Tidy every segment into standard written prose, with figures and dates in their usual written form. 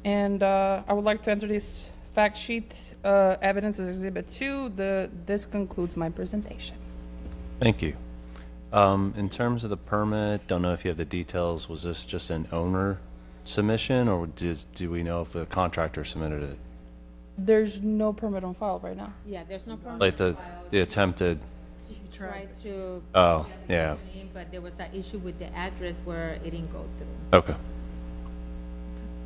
And I would like to enter this fact sheet evidence as Exhibit 2. This concludes my presentation. Thank you. In terms of the permit, don't know if you have the details. Was this just an owner submission, or do we know if the contractor submitted it? There's no permit on file right now. Yeah, there's no permit. Like the attempted, She tried to. oh, yeah, But there was that issue with the address where it didn't go through. okay.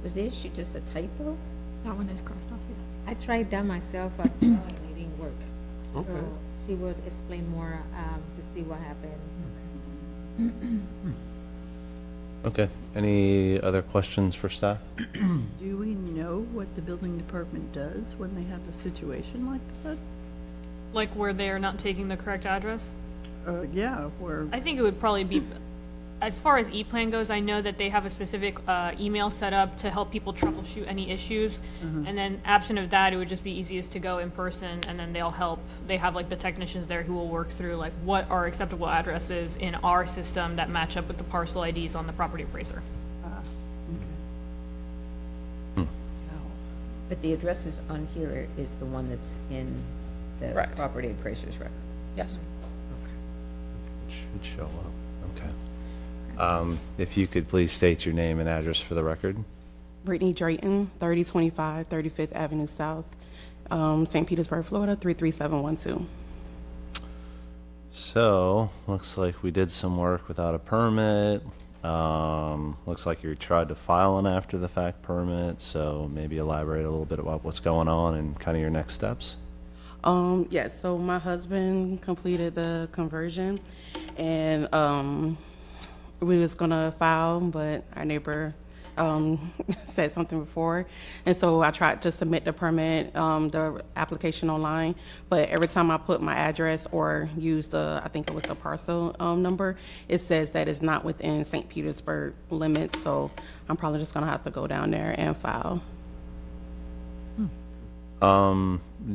Was the issue just a typo? That one is crossed off, yeah. I tried that myself as well, and it didn't work. So she would explain more to see what happened. Okay, any other questions for staff? Do we know what the building department does when they have a situation like that? Like where they are not taking the correct address? Yeah, where, I think it would probably be, as far as E-Plan goes, I know that they have a specific email set up to help people troubleshoot any issues. And then absent of that, it would just be easiest to go in person, and then they'll help. They have like the technicians there who will work through like what are acceptable addresses in our system that match up with the parcel IDs on the property appraiser. But the address is on here is the one that's in the Correct. property appraiser's record. Yes. Should show up, okay. If you could please state your name and address for the record. Brittany Drayton, 3025 35th Avenue South, St. Petersburg, Florida, 33712. So, looks like we did some work without a permit. Looks like you tried to file an after-the-fact permit, so maybe elaborate a little bit about what's going on and kind of your next steps. Yes, so my husband completed the conversion, and we was gonna file, but our neighbor said something before, and so I tried to submit the permit, the application online, but every time I put my address or use the, I think it was the parcel number, it says that it's not within St. Petersburg limits, so I'm probably just gonna have to go down there and file.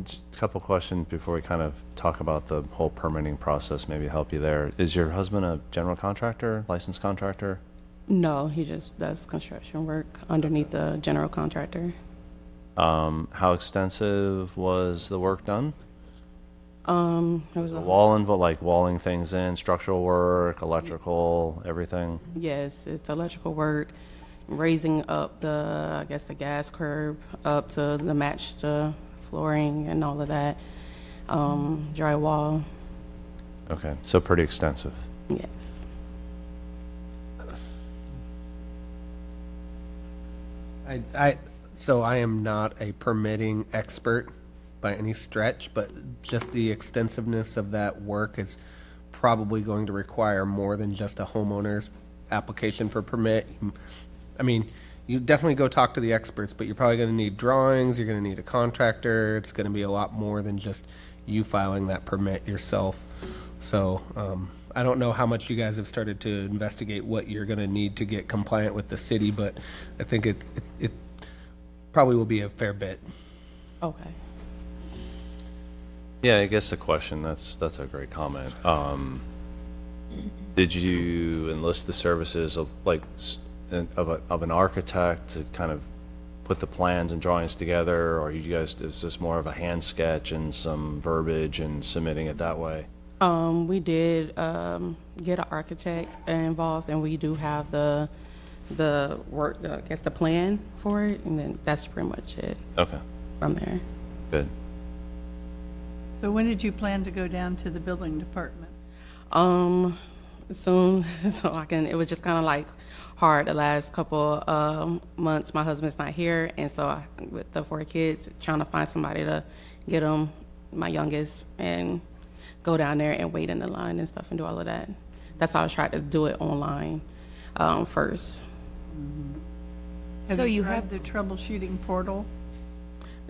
Just a couple questions before we kind of talk about the whole permitting process, maybe help you there. Is your husband a general contractor, licensed contractor? No, he just does construction work underneath the general contractor. How extensive was the work done? It was The wall involved, like walling things in, structural work, electrical, everything? yes, it's electrical work, raising up the, I guess, the gas curb up to the match the flooring and all of that, drywall, Okay, so pretty extensive. yes. So I am not a permitting expert by any stretch, but just the extensiveness of that work is probably going to require more than just a homeowner's application for permit. I mean, you definitely go talk to the experts, but you're probably going to need drawings, you're going to need a contractor. It's going to be a lot more than just you filing that permit yourself. So I don't know how much you guys have started to investigate what you're going to need to get compliant with the city, but I think it probably will be a fair bit. Okay. Yeah, I guess the question, that's a great comment. Did you enlist the services of like of an architect to kind of put the plans and drawings together, or you guys, is this more of a hand sketch and some verbiage and submitting it that way? We did get an architect involved, and we do have the work, I guess, the plan for it, and then that's pretty much it Okay, from there. good. so when did you plan to go down to the building department? Soon, so I can. It was just kind of like hard the last couple months. My husband's not here, and so with the 4 kids, trying to find somebody to get them, my youngest, and go down there and wait in the line and stuff and do all of that. That's how I tried to do it online first. So you have the troubleshooting portal?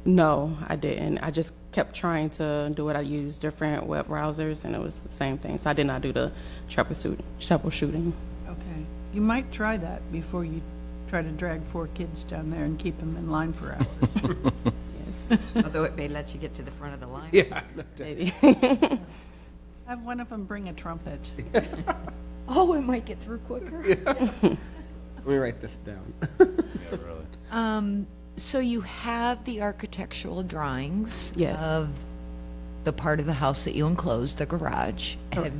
No, I didn't. I just kept trying to do it. I used different web browsers, and it was the same thing. So I did not do the troubleshooting. Okay. You might try that before you try to drag 4 kids down there and keep them in line for hours. Yes, Although it may let you get to the front of the line. Yeah. maybe. Have one of them bring a trumpet. Oh, it might get through quicker. Let me write this down. Yeah, really. So you have the architectural drawings Yes. of the part of the house that you enclosed, the garage. Have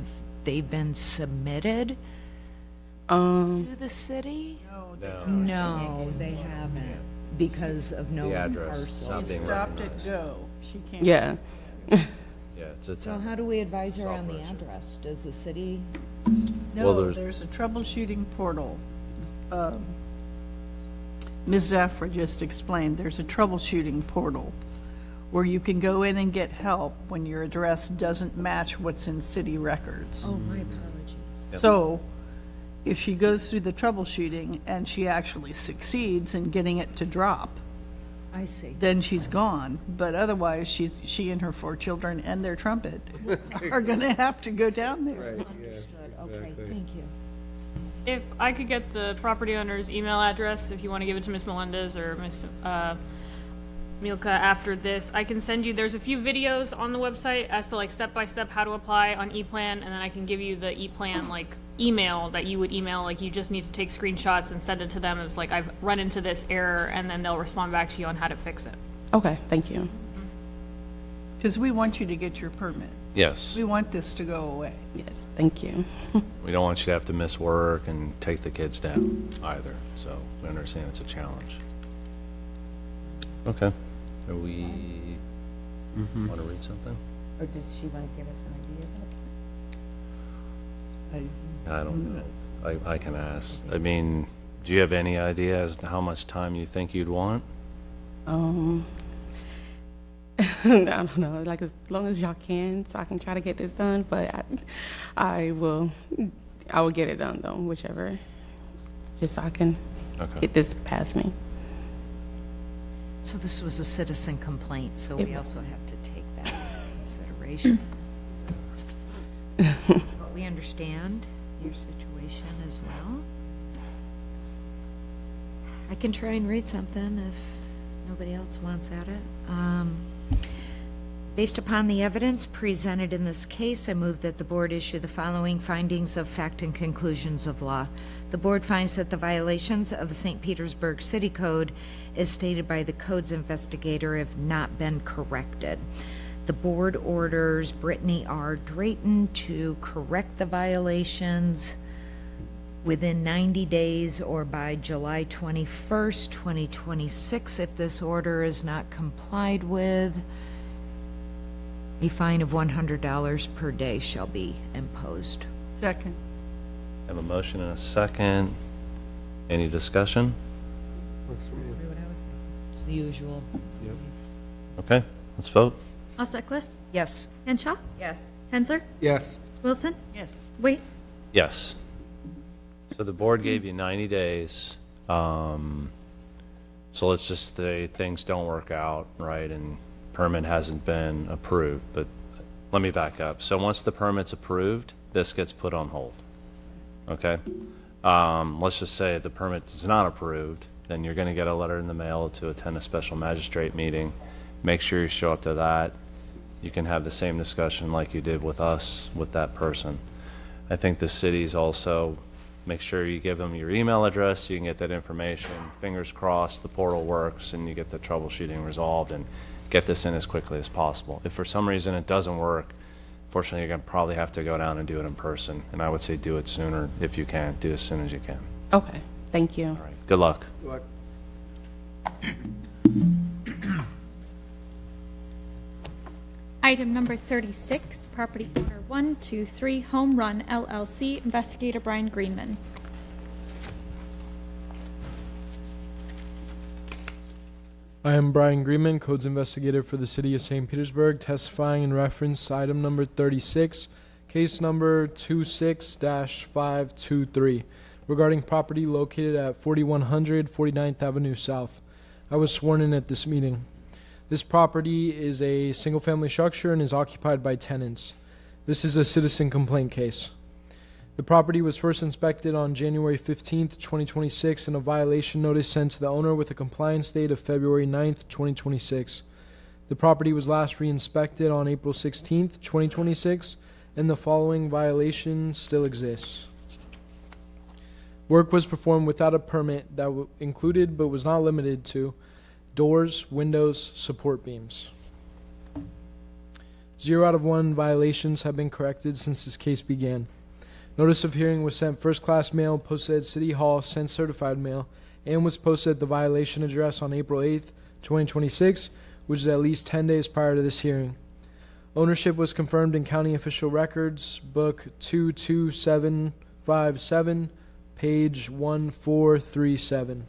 they been submitted to the city? No, they haven't, because of no The address is parcel. not being Stopped at recognized. go. She can't. Yeah. Yeah, it's a So how do we advise her on the Software. address? Does the city? Well, No, there's- there's a troubleshooting portal. Ms. Zafra just explained, there's a troubleshooting portal where you can go in and get help when your address doesn't match what's in city records. Oh, my apologies. So if she goes through the troubleshooting and she actually succeeds in getting it to drop, I see. then she's gone. But otherwise, she and her 4 children and their trumpet are gonna have to go down there. Understood. Okay, thank you. If I could get the property owner's email address, if you want to give it to Miss Melendez or Miss Milka after this, I can send you, there's a few videos on the website as to like step-by-step how to apply on ePlan, and then I can give you the ePlan like email that you would email, like you just need to take screenshots and send it to them. It's like, I've run into this error, and then they'll respond back to you on how to fix it. Okay, thank you. Because we want you to get your permit. Yes, We want this to go away. Yes, thank you. we don't want you to have to miss work and take the kids down either, so we understand it's a challenge. Okay, are we, want to read something? Or does she want to give us an idea about? I don't know. I can ask. I mean, do you have any idea as to how much time you think you'd want? I don't know, like as long as y'all can, so I can try to get this done, but I will get it done though, whichever, just so I can Okay. get this past me. So this was a citizen complaint, so we It also have to take that into consideration. But we understand your situation as well. I can try and read something if nobody else wants at it. Based upon the evidence presented in this case, I move that the board issue the following findings of fact and conclusions of law. The board finds that the violations of the St. Petersburg City Code, as stated by the code's investigator, have not been corrected. The board orders Brittany R. Drayton to correct the violations within 90 days or by July 21st, 2026. If this order is not complied with, a fine of $100 per day shall be imposed. Second. Have a motion and a second. Any discussion? It's the usual. Okay, let's vote. Alseckless, Yes. Henshaw, Yes. Hensler, Yes. Wilson, Yes. Wait, Yes. So the board gave you 90 days. So let's just say things don't work out, right, and permit hasn't been approved, but let me back up. So once the permit's approved, this gets put on hold, okay? Let's just say the permit is not approved, then you're gonna get a letter in the mail to attend a special magistrate meeting. Make sure you show up to that. You can have the same discussion like you did with us, with that person. I think the city's also, make sure you give them your email address, so you can get that information. Fingers crossed, the portal works and you get the troubleshooting resolved and get this in as quickly as possible. If for some reason it doesn't work, fortunately, you're gonna probably have to go down and do it in person. And I would say do it sooner if you can, do as soon as you can. Okay, thank you. All right, good luck. item number 36, property owner 123 Home Run LLC, investigator Brian Greenman. I am Brian Greenman, Codes Investigator for the City of St. Petersburg, testifying in reference to item number 36, case number 26-523, regarding property located at 4100 49th Avenue South. I was sworn in at this meeting. This property is a single-family structure and is occupied by tenants. This is a citizen complaint case. The property was first inspected on January 15th, 2026, and a violation notice sent to the owner with a compliance date of February 9th, 2026. The property was last re-inspected on April 16th, 2026, and the following violation still exists. Work was performed without a permit that included but was not limited to doors, windows, support beams. 0 out of 1 violations have been corrected since this case began. Notice of hearing was sent first-class mail, posted at City Hall, sent certified mail, and was posted at the violation address on April 8th, 2026, which is at least 10 days prior to this hearing. Ownership was confirmed in County Official Records, Book 22757, page 1437.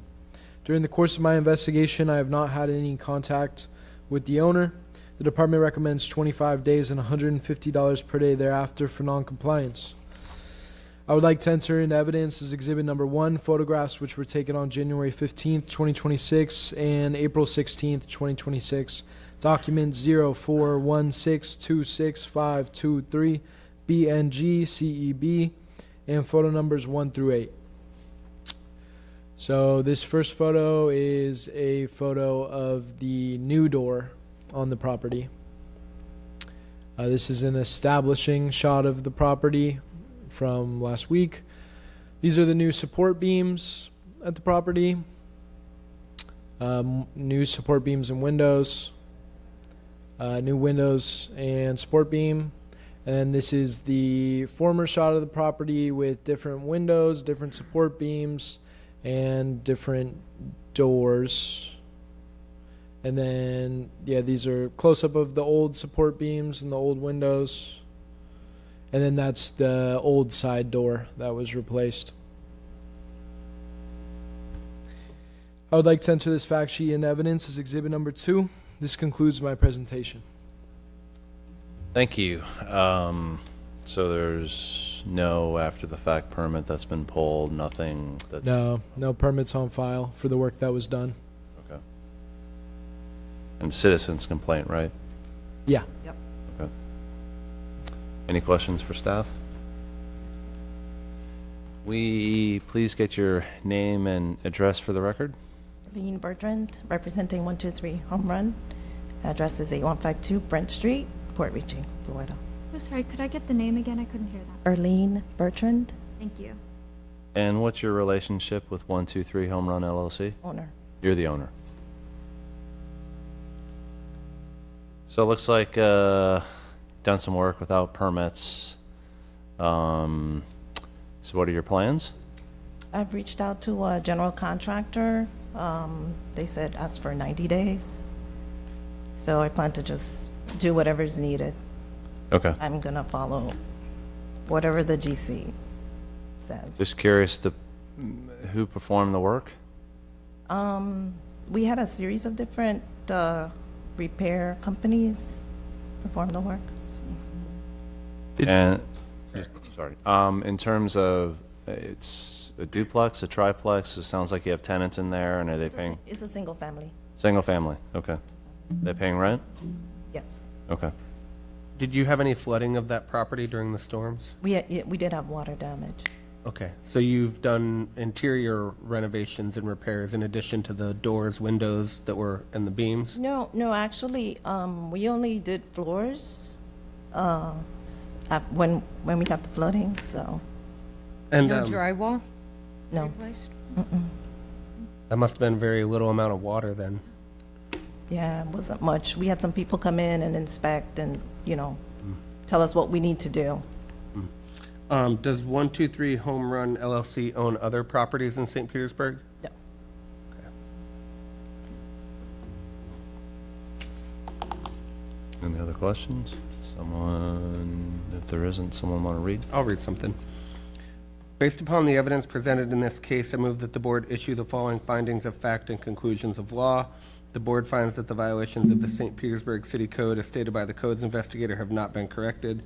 During the course of my investigation, I have not had any contact with the owner. The department recommends 25 days and $150 per day thereafter for noncompliance. I would like to enter into evidence as Exhibit Number 1, photographs which were taken on January 15th, 2026 and April 16th, 2026. Document 0416265523 BNG CEB and photo numbers 1 through 8. So this first photo is a photo of the new door on the property. This is an establishing shot of the property from last week. These are the new support beams at the property. New support beams and windows. New windows and support beam. And this is the former shot of the property with different windows, different support beams, and different doors. And then, yeah, these are close-up of the old support beams and the old windows. And then that's the old side door that was replaced. I would like to enter this fact sheet in evidence as Exhibit Number 2. This concludes my presentation. Thank you. So there's no after-the-fact permit that's been pulled, nothing that... No permits on file for the work that was done. Okay. And citizens complaint, right? Yeah. Okay. Any questions for staff? We please get your name and address for the record? Lean Bertrand, representing 123 Home Run. Address is 8152 Brent Street, Port Richey, Florida. So sorry, could I get the name again? I couldn't hear that. Erlene Bertrand, Thank you. And what's your relationship with 123 Home Run LLC? owner. You're the owner. So it looks like done some work without permits. So what are your plans? I've reached out to a general contractor. They said ask for 90 days. So I plan to just do whatever's needed. Okay. I'm going to follow whatever the GC says. Just curious, who performed the work? We had a series of different repair companies perform the work. And sorry, in terms of it's a duplex, a triplex. It sounds like you have tenants in there, and are they paying? It's a single family. Single family. Okay. They paying rent? Yes. Okay. Did you have any flooding of that property during the storms? We did have water damage. Okay, so you've done interior renovations and repairs in addition to the doors, windows that were in the beams? No, actually, we only did floors when we got the flooding, so, And No drywall no. replaced? that must have been very little amount of water then. Yeah, it wasn't much. We had some people come in and inspect and, tell us what we need to do. Does 123 Home Run LLC own other properties in St. Petersburg? No. Any other questions? Someone, if there isn't, someone want to read? I'll read something. Based upon the evidence presented in this case, I move that the board issue the following findings of fact and conclusions of law. The board finds that the violations of the St. Petersburg City Code as stated by the codes investigator have not been corrected.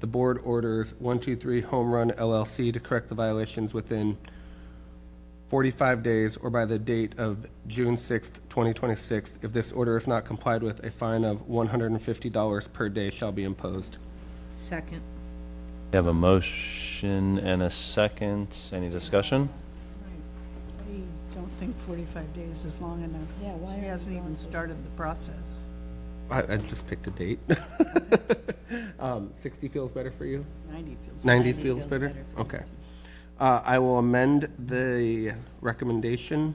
The board orders 123 Home Run LLC to correct the violations within 45 days or by the date of June 6th, 2026. If this order is not complied with, a fine of $150 per day shall be imposed. Second. You have a motion and a second. Any discussion? I don't think 45 days is long enough. Yeah, why? He hasn't even started the process. I just picked a date. 60 feels better for you? 90 feels. 90 feels better? Okay. I will amend the recommendation.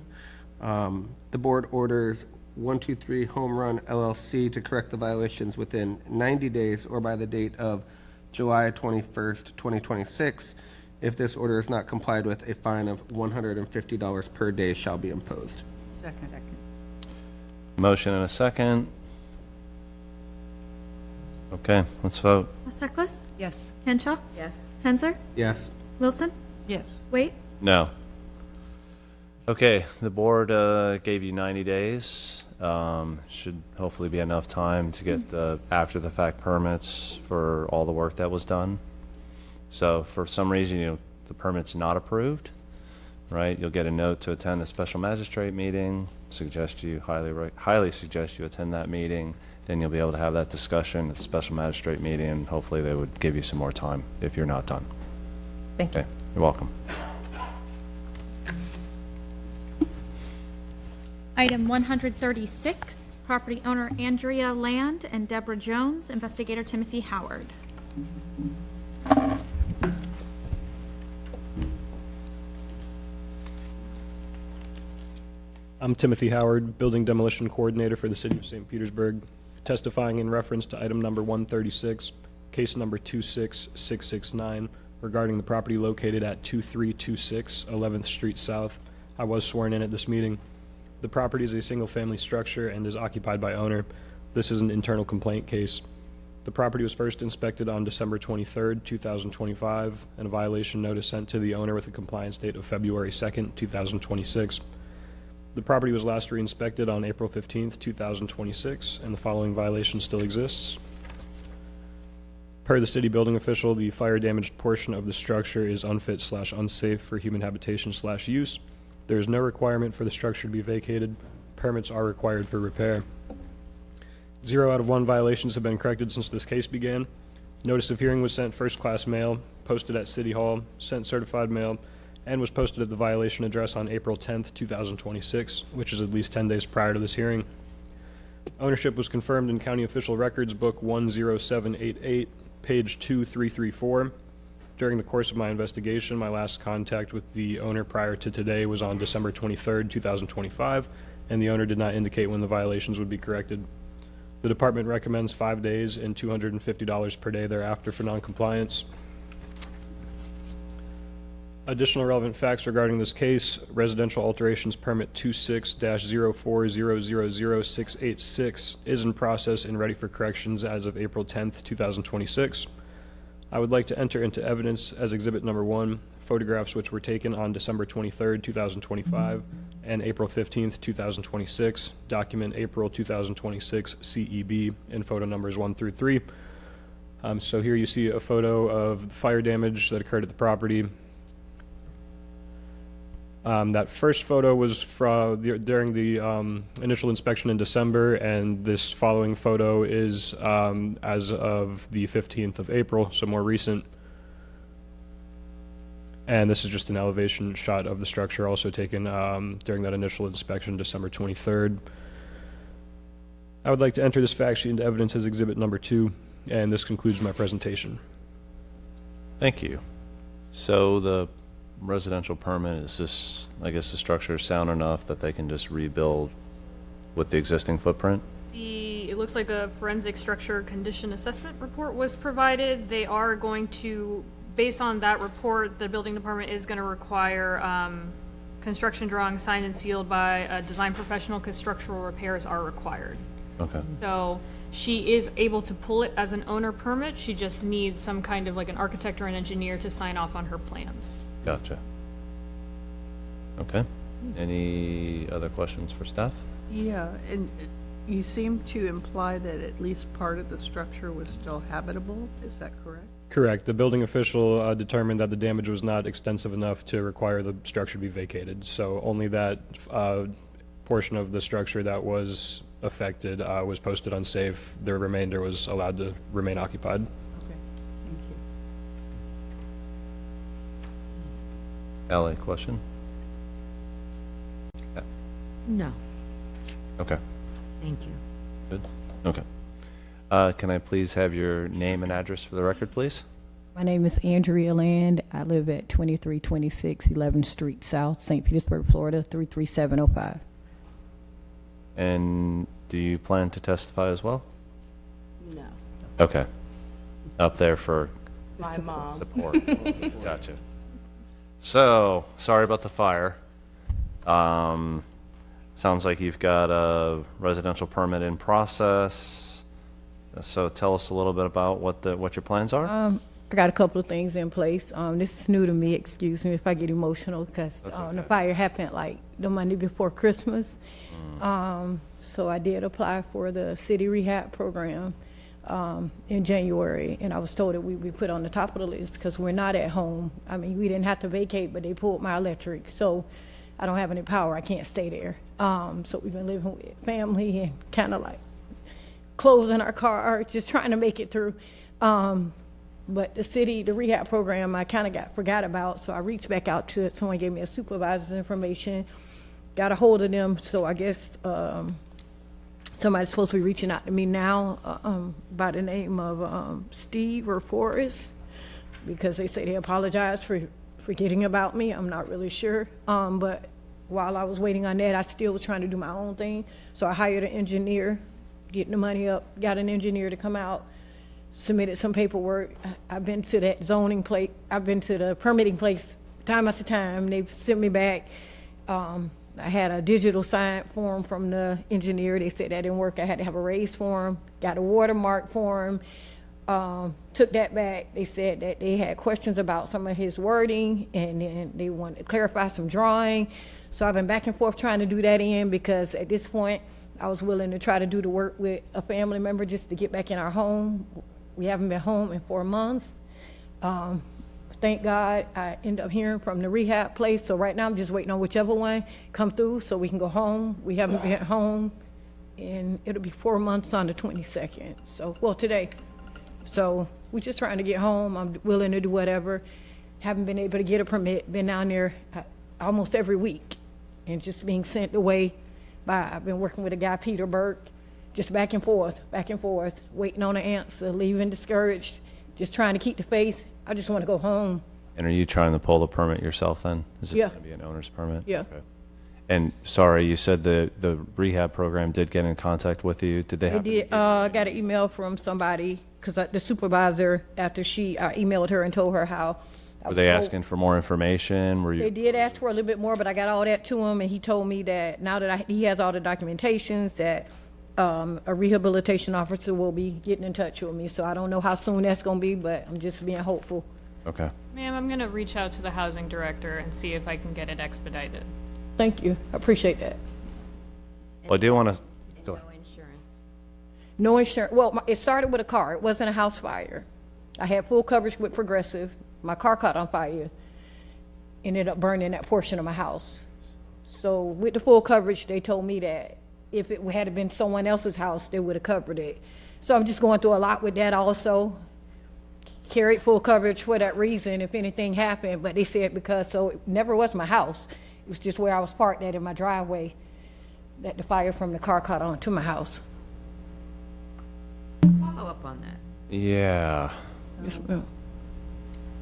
The board orders 123 Home Run LLC to correct the violations within 90 days or by the date of July 21st, 2026. If this order is not complied with, a fine of $150 per day shall be imposed. Second. Motion and a second. Okay, let's vote. Sutcliffe? Yes. Henshaw? Yes. Hensler? Yes. Wilson? Yes. Wait. No. Okay, the board gave you 90 days. Should hopefully be enough time to get the after-the-fact permits for all the work that was done. So for some reason, the permit's not approved, right? You'll get a note to attend a special magistrate meeting. Highly suggest you attend that meeting. Then you'll be able to have that discussion at the special magistrate meeting, and hopefully they would give you some more time if you're not done. Thank you. Okay, you're welcome. Item 136, property owner Andrea Land and Deborah Jones, investigator Timothy Howard. I'm Timothy Howard, Building Demolition Coordinator for the City of St. Petersburg, testifying in reference to item number 136, case number 26669, regarding the property located at 2326 11th Street South. I was sworn in at this meeting. The property is a single-family structure and is occupied by owner. This is an internal complaint case. The property was first inspected on December 23rd, 2025, and a violation notice sent to the owner with a compliance date of February 2nd, 2026. The property was last re-inspected on April 15th, 2026, and the following violation still exists. Per the city building official, the fire-damaged portion of the structure is unfit/unsafe for human habitation/use. There is no requirement for the structure to be vacated. Permits are required for repair. 0 out of 1 violations have been corrected since this case began. Notice of hearing was sent first-class mail, posted at City Hall, sent certified mail, and was posted at the violation address on April 10th, 2026, which is at least 10 days prior to this hearing. Ownership was confirmed in County Official Records Book 10788, page 2334. During the course of my investigation, my last contact with the owner prior to today was on December 23rd, 2025, and the owner did not indicate when the violations would be corrected. The department recommends 5 days and $250 per day thereafter for noncompliance. Additional relevant facts regarding this case: residential alterations permit 26-04000686 is in process and ready for corrections as of April 10th, 2026. I would like to enter into evidence as exhibit number 1, photographs which were taken on December 23rd, 2025 and April 15th, 2026, document April 2026 CEB in photo numbers 1 through 3. So here you see a photo of the fire damage that occurred at the property. That first photo was during the initial inspection in December, and this following photo is as of the 15th of April, so more recent. And this is just an elevation shot of the structure, also taken during that initial inspection, December 23rd. I would like to enter this fact sheet into evidence as exhibit number 2, and this concludes my presentation. Thank you. So the residential permit, is this, I guess the structure is sound enough that they can just rebuild with the existing footprint? It looks like a forensic structure condition assessment report was provided. They are going to, based on that report, the building department is going to require construction drawings signed and sealed by a design professional because structural repairs are required. Okay. So she is able to pull it as an owner permit. She just needs some kind of like an architect or an engineer to sign off on her plans. Gotcha. Okay. Any other questions for staff? Yeah, and you seem to imply that at least part of the structure was still habitable. Is that correct? Correct. The building official determined that the damage was not extensive enough to require the structure to be vacated. So only that portion of the structure that was affected was posted unsafe. The remainder was allowed to remain occupied. Okay, thank you. Ally, question? No, Okay. thank you. Good. Okay. Can I please have your name and address for the record, please? My name is Andrea Land. I live at 2326 11th Street South, St. Petersburg, Florida, 33705. And do you plan to testify as well? No. Okay. Up there for My mom. support. Gotcha. So, sorry about the fire. Sounds like you've got a residential permit in process. So tell us a little bit about what your plans are. I got a couple of things in place. This is new to me, excuse me if I get emotional, because the fire happened like the Monday before Christmas. So I did apply for the city rehab program in January, and I was told that we'd be put on the top of the list because we're not at home. I mean, we didn't have to vacate, but they pulled my electric, so I don't have any power. I can't stay there. So we've been living with family and kind of like closing our car, just trying to make it through. But the rehab program, I kind of forgot about, so I reached back out to it. Someone gave me a supervisor's information, got a hold of them, so I guess somebody's supposed to be reaching out to me now by the name of Steve or Forrest, because they say they apologize for forgetting about me. I'm not really sure. But while I was waiting on that, I still was trying to do my own thing. So I hired an engineer, getting the money up, got an engineer to come out, submitted some paperwork. I've been to that zoning place, I've been to the permitting place time after time. They've sent me back. I had a digital signed form from the engineer. They said that didn't work. I had to have a raised form, got a watermark form, took that back. They said that they had questions about some of his wording, and then they wanted to clarify some drawing. So I've been back and forth trying to do that in, because at this point, I was willing to try to do the work with a family member just to get back in our home. We haven't been home in 4 months. Thank God I ended up hearing from the rehab place. So right now I'm just waiting on whichever one come through so we can go home. We haven't been home, and it'll be 4 months on the 22nd. So, well, today. So we're just trying to get home. I'm willing to do whatever. Haven't been able to get a permit. Been down there almost every week and just being sent away by, I've been working with a guy, Petersburg, just back and forth, waiting on an answer, leaving discouraged, just trying to keep the faith. I just want to go home. And are you trying to pull the permit yourself then? Is it Yeah. going to be an owner's permit? Yeah. Okay. And sorry, you said the rehab program did get in contact with you. Did they I have? did, I got an email from somebody, because the supervisor, after I emailed her and told her how. I Were was they told- asking for more information? Were They you? did ask for a little bit more, but I got all that to him, and he told me that now that he has all the documentations, that a rehabilitation officer will be getting in touch with me. So I don't know how soon that's going to be, but I'm just being hopeful. Okay. Ma'am, I'm gonna reach out to the housing director and see if I can get it expedited. Thank you. I appreciate that. Well, I do want to. And Go no ahead. insurance. No insurance. Well, it started with a car. It wasn't a house fire. I had full coverage with Progressive. My car caught on fire. Ended up burning that portion of my house. So with the full coverage, they told me that if it had been someone else's house, they would have covered it. So I'm just going through a lot with that also. Carried full coverage for that reason if anything happened, but they said so it never was my house. It was just where I was parked at in my driveway that the fire from the car caught on to my house. Follow up on that. Yeah, Yes, ma'am.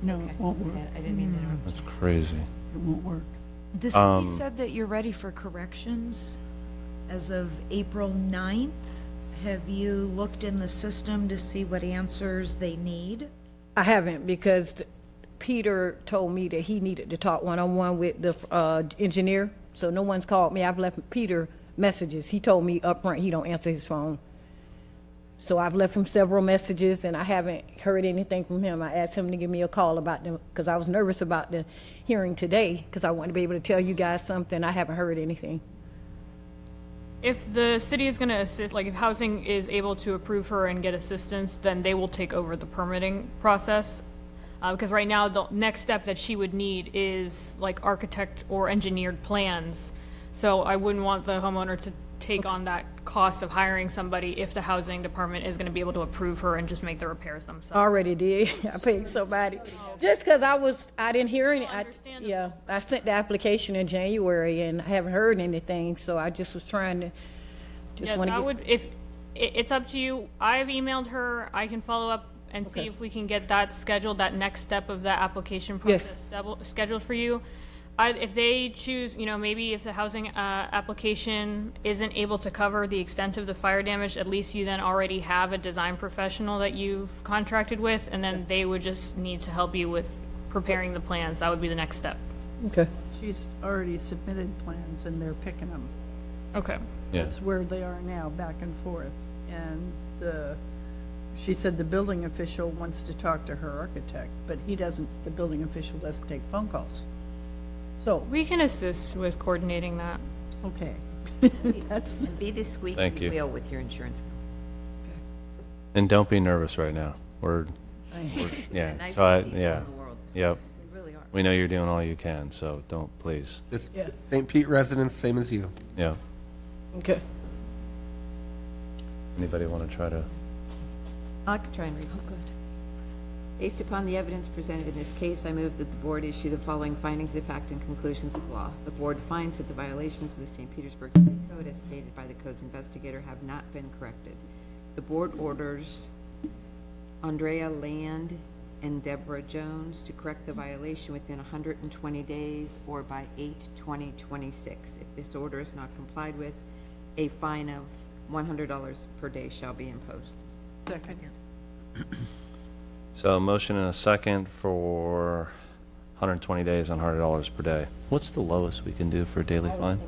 No, it won't work. I didn't mean to interrupt. that's crazy. It won't work. The city said that you're ready for corrections as of April 9th. Have you looked in the system to see what answers they need? I haven't, because Peter told me that he needed to talk one-on-one with the engineer, so no one's called me. I've left Peter messages. He told me upfront he don't answer his phone. So I've left him several messages, and I haven't heard anything from him. I asked him to give me a call about them, because I was nervous about the hearing today, because I wanted to be able to tell you guys something. I haven't heard anything. If the city is gonna assist, like if housing is able to approve her and get assistance, then they will take over the permitting process. Because right now, the next step that she would need is like architect or engineered plans. So I wouldn't want the homeowner to take on that cost of hiring somebody if the housing department is gonna be able to approve her and just make the repairs themselves. Already did. I paid somebody. Just because I didn't hear any. Understandable. Yeah, I sent the application in January, and I haven't heard anything, so I just was trying to, Yeah, want to I get. would, if, it's up to you. I've emailed her. I can follow up and see Okay. if we can get that scheduled, that next step of that application Yes. process scheduled for you. If they choose, maybe if the housing application isn't able to cover the extent of the fire damage, at least you then already have a design professional that you've contracted with, and then they would just need to help you with preparing the plans. That would be the next step. Okay. She's already submitted plans and they're picking them. Okay. Yeah. That's where they are now, back and forth. And she said the building official wants to talk to her architect, but the building official doesn't take phone calls. So, We can assist with coordinating that. okay. That's, And be the Thank squeaky you. wheel with your insurance. And don't be nervous right now. We're yeah. Nicest So people yeah. in the world. Yep. They really are. We know you're doing all you can, so don't, please. Just Yeah. St. Pete residents, same as you. Yeah. okay. Anybody want to try to? I could try and read. Based upon the evidence presented in this case, I move that the board issue the following findings of fact and conclusions of law. The board finds that the violations of the St. Petersburg City Code as stated by the code's investigator have not been corrected. The board orders Andrea Land and Deborah Jones to correct the violation within 120 days or by 8/20/26. If this order is not complied with, a fine of $100 per day shall be imposed. Second. So a motion and a second for 120 days on $100 per day. What's the lowest we can do for a daily fine?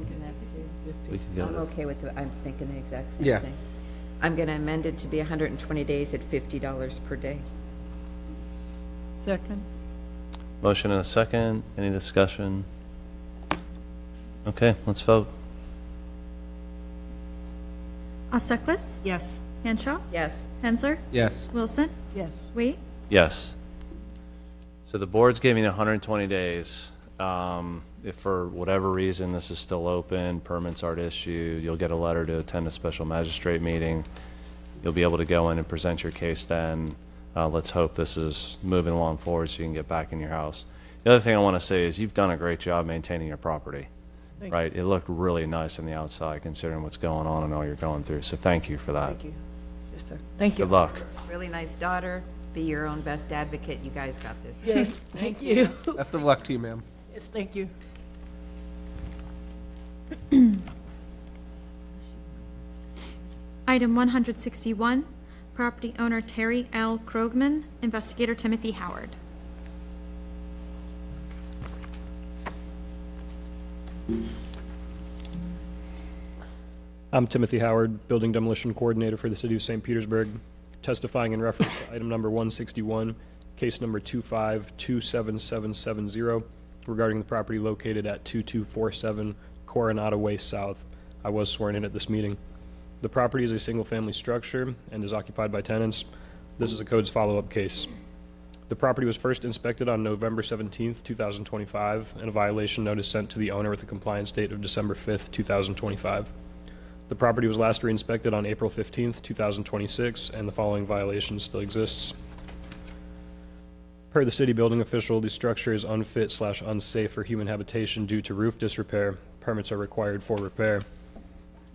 We could go I'm to okay with it. I'm thinking the exact same Yeah. thing. I'm going to amend it to be 120 days at $50 per day. Second. motion and a second. Any discussion? Okay, let's vote. Osseklis, Yes. Hanshaw, Yes. Hensler, Yes. Wilson, Yes. Wait, Yes. So the board's giving you 120 days. If for whatever reason this is still open, permits aren't issued, you'll get a letter to attend a special magistrate meeting. You'll be able to go in and present your case then. Let's hope this is moving along forward so you can get back in your house. The other thing I want to say is you've done a great job maintaining your property, right? It looked really nice on the outside considering what's going on and all you're going through. So thank you for that. Thank you. Yes, sir. Thank you. Good luck. Really nice daughter. Be your own best advocate. You guys got this. Yes, thank you. Best of luck to you, ma'am. Yes, thank you. Item 161, property owner Terry L. Krogman, investigator Timothy Howard. I'm Timothy Howard, Building Demolition Coordinator for the City of St. Petersburg, testifying in reference to item number 161, case number 2527770, regarding the property located at 2247 Coronado Way South. I was sworn in at this meeting. The property is a single-family structure and is occupied by tenants. This is a codes follow-up case. The property was first inspected on November 17th, 2025, and a violation notice sent to the owner with a compliance date of December 5th, 2025. The property was last re-inspected on April 15th, 2026, and the following violation still exists. Per the city building official, the structure is unfit/unsafe for human habitation due to roof disrepair. Permits are required for repair.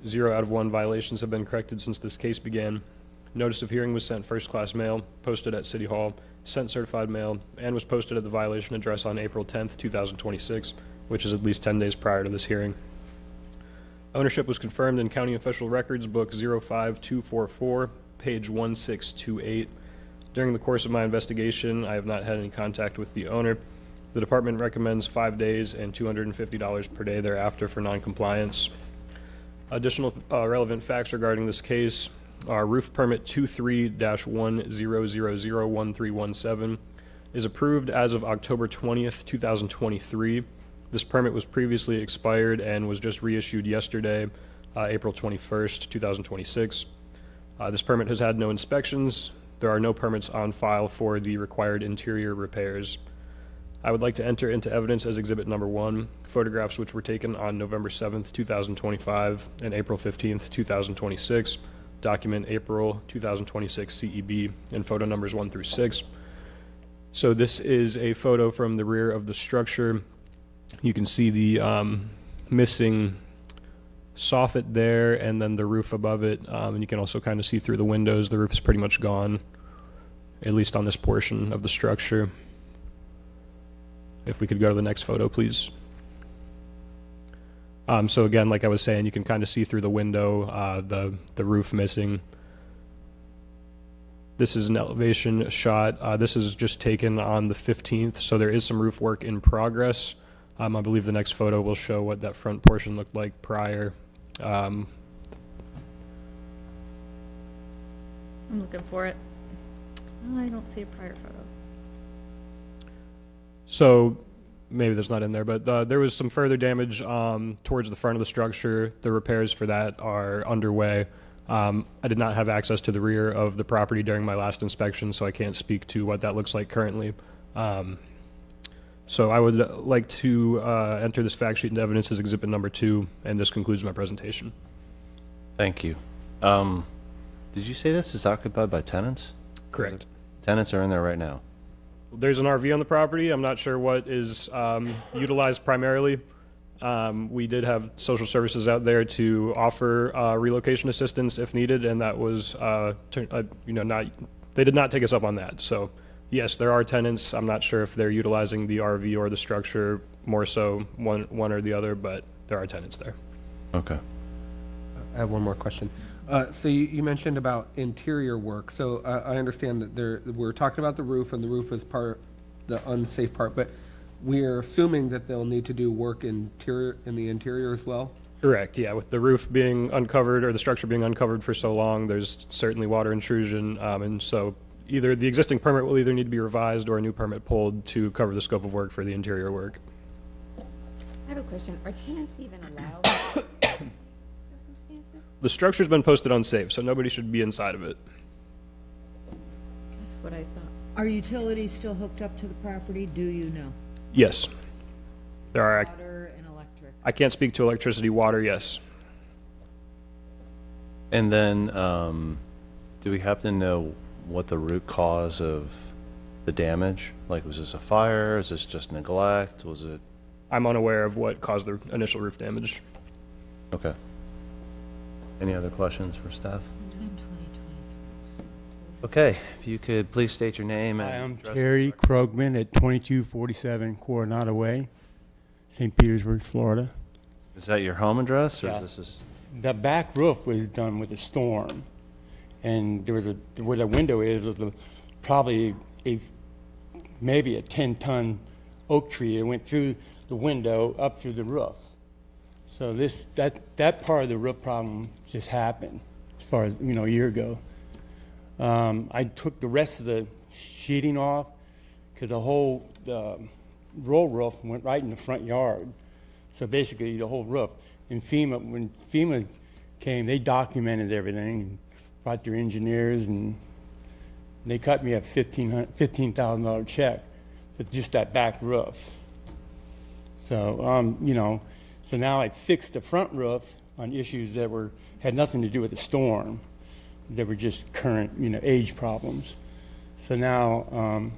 0 out of 1 violations have been corrected since this case began. Notice of hearing was sent first-class mail, posted at City Hall, sent certified mail, and was posted at the violation address on April 10th, 2026, which is at least 10 days prior to this hearing. Ownership was confirmed in County Official Records Book 05244, page 1628. During the course of my investigation, I have not had any contact with the owner. The department recommends 5 days and $250 per day thereafter for noncompliance. Additional relevant facts regarding this case are roof permit 23-10001317 is approved as of October 20th, 2023. This permit was previously expired and was just reissued yesterday, April 21st, 2026. This permit has had no inspections. There are no permits on file for the required interior repairs. I would like to enter into evidence as Exhibit Number 1, photographs which were taken on November 7th, 2025 and April 15th, 2026, document April 2026 CEB, and photo numbers 1 through 6. So this is a photo from the rear of the structure. You can see the missing soffit there and then the roof above it, and you can also kind of see through the windows. The roof is pretty much gone, at least on this portion of the structure. If we could go to the next photo, please. So again, like I was saying, you can kind of see through the window, the roof missing. This is an elevation shot. This is just taken on the 15th, so there is some roof work in progress. I believe the next photo will show what that front portion looked like prior. I'm looking for it. Oh, I don't see a prior photo. So maybe that's not in there, but there was some further damage towards the front of the structure. The repairs for that are underway. I did not have access to the rear of the property during my last inspection, so I can't speak to what that looks like currently. So I would like to enter this fact sheet into evidence as exhibit number 2, and this concludes my presentation. Thank you. Did you say this is occupied by tenants? Correct. Tenants are in there right now. There's an RV on the property. I'm not sure what is utilized primarily. We did have social services out there to offer relocation assistance if needed, and that was, they did not take us up on that. So, yes, there are tenants. I'm not sure if they're utilizing the RV or the structure more so one or the other, but there are tenants there. Okay. I have one more question. So you mentioned about interior work. So I understand that we're talking about the roof, and the roof is the unsafe part, but we're assuming that they'll need to do work in the interior as well? Correct, yeah. With the roof being uncovered or the structure being uncovered for so long, there's certainly water intrusion, and so either the existing permit will either need to be revised or a new permit pulled to cover the scope of work for the interior work. I have a question. Are tenants even allowed? The structure's been posted unsafe, so nobody should be inside of it. That's what I thought. Are utilities still hooked up to the property? Do you know? Yes. There are. Water and electric. I can't speak to electricity, water, yes. And then, do we happen to know what the root cause of the damage? Like, was this a fire? Is this just neglect? Was it? I'm unaware of what caused the initial roof damage. Okay. Any other questions for staff? Okay, if you could please state your name and Hi, I'm address. Terry Krogman at 2247 Coronado Way, St. Petersburg, Florida. Is that your home address, or Yeah. this is? The back roof was done with a storm, and there was where the window is was probably maybe a 10-ton oak tree. It went through the window up through the roof. So that part of the roof problem just happened as far as, a year ago. I took the rest of the sheeting off because the whole roll roof went right in the front yard. So basically the whole roof. And when FEMA came, they documented everything and brought their engineers, and they cut me a $15,000 check for just that back roof. So, so now I fixed the front roof on issues that had nothing to do with the storm. They were just current, age problems. So now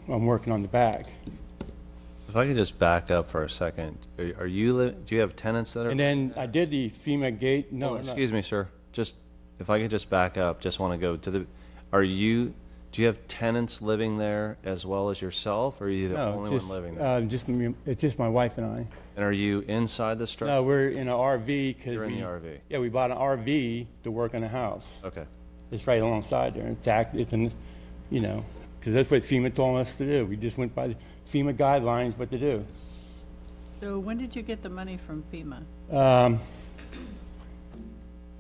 I'm working on the back. If I could just back up for a second, do you have tenants that are? And then I did the FEMA gate. No, excuse me, sir. Just if I could just back up, just want to go to the. Do you have tenants living there as well as yourself, or are you the only one living there? It's just my wife and I. And are you inside the structure? No, we're in an RV. You're in the RV. Yeah, we bought an RV to work on the house. Okay. It's right alongside there. Because that's what FEMA told us to do. We just went by the FEMA guidelines what to do. So when did you get the money from FEMA?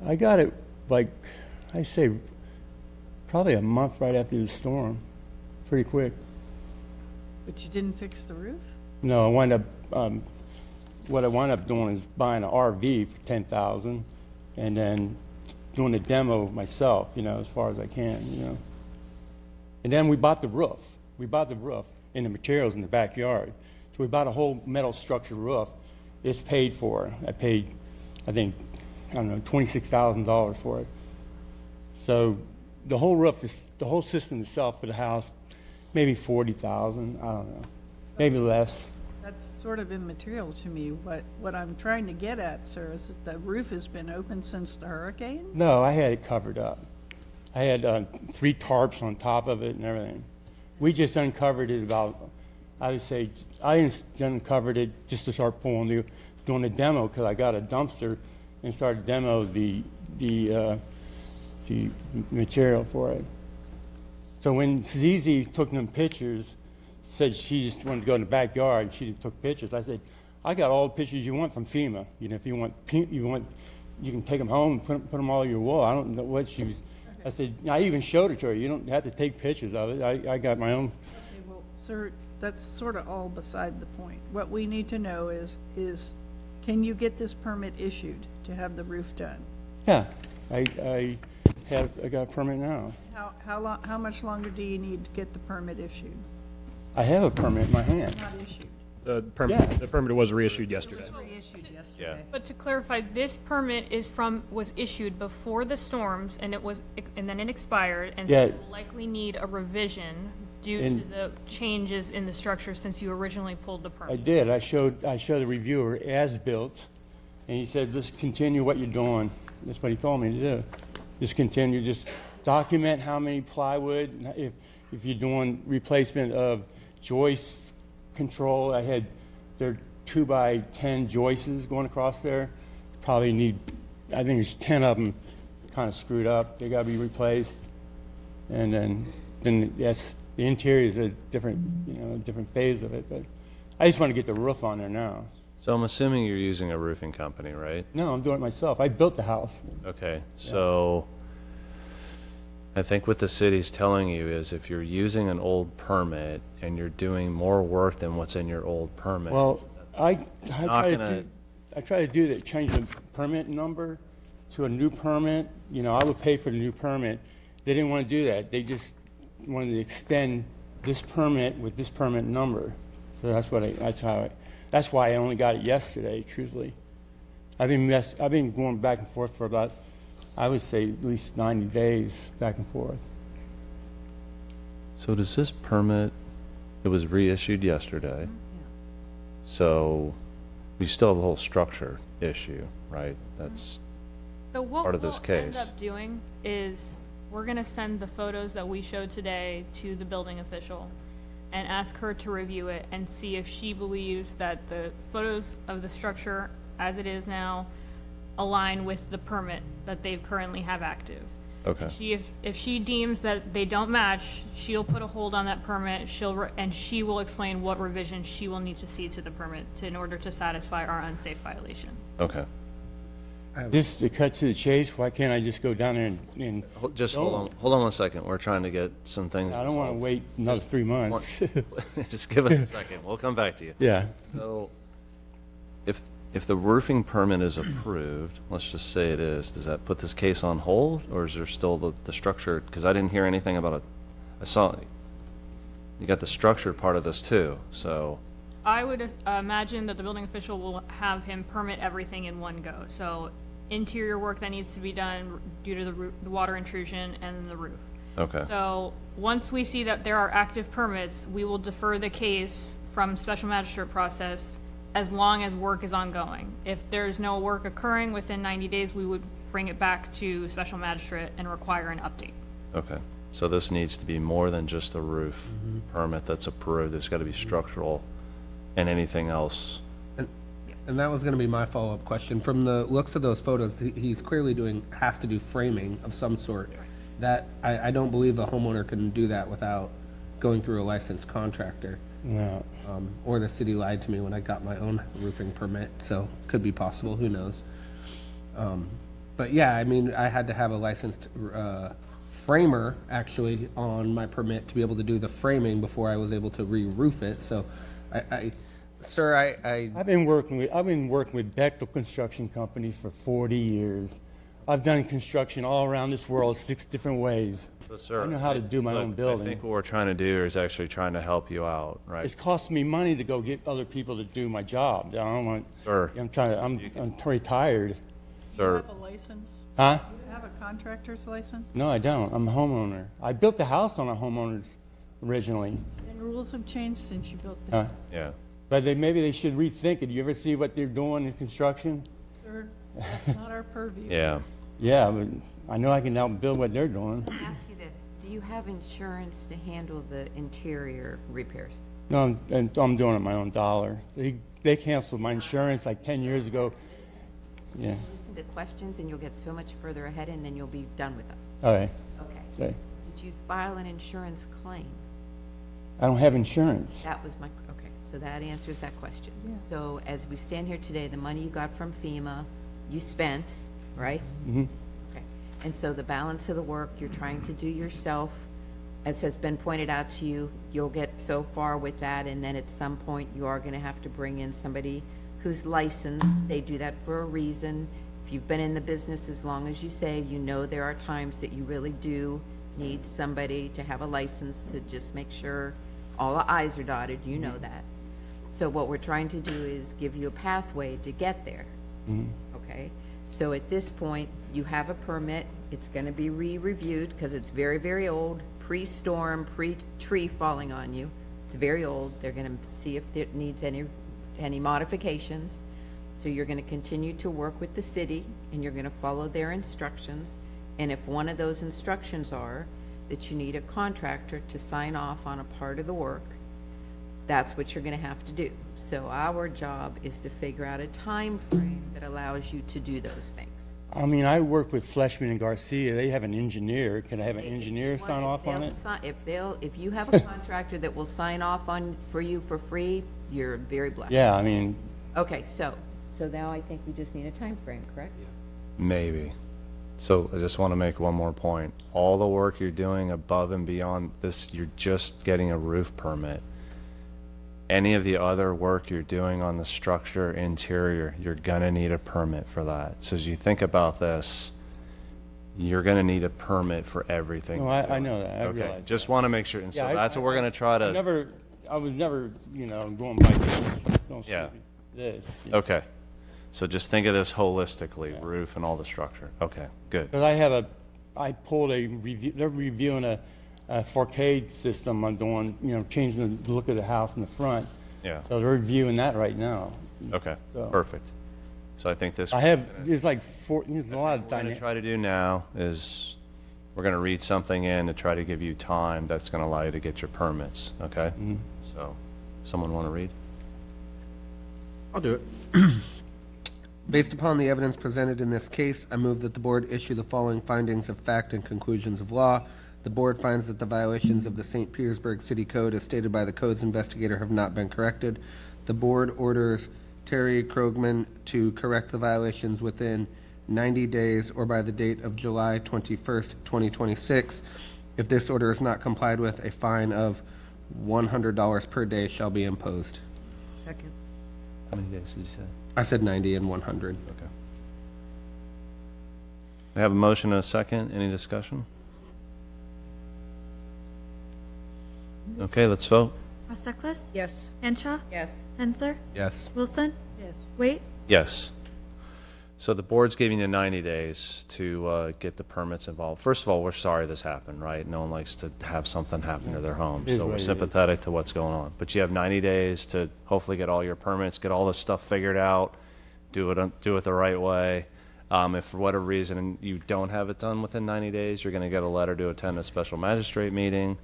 I got it I say probably a month right after the storm. Pretty quick. But you didn't fix the roof? No, what I wound up doing is buying an RV for $10,000 and then doing a demo myself, as far as I can, And then we bought the roof. We bought the roof and the materials in the backyard. So we bought a whole metal structure roof. It's paid for. I paid, $26,000 for it. So the whole roof, the whole system itself for the house, maybe $40,000. I don't know, maybe less. That's sort of immaterial to me. What I'm trying to get at, sir, is that the roof has been open since the hurricane? No, I had it covered up. I had 3 tarps on top of it and everything. We just uncovered it uncovered it just to start pulling the doing a demo, because I got a dumpster and started demo the material for it. So when Zizi took them pictures, said she just wanted to go in the backyard, and she took pictures. I said, I got all the pictures you want from FEMA. You know, if you want, you can take them home and put them all on your wall. I don't know what she was. I said, I even showed it to her. You don't have to take pictures of it. I got my own. Okay, well, sir, that's sort of all beside the point. What we need to know is can you get this permit issued to have the roof done? Yeah, I got a permit now. How much longer do you need to get the permit issued? I have a permit in my hand. Not issued. The permit was reissued yesterday. But to clarify, this permit was issued before the storms, and then it expired, and so you will likely need a revision due to the changes in the structure since you originally pulled the permit. I did. I showed the reviewer as-built, and he said, just continue what you're doing. That's what he told me to do. Just continue, just document how many plywood, if you're doing replacement of joist control. There are 2x10 joists going across there. Probably need, I think there's 10 of them kind of screwed up. They got to be replaced. And then yes, the interior is a different phase of it. But I just want to get the roof on there now. So I'm assuming you're using a roofing company, right? No, I'm doing it myself. I built the house. Okay, so I think what the city's telling you is if you're using an old permit and you're doing more work than what's in your old permit. Well, I try to do that, change the permit number to a new permit. You know, I would pay for the new permit. They didn't want to do that. They just wanted to extend this permit with this permit number. So that's why I only got it yesterday, truthfully. I've been going back and forth for about, I would say, at least 90 days back and forth. So does this permit, it was reissued yesterday, so we still have the whole structure issue, right? That's So what part of this we'll end case. up doing is we're going to send the photos that we showed today to the building official and ask her to review it and see if she believes that the photos of the structure as it is now align with the permit that they currently have active. Okay. If she deems that they don't match, she'll put a hold on that permit. And she will explain what revision she will need to see to the permit in order to satisfy our unsafe violation. Okay. Just to cut to the chase, why can't I just go down there and Just hold on 1 second. We're trying to get some things. I don't want to wait another 3 months. Just give us a second. We'll come back to you. Yeah. So if the roofing permit is approved, let's just say it is, does that put this case on hold, or is there still the structure? Because I didn't hear anything about it. I saw you got the structured part of this too, so. I would imagine that the building official will have him permit everything in one go. So interior work that needs to be done due to the water intrusion and the roof. Okay. So once we see that there are active permits, we will defer the case from special magistrate process as long as work is ongoing. If there's no work occurring within 90 days, we would bring it back to special magistrate and require an update. Okay. So this needs to be more than just a roof permit that's approved. There's got to be structural and anything else. And that was going to be my follow-up question. From the looks of those photos, he's clearly has to do framing of some sort. That I don't believe a homeowner can do that without going through a licensed contractor. No. Or the city lied to me when I got my own roofing permit, so could be possible, who knows. But yeah, I mean, I had to have a licensed framer actually on my permit to be able to do the framing before I was able to re-roof it, so Sir, I've been working with Bechtel Construction Company for 40 years. I've done construction all around this world 6 different ways. So, sir, I know how to do my own building. I think what we're trying to do is actually trying to help you out, right? It's costing me money to go get other people to do my job. I don't want. Sir, I'm retired. Do you have a license? Huh? Do you have a contractor's license? No, I don't. I'm a homeowner. I built the house on a homeowner's originally. And rules have changed since you built the house. Yeah. But maybe they should rethink it. Do you ever see what they're doing in construction? Sir, that's not our purview. Yeah. Yeah, but I know I can help build what they're doing. Let me ask you this. Do you have insurance to handle the interior repairs? No, I'm doing it my own dollar. They canceled my insurance like 10 years ago. Yeah. Listen to questions and you'll get so much further ahead and then you'll be done with us. All right. Okay. Okay. Did you file an insurance claim? I don't have insurance. That was okay, so that answers that question. So as we stand here today, the money you got from FEMA, you spent, right? Mm-hmm. Okay. And so the balance of the work you're trying to do yourself, as has been pointed out to you, you'll get so far with that, and then at some point you are going to have to bring in somebody who's licensed. They do that for a reason. If you've been in the business as long as you say, you know there are times that you really do need somebody to have a license to just make sure all the I's are dotted. You know that. So what we're trying to do is give you a pathway to get there. Okay? So at this point, you have a permit. It's going to be re-reviewed because it's very, very old, pre-storm, pre-tree falling on you. It's very old. They're going to see if it needs any modifications. So you're going to continue to work with the city and you're going to follow their instructions. And if one of those instructions are that you need a contractor to sign off on a part of the work, that's what you're going to have to do. So our job is to figure out a time frame that allows you to do those things. I mean, I work with Fleshman and Garcia. They have an engineer. Can I have an engineer sign off on it? If you have a contractor that will sign off on for you for free, you're very blessed. Yeah, I mean. Okay, so now I think we just need a time frame, correct? Maybe. So I just want to make one more point. All the work you're doing above and beyond this, you're just getting a roof permit. Any of the other work you're doing on the structure, interior, you're gonna need a permit for that. So as you think about this, you're gonna need a permit for everything. No, I know that. I Okay, realize just want to make sure. And so that's what we're gonna try to. I was never, going by this. Yeah. This. Okay. So just think of this holistically, roof and all the structure. Okay, good. Because I pulled a review, they're reviewing a 4K system I'm doing, changing the look of the house in the front. Yeah. So they're reviewing that right now. Okay, So- perfect. So I think this. there's like there's a lot of What we're going to dynamic. try to do now is we're going to read something in to try to give you time that's going to allow you to get your permits, okay? So, someone want to read? I'll do it. Based upon the evidence presented in this case, I move that the board issue the following findings of fact and conclusions of law. The board finds that the violations of the St. Petersburg City Code as stated by the codes investigator have not been corrected. The board orders Terry Krogman to correct the violations within 90 days or by the date of July 21st, 2026. If this order is not complied with, a fine of $100 per day shall be imposed. Second. How many days did you say? I said 90 and 100. Okay. We have a motion and a second. Any discussion? Okay, let's vote. Roseklis? Yes. Henshaw? Yes. Hensler? Yes. Wilson? Yes. Wait? Yes. So the board's giving you 90 days to get the permits involved. First of all, we're sorry this happened, right? No one likes to have something happen to their home, It is so what we're it is. sympathetic to what's going on. But you have 90 days to hopefully get all your permits, get all this stuff figured out, do it the right way. If for whatever reason you don't have it done within 90 days, you're going to get a letter to attend a special magistrate meeting,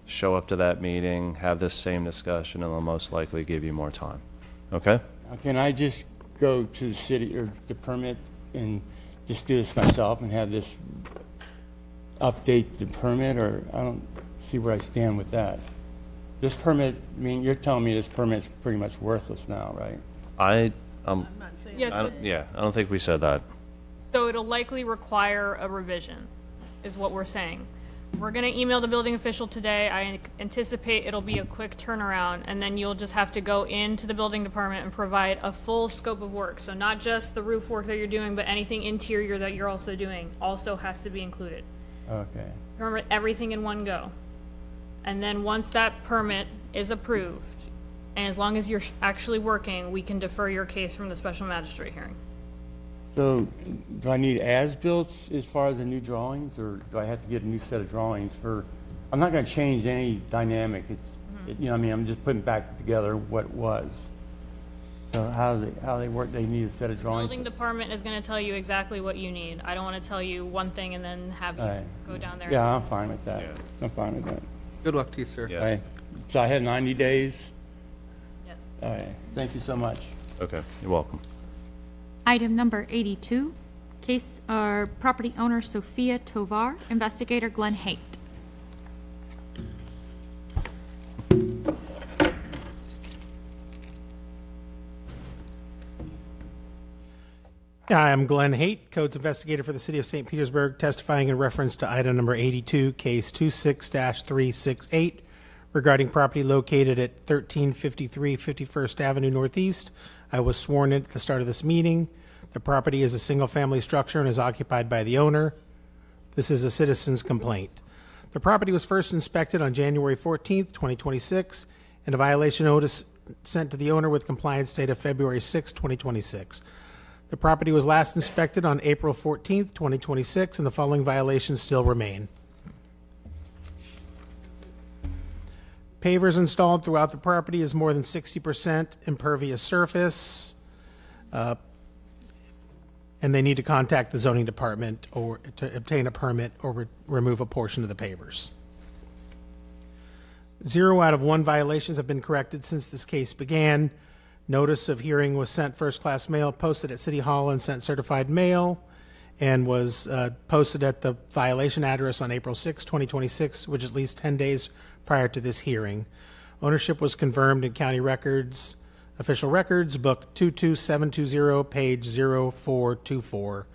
show up to that meeting, have this same discussion, and they'll most likely give you more time. Okay? Can I just go to the city or the permit and just do this myself and have this update the permit, or I don't see where I stand with that. This permit, I mean, you're telling me this permit's pretty much worthless now, right? I Yes, I don't think we said that. so it'll likely require a revision, is what we're saying. We're gonna email the building official today. I anticipate it'll be a quick turnaround, and then you'll just have to go into the building department and provide a full scope of work. So not just the roof work that you're doing, but anything interior that you're also doing also has to be included. Okay. Remember, everything in one go. And then once that permit is approved, and as long as you're actually working, we can defer your case from the special magistrate hearing. So do I need as-built as far as the new drawings, or do I have to get a new set of drawings for, I'm not going to change any dynamic. It's, I'm just putting back together what it was. So how they work, they need a set of drawings? Building department is gonna tell you exactly what you need. I don't wanna tell you one thing and then have you Right. go down there. Yeah, I'm fine with that. I'm fine with that. Good luck to you, sir. Yeah. Okay. So I have 90 days. All right, thank you so much. Okay, you're welcome. Item number 82, case, property owner Sophia Tovar, investigator Glenn Haight. Hi, I'm Glenn Haight, Codes Investigator for the City of St. Petersburg, testifying in reference to item number 82, case 26-368, regarding property located at 1353 51st Avenue Northeast. I was sworn in at the start of this meeting. The property is a single-family structure and is occupied by the owner. This is a citizen's complaint. The property was first inspected on January 14th, 2026, and a violation notice sent to the owner with compliance date of February 6, 2026. The property was last inspected on April 14th, 2026, and the following violations still remain. Pavers installed throughout the property is more than 60% impervious surface, and they need to contact the zoning department or to obtain a permit or remove a portion of the pavers. 0 out of 1 violations have been corrected since this case began. Notice of hearing was sent first-class mail, posted at City Hall, and sent certified mail, and was posted at the violation address on April 6, 2026, which is at least 10 days prior to this hearing. Ownership was confirmed in county records, official records, book 22720, page 0424.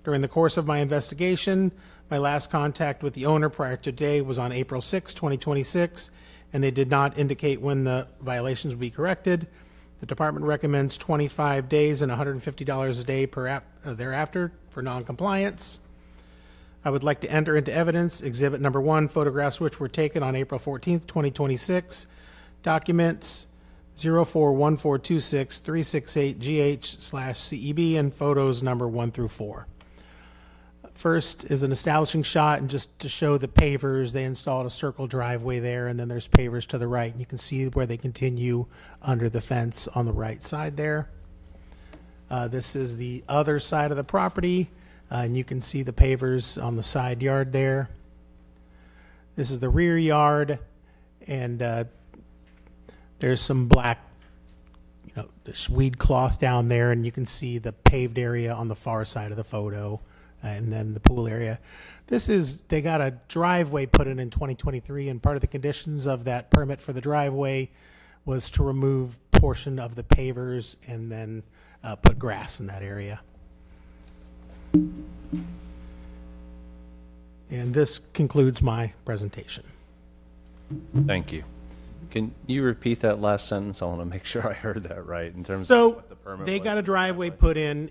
During the course of my investigation, my last contact with the owner prior to today was on April 6, 2026, and they did not indicate when the violations would be corrected. The department recommends 25 days and $150 a day thereafter for noncompliance. I would like to enter into evidence Exhibit Number 1, photographs which were taken on April 14th, 2026. Documents 0414263668GH/CEB and photos number 1 through 4. First is an establishing shot, and just to show the pavers, they installed a circle driveway there, and then there's pavers to the right, and you can see where they continue under the fence on the right side there. This is the other side of the property, and you can see the pavers on the side yard there. This is the rear yard, and there's some black, this weed cloth down there, and you can see the paved area on the far side of the photo. And then the pool area. They got a driveway put in 2023, and part of the conditions of that permit for the driveway was to remove portion of the pavers and then put grass in that area. And this concludes my presentation. Thank you. Can you repeat that last sentence? I want to make sure I heard that right in terms of what the permit was. They got a driveway put in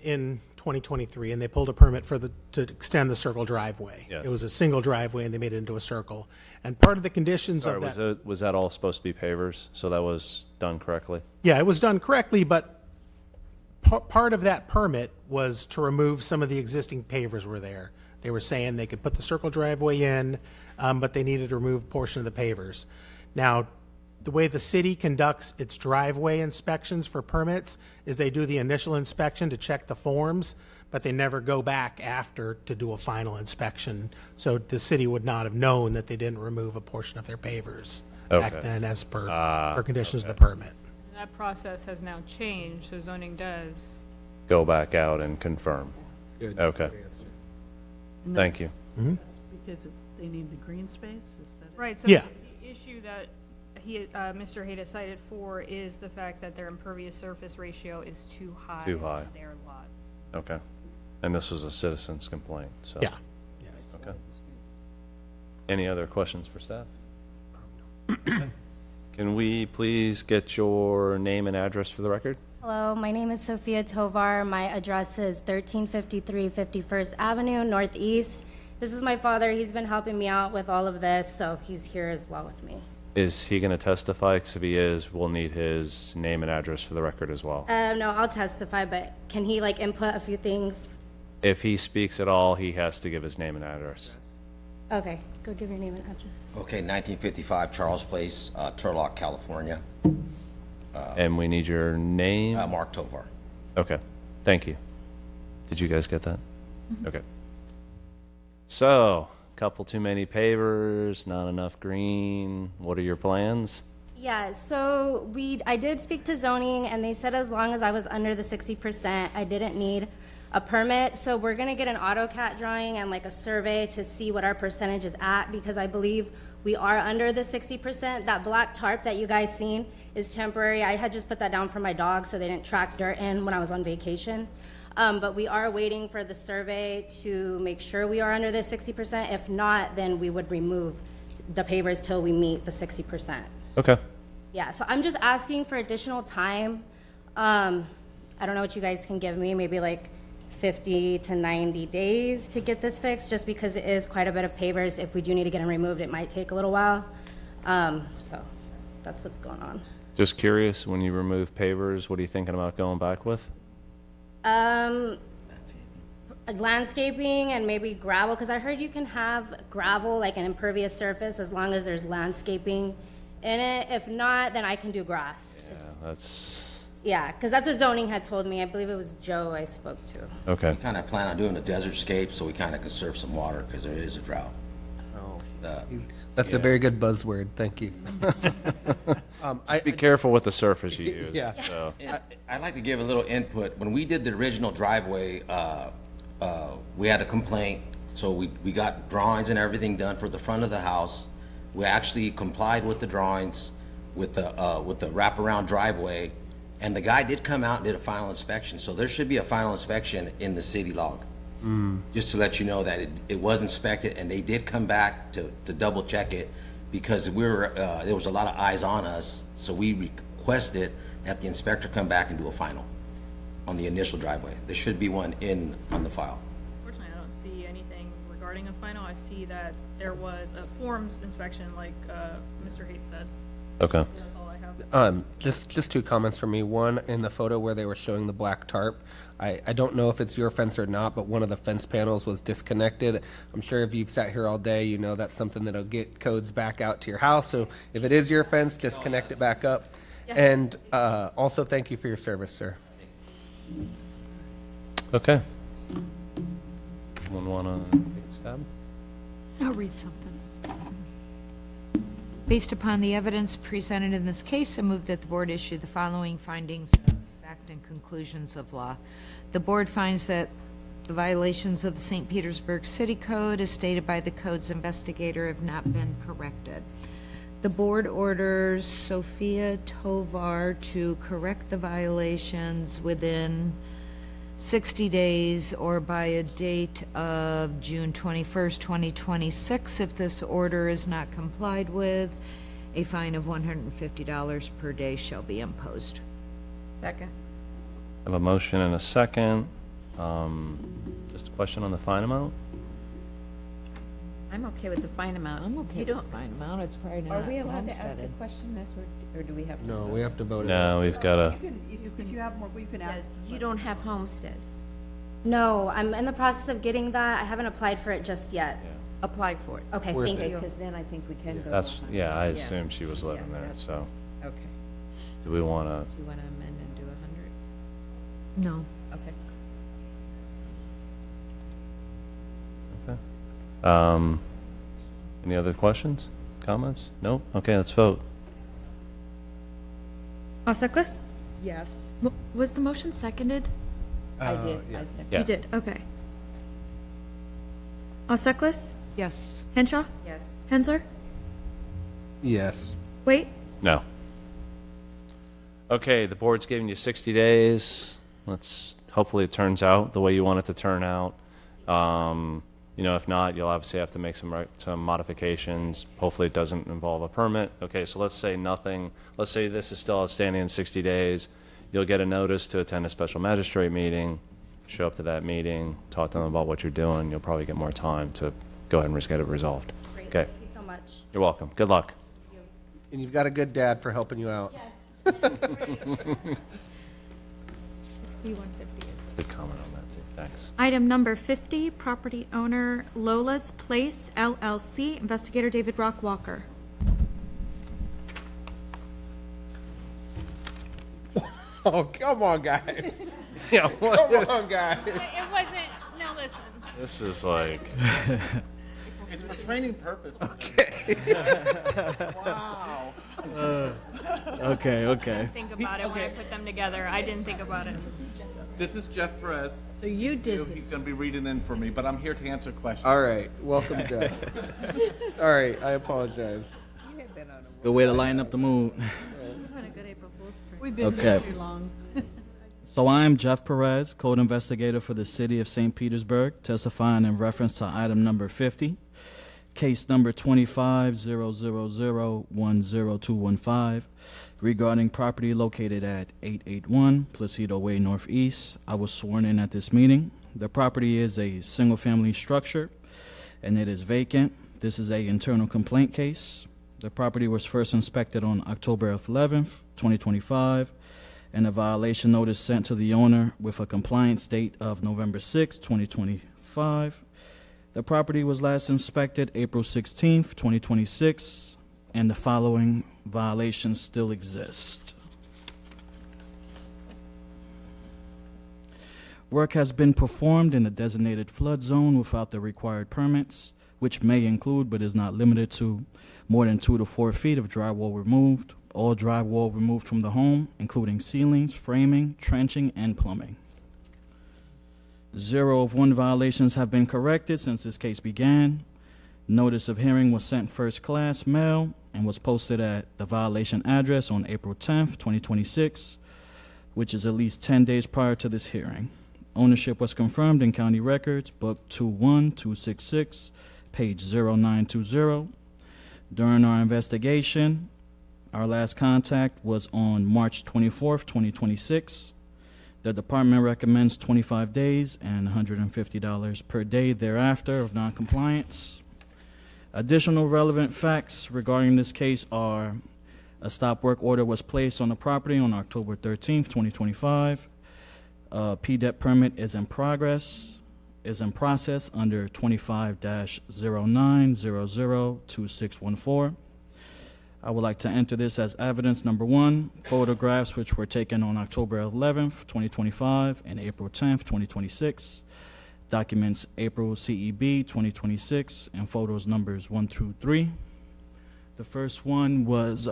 2023, and they pulled a permit to extend the circle driveway. Yes. It was a single driveway, and they made it into a circle. And part of the conditions of that... Was that all supposed to be pavers? So that was done correctly? Yeah, it was done correctly, but part of that permit was to remove some of the existing pavers were there. They were saying they could put the circle driveway in, but they needed to remove a portion of the pavers. Now, the way the city conducts its driveway inspections for permits is they do the initial inspection to check the forms, but they never go back after to do a final inspection. So the city would not have known that they didn't remove a portion of their pavers back then as per conditions of the permit. That process has now changed, so zoning does. Go back out and confirm. Good. Okay. And Thank you. That's because they need the green space? Is that it? Right, so Yeah. the issue that Mr. Hayda cited for is the fact that their impervious surface ratio is too high. Too high. For their lot. Okay. And this was a citizen's complaint, so. Yeah. Yes. Okay. Any other questions for staff? Can we please get your name and address for the record? Hello, my name is Sophia Tovar. My address is 1353 51st Avenue, Northeast. This is my father. He's been helping me out with all of this, so he's here as well with me. Is he going to testify? Because if he is, we'll need his name and address for the record as well. No, I'll testify, but can he input a few things? If he speaks at all, he has to give his name and address. Okay, go give your name and address. Okay, 1955 Charles Place, Turlock, California. And we need your name? Mark Tovar. Okay, thank you. Did you guys get that? Okay. So, couple too many pavers, not enough green. What are your plans? Yeah, so I did speak to zoning, and they said as long as I was under the 60%, I didn't need a permit. So we're gonna get an AutoCAD drawing and like a survey to see what our percentage is at, because I believe we are under the 60%. That black tarp that you guys seen is temporary. I had just put that down for my dog so they didn't track dirt in when I was on vacation. But we are waiting for the survey to make sure we are under the 60%. If not, then we would remove the pavers till we meet the 60%. Okay. Yeah, so I'm just asking for additional time. I don't know what you guys can give me, maybe like 50 to 90 days to get this fixed, just because it is quite a bit of pavers. If we do need to get them removed, it might take a little while. So that's what's going on. Just curious, when you remove pavers, what are you thinking about going back with? Landscaping and maybe gravel, because I heard you can have gravel, like an impervious surface, as long as there's landscaping in it. If not, then I can do grass. Yeah, that's... Yeah, because that's what zoning had told me. I believe it was Joe I spoke to. Okay. We kind of plan on doing a desert scape, so we kind of conserve some water because there is a drought. That's a very good buzzword. Thank you. Be careful with the surface you use. Yeah. So. I'd like to give a little input. When we did the original driveway, we had a complaint, so we got drawings and everything done for the front of the house. We actually complied with the drawings with the wraparound driveway, and the guy did come out and did a final inspection. So there should be a final inspection in the city log. Just to let you know that it was inspected, and they did come back to double check it, because there was a lot of eyes on us, so we requested that the inspector come back and do a final on the initial driveway. There should be one on the file. Unfortunately, I don't see anything regarding a final. I see that there was a forms inspection, like Mr. Haight said. Okay. That's all I have. Just two comments from me. One, in the photo where they were showing the black tarp, I don't know if it's your fence or not, but one of the fence panels was disconnected. I'm sure if you've sat here all day, you know that's something that'll get codes back out to your house. So if it is your fence, just connect it back up. And also, thank you for your service, sir. Okay. Someone want to take a stab? I'll read something. Based upon the evidence presented in this case, I move that the board issue the following findings of fact and conclusions of law. The board finds that the violations of the St. Petersburg City Code, as stated by the code's investigator, have not been corrected. The board orders Sophia Tovar to correct the violations within 60 days or by a date of June 21st, 2026. If this order is not complied with, a fine of $150 per day shall be imposed. Second. I have a motion and a second. Just a question on the fine amount? I'm okay with the fine amount. I'm okay with the fine amount. It's probably Are not we allowed to ask a homesteaded. question this, or do we have to? No, we have to vote. No, we've got to... If you have more, you can ask. You don't have homestead. No, I'm in the process of getting that. I haven't applied for it just yet. Apply for it. Okay, Worth thank it. you. Because then I think we can go. That's, to 100. yeah, I assumed she was living Yeah, there, that's- so. Okay. Do we want to... Do you want to amend and do 100? No. Okay. Okay. Any other questions, comments? Nope? Okay, let's vote. Osaklis? Yes. Was the motion seconded? I did. yeah. I second. Yeah. You did, okay. Osaklis? Yes. Henshaw? Yes. Hensler? Yes. Wait? No. Okay, the board's giving you 60 days. Hopefully it turns out the way you want it to turn out. You know, if not, you'll obviously have to make some modifications. Hopefully it doesn't involve a permit. Okay, so let's say nothing. Let's say this is still outstanding in 60 days. You'll get a notice to attend a special magistrate meeting, show up to that meeting, talk to them about what you're doing. You'll probably get more time to go ahead and get it resolved. Great, Okay. thank you so much. You're welcome. Good luck. And you've got a good dad for helping you out. Yes. 6150 is. Good comment on that, too. Thanks. Item number 50, property owner Lola's Place LLC, investigator David Rock Walker. Oh, come on, guys. Yeah, Come on, guys. It wasn't, no, listen. This is like... It's for training purposes. Okay. Wow. I think about it when I put them together. I didn't think about it. This is Jeff Perez. So you did He's going to be reading in for me, but I'm here to answer questions. All right, welcome, Jeff. All right, I apologize. Good way to lighten up the mood. We've been Okay. here too long. So I am Jeff Perez, code investigator for the city of St. Petersburg, testifying in reference to item number 50, case number 25-000-10215, regarding property located at 881 Placido Way Northeast. I was sworn in at this meeting. The property is a single-family structure, and it is vacant. This is an internal complaint case. The property was first inspected on October 11th, 2025, and a violation notice sent to the owner with a compliance date of November 6, 2025. The property was last inspected April 16th, 2026, and the following violations still exist. Work has been performed in the designated flood zone without the required permits, which may include but is not limited to more than 2 to 4 feet of drywall removed, all drywall removed from the home, including ceilings, framing, trenching, and plumbing. 0 of 1 violations have been corrected since this case began. Notice of hearing was sent first class mail and was posted at the violation address on April 10th, 2026, which is at least 10 days prior to this hearing. Ownership was confirmed in county records, book 21266, page 0920. During our investigation, our last contact was on March 24th, 2026. The department recommends 25 days and $150 per day thereafter of noncompliance. Additional relevant facts regarding this case are: a stop work order was placed on the property on October 13th, 2025. A PDEP permit is in process under 25-09002614. I would like to enter this as evidence number 1, photographs which were taken on October 11th, 2025 and April 10th, 2026. Documents April CEB 2026 and photos numbers 1 through 3. The first one was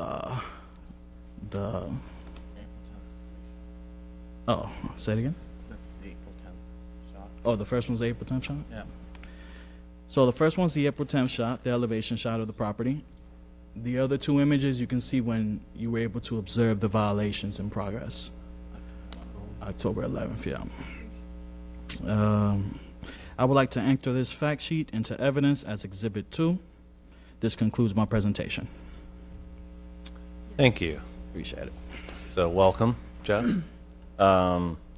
say it again? The April 10th shot. Oh, the first one's the April 10th shot? Yeah. So the first one's the April 10th shot, the elevation shot of the property. The other 2 images you can see when you were able to observe the violations in progress. October 11th, yeah. I would like to enter this fact sheet into evidence as Exhibit 2. This concludes my presentation. Thank you. Appreciate it. So welcome, Jeff.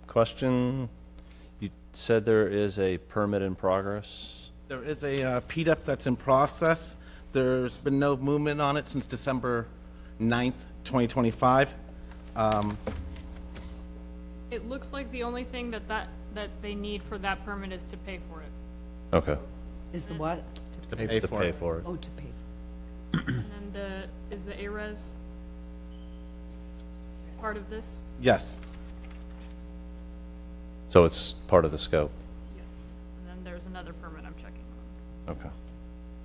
Question, you said there is a permit in progress? There is a PDEP that's in process. There's been no movement on it since December 9th, 2025. It looks like the only thing that they need for that permit is to pay for it. Okay. Is the what? To pay for it. Oh, to pay. And then is the ARES part of this? Yes. So it's part of the scope? Yes. And then there's another permit I'm checking on. Okay.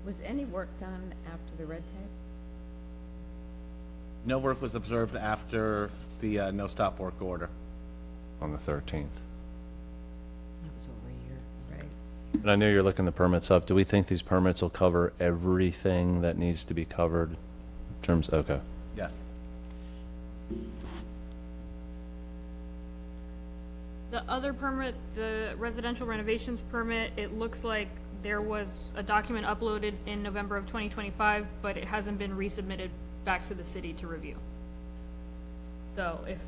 Was any work done after the red tape? No work was observed after the no stop work order. On the 13th. That was over a year. Right. And I know you're looking the permits up. Do we think these permits will cover everything that needs to be covered in terms, okay. Yes. The other permit, the residential renovations permit, it looks like there was a document uploaded in November of 2025, but it hasn't been resubmitted back to the city to review. So if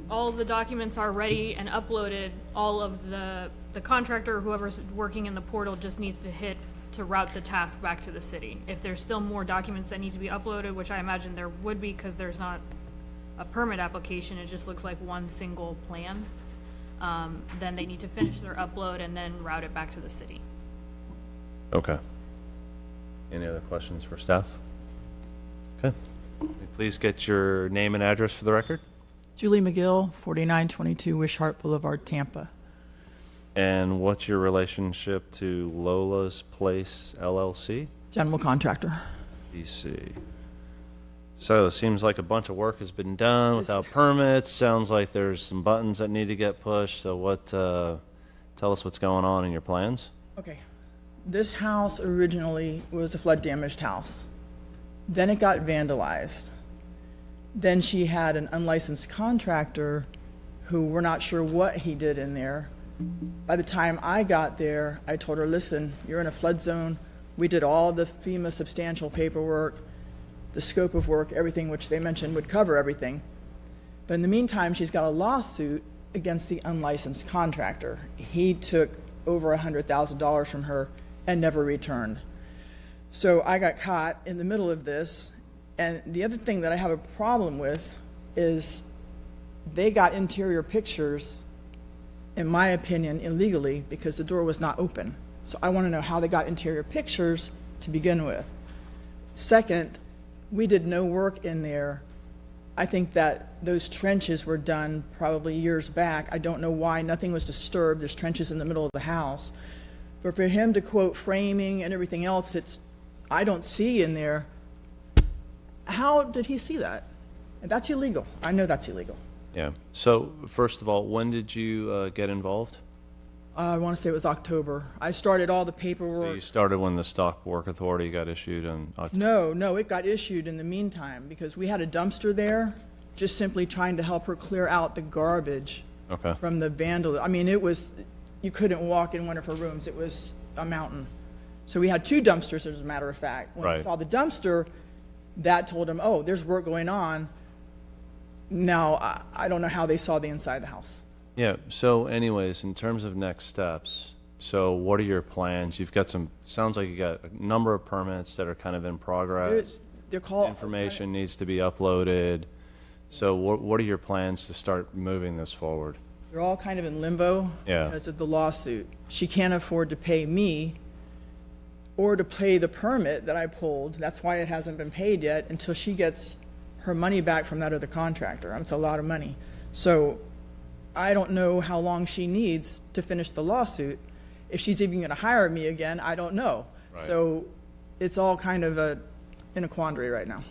all of the documents are ready and uploaded, all of the contractor or whoever's working in the portal just needs to hit to route the task back to the city. If there's still more documents that need to be uploaded, which I imagine there would be because there's not a permit application, it just looks like one single plan, then they need to finish their upload and then route it back to the city. Okay. Any other questions for staff? Okay. Please get your name and address for the record. Julie McGill, 4922 Wishart Boulevard, Tampa. And what's your relationship to Lola's Place LLC? General contractor. DC. So it seems like a bunch of work has been done without permits. Sounds like there's some buttons that need to get pushed. So what, tell us what's going on in your plans? Okay. This house originally was a flood damaged house. Then it got vandalized. Then she had an unlicensed contractor who we're not sure what he did in there. By the time I got there, I told her, listen, you're in a flood zone. We did all the FEMA substantial paperwork, the scope of work, everything which they mentioned would cover everything. But in the meantime, she's got a lawsuit against the unlicensed contractor. He took over $100,000 from her and never returned. So I got caught in the middle of this. And the other thing that I have a problem with is they got interior pictures, in my opinion, illegally because the door was not open. So I want to know how they got interior pictures to begin with. Second, we did no work in there. I think that those trenches were done probably years back. I don't know why nothing was disturbed. There's trenches in the middle of the house. But for him to quote framing and everything else, I don't see in there. How did he see that? And that's illegal. I know that's illegal. Yeah. So first of all, when did you get involved? I want to say it was October. I started all the So paperwork. you started when the stock work authority got issued in October? No, it got issued in the meantime because we had a dumpster there, just simply trying to help her clear out the garbage Okay. from the vandal. I mean, you couldn't walk in one of her rooms. It was a mountain. So we had two dumpsters, as a matter of fact. When we Right. saw the dumpster, that told him, oh, there's work going on. Now, I don't know how they saw the inside of the house. Yeah, so anyways, in terms of next steps, so what are your plans? You've got sounds like you got a number of permits that are kind of in progress. They're called. Information needs to be uploaded. So what are your plans to start moving this forward? They're all kind of in limbo Yeah. because of the lawsuit. She can't afford to pay me or to pay the permit that I pulled. That's why it hasn't been paid yet until she gets her money back from that other contractor. It's a lot of money. So I don't know how long she needs to finish the lawsuit. If she's even going to hire me again, I don't know. Right. So it's all kind of in a quandary right now.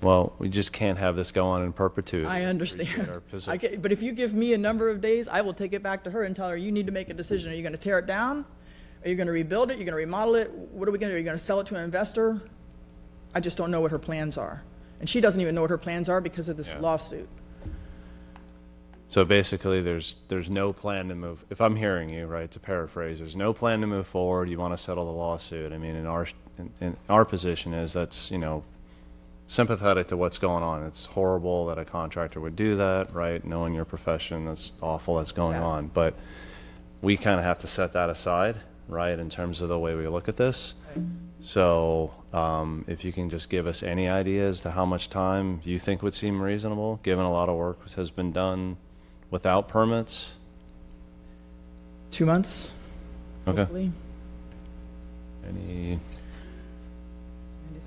Well, we just can't have this go on in perpetuity. I understand. Appreciate our position. But if you give me a number of days, I will take it back to her and tell her, you need to make a decision. Are you going to tear it down? Are you going to rebuild it? Are you going to remodel it? What are we going to do? Are you going to sell it to an investor? I just don't know what her plans are. And she doesn't even know what her plans are because of this lawsuit. So basically, there's no plan to move. If I'm hearing you right, to paraphrase, there's no plan to move forward. You want to settle the lawsuit. I mean, in our position is that's sympathetic to what's going on. It's horrible that a contractor would do that, right? Knowing your profession, that's awful that's going on. But we kind of have to set that aside, right, in terms of the way we look at this. So if you can just give us any ideas to how much time you think would seem reasonable, given a lot of work has been done without permits? 2 months. Okay. Hopefully.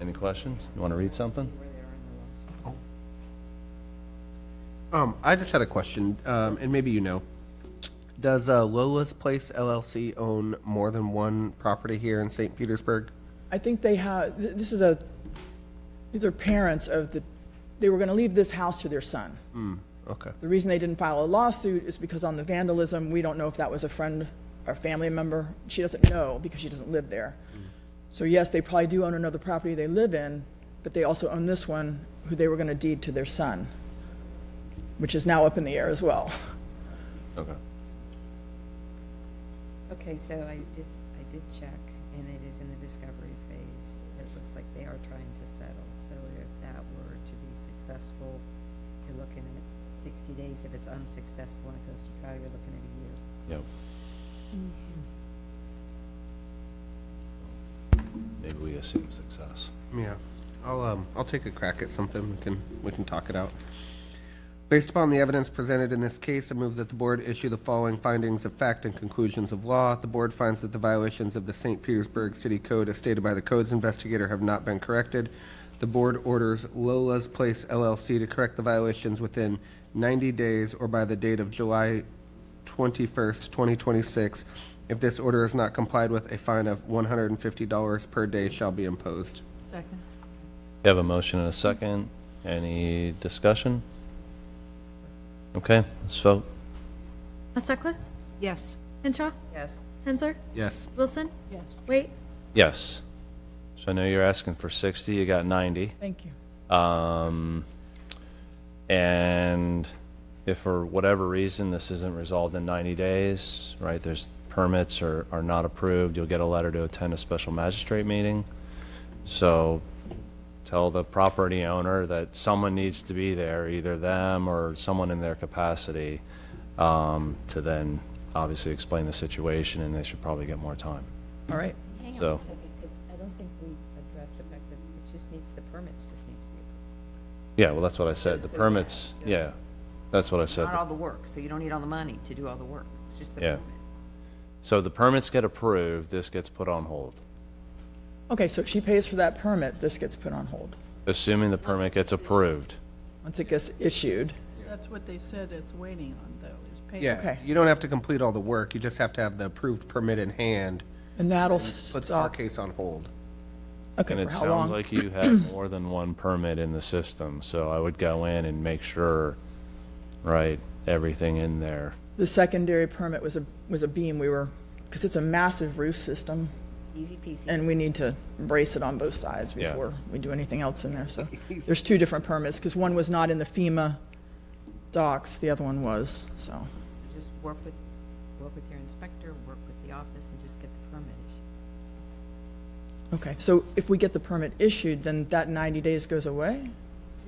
Any questions? You want to read something? I just had a question, and maybe you know. Does Lola's Place LLC own more than one property here in St. Petersburg? I think they have, these are parents of they were going to leave this house to their son. Okay. The reason they didn't file a lawsuit is because on the vandalism, we don't know if that was a friend or family member. She doesn't know because she doesn't live there. So yes, they probably do own another property they live in, but they also own this one, who they were going to deed to their son, which is now up in the air as well. Okay. Okay, so I did check, and it is in the discovery phase. It looks like they are trying to settle. So if that were to be successful, you're looking at 60 days. If it's unsuccessful and it goes to trial, you're looking at a year. Yep. Maybe we assume success. Yeah, I'll take a crack at something. We can talk it out. Based upon the evidence presented in this case, I move that the board issue the following findings of fact and conclusions of law. The board finds that the violations of the St. Petersburg City Code as stated by the codes investigator have not been corrected. The board orders Lola's Place LLC to correct the violations within 90 days or by the date of July 21st, 2026. If this order is not complied with, a fine of $150 per day shall be imposed. Second. You have a motion and a second. Any discussion? Okay, let's vote. Maseklis? Yes. Hinshaw? Yes. Hensler? Yes. Wilson? Yes. Wait. Yes. So I know you're asking for 60, you got 90. Thank you. And if for whatever reason this isn't resolved in 90 days, right, there's permits are not approved, you'll get a letter to attend a special magistrate meeting. So tell the property owner that someone needs to be there, either them or someone in their capacity, to then obviously explain the situation, and they should probably get more time. All right. Hang on So- a second, because I don't think we addressed the fact that it just needs, the permits just need to be Yeah, well, that's what I said. The permits, yeah, that's what I said. Not all the work, so you don't need all the money to do all the work. It's just the Yeah. permit. So the permits get approved, this gets put on hold. Okay, so if she pays for that permit, this gets put on hold. Assuming the permit gets approved. Once it gets issued. That's what they said it's waiting on, though, is payment. Yeah, Okay. you don't have to complete all the work, you just have to have the approved permit in hand. And that'll Puts our stop. case on hold. Okay, And for it how sounds long? like you have more than one permit in the system, so I would go in and make sure, right, everything in there. The secondary permit was a beam. We were, because it's a massive roof system, Easy peasy. and we need to brace it on both sides Yeah. before we do anything else in there. So there's two different permits, because one was not in the FEMA docs, the other one was, so. Just work with your inspector, work with the office, and just get the permit issued. Okay, so if we get the permit issued, then that 90 days goes away?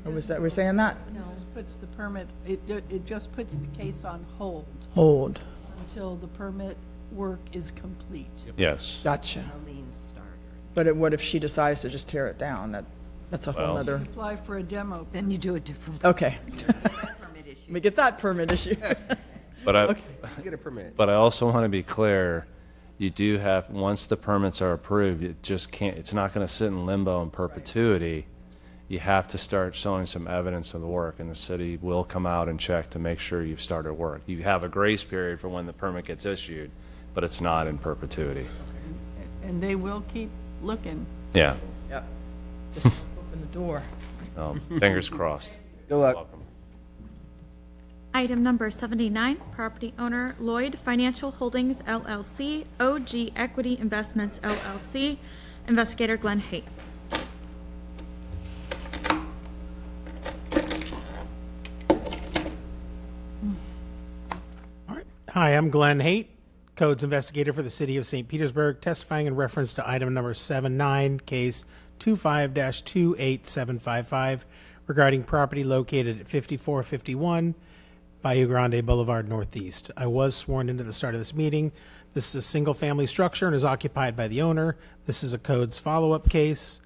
Or was that, we're saying that? It just puts the permit, it just puts the case on hold Hold. until the permit work is complete. Yes. Gotcha. No liens start. But what if she decides to just tear it down? That's a whole Well- nother, Apply for a demo. Then you do a different. okay. Permit issued. Let me get that permit issued. But I, Get a permit. but I also want to be clear, you do have, once the permits are approved, it just can't, it's not going to sit in limbo in perpetuity. You have to start showing some evidence of the work, and the city will come out and check to make sure you've started work. You have a grace period for when the permit gets issued, but it's not in perpetuity. And they will keep looking. Yeah. Yep. Just open the door. Fingers crossed. Good luck. Welcome. Item number 79, property owner Lloyd Financial Holdings LLC, OG Equity Investments LLC, investigator Glenn Haight. Hi, I'm Glenn Haight, Codes Investigator for the City of St. Petersburg, testifying in reference to item number 79, case 25-28755, regarding property located at 5451 Bayou Grande Boulevard Northeast. I was sworn into the start of this meeting. This is a single-family structure and is occupied by the owner. This is a codes follow-up case.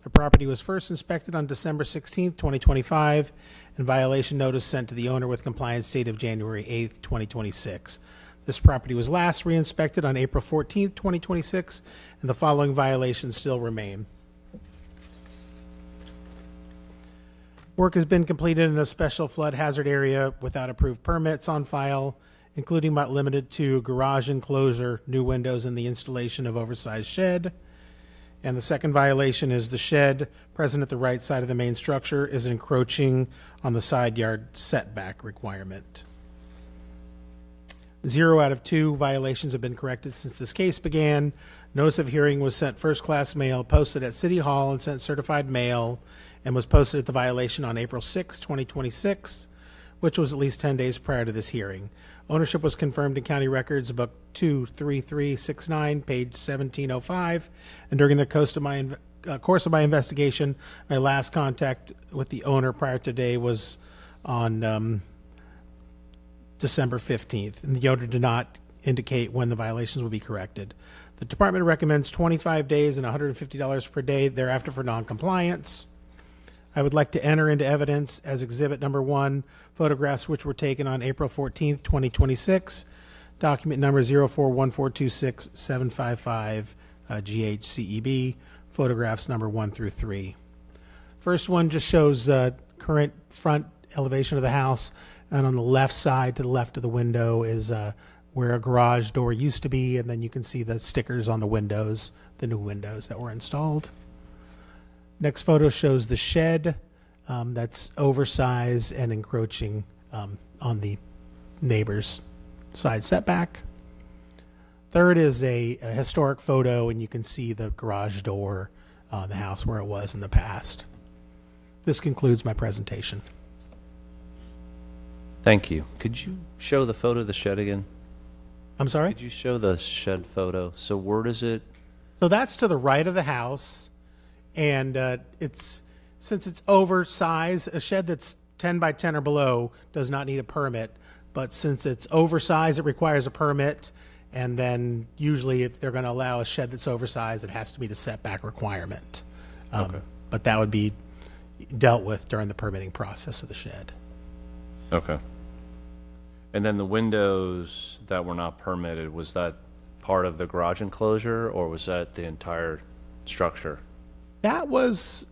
The property was first inspected on December 16th, 2025, and violation notice sent to the owner with compliance date of January 8th, 2026. This property was last re-inspected on April 14th, 2026, and the following violations still remain. Work has been completed in a special flood hazard area without approved permits on file, including but limited to garage enclosure, new windows, and the installation of oversized shed. And the second violation is the shed present at the right side of the main structure is encroaching on the side yard setback requirement. 0 out of 2 violations have been corrected since this case began. Notice of hearing was sent first-class mail, posted at City Hall, and sent certified mail, and was posted at the violation on April 6, 2026, which was at least 10 days prior to this hearing. Ownership was confirmed in County Records Book 23369, page 1705, and during the course of my investigation, my last contact with the owner prior to today was on December 15th, and the owner did not indicate when the violations will be corrected. The department recommends 25 days and $150 per day thereafter for noncompliance. I would like to enter into evidence as exhibit number 1, photographs which were taken on April 14th, 2026, document number 041426755, GHCEB, photographs number 1 through 3. First one just shows current front elevation of the house, and on the left side, to the left of the window, is where a garage door used to be, and then you can see the stickers on the windows, the new windows that were installed. Next photo shows the shed that's oversized and encroaching on the neighbor's side setback. Third is a historic photo, and you can see the garage door on the house where it was in the past. This concludes my presentation. Thank you. Could you show the photo of the shed again? I'm sorry? Could you show the shed photo? So where does it? So that's to the right of the house, and since it's oversized, a shed that's 10 by 10 or below does not need a permit, but since it's oversized, it requires a permit, and then usually if they're going to allow a shed that's oversized, it has to meet a setback requirement. Okay. But that would be dealt with during the permitting process of the shed. Okay. And then the windows that were not permitted, was that part of the garage enclosure, or was that the entire structure? That was,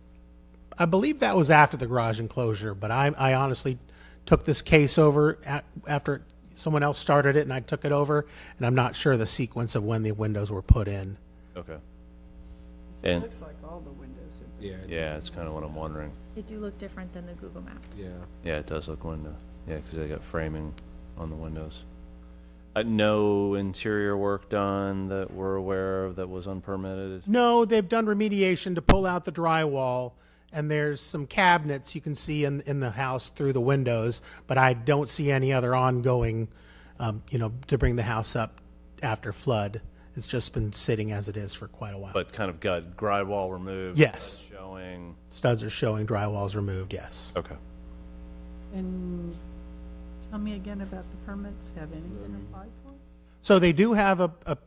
I believe that was after the garage enclosure, but I honestly took this case over after someone else started it, and I took it over, and I'm not sure the sequence of when the windows were put in. Okay. It And looks like all the windows have been. yeah, it's kind of what I'm wondering. They do look different than the Google Maps. Yeah. Yeah, it does look window. Yeah, because they got framing on the windows. No interior work done that we're aware of that was unpermitted? No, they've done remediation to pull out the drywall, and there's some cabinets you can see in the house through the windows, but I don't see any other ongoing, to bring the house up after flood. It's just been sitting as it is for quite a while. But kind of got drywall removed? Yes. Showing? Studs are showing, drywall's removed, yes. Okay. And tell me again about the permits. Have any been applied for? So they do have a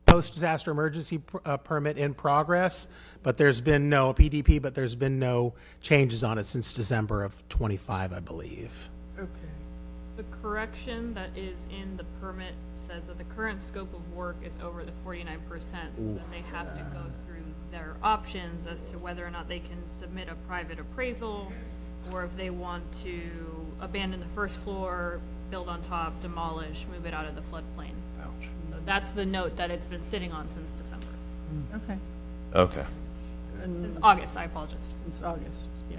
post-disaster emergency permit in progress, but there's been no, a PDP, but there's been no changes on it since December of 25, I believe. Okay. The correction that is in the permit says that the current scope of work is over the 49%, so then they have to go through their options as to whether or not they can submit a private appraisal, or if they want to abandon the first floor, build on top, demolish, move it out of the floodplain. Ouch. So that's the note that it's been sitting on since December. Okay. Okay. Since August, I apologize. Since August, yeah.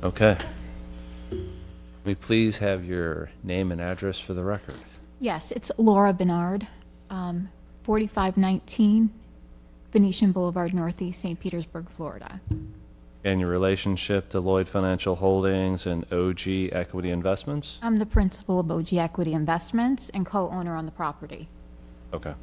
Okay. May we please have your name and address for the record? Yes, it's Laura Bernard, 4519 Venetian Boulevard Northeast, St. Petersburg, Florida. And your relationship to Lloyd Financial Holdings and OG Equity Investments? I'm the principal of OG Equity Investments and co-owner on the property. Okay.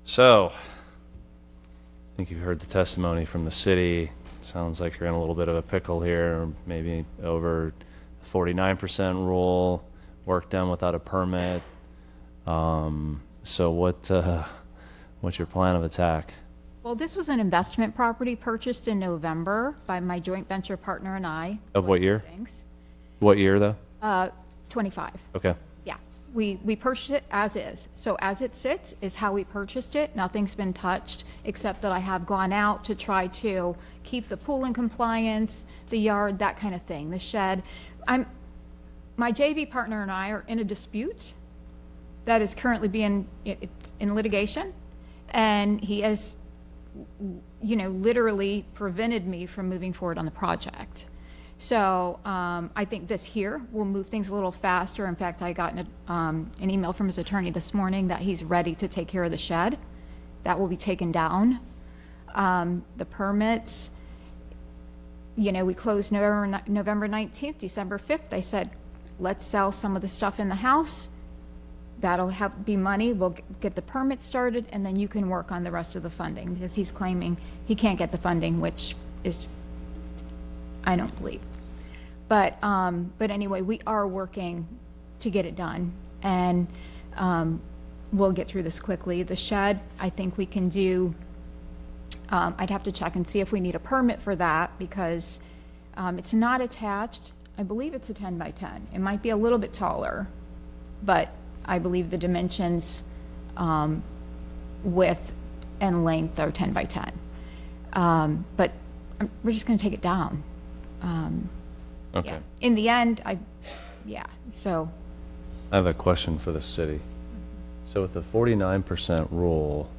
So, I think you've heard the testimony from the city. Sounds like you're in a little bit of a pickle here, maybe over the 49% rule, work done without a permit. So what's your plan of attack? Well, this was an investment property purchased in November by my joint venture partner and I. Of what year? Holdings. What year, though? 25. Okay. Yeah, we purchased it as is. So as it sits is how we purchased it. Nothing's been touched, except that I have gone out to try to keep the pool in compliance, the yard, that kind of thing, the shed. My JV partner and I are in a dispute that is currently being in litigation, and he has, literally prevented me from moving forward on the project. So I think this here will move things a little faster. In fact, I got an email from his attorney this morning that he's ready to take care of the shed. That will be taken down. The permits, we closed November 19th, December 5th. I said, let's sell some of the stuff in the house. That'll be money. We'll get the permit started, and then you can work on the rest of the funding, because he's claiming he can't get the funding, which is, I don't believe. But anyway, we are working to get it done, and we'll get through this quickly. The shed, I think we can do. I'd have to check and see if we need a permit for that, because it's not attached. I believe it's a 10 by 10. It might be a little bit taller, but I believe the dimensions, width and length are 10 by 10. But we're just going to take it down. Okay. Yeah. In the end, so. I have a question for the city. So with the 49% rule,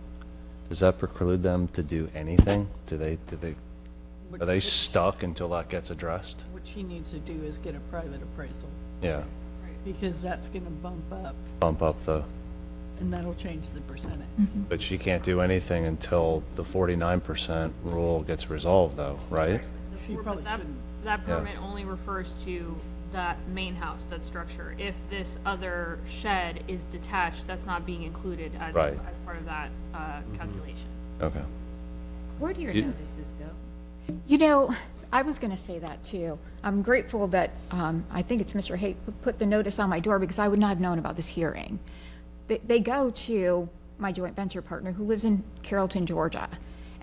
does that preclude them to do anything? Are they stuck until that gets addressed? What she needs to do is get a private appraisal, Yeah, because that's gonna bump up the, and that'll change the percentage. but she can't do anything until the 49% rule gets resolved though, right? She probably shouldn't. That Yeah. permit only refers to that main house, that structure. If this other shed is detached, that's not being included as, Right. as part of that calculation. Okay. Where do your You- notices go? You know, I was going to say that too. I'm grateful that, I think it's Mr. Haight put the notice on my door because I would not have known about this hearing. They go to my joint venture partner who lives in Carrollton, Georgia.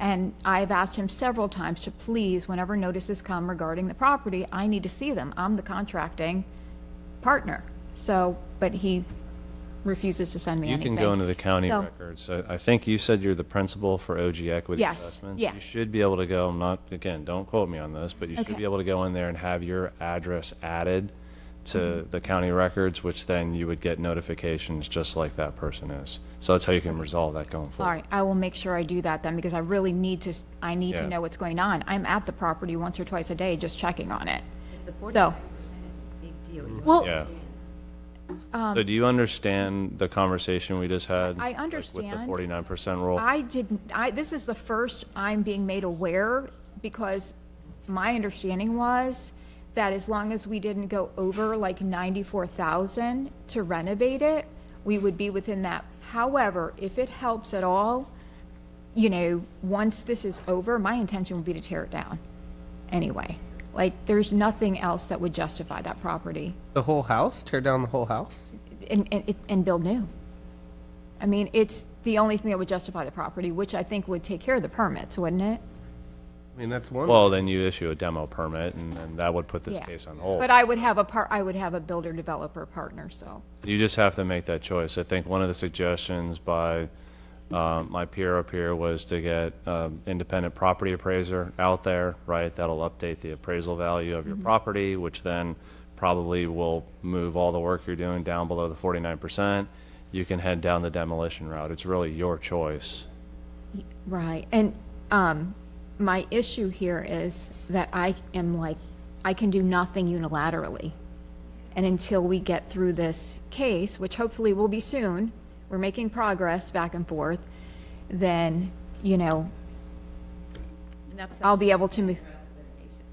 And I've asked him several times to please, whenever notices come regarding the property, I need to see them. I'm the contracting partner. So, but he refuses to send me You anything. can go into the county So- records. I think you said you're the principal for OG Equity Yes, Investments. yeah. You should be able to go, I'm not, again, don't quote me on this, but you should Okay. be able to go in there and have your address added to Mm-hmm. the county records, which then you would get notifications just like that person is. So that's how you can resolve that going All forward. right, I will make sure I do that then, because I really need to, I need Yeah. to know what's going on. I'm at the property once or twice a day, just checking on it. The So, 49% is a big deal. You well, Yeah. um, So do you understand the conversation we just had? I like, With understand. the 49% rule? I didn't, this is the first I'm being made aware, because my understanding was that as long as we didn't go over like 94,000 to renovate it, we would be within that. However, if it helps at all, you know, once this is over, my intention would be to tear it down anyway. Like, there's nothing else that would justify that property The whole house? Tear down the whole house? and build new. I mean, it's the only thing that would justify the property, which I think would take care of the permits, wouldn't it? I mean, that's one. Well, then you issue a demo permit and then that would put this Yeah. case on hold. But I would have a builder developer partner, so. You just have to make that choice. I think one of the suggestions by my peer up here was to get independent property appraiser out there, right? That'll update the appraisal value of your property, which then probably will move all the work you're doing down below the 49%. You can head down the demolition route. It's really your choice. Right, and, my issue here is that I am like, I can do nothing unilaterally. And until we get through this case, which hopefully will be soon, we're making progress back and forth, then, you know, I'll be able to move.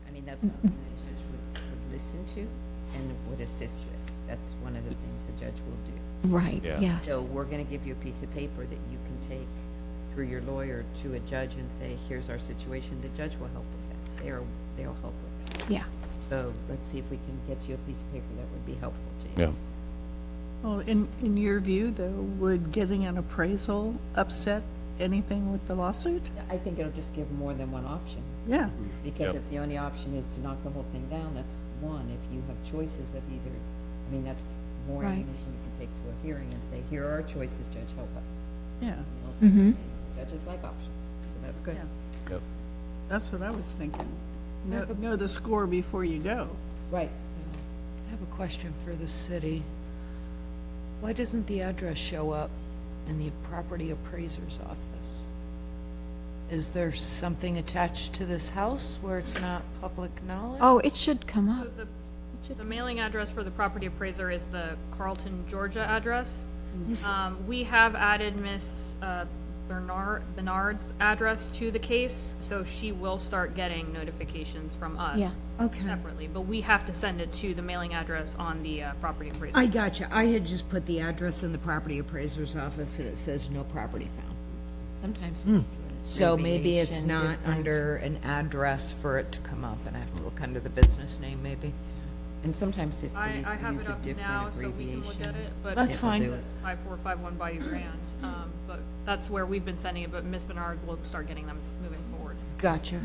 I mean, that's something that a judge would listen to and would assist with. That's one of the things the judge will do. Right, Yeah. yes. So we're gonna give you a piece of paper that you can take through your lawyer to a judge and say, here's our situation. The judge will help with that. They'll help with that. Yeah. So let's see if we can get you a piece of paper that would be helpful to you. Yeah. Well, in your view, though, would getting an appraisal upset anything with the lawsuit? I think it'll just give more than one option. Yeah. Because Yep. if the only option is to knock the whole thing down, that's one. If you have choices of either, I mean, that's more Right. ammunition you can take to a hearing and say, here are our choices, judge, help us. Yeah, You know, Mm-hmm. Judges like options, so that's good. Yep. that's what I was thinking. Know the score before you go. Right. I have a question for the city. Why doesn't the address show up in the property appraiser's office? Is there something attached to this house where it's not public knowledge? Oh, it should come up. So the mailing address for the property appraiser is the Carlton, Georgia address. We have added Miss Bernard's address to the case, so she will start getting notifications from us. Yeah, okay. Separately, but we have to send it to the mailing address on the property appraiser. I gotcha. I had just put the address in the property appraiser's office and it says no property found. Sometimes. So maybe it's abbreviation not different. under an address for it to come up, and I have to look under the business name, maybe. And sometimes if I they have use it a up different now, so we can look abbreviation. at it, but. That's it'll fine. do it. It's 5451 Bayou Grand, but that's where we've been sending it, but Miss Bernard will start getting them moving forward. Gotcha.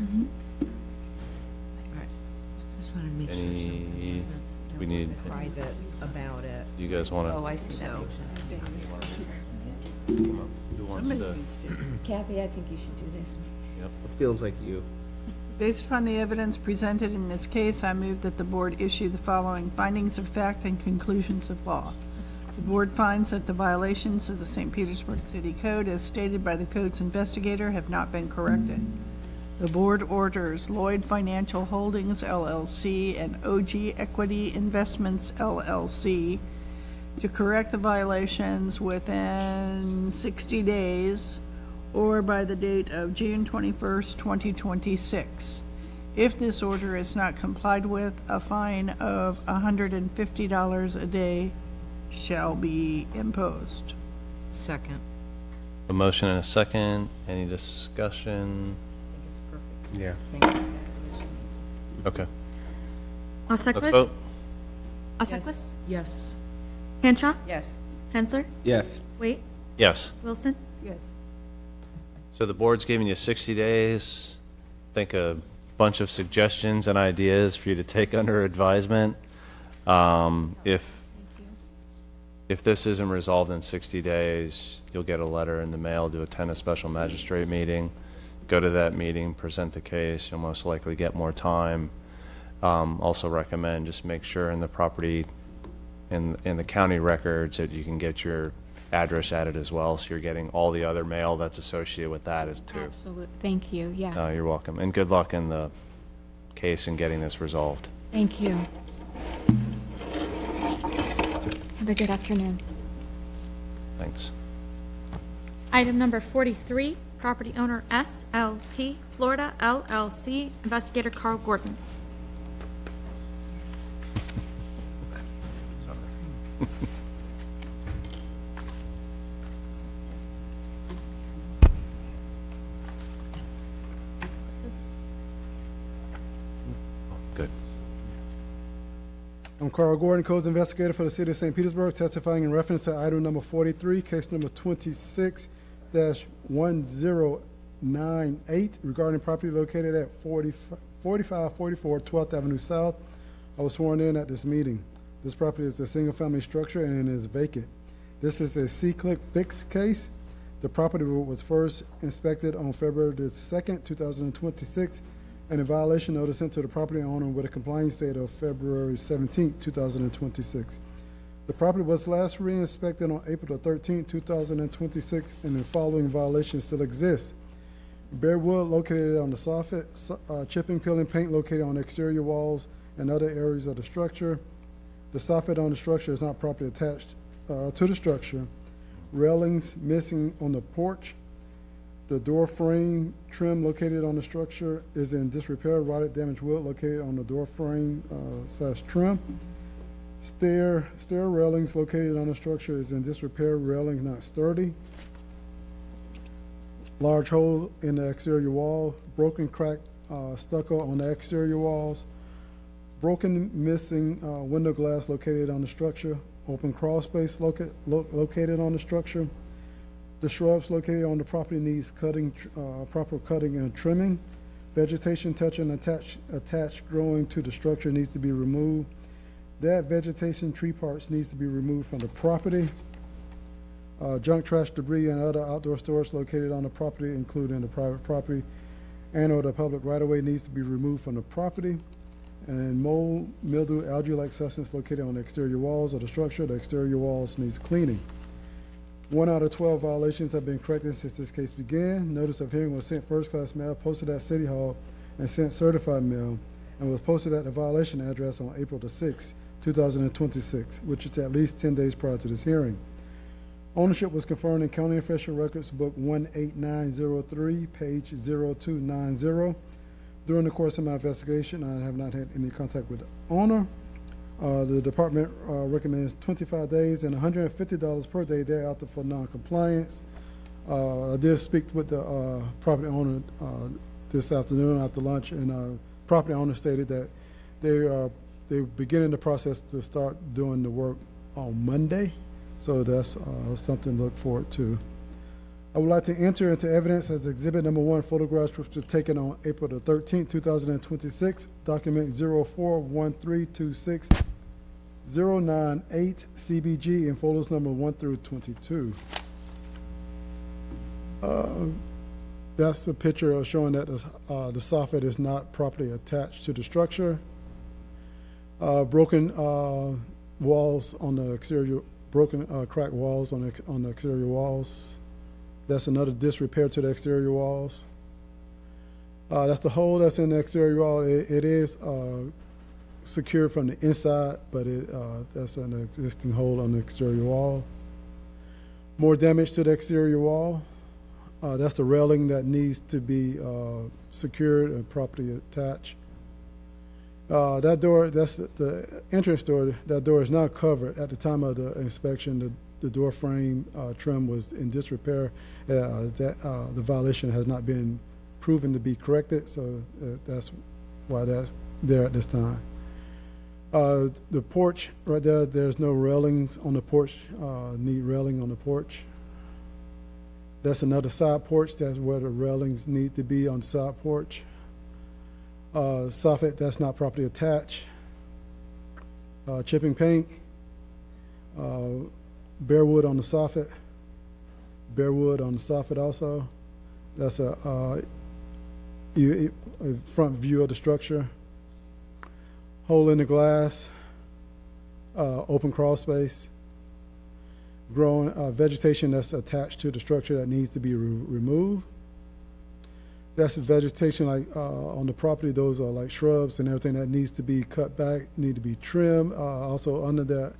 Just wanted to make sure something Any, wasn't we need, Private about it. you guys want Oh, to, I see that. So- who wants Somebody to? needs to. Kathy, I think you should do this. It feels like you. Based upon the evidence presented in this case, I move that the board issue the following findings of fact and conclusions of law. The board finds that the violations of the St. Petersburg City Code as stated by the code's investigator have not been corrected. The board orders Lloyd Financial Holdings LLC and OG Equity Investments LLC to correct the violations within 60 days or by the date of June 21st, 2026. If this order is not complied with, a fine of $150 a day shall be imposed. Second. A motion and a second. Any discussion? Yeah. Okay. Let's Osseklis? vote. Osseklis? Yes. Hanshaw? Yes. Hensler? Yes. Wait? Yes. Wilson? Yes. So the board's giving you 60 days. Think a bunch of suggestions and ideas for you to take under advisement. If this isn't resolved in 60 days, you'll get a letter in the mail to attend a special magistrate meeting. Go to that meeting, present the case. You'll most likely get more time. Also recommend just make sure in the property, in the county records, that you can get your address added as well, so you're getting all the other mail that's associated with that as too. Absolutely. Thank you. Yeah. You're welcome, and good luck in the case and getting this resolved. Thank you. Have a good afternoon. Thanks. Item number 43, property owner SLP Florida LLC, investigator Carl Gordon. Good. I'm Carl Gordon, Codes Investigator for the City of St. Petersburg, testifying in reference to item number 43, case number 26-1098, regarding property located at 4544 12th Avenue South. I was sworn in at this meeting. This property is a single-family structure and it is vacant. This is a C-Click fix case. The property was first inspected on February the 2nd, 2026, and a violation notice sent to the property owner with a compliance date of February 17, 2026. The property was last re-inspected on April the 13th, 2026, and the following violations still exist. Bare wood located on the soffit, chipping, peeling, paint located on exterior walls and other areas of the structure. The soffit on the structure is not properly attached to the structure. Railings missing on the porch. The door frame trim located on the structure is in disrepair. Rotted, damaged wood located on the door frame / trim. Stair railings located on the structure is in disrepair. Railings not sturdy. Large hole in the exterior wall. Broken, cracked stucco on the exterior walls. Broken, missing window glass located on the structure. Open crawl space located on the structure. The shrubs located on the property needs cutting, proper cutting and trimming. Vegetation touching attached growing to the structure needs to be removed. That vegetation, tree parts needs to be removed from the property. Junk, trash, debris, and other outdoor storage located on the property, including the private property and or the public right-of-way, needs to be removed from the property. And mold, mildew, algae-like substance located on the exterior walls of the structure. The exterior walls needs cleaning. 1 out of 12 violations have been corrected since this case began. Notice of hearing was sent first-class mail, posted at City Hall, and sent certified mail, and was posted at the violation address on April the 6th, 2026, which is at least 10 days prior to this hearing. Ownership was confirmed in County Official Records Book 18903, page 0290. During the course of my investigation, I have not had any contact with the owner. The department recommends 25 days and $150 per day thereafter for non-compliance. I did speak with the property owner this afternoon after lunch, and property owner stated that they're beginning the process to start doing the work on Monday. So that's something to look forward to. I would like to enter into evidence as exhibit number 1, photographs which were taken on April the 13th, 2026, document 041326 098 CBG, and photos number 1 through 22. That's a picture showing that the soffit is not properly attached to the structure. Broken walls on the exterior broken, cracked walls on the exterior walls. That's another disrepair to the exterior walls. That's the hole that's in the exterior wall. It is secured from the inside, but that's an existing hole on the exterior wall. More damage to the exterior wall. That's the railing that needs to be secured and properly attached. That door, that's the entrance door, that door is now covered. At the time of the inspection, the door frame trim was in disrepair. The violation has not been proven to be corrected, so that's why that's there at this time. The porch right there, there's no railings on the porch, need railing on the porch. That's another side porch, that's where the railings need to be on the side porch. Soffit, that's not properly attached. Chipping paint, bare wood on the soffit, bare wood on the soffit also. That's a front view of the structure. Hole in the glass, open crawl space, growing vegetation that's attached to the structure that needs to be removed. That's vegetation like on the property, those are like shrubs and everything that needs to be cut back, need to be trimmed. Also under that,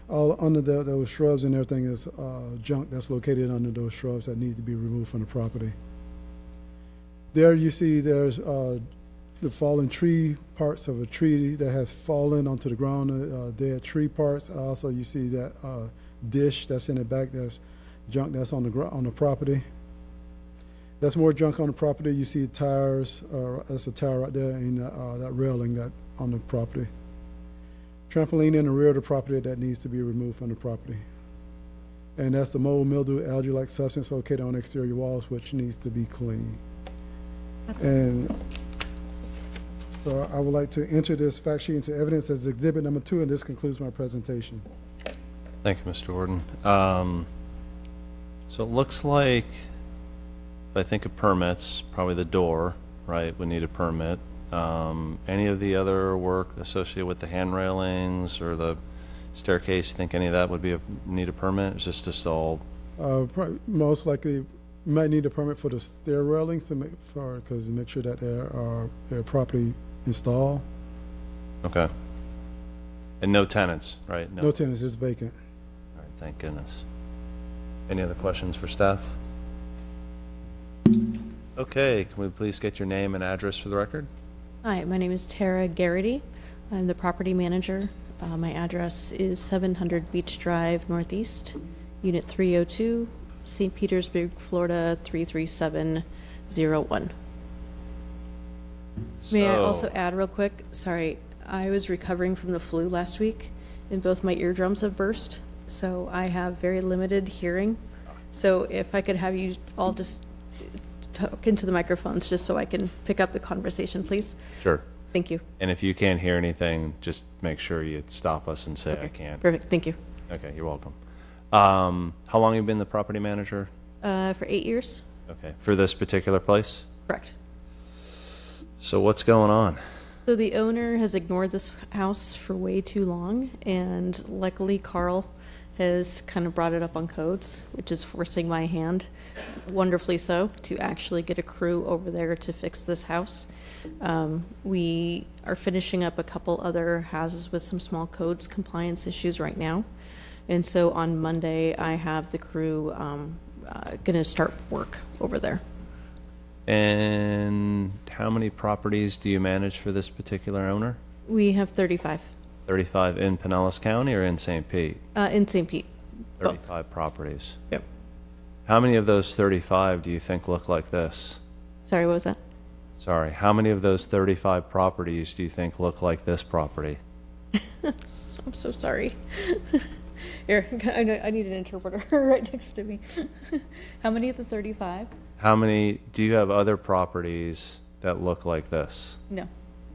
those shrubs and everything is junk that's located under those shrubs that need to be removed from the property. There you see there's the fallen tree, parts of a tree that has fallen onto the ground, dead tree parts. Also you see that dish that's in the back, there's junk that's on the property. That's more junk on the property. You see tires, that's a tire right there, and that railing that on the property. Trampoline in the rear of the property that needs to be removed from the property. And that's the mold, mildew, algae-like substance located on exterior walls, which needs to be cleaned. And so I would like to enter this fact sheet into evidence as exhibit number 2, and this concludes my presentation. Thank you, Mr. Warden. So it looks like, if I think of permits, probably the door, right, would need a permit. Any of the other work associated with the hand railings or the staircase, you think any of that would need a permit? Is this just all? Probably, most likely, you might need a permit for the stair railings to make sure that they're properly installed. Okay. And no tenants, right? No tenants, it's vacant. All right, thank goodness. Any other questions for staff? Okay, can we please get your name and address for the record? Hi, my name is Tara Garrity. I'm the property manager. My address is 700 Beach Drive Northeast, Unit 302, St. Petersburg, Florida 33701. May I also add real quick, sorry, I was recovering from the flu last week and both my eardrums have burst, so I have very limited hearing. So if I could have you all just talk into the microphones just so I can pick up the conversation, please. Sure. Thank you. And if you can't hear anything, just make sure you stop us and say, Okay. I can't. Perfect, thank you. Okay, you're welcome. How long have you been the property manager? For 8 years. Okay, for this particular place? Correct. So what's going on? So the owner has ignored this house for way too long, and luckily Carl has kind of brought it up on codes, which is forcing my hand, wonderfully so, to actually get a crew over there to fix this house. We are finishing up a couple other houses with some small codes compliance issues right now. And so on Monday, I have the crew gonna start work over there. And how many properties do you manage for this particular owner? We have 35. 35 in Pinellas County or in St. Pete? In St. Pete. 35 properties. Yep. How many of those 35 do you think look like this? Sorry, what was that? Sorry, how many of those 35 properties do you think look like this property? I'm so sorry. Here, I need an interpreter right next to me. How many of the 35? How many, do you have other properties that look like this? No.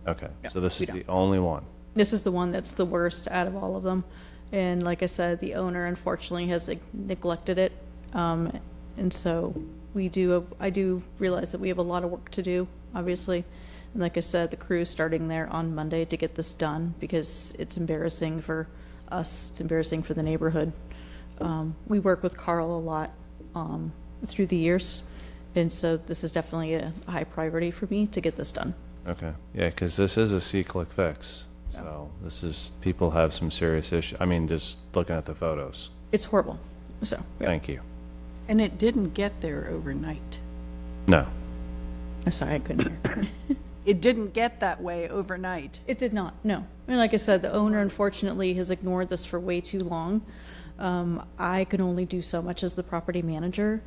Okay, No, so this we is don't. the only one. This is the one that's the worst out of all of them. And like I said, the owner unfortunately has neglected it. And so I do realize that we have a lot of work to do, obviously. And like I said, the crew's starting there on Monday to get this done because it's embarrassing for us, it's embarrassing for the neighborhood. We work with Carl a lot through the years, and so this is definitely a high priority for me to get this done. Okay, yeah, because this is a C-click fix. So this is, people have some serious issues. I mean, just looking at the photos. It's horrible, so. Yeah. Thank you. And it didn't get there overnight. No. I'm sorry, I couldn't hear. It didn't get that way overnight. It did not, no. And like I said, the owner unfortunately has ignored this for way too long. I can only do so much as the property manager.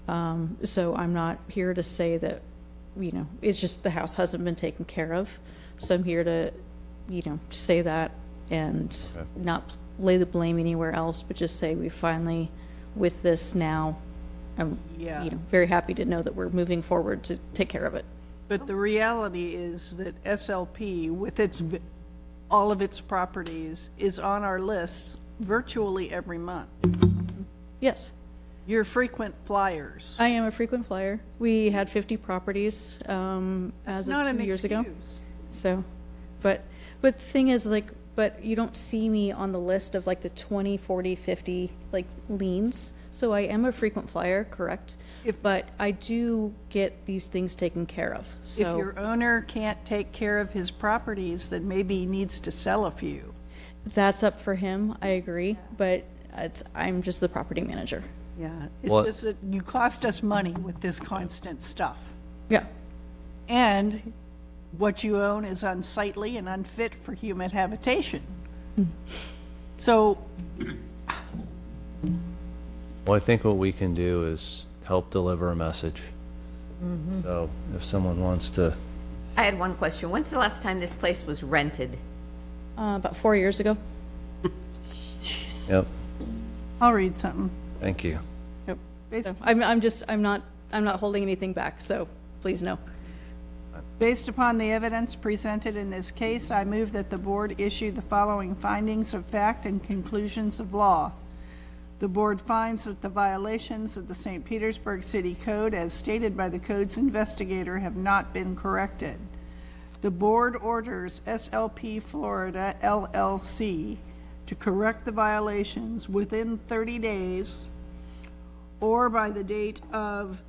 So I'm not here to say that, you know, it's just the house hasn't been taken care of. So I'm here to, you know, say that and not lay the blame anywhere else, but just say we finally, with this now, I'm you know, very happy to know that we're moving forward to take care of it. But the reality is that SLP, with all of its properties, is on our list virtually every month. Yes. You're frequent flyers. I am a frequent flyer. We had 50 properties as of 2 years ago. So, but the thing is, like, but you don't see me on the list of like the 20, 40, 50 like liens. So I am a frequent flyer, correct? But I do get these things taken care of. So if your owner can't take care of his properties, then maybe he needs to sell a few. That's up for him, I agree, but I'm just the property manager. Yeah, it's just that you cost us money with this constant stuff. Yeah. And what you own is unsightly and unfit for human habitation. So, Well, I think what we can do is help deliver a message. So if someone wants to. I had one question. When's the last time this place was rented? About 4 years ago. Yep. I'll read something. Thank you. Yep. So I'm not holding anything back, so please no. Based upon the evidence presented in this case, I move that the board issue the following findings of fact and conclusions of law. The board finds that the violations of the St. Petersburg City Code as stated by the code's investigator have not been corrected. The board orders SLP Florida LLC to correct the violations within 30 days or by the date of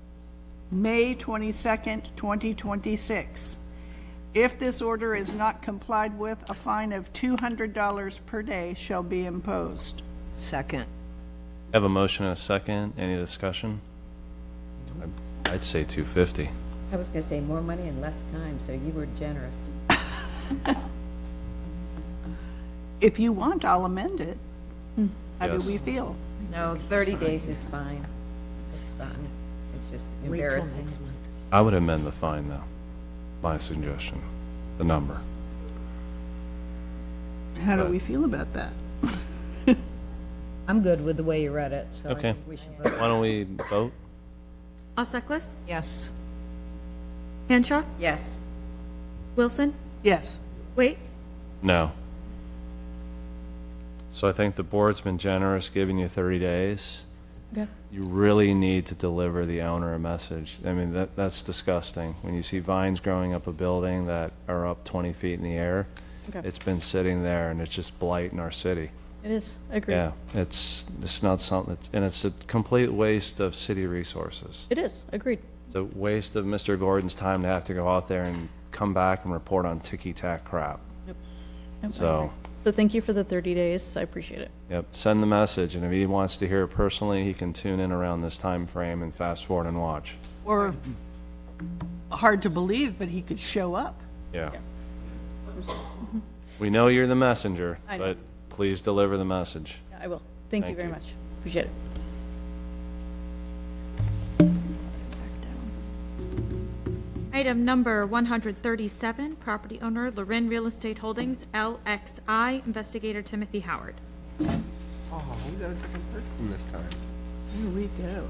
May 22nd, 2026. If this order is not complied with, a fine of $200 per day shall be imposed. Second. I have a motion and a second. Any discussion? I'd say 250. I was going to say more money and less time, so you were generous. If you want, I'll amend it. How do Yes. we feel? No, 30 days is fine. It's fine. It's just Wait till embarrassing. next month. I would amend the fine, though. My suggestion, the number. How do we feel about that? I'm good with the way you read it, so I Okay. think we should vote. Why don't we vote? Alseckless, Yes. Henshaw, Yes. Wilson, Yes. Wait, No. So I think the board's been generous giving you 30 days. Okay. You really need to deliver the owner a message. I mean, that's disgusting. When you see vines growing up a building that are up 20 feet in the air, Okay. it's been sitting there and it's just blight in our city. It is, agreed. Yeah, it's not something, and it's a complete waste of city resources. It is, agreed. It's a waste of Mr. Gordon's time to have to go out there and come back and report on ticky-tack crap. Yep, I So, agree. So thank you for the 30 days, I appreciate it. yep, send the message, and if he wants to hear it personally, he can tune in around this time frame and fast forward and watch. Or, hard to believe, but he could show up. Yeah. We know you're the messenger, I know. but please deliver the message. Yeah, I will. Thank you Thank very you. much. Appreciate it. Item number 137, property owner Lorin Real Estate Holdings, LXI, investigator Timothy Howard. Oh, we got a different person this time. Here we go.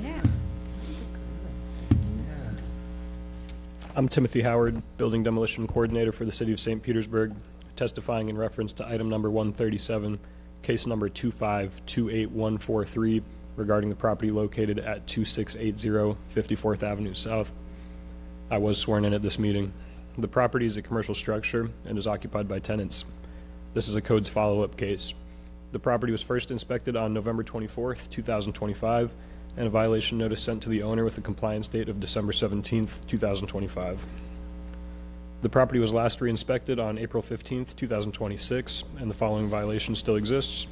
Yeah. I'm Timothy Howard, Building Demolition Coordinator for the City of St. Petersburg, testifying in reference to item number 137, case number 2528143, regarding the property located at 2680 54th Avenue South. I was sworn in at this meeting. The property is a commercial structure and is occupied by tenants. This is a codes follow-up case. The property was first inspected on November 24th, 2025, and a violation notice sent to the owner with a compliance date of December 17th, 2025. The property was last re-inspected on April 15th, 2026, and the following violation still exists.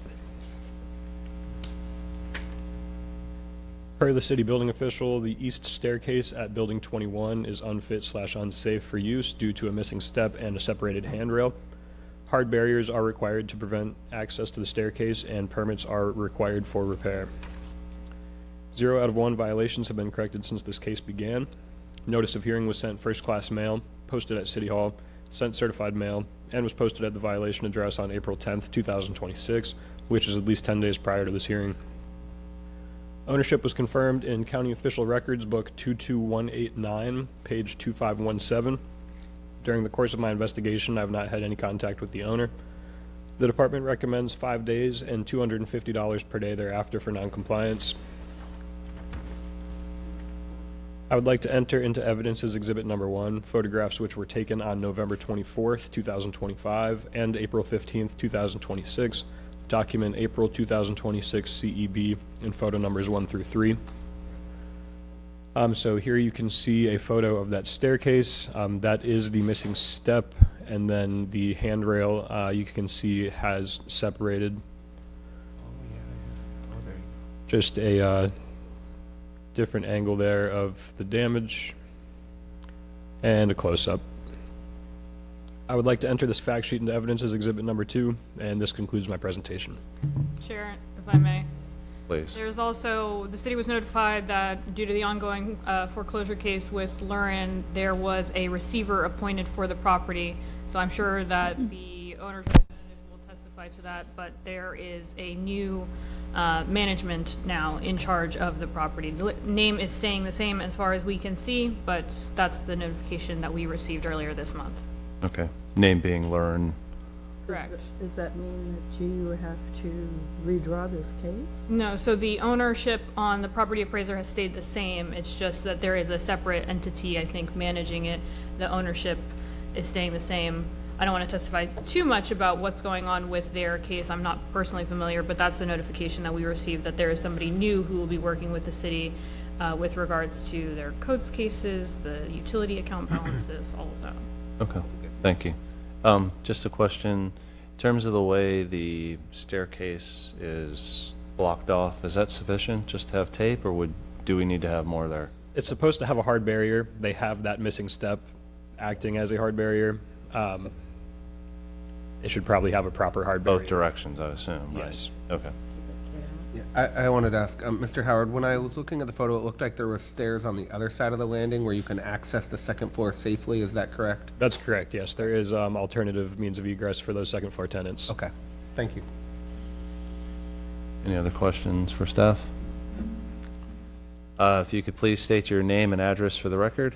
Per the city building official, the east staircase at Building 21 is unfit/unsafe for use due to a missing step and a separated handrail. Hard barriers are required to prevent access to the staircase, and permits are required for repair. 0 out of 1 violations have been corrected since this case began. Notice of hearing was sent first-class mail, posted at City Hall, sent certified mail, and was posted at the violation address on April 10th, 2026, which is at least 10 days prior to this hearing. Ownership was confirmed in County Official Records Book 22189, page 2517. During the course of my investigation, I have not had any contact with the owner. The department recommends 5 days and $250 per day thereafter for noncompliance. I would like to enter into evidence as Exhibit Number 1, photographs which were taken on November 24th, 2025 and April 15th, 2026, document April 2026 CEB and photo numbers 1 through 3. So here you can see a photo of that staircase. That is the missing step, and then the handrail you can see has separated. Just a different angle there of the damage and a close-up. I would like to enter this fact sheet into evidence as Exhibit Number 2, and this concludes my presentation. Chair, if I may. Please. There's also, the city was notified that due to the ongoing foreclosure case with Lurin, there was a receiver appointed for the property. So I'm sure that the owner's representative will testify to that, but there is a new management now in charge of the property. The name is staying the same as far as we can see, but that's the notification that we received earlier this month. Okay. Name being Learn. Correct. Does that mean that you have to redraw this case? No, so the ownership on the property appraiser has stayed the same. It's just that there is a separate entity, I think, managing it. The ownership is staying the same. I don't want to testify too much about what's going on with their case. I'm not personally familiar, but that's the notification that we received, that there is somebody new who will be working with the city with regards to their codes cases, the utility account balances, all of that. Okay, thank you. Just a question, in terms of the way the staircase is blocked off, is that sufficient just to have tape, or do we need to have more there? It's supposed to have a hard barrier. They have that missing step acting as a hard barrier. It should probably have a proper hard barrier. Both directions, I assume, right? Yes. Okay. Yeah, I wanted to ask, Mr. Howard, when I was looking at the photo, it looked like there were stairs on the other side of the landing where you can access the second floor safely. Is that correct? That's correct, yes. There is alternative means of egress for those second floor tenants. Okay, thank you. Any other questions for staff? If you could please state your name and address for the record.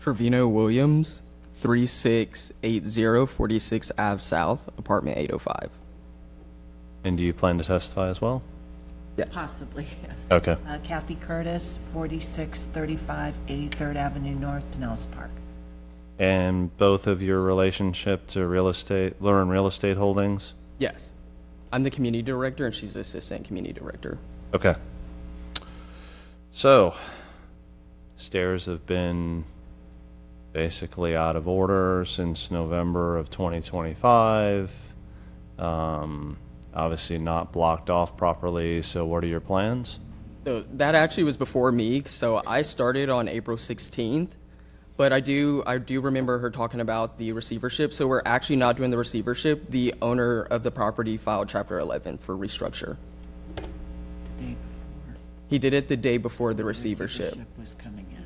Trevino Williams, 3680 46 Ave South, apartment 805. And do you plan to testify as well? Yes. Possibly, yes. Okay. Kathy Curtis, 4635 83rd Avenue North, Pinellas Park. And both of your relationship to real estate, Lurin Real Estate Holdings? Yes. I'm the community director and she's the assistant community director. Okay. So, stairs have been basically out of order since November of 2025. Obviously not blocked off properly, so what are your plans? So that actually was before me, so I started on April 16th, but I do remember her talking about the receivership, so we're actually not doing the receivership. The owner of the property filed Chapter 11 for restructure. The day before. He did it the day before the receivership. Was coming in.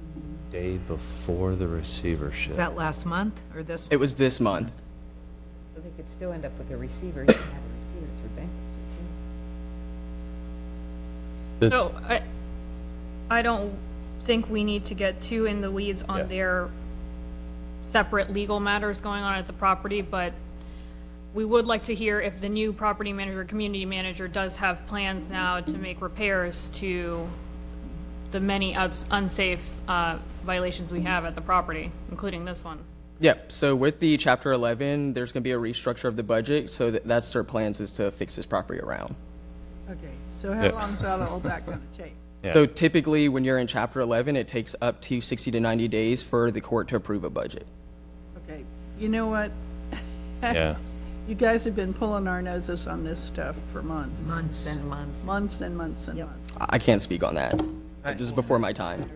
Day before the receivership. Is that last month or this? It was this month. So they could still end up with a receiver. You can have a receiver through bankruptcy. So I don't think we need to get too in the weeds on their separate legal matters going on at the property, but we would like to hear if the new property manager, community manager does have plans now to make repairs to the many unsafe violations we have at the property, including this one. Yep, so with the Chapter 11, there's going to be a restructure of the budget, so that's their plans is to fix this property around. Okay, so how Yeah. long is that all that gonna take? Yeah. So typically, when you're in Chapter 11, it takes up to 60 to 90 days for the court to approve a budget. Okay, you know what? Yeah. You guys have been pulling our noses on this stuff for months. Months and months. Months and months and months. I can't speak on that. This is before my time.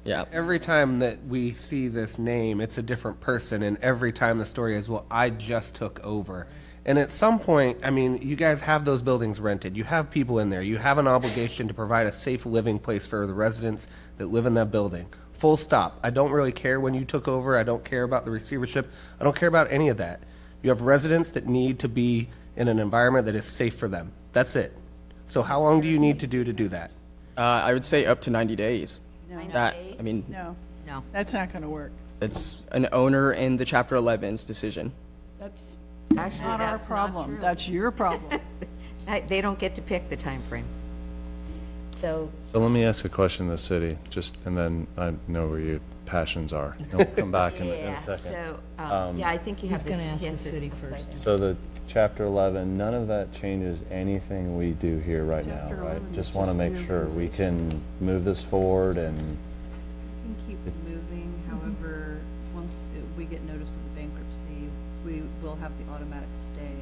Yeah. Every time that we see this name, it's a different person, and every time the story is, well, I just took over. And at some point, I mean, you guys have those buildings rented. You have people in there. You have an obligation to provide a safe living place for the residents that live in that building. Full stop. I don't really care when you took over. I don't care about the receivership. I don't care about any of that. You have residents that need to be in an environment that is safe for them. That's it. So how long do you need to do that? I would say up to 90 days. No. That, I mean, No, No. that's not gonna work. it's an owner in the Chapter 11's decision. That's Actually, not our that's not problem. true. That's your problem. They don't get to pick the time frame. So, So let me ask a question of the city, just, and then I know where your passions are. And we'll come back in a yeah, second. so, Um, yeah, I think you have He's this. gonna ask he the has this city upside first. down. So the Chapter 11, none of that changes anything we do here right now, Chapter right? 11 Just is want to just make sure we can move this forward and, can keep it moving, however, once we get notice of the bankruptcy, we will have the automatic stay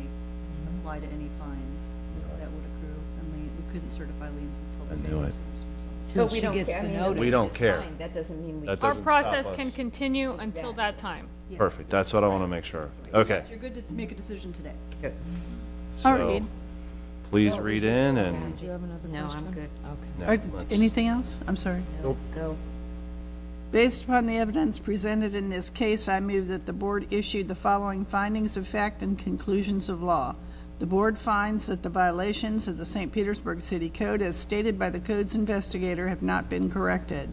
apply to any fines that would accrue, and we couldn't certify liens until the I knew it. bankruptcy was resolved. But she we don't gets care. the I mean, notice. We don't this is care. fine. That doesn't mean we. That Our doesn't stop process us. can continue until that time. Perfect, that's what I want to make sure. Okay. Yes, you're good to make a decision today. Good. All So, right. please read in and, Did you have another No, question? I'm good. no, All right, let's- anything else? I'm sorry. Go. Based upon the evidence presented in this case, I move that the board issue the following findings of fact and conclusions of law. The board finds that the violations of the St. Petersburg City Code as stated by the code's investigator have not been corrected.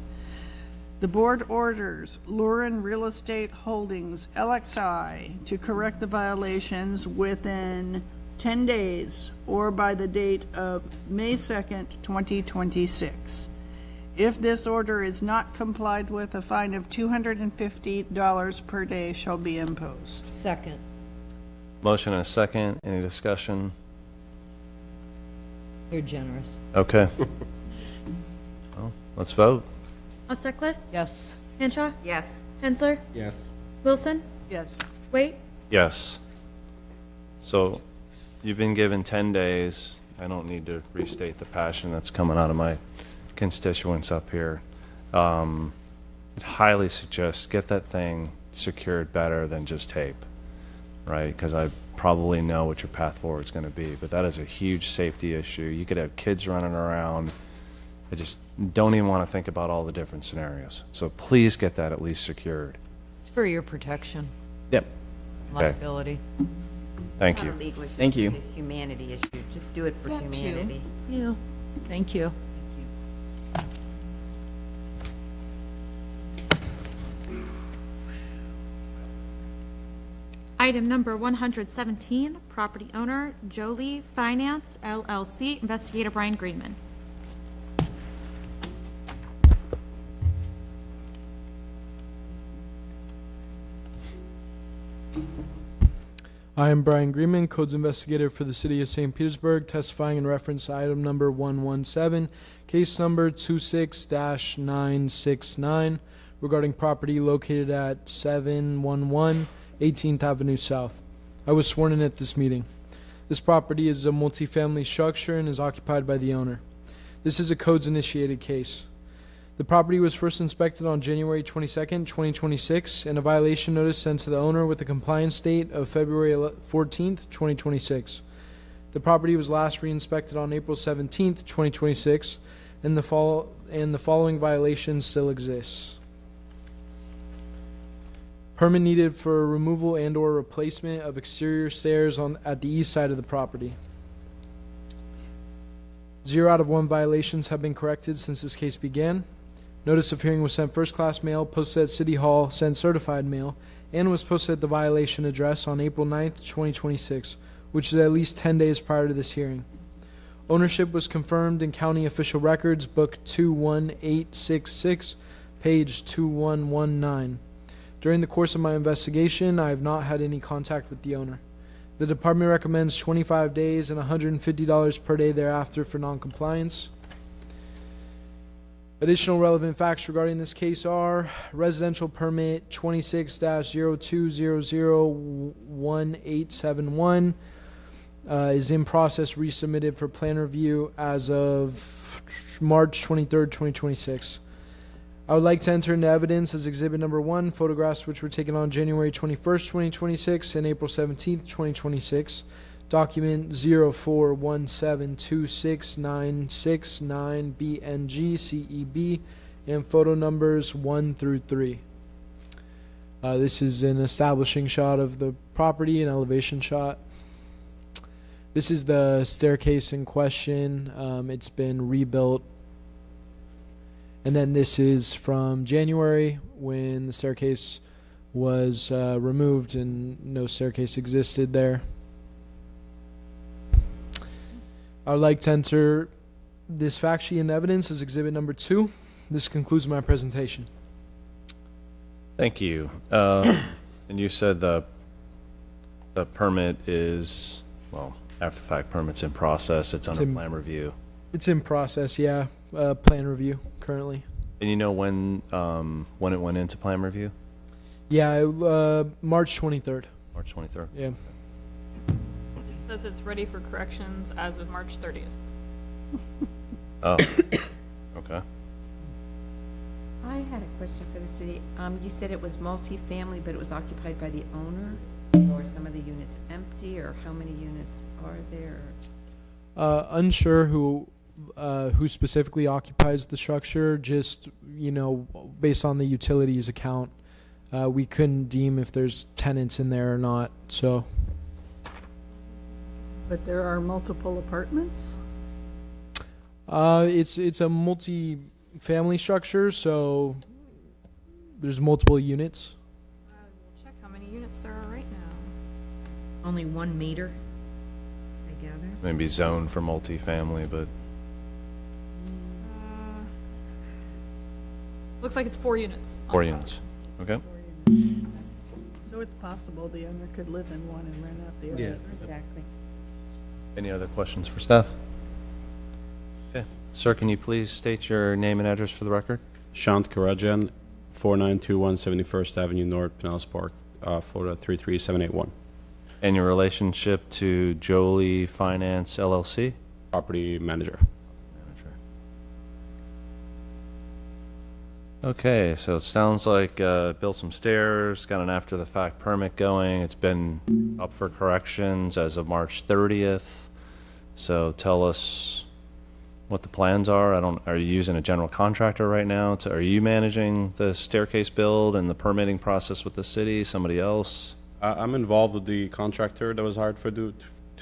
The board orders Lurin Real Estate Holdings, LXI, to correct the violations within 10 days or by the date of May 2nd, 2026. If this order is not complied with, a fine of $250 per day shall be imposed. Second. motion and a second, any discussion? You're generous. Okay. Well, let's vote. Alseckless? Yes. Henshaw? Yes. Hensler? Yes. Wilson? Yes. Wait? Yes. So you've been given 10 days. I don't need to restate the passion that's coming out of my constituents up here. I'd highly suggest get that thing secured better than just tape, right? Because I probably know what your path forward is going to be, but that is a huge safety issue. You could have kids running around. I just don't even want to think about all the different scenarios. So please get that at least secured. It's for your protection, Yep. Okay. liability. Thank Not you. a legal issue. Thank you. It's a humanity issue. Just do it for Got you. humanity. Yeah. Thank you. Item number 117, property owner Jolie Finance LLC, investigator Brian Greenman. I am Brian Greenman, Codes Investigator for the City of St. Petersburg, testifying in reference to item number 117, case number 26-969, regarding property located at 711 18th Avenue South. I was sworn in at this meeting. This property is a multifamily structure and is occupied by the owner. This is a codes-initiated case. The property was first inspected on January 22nd, 2026, and a violation notice sent to the owner with a compliance date of February 14th, 2026. The property was last re-inspected on April 17th, 2026, and the following violations still exists. Permit needed for removal and/or replacement of exterior stairs at the east side of the property. 0 out of 1 violations have been corrected since this case began. Notice of hearing was sent first-class mail, posted at City Hall, sent certified mail, and was posted at the violation address on April 9th, 2026, which is at least 10 days prior to this hearing. Ownership was confirmed in County Official Records, Book 21866, page 2119. During the course of my investigation, I have not had any contact with the owner. The department recommends 25 days and $150 per day thereafter for noncompliance. Additional relevant facts regarding this case are residential permit 26-02001871 is in process, resubmitted for plan review as of March 23rd, 2026. I would like to enter into evidence as exhibit number 1, photographs which were taken on January 21st, 2026 and April 17th, 2026. Document 0417269669BNG and photo numbers 1 through 3. This is an establishing shot of the property, an elevation shot. This is the staircase in question. It's been rebuilt. And then this is from January when the staircase was removed and no staircase existed there. I would like to enter this fact sheet in evidence as exhibit number 2. This concludes my presentation. Thank you. And you said the permit is, well, after the fact permit's in process, it's under plan review. It's in process, yeah. Plan review currently. And you know when it went into plan review? Yeah, March 23rd. March 23rd. Yeah. It says it's ready for corrections as of March 30th. Oh, okay. I had a question for the city. You said it was multifamily, but it was occupied by the owner? Or some of the units empty, or how many units are there? Unsure who specifically occupies the structure, just, based on the utilities account. We couldn't deem if there's tenants in there or not, so. But there are multiple apartments? It's a multi-family structure, so there's multiple units. We'll check how many units there are right now. Only 1 meter, I gather. Maybe zoned for multifamily, but Looks like it's 4 units. 4 units. Okay. So it's possible the owner could live in one and rent out the other. Yeah. Exactly. Any other questions for staff? Okay. Sir, can you please state your name and address for the record? Shant Karajan, 4921 71st Avenue North, Pinellas Park, Florida 33781. And your relationship to Jolie Finance LLC? Property manager. Okay, so it sounds like built some stairs, got an after-the-fact permit going. It's been up for corrections as of March 30th. So tell us what the plans are. Are you using a general contractor right now? Are you managing the staircase build and the permitting process with the city? Somebody else? I'm involved with the contractor that was hired to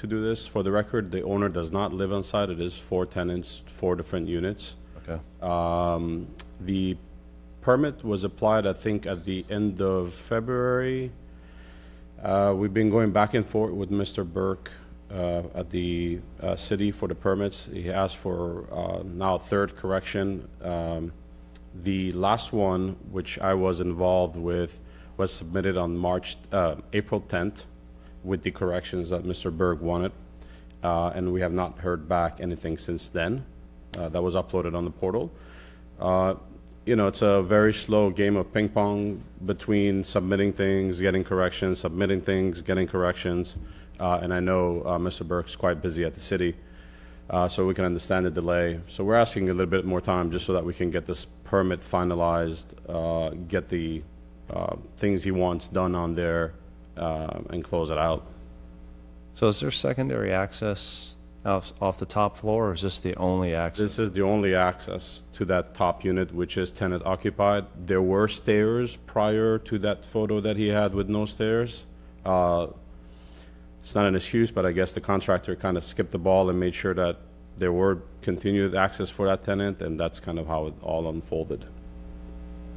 do this. For the record, the owner does not live on site. It is 4 tenants, 4 different units. Okay. The permit was applied, I think, at the end of February. We've been going back and forth with Mr. Burke at the city for the permits. He asked for now 3rd correction. The last one, which I was involved with, was submitted on April 10th with the corrections that Mr. Berg wanted. And we have not heard back anything since then. That was uploaded on the portal. It's a very slow game of ping pong between submitting things, getting corrections, submitting things, getting corrections. And I know Mr. Burke's quite busy at the city, so we can understand the delay. So we're asking a little bit more time just so that we can get this permit finalized, get the things he wants done on there, and close it out. So is there secondary access off the top floor, or is this the only access? This is the only access to that top unit, which is tenant occupied. There were stairs prior to that photo that he had with no stairs. It's not an excuse, but I guess the contractor kind of skipped the ball and made sure that there were continued access for that tenant, and that's kind of how it all unfolded.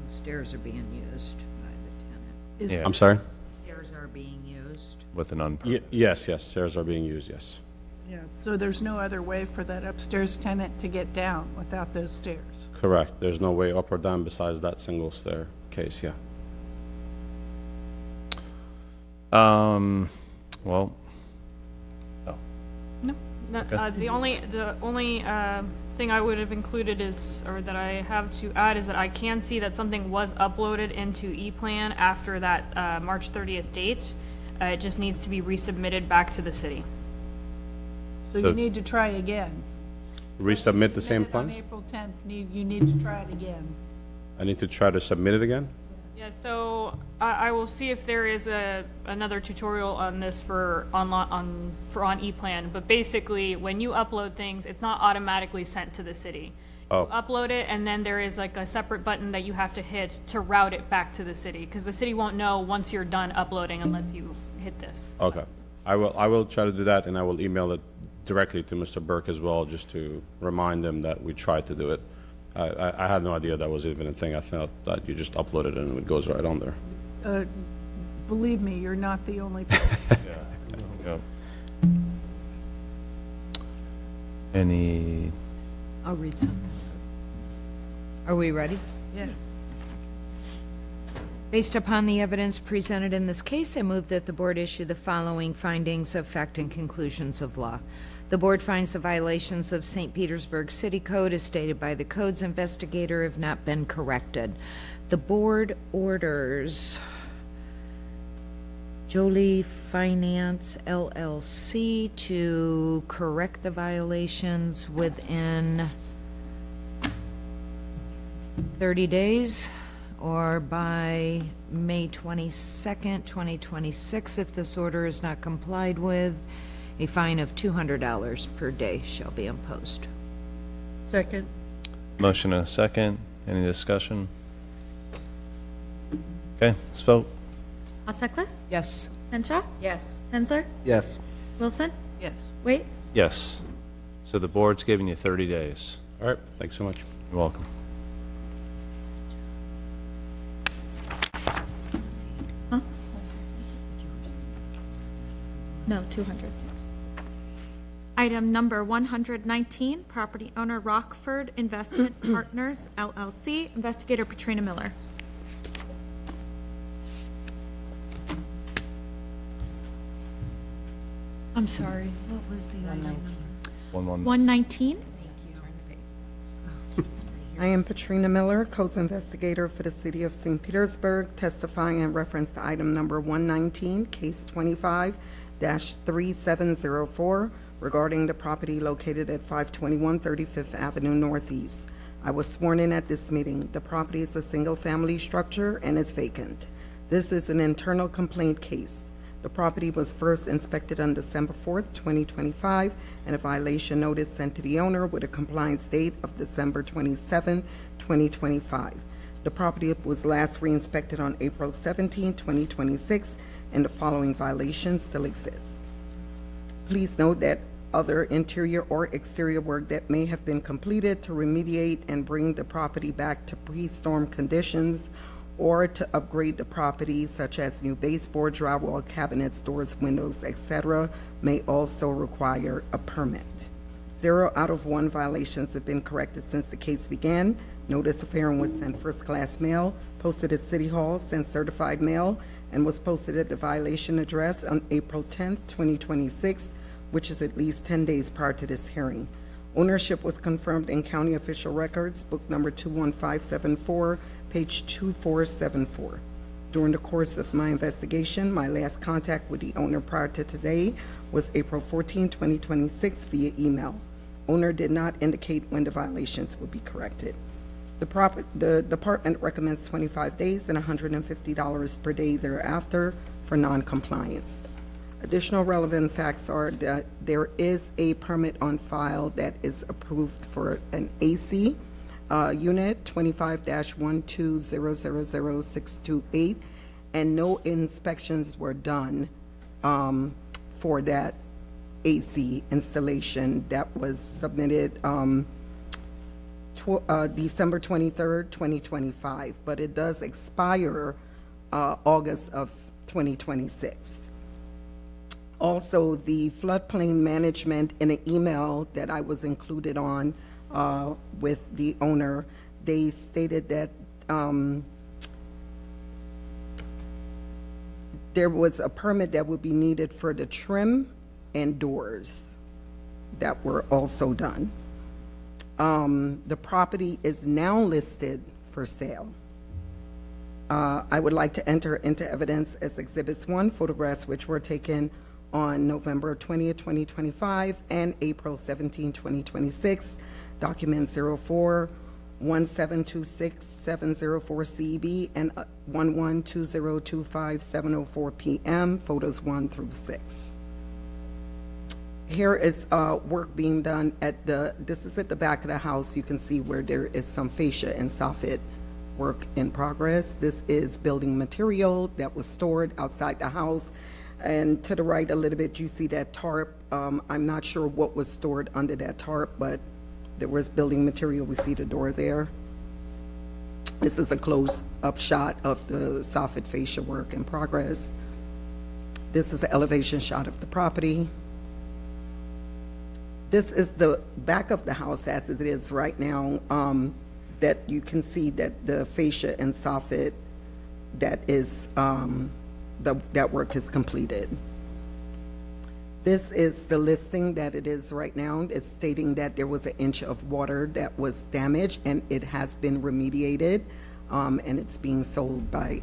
The stairs are being used by the tenant. Yeah. I'm sorry? Stairs are being used. With an unpermitted. Yes, stairs are being used, yes. Yeah, so there's no other way for that upstairs tenant to get down without those stairs? Correct. There's no way up or down besides that single staircase, yeah. Well, The only thing I would have included is, or that I have to add, is that I can see that something was uploaded into ePlan after that March 30th date. It just needs to be resubmitted back to the city. So you need to try it again. Resubmit the same Submit it on plans? April 10th, you need to try it again. I need to try to submit it again? Yeah, so I will see if there is another tutorial on this for on ePlan, but basically, when you upload things, it's not automatically sent to the city. Oh. You upload it, and then there is like a separate button that you have to hit to route it back to the city, because the city won't know once you're done uploading unless you hit this. Okay. I will try to do that, and I will email it directly to Mr. Burke as well, just to remind them that we tried to do it. I had no idea that was even a thing. I thought that you just upload it and it goes right on there. Believe me, you're not the only person. yeah. Any, I'll read something. Are we ready? Yeah. Based upon the evidence presented in this case, I move that the board issue the following findings of fact and conclusions of law. The board finds the violations of St. Petersburg City Code as stated by the codes investigator have not been corrected. The board orders Jolie Finance LLC to correct the violations within 30 days or by May 22nd, 2026. If this order is not complied with, a fine of $200 per day shall be imposed. Second. motion and a second. Any discussion? Okay, let's vote. Altseklis? Yes. Henshaw? Yes. Hensler? Yes. Wilson? Yes. Wait. Yes. So the board's giving you 30 days. All right, thanks so much. You're welcome. Huh? No, 200. Item number 119, property owner Rockford Investment Partners, LLC, investigator Katrina Miller. I'm sorry, what was the item number? 119? I am Katrina Miller, Codes Investigator for the City of St. Petersburg, testifying in reference to item number 119, case 25-3704, regarding the property located at 521 35th Avenue Northeast. I was sworn in at this meeting. The property is a single-family structure and is vacant. This is an internal complaint case. The property was first inspected on December 4th, 2025, and a violation notice sent to the owner with a compliance date of December 27, 2025. The property was last re-inspected on April 17, 2026, and the following violations still exist. Please note that other interior or exterior work that may have been completed to remediate and bring the property back to pre-storm conditions or to upgrade the property, such as new baseboard, drywall, cabinets, doors, windows, etc., may also require a permit. 0 out of 1 violations have been corrected since the case began. Notice of hearing was sent first-class mail, posted at City Hall, sent certified mail, and was posted at the violation address on April 10th, 2026, which is at least 10 days prior to this hearing. Ownership was confirmed in county official records, book number 21574, page 2474. During the course of my investigation, my last contact with the owner prior to today was April 14, 2026 via email. Owner did not indicate when the violations would be corrected. The department recommends 25 days and $150 per day thereafter for non-compliance. Additional relevant facts are that there is a permit on file that is approved for an AC unit 25-120000628, and no inspections were done for that AC installation that was submitted December 23rd, 2025, but it does expire August of 2026. Also, the floodplain management, in an email that I was included on with the owner, they stated that there was a permit that would be needed for the trim and doors that were also done. The property is now listed for sale. I would like to enter into evidence as Exhibits 1, photographs which were taken on November 20th, 2025 and April 17, 2026, document 04-1726704 CB and 11-2025-704 PM, photos 1 through 6. Here is work being done at this is at the back of the house. You can see where there is some fascia and soffit work in progress. This is building material that was stored outside the house. And to the right a little bit, you see that tarp. I'm not sure what was stored under that tarp, but there was building material. We see the door there. This is a close-up shot of the soffit fascia work in progress. This is an elevation shot of the property. This is the back of the house as it is right now, that you can see that the fascia and soffit that is, that work is completed. This is the listing that it is right now. It's stating that there was an inch of water that was damaged and it has been remediated, and it's being sold by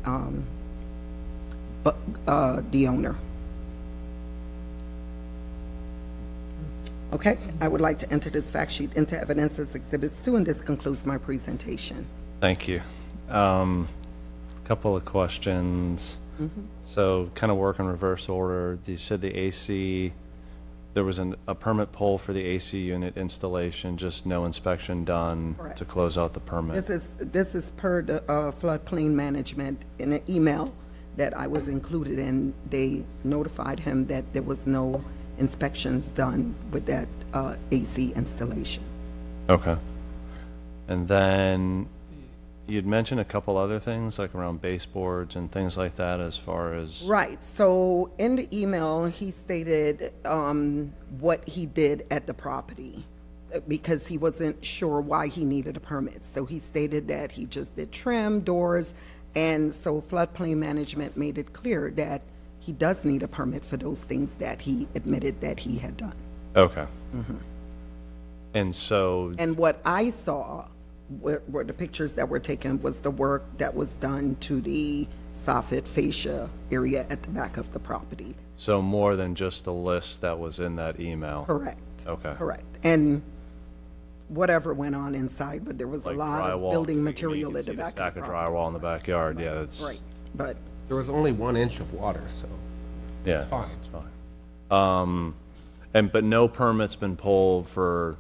the owner. Okay, I would like to enter this fact sheet into evidence as Exhibits 2, and this concludes my presentation. Thank you. Couple of questions. So kind of work in reverse order. You said the AC, there was a permit pull for the AC unit installation, just no inspection done Correct. to close out the permit. This is per the floodplain management in an email that I was included in. They notified him that there was no inspections done with that AC installation. Okay. And then you'd mentioned a couple other things like around baseboards and things like that as far as... Right. So in the email, he stated what he did at the property because he wasn't sure why he needed a permit. So he stated that he just did trim, doors, and so floodplain management made it clear that he does need a permit for those things that he admitted that he had done. Okay. And so... And what I saw were the pictures that were taken was the work that was done to the soffit fascia area at the back of the property. So more than just the list that was in that email? Correct. Okay. Correct. And whatever went on inside, but there was Like a lot drywall, of building you material can at the see back of stack the of property. drywall in the backyard, yeah, that's... Right, but There was only 1 inch of water, so Yeah. it's fine. It's fine. But no permit's been pulled for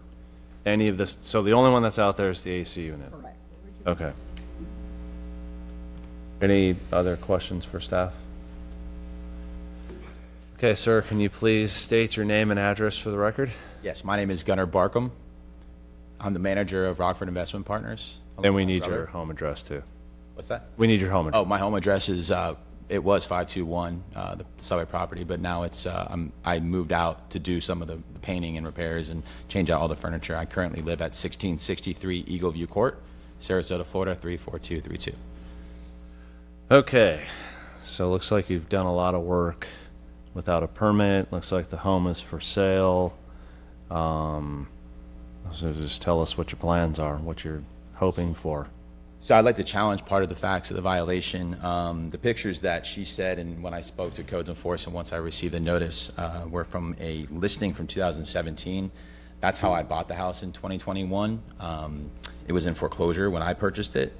any of this, so the only one that's out there is the AC unit? correct. Okay. Any other questions for staff? Okay, sir, can you please state your name and address for the record? Yes, my name is Gunnar Barkham. I'm the manager of Rockford Investment Partners. And we need your home address too. What's that? We need your home address. Oh, my home address is, it was 521, the subway property, but now it's, I moved out to do some of the painting and repairs and change out all the furniture. I currently live at 1663 Eagle View Court, Sarasota, Florida, 34232. Okay, so it looks like you've done a lot of work without a permit. Looks like the home is for sale. So just tell us what your plans are, what you're hoping for. So I'd like to challenge part of the facts of the violation. The pictures that she said, and when I spoke to codes enforcement once I received the notice, were from a listing from 2017. That's how I bought the house in 2021. It was in foreclosure when I purchased it,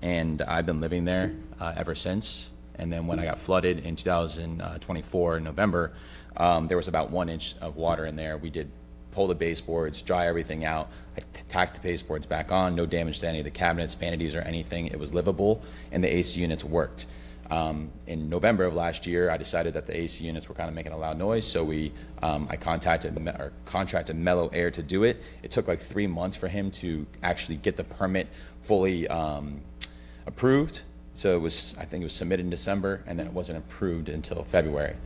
and I've been living there ever since. And then when I got flooded in 2024 in November, there was about 1 inch of water in there. We did pull the baseboards, dry everything out. I tacked the baseboards back on, no damage to any of the cabinets, vanities, or anything. It was livable, and the AC units worked. In November of last year, I decided that the AC units were kind of making a loud noise, so I contracted Mellow Air to do it. It took like 3 months for him to actually get the permit fully approved. So I think it was submitted in December, and then it wasn't approved until February.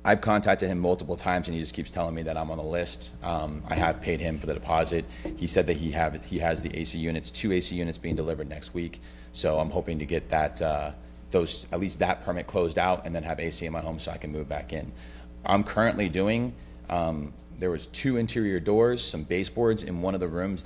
I've contacted him multiple times, and he just keeps telling me that I'm on the list. I have paid him for the deposit. He said that he has the AC units, 2 AC units being delivered next week. So I'm hoping to get that at least that permit closed out and then have AC in my home so I can move back in. I'm currently doing, there was 2 interior doors, some baseboards in one of the rooms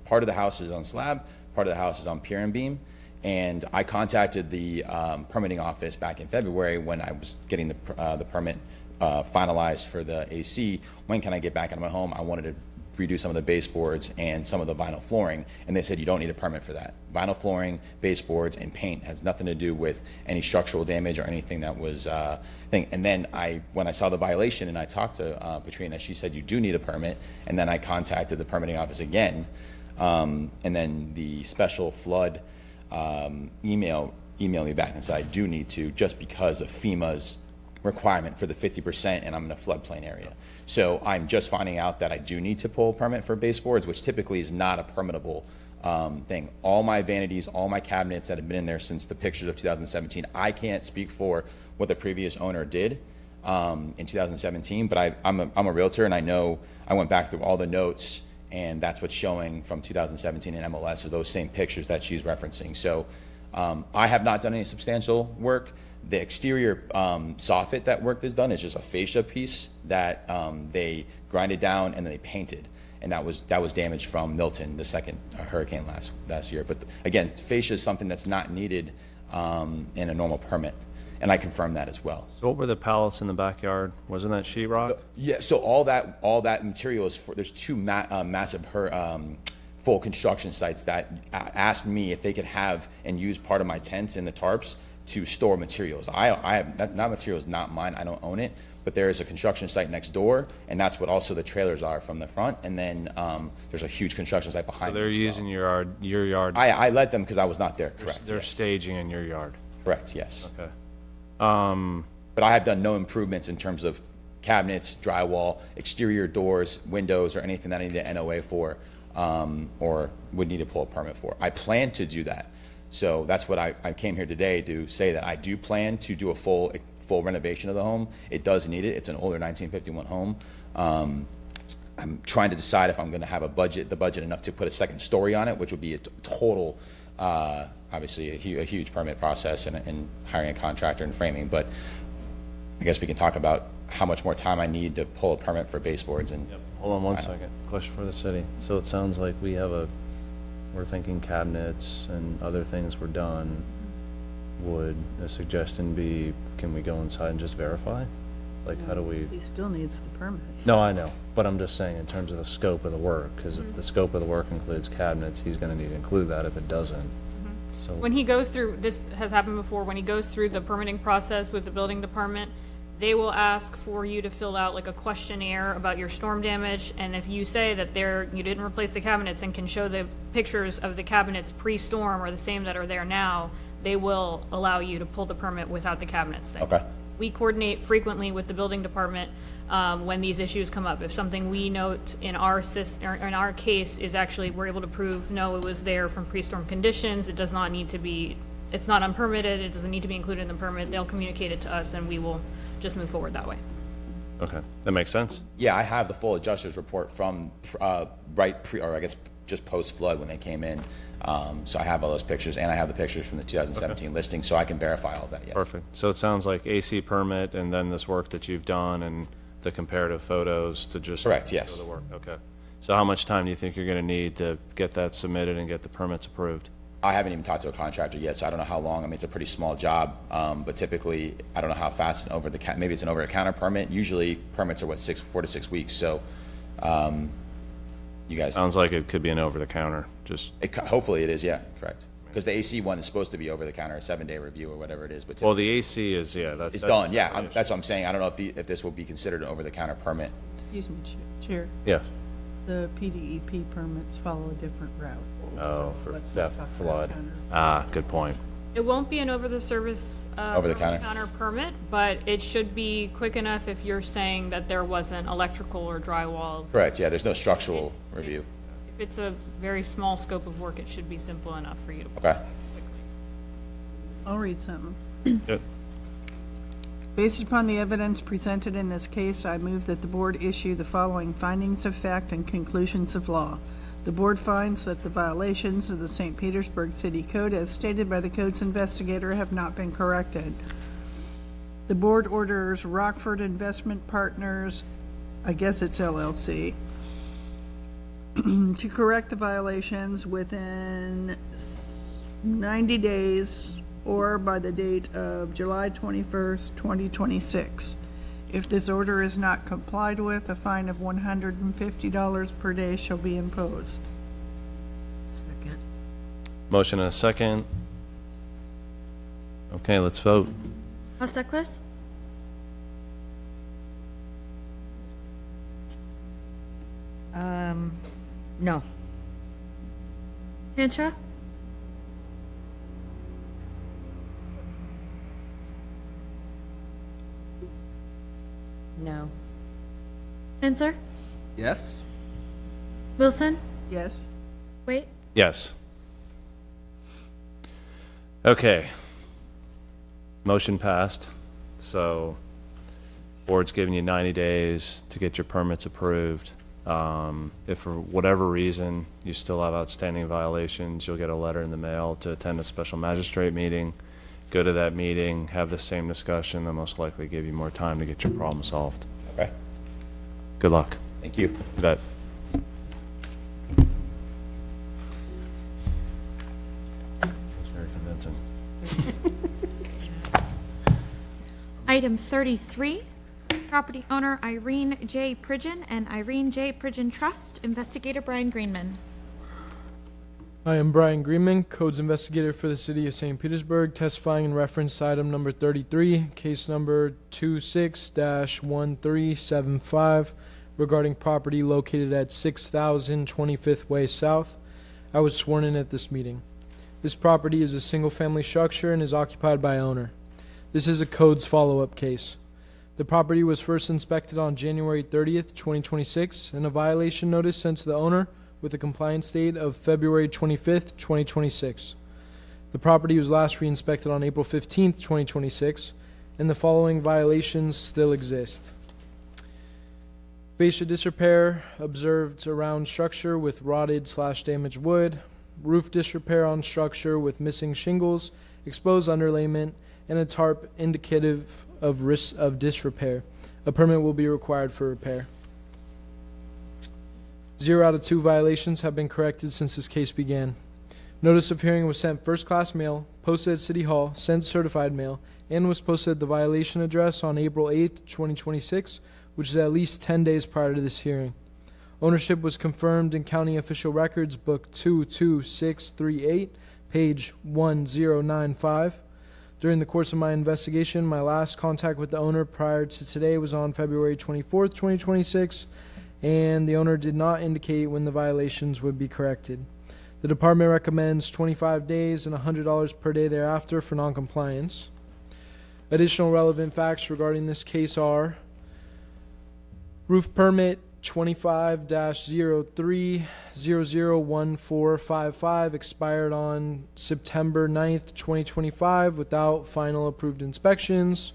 part of the house is on slab, part of the house is on pier and beam. And I contacted the permitting office back in February when I was getting the permit finalized for the AC. When can I get back into my home? I wanted to redo some of the baseboards and some of the vinyl flooring, and they said you don't need a permit for that. Vinyl flooring, baseboards, and paint has nothing to do with any structural damage or anything that was thing. And then when I saw the violation and I talked to Patrina, she said you do need a permit, and then I contacted the permitting office again, and then the special flood emailed me back and said I do need to, just because of FEMA's requirement for the 50%, and I'm in a floodplain area. So I'm just finding out that I do need to pull a permit for baseboards, which typically is not a permittable thing. All my vanities, all my cabinets that have been in there since the pictures of 2017, I can't speak for what the previous owner did in 2017, but I'm a realtor, and I know I went back through all the notes, and that's what's showing from 2017 in MLS are those same pictures that she's referencing. So I have not done any substantial work. The exterior soffit that work is done is just a fascia piece that they grinded down and then they painted, and that was damaged from Milton, the second hurricane last year. But again, fascia is something that's not needed in a normal permit, and I confirmed that as well. So what were the pallets in the backyard? Wasn't that sheetrock? Yeah. So all that material is for. There's 2 massive full construction sites that asked me if they could have and use part of my tents and the tarps to store materials. I have that material is not mine. I don't own it, but there is a construction site next door, and that's what also the trailers are from the front. And then there's a huge construction site behind. So they're using your yard. I let them because I was not there. Correct. They're staging in your yard. Correct. Yes. Okay. But I have done no improvements in terms of cabinets, drywall, exterior doors, windows, or anything that I need an NOA for, or would need to pull a permit for. I plan to do that. So that's what I came here today to say, that I do plan to do a full renovation of the home. It does need it. It's an older 1951 home. I'm trying to decide if I'm going to have the budget enough to put a second story on it, which would be a total, obviously a huge permit process and hiring a contractor and framing. But I guess we can talk about how much more time I need to pull a permit for baseboards. And hold on one second. Question for the city. So it sounds like we're thinking cabinets and other things were done. Would a suggestion be, can we go inside and just verify? Like, how do we? He still needs the permit. No, I know, but I'm just saying in terms of the scope of the work, because if the scope of the work includes cabinets, he's gonna need to include that. If it doesn't, so. When he goes through, this has happened before, when he goes through the permitting process with the building department, they will ask for you to fill out like a questionnaire about your storm damage, and if you say that you didn't replace the cabinets and can show the pictures of the cabinets pre-storm or the same that are there now, they will allow you to pull the permit without the cabinets thing. Okay. We coordinate frequently with the building department when these issues come up. If something we note in our case is actually, we're able to prove, no, it was there from pre-storm conditions, it does not need to be, it's not unpermitted, it doesn't need to be included in the permit, they'll communicate it to us and we will just move forward that way. Okay, that makes sense. Yeah, I have the full adjuster's report from just post-flood when they came in. So I have all those pictures, and I have the pictures from the 2017 listing, so I can verify all that, yes. Perfect. So it sounds like AC permit and then this work that you've done and the comparative photos to just. Correct, yes. show the work. Okay. So how much time do you think you're gonna need to get that submitted and get the permits approved? I haven't even talked to a contractor yet, so I don't know how long. I mean, it's a pretty small job, but typically, I don't know how fast maybe it's an over-the-counter permit. Usually, permits are 4 to 6 weeks. So, you guys. Sounds like it could be an over-the-counter. Hopefully, it is. Yeah, correct. Because the AC one is supposed to be over-the-counter, a 7-day review or whatever it is. But well, the AC is it's done. Yeah, that's what I'm saying. I don't know if this will be considered an over-the-counter permit. Excuse me, Chair. Yes. The PDEP permits follow a different route. Oh, so for let's that not talk flood. about Good point. It won't be an over-the-counter permit, but it should be quick enough if you're saying that there wasn't electrical or drywall. Correct, yeah, there's no structural review. If it's a very small scope of work, it should be simple enough for you to. Okay. I'll read something. Good. Based upon the evidence presented in this case, I move that the board issue the following findings of fact and conclusions of law. The board finds that the violations of the St. Petersburg City Code as stated by the code's investigator have not been corrected. The board orders Rockford Investment Partners, I guess it's LLC, to correct the violations within 90 days or by the date of July 21st, 2026. If this order is not complied with, a fine of $150 per day shall be imposed. Second. Motion and a second. Okay, let's vote. Alseclas? No. Hancha? No. Ensor? Yes. Wilson? Yes. Wait. Yes. Okay. Motion passed. So board's giving you 90 days to get your permits approved. If for whatever reason you still have outstanding violations, you'll get a letter in the mail to attend a special magistrate meeting. Go to that meeting, have the same discussion, they'll most likely give you more time to get your problem solved. Okay. Good luck. Thank you. You bet. That's very convincing. Item 33, property owner Irene J. Pridgeon and Irene J. Pridgeon Trust, investigator Brian Greenman. I am Brian Greenman, Codes Investigator for the City of St. Petersburg, testifying in reference to item number 33, case number 26-1375, regarding property located at 6000 25th Way South. I was sworn in at this meeting. This property is a single-family structure and is occupied by owner. This is a codes follow-up case. The property was first inspected on January 30th, 2026, and a violation notice sent to the owner with a compliance date of February 25th, 2026. The property was last re-inspected on April 15th, 2026, and the following violations still exist. Fascia disrepair observed around structure with rotted/damaged wood, roof disrepair on structure with missing shingles, exposed underlayment, and a tarp indicative of risk of disrepair. A permit will be required for repair. 0 out of 2 violations have been corrected since this case began. Notice of hearing was sent first-class mail, posted at City Hall, sent certified mail, and was posted at the violation address on April 8th, 2026, which is at least 10 days prior to this hearing. Ownership was confirmed in County Official Records, Book 22638, page 1095. During the course of my investigation, my last contact with the owner prior to today was on February 24th, 2026, and the owner did not indicate when the violations would be corrected. The department recommends 25 days and $100 per day thereafter for noncompliance. Additional relevant facts regarding this case are: roof permit 25-03-001455 expired on September 9th, 2025 without final approved inspections.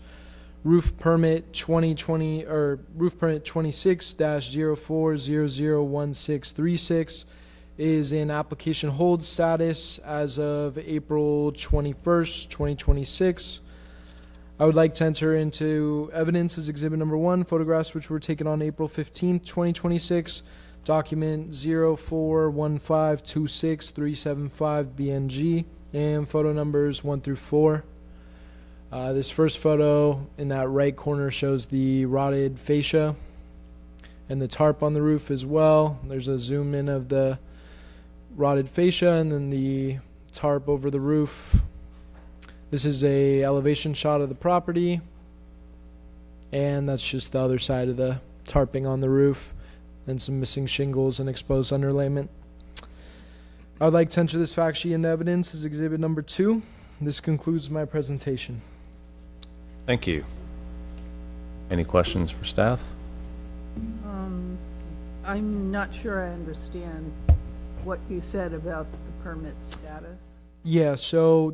Roof permit 26-04001636 is in application hold status as of April 21st, 2026. I would like to enter into evidence as exhibit number 1, photographs which were taken on April 15th, 2026, document 0415263755BNG, and photo numbers 1 through 4. This first photo in that right corner shows the rotted fascia and the tarp on the roof as well. There's a zoom in of the rotted fascia and then the tarp over the roof. This is a elevation shot of the property, and that's just the other side of the tarping on the roof, and some missing shingles and exposed underlayment. I would like to enter this fact sheet into evidence as exhibit number 2. This concludes my presentation. Thank you. Any questions for staff? I'm not sure I understand what you said about the permit status. Yeah, so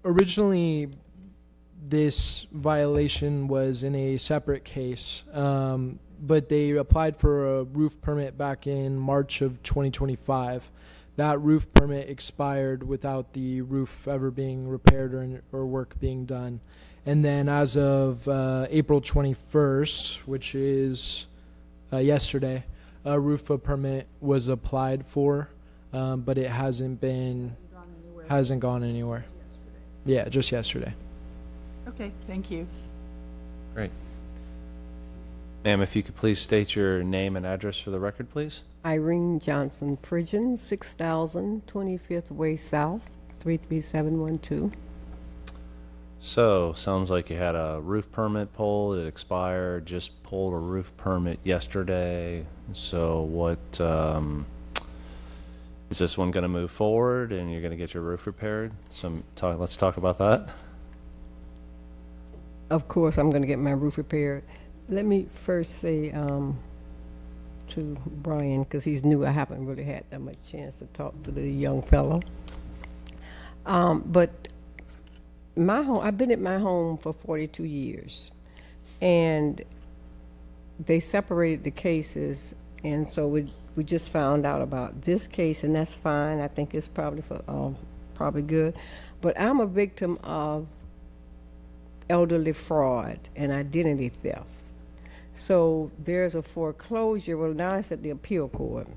originally this violation was in a separate case. but they applied for a roof permit back in March of 2025. That roof permit expired without the roof ever being repaired or work being done. And then as of April 21st, which is yesterday, a roof permit was applied for, but it hasn't gone anywhere. Yeah, just yesterday. Okay, thank you. Great. Ma'am, if you could please state your name and address for the record, please. Irene Johnson Pridgeon, 6000 25th Way South, 33712. So, sounds like you had a roof permit pulled, it expired, just pulled a roof permit yesterday. So what, is this one gonna move forward and you're gonna get your roof repaired? Let's talk about that. Of course, I'm going to get my roof repaired. Let me first say to Brian, because he's new, I haven't really had that much chance to talk to the young fellow. But my home, I've been at my home for 42 years, and they separated the cases, and so we just found out about this case, and that's fine. I think it's probably good. But I'm a victim of elderly fraud and identity theft. So there's a foreclosure. Well, now it's at the appeal court,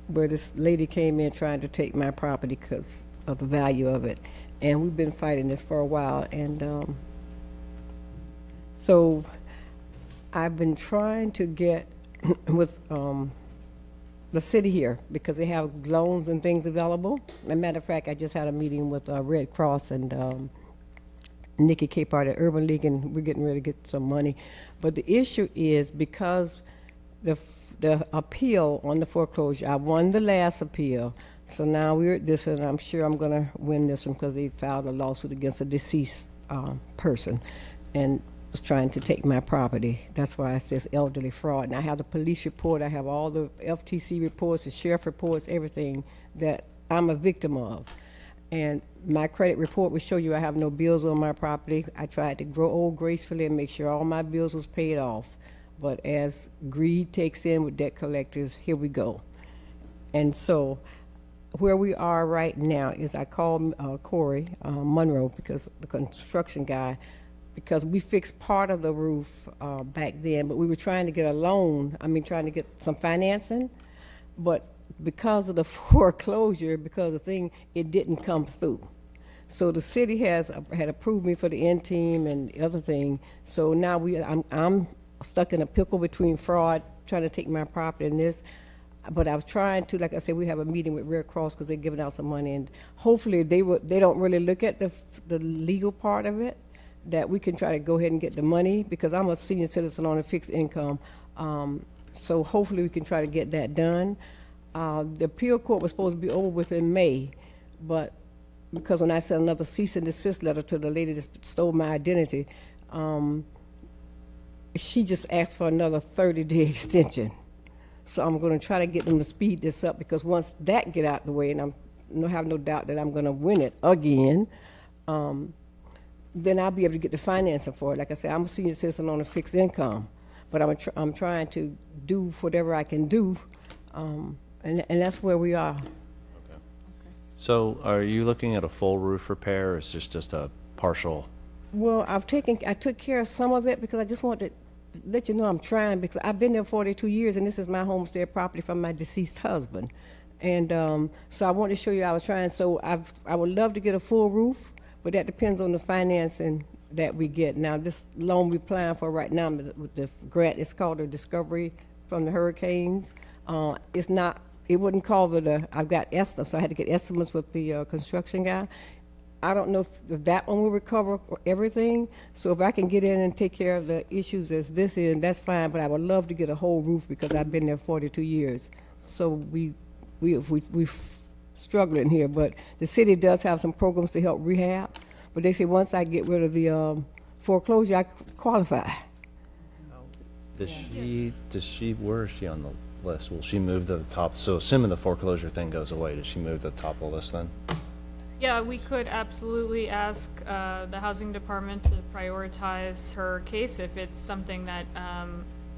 where this lady came in trying to take my property because of the value of it. And we've been fighting this for a while. And so I've been trying to get with the city here because they have loans and things available. As a matter of fact, I just had a meeting with Red Cross and Nikki Capehart at Urban League, and we're getting ready to get some money. But the issue is because the appeal on the foreclosure, I won the last appeal, so now we're at this, and I'm sure I'm going to win this one because they filed a lawsuit against a deceased person and was trying to take my property. That's why it says elderly fraud. And I have the police report, I have all the FTC reports, the sheriff reports, everything that I'm a victim of. And my credit report will show you I have no bills on my property. I tried to grow old gracefully and make sure all my bills was paid off. But as greed takes in with debt collectors, here we go. And so where we are right now is I called Corey Monroe, because the construction guy, because we fixed part of the roof back then, but we were trying to get a loan, trying to get some financing, but because of the foreclosure, because of the thing, it didn't come through. So the city had approved me for the end team and the other thing. So now I'm stuck in a pickle between fraud, trying to take my property and this. But I was trying to, like I said, we have a meeting with Red Cross because they're giving out some money, and hopefully they don't really look at the legal part of it, that we can try to go ahead and get the money, because I'm a senior citizen on a fixed income. So hopefully we can try to get that done. The appeal court was supposed to be over with in May, but because when I sent another cease and desist letter to the lady that stole my identity, she just asked for another 30-day extension. So I'm going to try to get them to speed this up, because once that get out the way, and I have no doubt that I'm going to win it again, then I'll be able to get the financing for it. Like I said, I'm a senior citizen on a fixed income, but I'm trying to do whatever I can do. And that's where we are. Okay. So are you looking at a full roof repair, or is this just a partial? Well, I took care of some of it because I just wanted to let you know I'm trying, because I've been there 42 years, and this is my homestead property from my deceased husband. And so I wanted to show you I was trying. So I would love to get a full roof, but that depends on the financing that we get. Now, this loan we're applying for right now with the grant, it's called a Discovery from the Hurricanes. It's not, it wouldn't cover I've got estimates, so I had to get estimates with the construction guy. I don't know if that one will recover everything. So if I can get in and take care of the issues as this is, that's fine, but I would love to get a whole roof because I've been there 42 years. So we're struggling here, but the city does have some programs to help rehab, but they say once I get rid of the foreclosure, I qualify. Where is she on the list? Will she move to the top? So assuming the foreclosure thing goes away, does she move to the top of the list then? Yeah, we could absolutely ask the housing department to prioritize her case if it's something that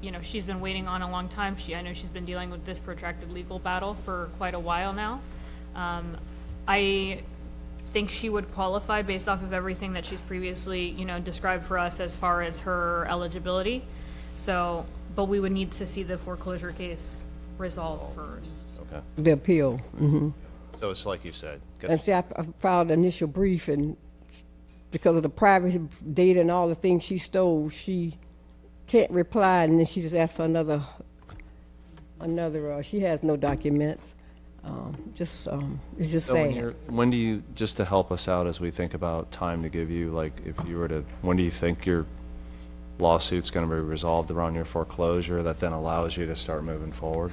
you know, she's been waiting on a long time. I know she's been dealing with this protracted legal battle for quite a while now. I think she would qualify based off of everything that she's previously, you know, described for us as far as her eligibility. So, but we would need to see the foreclosure case resolved first. Okay. The appeal. So it's like you said. And see, I filed an initial brief, and because of the privacy data and all the things she stole, she can't reply, and then she just asked for another, she has no documents. It's just So sad. when do you, just to help us out as we think about time to give you, like if you were to, when do you think your lawsuit's going to be resolved around your foreclosure that then allows you to start moving forward?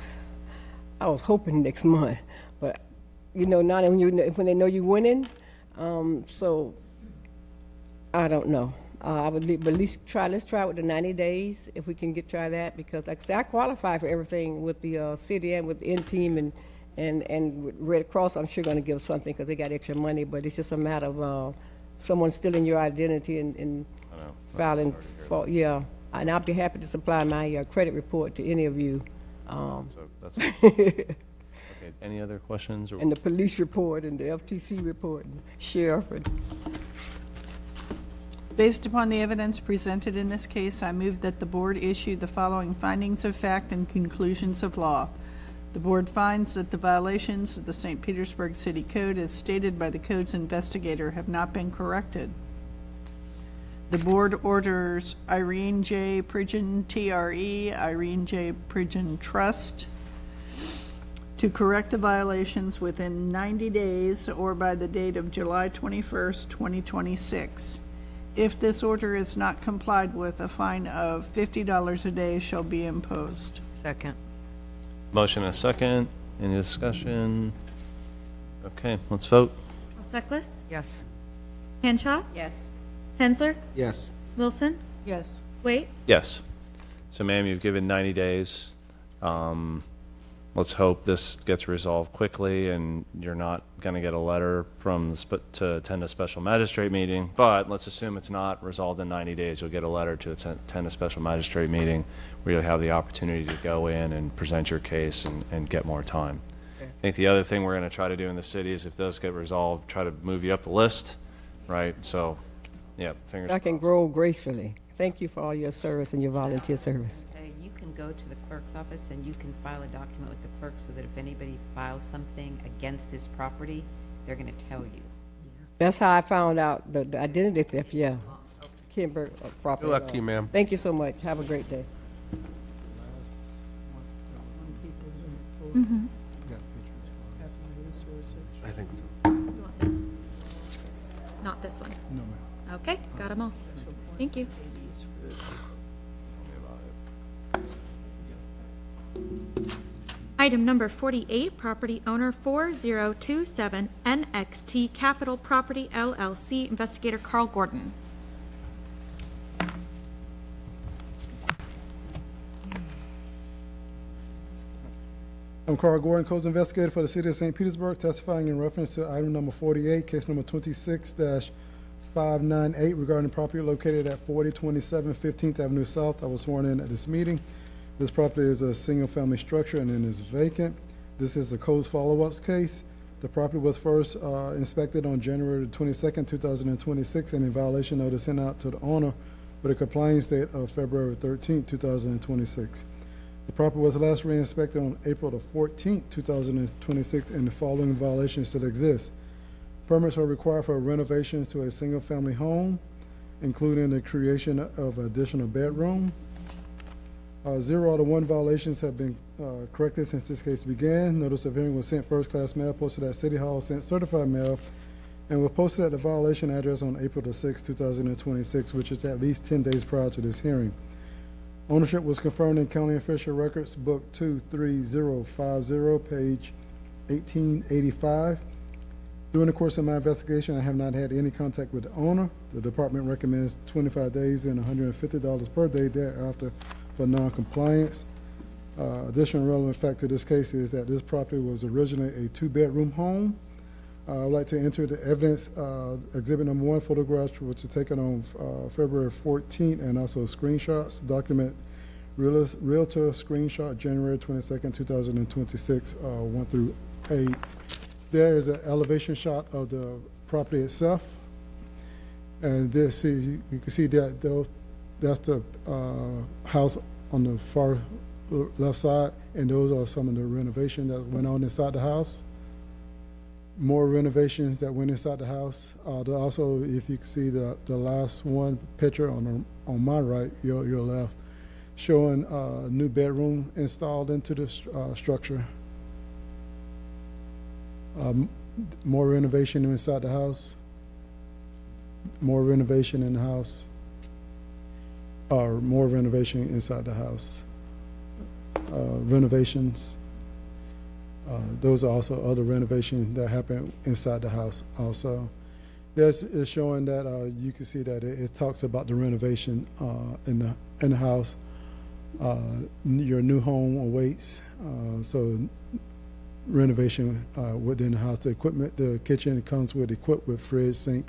I was hoping next month, but you know, not when they know you're winning. So I don't know. I would but at least let's try with the 90 days if we can try that, because like I said, I qualify for everything with the city and with the N-Team and with Red Cross. I'm sure going to give something because they got extra money, but it's just a matter of someone stealing your identity and filing for, yeah. And I'll be happy to supply my credit report to any of you. So that's okay. Any other questions? And the police report and the FTC report and sheriff. Based upon the evidence presented in this case, I move that the board issue the following findings of fact and conclusions of law. The board finds that the violations of the St. Petersburg City Code as stated by the code's investigator have not been corrected. The board orders Irene J. Pridgeon, TRE, Irene J. Pridgeon Trust, to correct the violations within 90 days or by the date of July 21st, 2026. If this order is not complied with, a fine of $50 a day shall be imposed. Second. Motion and a second. Any discussion? Okay, let's vote. Alseckless? Yes. Hanshaw? Yes. Hensler? Yes. Wilson? Yes. Wait. Yes. So ma'am, you've given 90 days. Let's hope this gets resolved quickly and you're not going to get a letter from to attend a special magistrate meeting, but let's assume it's not resolved in 90 days. You'll get a letter to attend a special magistrate meeting where you'll have the opportunity to go in and present your case and get more time. Okay. I think the other thing we're going to try to do in the city is if those get resolved, try to move you up the list, right? So, yeah, fingers I can grow gracefully. Thank you for all your service and your volunteer service. You can go to the clerk's office and you can file a document with the clerk so that if anybody files something against this property, they're going to tell you. That's how I found out the identity theft, yeah. Kimber property. Good luck to you, ma'am. Thank you so much. Have a great day. Mm-hmm. I think so. Not this one. No, ma'am. Okay, got them all. Thank you. Item number 48, property owner 4027 NXT Capital Property LLC, investigator Carl Gordon. I'm Carl Gordon, codes investigator for the city of St. Petersburg, testifying in reference to item number 48, case number 26-598 regarding property located at 4027 15th Avenue South. I was sworn in at this meeting. This property is a single-family structure and it is vacant. This is a codes follow-ups case. The property was first inspected on January 22nd, 2026, and a violation notice sent out to the owner with a compliance date of February 13th, 2026. The property was last re-inspected on April the 14th, 2026, and the following violations still exist. Permits are required for renovations to a single-family home, including the creation of additional bedroom. 0 out of 1 violations have been corrected since this case began. Notice of hearing was sent first-class mail, posted at City Hall, sent certified mail, and was posted at the violation address on April the 6th, 2026, which is at least 10 days prior to this hearing. Ownership was confirmed in County Official Records, Book 23050, page 1885. During the course of my investigation, I have not had any contact with the owner. The department recommends 25 days and $150 per day thereafter for non-compliance. Additional relevant fact to this case is that this property was originally a 2-bedroom home. I would like to enter the evidence, exhibit number 1, photographs which were taken on February 14th, and also screenshots, document Realtor screenshot, January 22nd, 2026, 1 through 8. There is an elevation shot of the property itself. And this, you can see that that's the house on the far left side, and those are some of the renovation that went on inside the house. More renovations that went inside the house. Also, if you can see the last one picture on my right, your left, showing a new bedroom installed into the structure. More renovation inside the house. More renovation in the house. Or more renovation inside the house. Renovations. Those are also other renovations that happen inside the house also. It's showing that you can see that it talks about the renovation in the house. Your new home awaits. So renovation within the house. The equipment, the kitchen comes equipped with fridge, sink,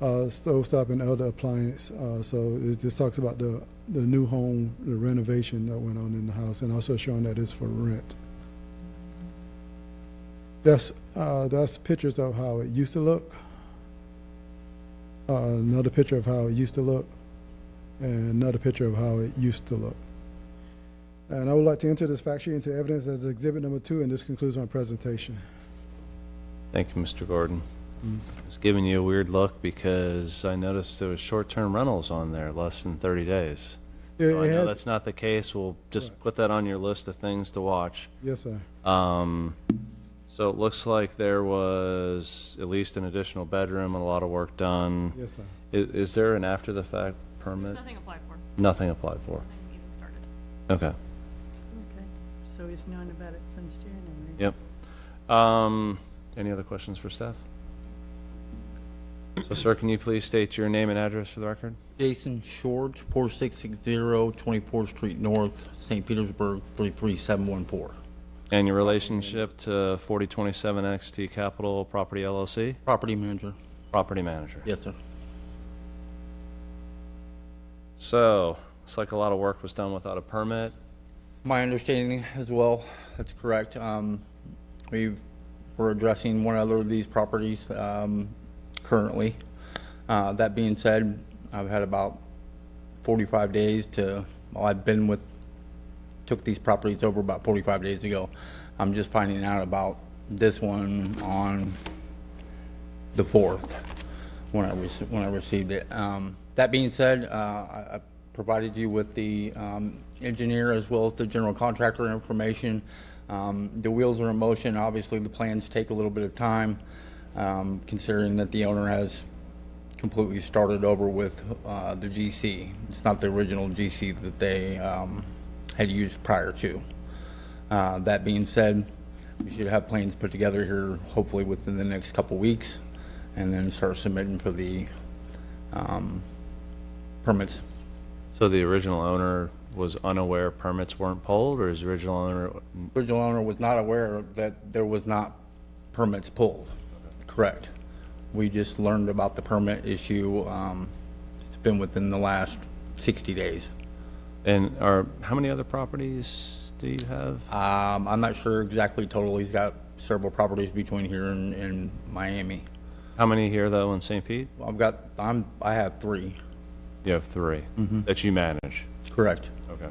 stovetop, and other appliance. So it just talks about the new home, the renovation that went on in the house, and also showing that it's for rent. That's pictures of how it used to look. Another picture of how it used to look, and another picture of how it used to look. And I would like to enter this fact sheet into evidence as exhibit number 2, and this concludes my presentation. Thank you, Mr. Gordon. I was giving you a weird look because I noticed there was short-term rentals on there, less than 30 days. So I know that's not the case. We'll just put that on your list of things to watch. Yes, sir. So it looks like there was at least an additional bedroom and a lot of work done. Yes, sir. Is there an after-the-fact permit? Nothing applied for. Nothing applied for. Nothing even started. Okay. Okay, so he's known about it since January. Yep. Any other questions for staff? So, sir, can you please state your name and address for the record? Jason Short, 4660 24th Street North, St. Petersburg, 33714. And your relationship to 4027 XT Capital Property LLC? Property manager. Property manager. Yes, sir. So, looks like a lot of work was done without a permit. My understanding as well, that's correct. We're addressing one other of these properties currently. That being said, I've had about 45 days took these properties over about 45 days ago. I'm just finding out about this one on the 4th when I received it. That being said, I provided you with the engineer as well as the general contractor information. The wheels are in motion. Obviously, the plans take a little bit of time, considering that the owner has completely started over with the GC. It's not the original GC that they had used prior to. That being said, we should have plans put together here hopefully within the next couple weeks, and then start submitting for the permits. So the original owner was unaware permits weren't pulled, or is the original owner? Original owner was not aware that there was not permits pulled. Correct. We just learned about the permit issue. It's been within the last 60 days. And how many other properties do you have? I'm not sure exactly total. He's got several properties between here and Miami. How many here though in St. Pete? I have 3. You have 3 that you manage. Correct. Okay.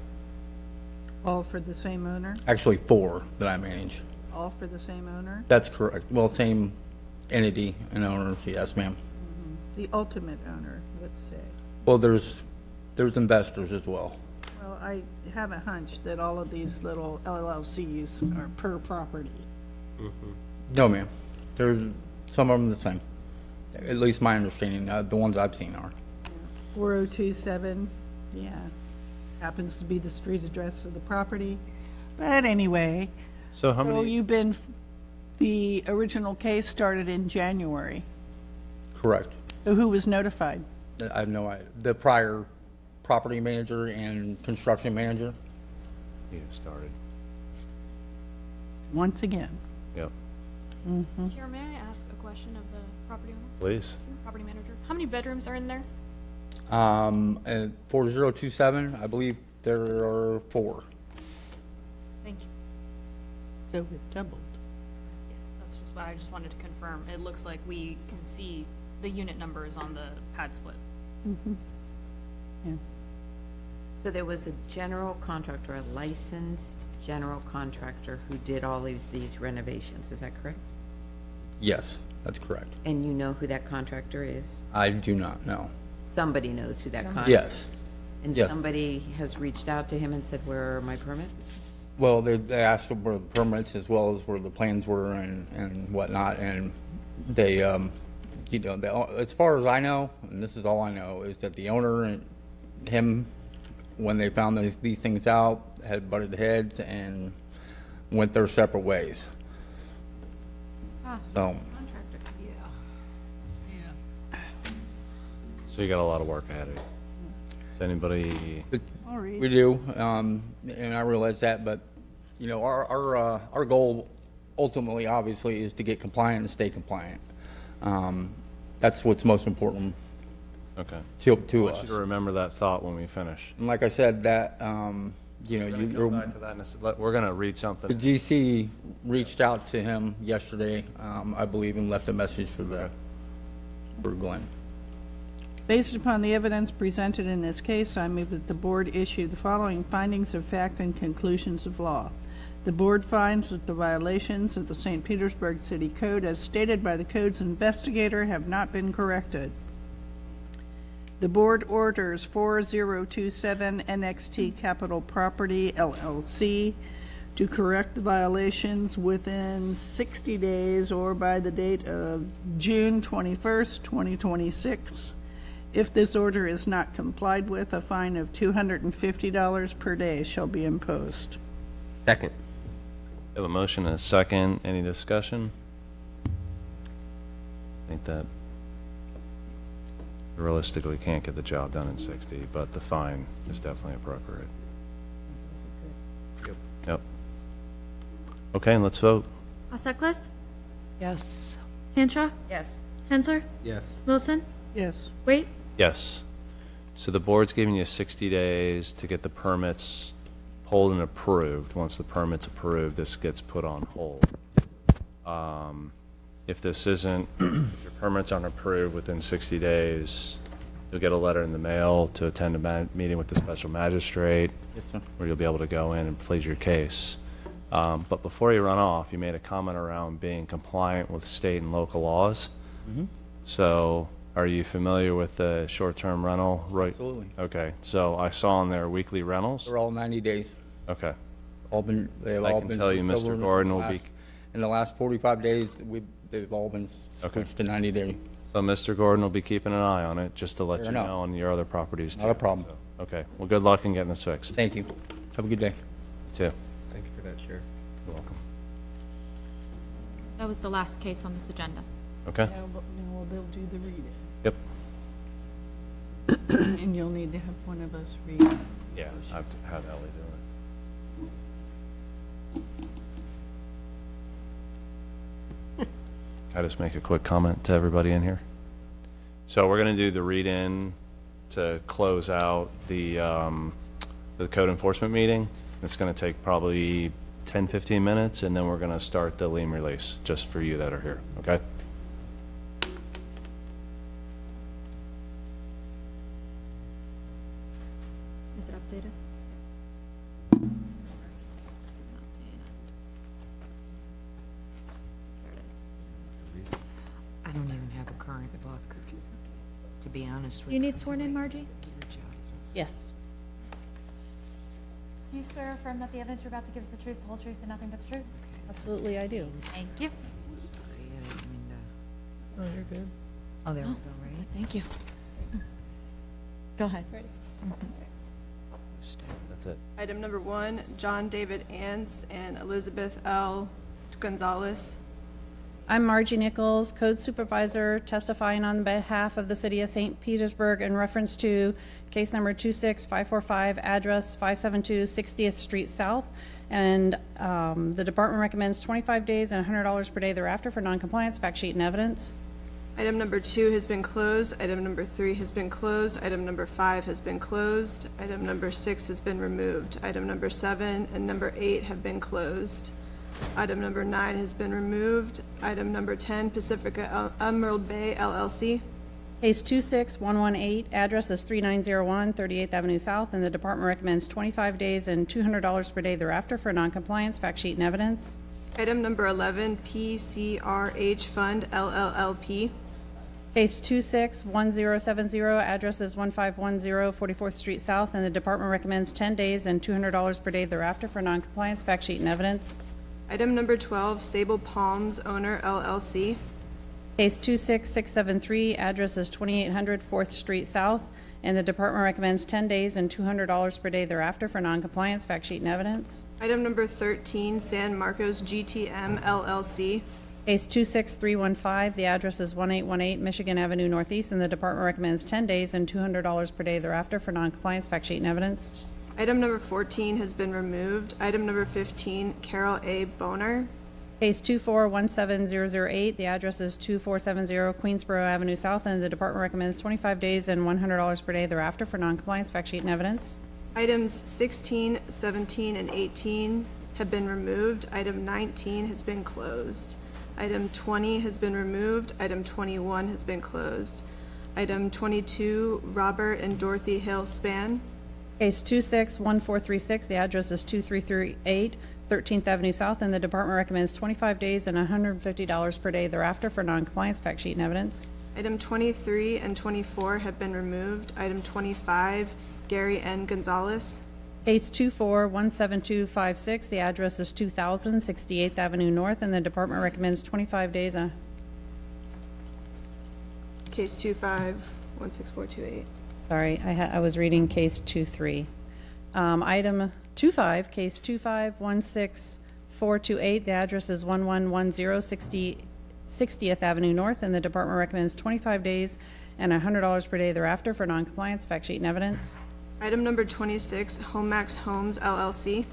All for the same owner? Actually 4 that I manage. All for the same owner? That's correct. Well, same entity and owner, yes, ma'am. The ultimate owner, let's say. Well, there's investors as well. Well, I have a hunch that all of these little LLCs are per property. No, ma'am. There's some of them the same. At least my understanding, the ones I've seen are. 4027, yeah, happens to be the street address of the property. But anyway, so the original case started in January. Correct. So who was notified? I have no idea. The prior property manager and construction manager. He started. Once again. Yep. Chair, may I ask a question of the property owner? Please. Property manager. How many bedrooms are in there? And 4027, I believe there are 4. Thank you. So it doubled. Yes, that's just what I just wanted to confirm. It looks like we can see the unit numbers on the pad split. Yeah. So there was a general contractor, a licensed general contractor who did all of these renovations, is that correct? Yes, that's correct. And you know who that contractor is? I do not know. Somebody knows who that contractor is? Yes. And Yes. somebody has reached out to him and said, where are my permits? Well, they asked where the permits as well as where the plans were and whatnot, and they, you know, as far as I know, and this is all I know, is that the owner and him, when they found these things out, had butted heads and went their separate ways. So, So you got a lot of work ahead of you. Does anybody, we do, and I realize that, but, you know, our goal ultimately, obviously, is to get compliant and stay compliant. That's what's most important okay. to I want us. you to remember that thought when we finish. And like I said, that, you know, We're gonna come back to that in a we're gonna read something. the GC reached out to him yesterday, I believe, and left a message for Glenn. Based upon the evidence presented in this case, I move that the board issue the following findings of fact and conclusions of law. The board finds that the violations of the St. Petersburg City Code as stated by the code's investigator have not been corrected. The board orders 4027 NXT Capital Property LLC to correct the violations within 60 days or by the date of June 21st, 2026. If this order is not complied with, a fine of $250 per day shall be imposed. Second. We have a motion and a second. Any discussion? I think that realistically can't get the job done in 60, but the fine is definitely appropriate. Yep. Okay, let's vote. Alseclas? Yes. Hanshaw? Yes. Hensler? Yes. Wilson? Yes. Wait? Yes. So the board's giving you 60 days to get the permits pulled and approved. Once the permit's approved, this gets put on hold. If this isn't, if your permits aren't approved within 60 days, you'll get a letter in the mail to attend a meeting with the special magistrate, where you'll be able to go in and plead your case. But before you run off, you made a comment around being compliant with state and local laws. So are you familiar with the short-term rental? Right. Absolutely. Okay, so I saw on there weekly rentals? They're all 90 days. Okay. They've I all can been tell you switched Mr. over Gordon will be, in the last 45 days, they've all been switched to 90 days. so Mr. Gordon will be keeping an eye on it, just to let Fair you enough. know on your other properties too. Not a problem. So, okay, well, good luck in getting this fixed. Thank you. Have a good day. Too. Thank you for that, Sheriff. You're welcome. That was the last case on this agenda. Okay, Now they'll do the reading. yep, And you'll need to have one of us read it. yeah, I have to have Ellie do it. Can I just make a quick comment to everybody in here? So we're gonna do the read-in to close out the code enforcement meeting. It's gonna take probably 10, 15 minutes, and then we're gonna start the lien release, just for you that are here, okay? Is it updated? Not seeing it. There it is. I don't even have a current book, to be honest with You you. need sworn in, Margie? Yes. Do you swear or affirm that the evidence you're about to give is the truth, the whole truth, and nothing but the truth? Absolutely, I do. Thank you. Sorry, I didn't mean to. Oh, you're good. Oh, there we go, right? Thank you. Go ahead. That's it. Item number 1, John David Ans and Elizabeth L. Gonzalez. I'm Margie Nichols, Code Supervisor, testifying on behalf of the City of St. Petersburg in reference to case number 26545, address 572 60th Street South. And the department recommends 25 days and $100 per day thereafter for noncompliance, fact sheet, and evidence. Item number 2 has been closed. Item number 3 has been closed. Item number 5 has been closed. Item number 6 has been removed. Item number 7 and number 8 have been closed. Item number 9 has been removed. Item number 10, Pacifica Emerald Bay LLC. Case 26118, address is 3901 38th Avenue South, and the department recommends 25 days and $200 per day thereafter for noncompliance. Fact sheet and evidence. Item number 11, PCRH Fund LLLP. Case 261070, address is 1510 44th Street South, and the department recommends 10 days and $200 per day thereafter for noncompliance. Fact sheet and evidence. Item number 12, Sable Palms Owner LLC. Case 26673, address is 2800 4th Street South, and the department recommends 10 days and $200 per day thereafter for noncompliance. Fact sheet and evidence. Item number 13, San Marcos GTM LLC. Case 26315, the address is 1818 Michigan Avenue Northeast, and the department recommends 10 days and $200 per day thereafter for noncompliance. Fact sheet and evidence. Item number 14 has been removed. Item number 15, Carol A. Boner. Case 2417008, the address is 2470 Queensboro Avenue South, and the department recommends 25 days and $100 per day thereafter for noncompliance. Fact sheet and evidence. Items 16, 17, and 18 have been removed. Item 19 has been closed. Item 20 has been removed. Item 21 has been closed. Item 22, Robert and Dorothy Hill Span. Case 261436, the address is 2338 13th Avenue South, and the department recommends 25 days and $150 per day thereafter for noncompliance. Fact sheet and evidence. Item 23 and 24 have been removed. Item 25, Gary N. Gonzalez. Case 2417256, the address is 2000 68th Avenue North, and the department recommends 25 days. Case 25-16428. Sorry, I was reading case 23. Item 25, case 2516428, the address is 1110 60th Avenue North, and the department recommends 25 days and $100 per day thereafter for noncompliance. Fact sheet and evidence. Item number 26, Homax Homes LLC.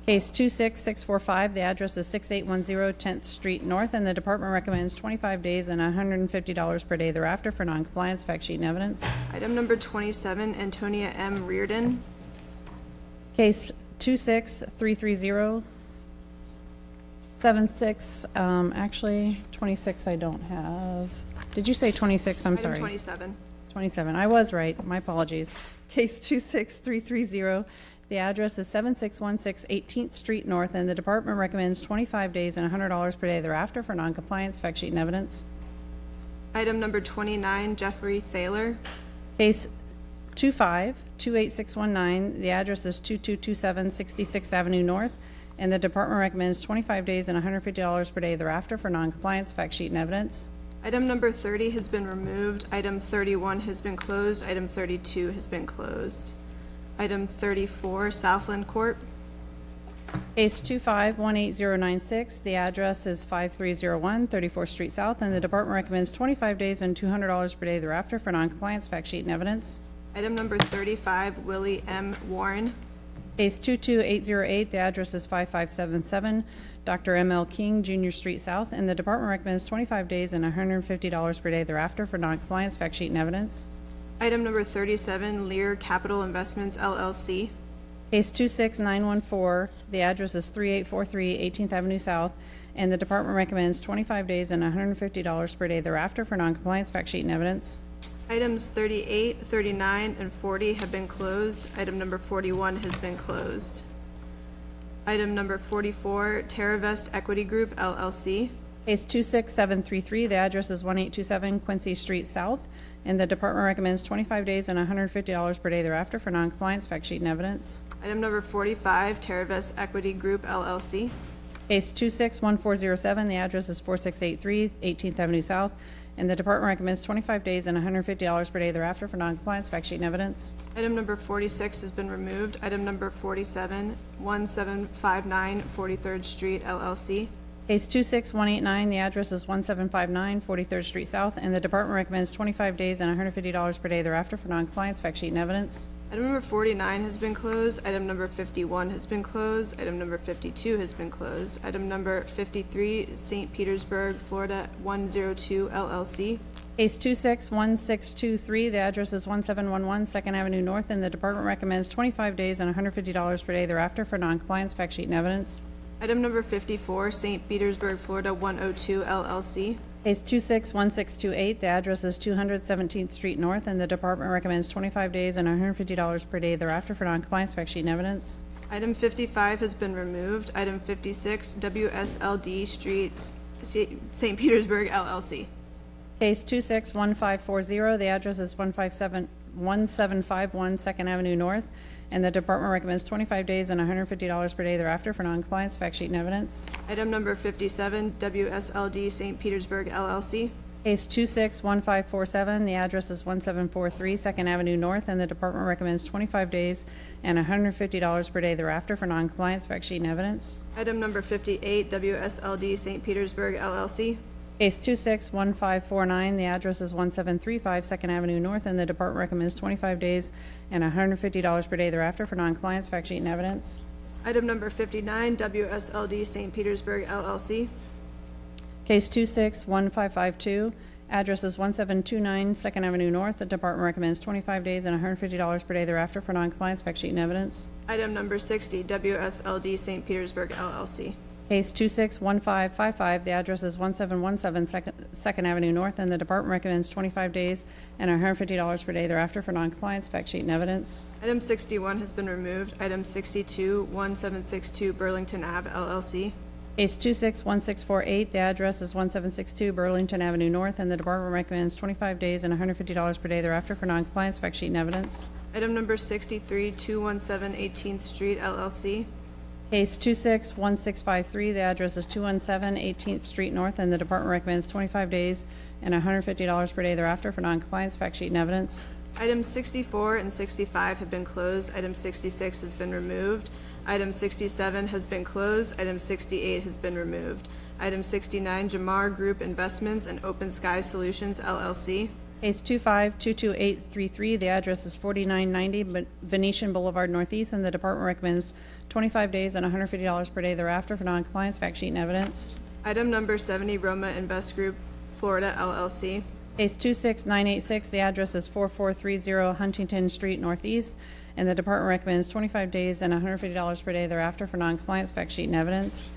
Case 26645, the address is 6810 10th Street North, and the department recommends 25 days and $150 per day thereafter for noncompliance. Fact sheet and evidence. Item number 27, Antonia M. Reardon. Case 26330 76, actually 26 I don't have. Did you say 26? I'm sorry. Item 27. 27. I was right. My apologies. Case 26330. The address is 7616 18th Street North, and the department recommends 25 days and $100 per day thereafter for noncompliance. Fact sheet and evidence. Item number 29, Jeffrey Thaler. Case 2528619. The address is 2227 66th Avenue North, and the department recommends 25 days and $150 per day thereafter for noncompliance. Fact sheet and evidence. Item number 30 has been removed. Item 31 has been closed. Item 32 has been closed. Item 34, Southland Court. Case 2518096, the address is 5301 34th Street South, and the department recommends 25 days and $200 per day thereafter for noncompliance. Fact sheet and evidence. Item number 35, Willie M. Warren. Case 22808, the address is 5577 Dr. M.L. King, Jr. Street South, and the department recommends 25 days and $150 per day thereafter for noncompliance. Fact sheet and evidence. Item number 37, Lear Capital Investments LLC. Case 26914, the address is 3843 18th Avenue South, and the department recommends 25 days and $150 per day thereafter for noncompliance. Fact sheet and evidence. Items 38, 39, and 40 have been closed. Item number 41 has been closed. Item number 44, TerraVest Equity Group LLC. Case 26733, the address is 1827 Quincy Street South, and the department recommends 25 days and $150 per day thereafter for noncompliance. Fact sheet and evidence. Item number 45, TerraVest Equity Group LLC. Case 261407, the address is 4683 18th Avenue South, and the department recommends 25 days and $150 per day thereafter for noncompliance. Fact sheet and evidence. Item number 46 has been removed. Item number 47, 1759 43rd Street LLC. Case 26189, the address is 1759 43rd Street South, and the department recommends 25 days and $150 per day thereafter for noncompliance. Fact sheet and evidence. Item number 49 has been closed. Item number 51 has been closed. Item number 52 has been closed. Item number 53, St. Petersburg, Florida 102 LLC. Case 261623, the address is 1711 Second Avenue North, and the department recommends 25 days and $150 per day thereafter for noncompliance. Fact sheet and evidence. Item number 54, St. Petersburg, Florida 102 LLC. Case 261628, the address is 200 17th Street North, and the department recommends 25 days and $150 per day thereafter for noncompliance. Fact sheet and evidence. Item 55 has been removed. Item 56, WSLD Street, St. Petersburg LLC. Case 261540, the address is 1751 Second Avenue North, and the department recommends 25 days and $150 per day thereafter for noncompliance. Fact sheet and evidence. Item number 57, WSLD St. Petersburg LLC. Case 261547, the address is 1743 Second Avenue North, and the department recommends 25 days and $150 per day thereafter for noncompliance. Fact sheet and evidence. Item number 58, WSLD St. Petersburg LLC. Case 261549, the address is 1735 Second Avenue North, and the department recommends 25 days and $150 per day thereafter for noncompliance. Fact sheet and evidence. Item number 59, WSLD St. Petersburg LLC. Case 261552, address is 1729 Second Avenue North, the department recommends 25 days and $150 per day thereafter for noncompliance. Fact sheet and evidence. Item number 60, WSLD St. Petersburg LLC. Case 261555, the address is 1717 Second Avenue North, and the department recommends 25 days and $150 per day thereafter for noncompliance. Fact sheet and evidence. Item 61 has been removed. Item 62, 1762 Burlington Ave LLC. Case 261648, the address is 1762 Burlington Avenue North, and the department recommends 25 days and $150 per day thereafter for noncompliance. Fact sheet and evidence. Item number 63, 217 18th Street LLC. Case 261653, the address is 217 18th Street North, and the department recommends 25 days and $150 per day thereafter for noncompliance. Fact sheet and evidence. Items 64 and 65 have been closed. Item 66 has been removed. Item 67 has been closed. Item 68 has been removed. Item 69, Jamar Group Investments and Open Sky Solutions LLC. Case 2522833, the address is 4990 Venetian Boulevard Northeast, and the department recommends 25 days and $150 per day thereafter for noncompliance. Fact sheet and evidence. Item number 70, Roma Invest Group, Florida LLC. Case 26986, the address is 4430 Huntington Street Northeast, and the department recommends 25 days and $150 per day thereafter for noncompliance. Fact sheet and evidence.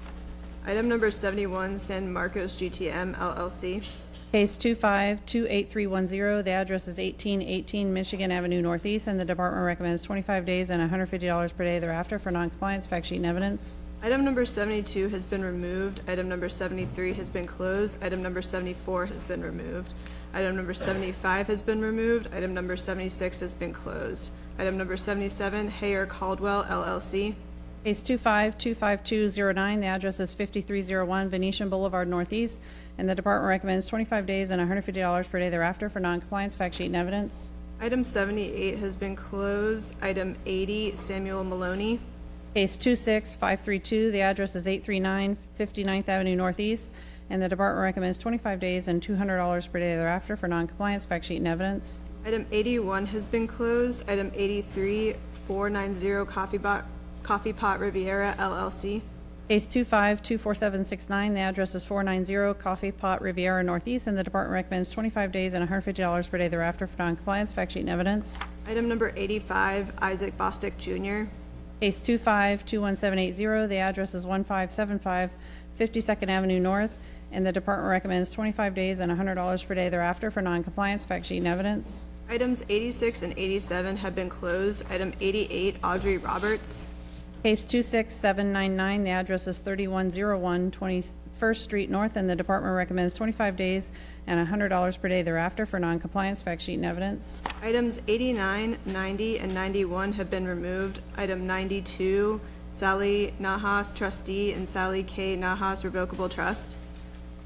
Item number 71, San Marcos GTM LLC. Case 2528310, the address is 1818 Michigan Avenue Northeast, and the department recommends 25 days and $150 per day thereafter for noncompliance. Fact sheet and evidence. Item number 72 has been removed. Item number 73 has been closed. Item number 74 has been removed. Item number 75 has been removed. Item number 76 has been closed. Item number 77, Hayer Caldwell LLC. Case 2525209, the address is 5301 Venetian Boulevard Northeast, and the department recommends 25 days and $150 per day thereafter for noncompliance. Fact sheet and evidence. Item 78 has been closed. Item 80, Samuel Maloney. Case 26532, the address is 839 59th Avenue Northeast, and the department recommends 25 days and $200 per day thereafter for noncompliance. Fact sheet and evidence. Item 81 has been closed. Item 83, 490 Coffee Pot Riviera LLC. Case 2524769, the address is 490 Coffee Pot Riviera Northeast, and the department recommends 25 days and $150 per day thereafter for noncompliance. Fact sheet and evidence. Item number 85, Isaac Bostick Jr. Case 2521780, the address is 1575 52nd Avenue North, and the department recommends 25 days and $100 per day thereafter for noncompliance. Fact sheet and evidence. Items 86 and 87 have been closed. Item 88, Audrey Roberts. Case 26799, the address is 3101 21st Street North, and the department recommends 25 days and $100 per day thereafter for noncompliance. Fact sheet and evidence. Items 89, 90, and 91 have been removed. Item 92, Sally Nahas, trustee, and Sally K. Nahas, revocable trust.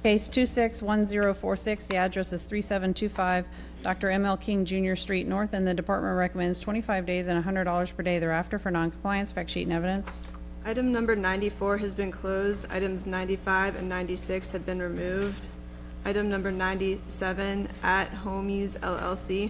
Case 261046, the address is 3725 Dr. M.L. King Jr. Street North, and the department recommends 25 days and $100 per day thereafter for noncompliance. Fact sheet and evidence. Item number 94 has been closed. Items 95 and 96 have been removed. Item number 97, At Homies LLC.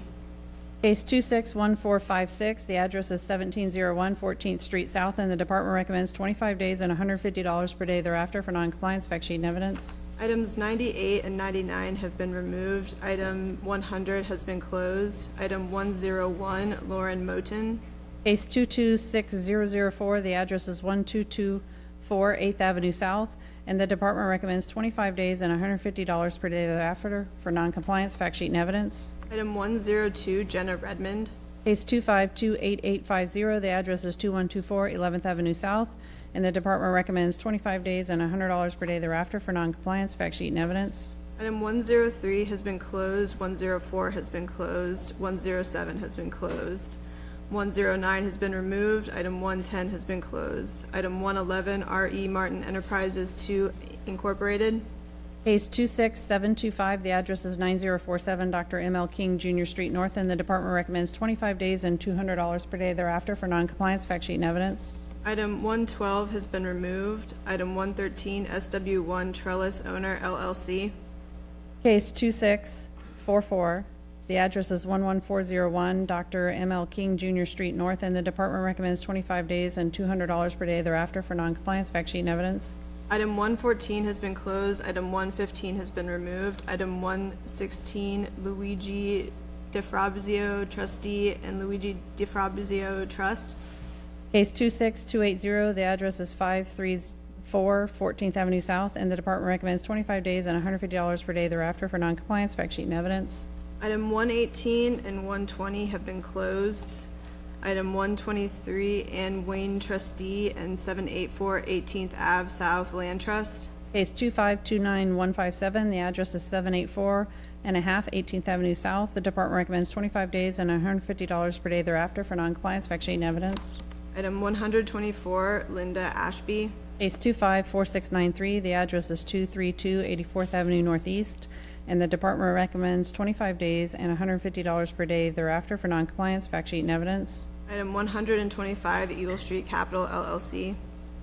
Case 261456, the address is 1701 14th Street South, and the department recommends 25 days and $150 per day thereafter for noncompliance. Fact sheet and evidence. Items 98 and 99 have been removed. Item 100 has been closed. Item 101, Lauren Moten. Case 226004, the address is 1224 8th Avenue South, and the department recommends 25 days and $150 per day thereafter for noncompliance. Fact sheet and evidence. Item 102, Jenna Redmond. Case 2528850, the address is 2124 11th Avenue South, and the department recommends 25 days and $100 per day thereafter for noncompliance. Fact sheet and evidence. Item 103 has been closed. 104 has been closed. 107 has been closed. 109 has been removed. Item 110 has been closed. Item 111, R.E. Martin Enterprises 2 Incorporated. Case 26725, the address is 9047 Dr. M.L. King Jr. Street North, and the department recommends 25 days and $200 per day thereafter for noncompliance. Fact sheet and evidence. Item 112 has been removed. Item 113, SW1 Trellis Owner LLC. Case 2644, the address is 11401 Dr. M.L. King Jr. Street North, and the department recommends 25 days and $200 per day thereafter for noncompliance. Fact sheet and evidence. Item 114 has been closed. Item 115 has been removed. Item 116, Luigi DeFabrizio Trustee and Luigi DeFabrizio Trust. Case 26280, the address is 534 14th Avenue South, and the department recommends 25 days and $150 per day thereafter for noncompliance. Fact sheet and evidence. Item 118 and 120 have been closed. Item 123, Ann Wayne Trustee and 784 18th Ave South Land Trust. Case 2529157, the address is 784 and a half 18th Avenue South. The department recommends 25 days and $150 per day thereafter for noncompliance. Fact sheet and evidence. Item 124, Linda Ashby. Case 254693, the address is 232 84th Avenue Northeast, and the department recommends 25 days and $150 per day thereafter for noncompliance. Fact sheet and evidence. Item 125, Eagle Street Capital LLC.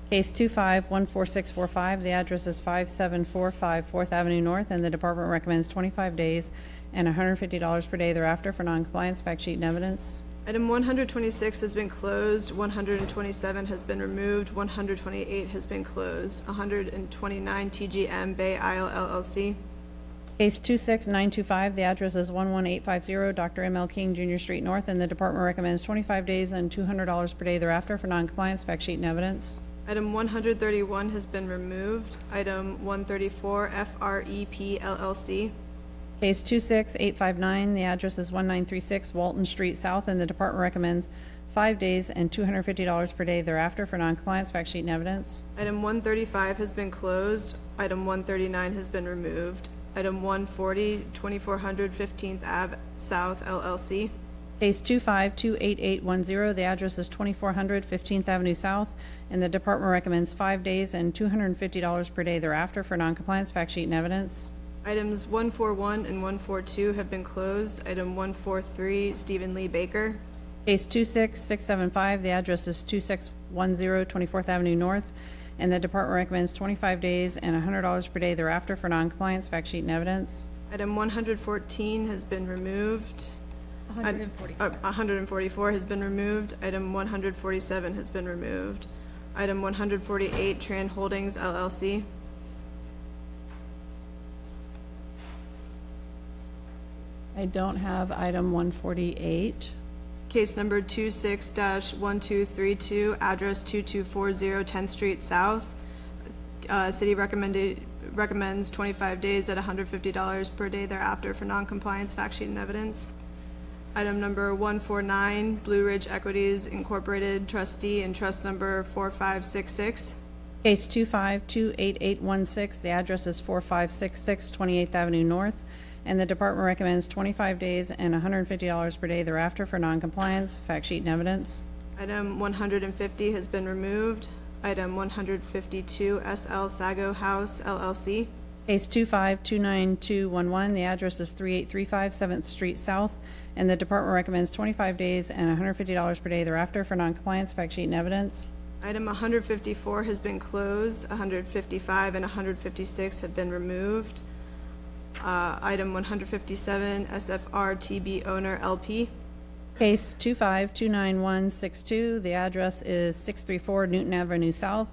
Case 2514645, the address is 5745 4th Avenue North, and the department recommends 25 days and $150 per day thereafter for noncompliance. Fact sheet and evidence. Item 126 has been closed. 127 has been removed. 128 has been closed. 129, TGM Bay Isle LLC. Case 26925, the address is 11850 Dr. M.L. King Jr. Street North, and the department recommends 25 days and $200 per day thereafter for noncompliance. Fact sheet and evidence. Item 131 has been removed. Item 134, FREP LLC. Case 26859, the address is 1936 Walton Street South, and the department recommends 5 days and $250 per day thereafter for noncompliance. Fact sheet and evidence. Item 135 has been closed. Item 139 has been removed. Item 140, 2400 15th Ave South LLC. Case 2528810, the address is 2400 15th Avenue South, and the department recommends 5 days and $250 per day thereafter for noncompliance. Fact sheet and evidence. Items 141 and 142 have been closed. Item 143, Stephen Lee Baker. Case 26675, the address is 2610 24th Avenue North, and the department recommends 25 days and $100 per day thereafter for noncompliance. Fact sheet and evidence. Item 114 has been removed. 144 has been removed. Item 147 has been removed. Item 148, Tran Holdings LLC. I don't have item 148. Case number 26-1232, address 2240 10th Street South. City recommends 25 days at $150 per day thereafter for noncompliance. Fact sheet and evidence. Item number 149, Blue Ridge Equities Incorporated Trustee and Trust number 4566. Case 2528816, the address is 4566 28th Avenue North, and the department recommends 25 days and $150 per day thereafter for noncompliance. Fact sheet and evidence. Item 150 has been removed. Item 152, SL Sago House LLC. Case 2529211, the address is 3835 7th Street South, and the department recommends 25 days and $150 per day thereafter for noncompliance. Fact sheet and evidence. Item 154 has been closed. 155 and 156 have been removed. Item 157, SFR TB owner LP. Case 2529162, the address is 634 Newton Avenue South,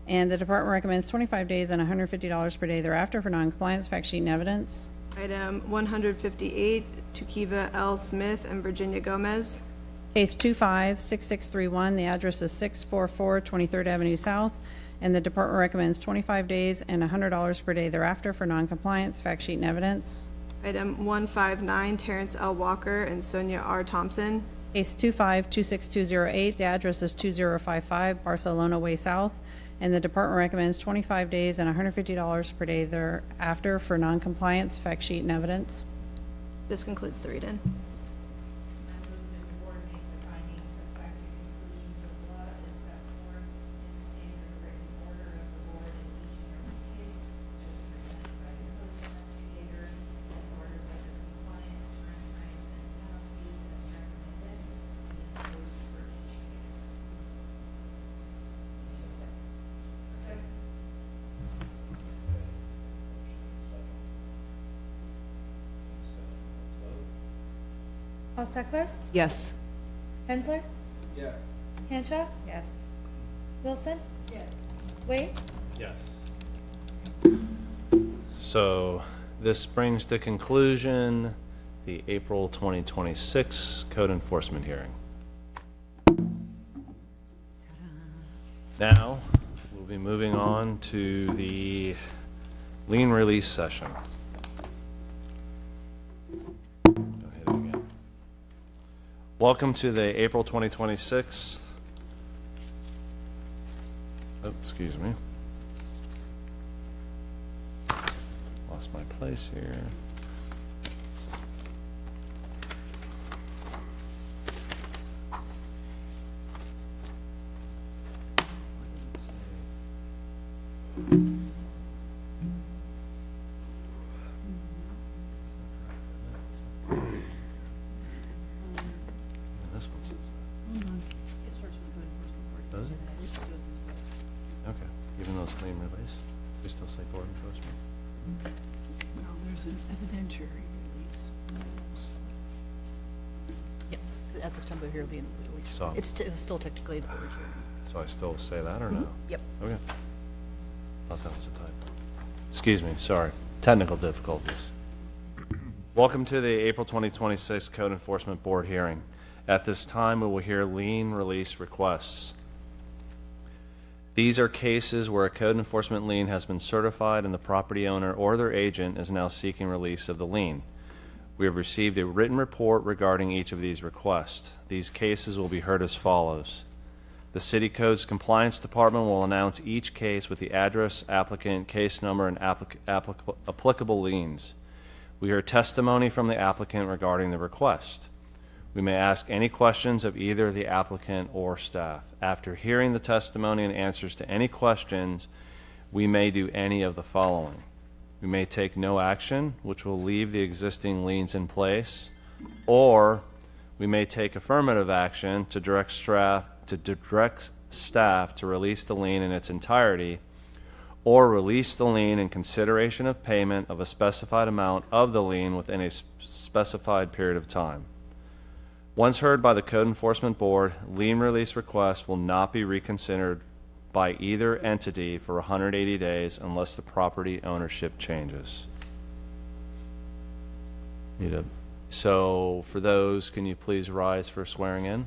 and the department recommends 25 days and $150 per day thereafter for noncompliance, fact sheet, and evidence. Item 158, Tukiva L. Smith and Virginia Gomez. Case 256631, the address is 644 23rd Avenue South, and the department recommends 25 days and $100 per day thereafter for noncompliance, fact sheet, and evidence. Item 159, Terrence L. Walker and Sonia R. Thompson. Case 2526208, the address is 2055 Barcelona Way South, and the department recommends 25 days and $150 per day thereafter for noncompliance, fact sheet, and evidence. This concludes the read-in. Alseklos? Yes. Hensler? Yes. Hanshaw? Yes. Wilson? Yes. Wade? Yes. So this brings to conclusion the April 2026 code enforcement hearing. Now, we'll be moving on to the lien release session. Go ahead again. Welcome to the April 2026. Oh, excuse me. Lost my place here. This one says that. It starts with code enforcement board. Does it? It goes into- Okay, even though it's claim release, we still say board enforcement. Well, there's an evidentiary release. Yep, at this time we're here, the release. So- It's still technically the board hearing. So I still say that or no? Yep. Okay. Thought that was a typo. Excuse me, sorry. Technical difficulties. Welcome to the April 2026 Code Enforcement Board hearing. At this time, we will hear lien release requests. These are cases where a code enforcement lien has been certified and the property owner or their agent is now seeking release of the lien. We have received a written report regarding each of these requests. These cases will be heard as follows. The City Code's Compliance Department will announce each case with the address, applicant, case number, and applicable liens. We hear testimony from the applicant regarding the request. We may ask any questions of either the applicant or staff. After hearing the testimony and answers to any questions, we may do any of the following. We may take no action, which will leave the existing liens in place, or we may take affirmative action to direct staff to release the lien in its entirety, or release the lien in consideration of payment of a specified amount of the lien within a specified period of time. Once heard by the Code Enforcement Board, lien release requests will not be reconsidered by either entity for 180 days unless the property ownership changes. So for those, can you please rise for swearing in?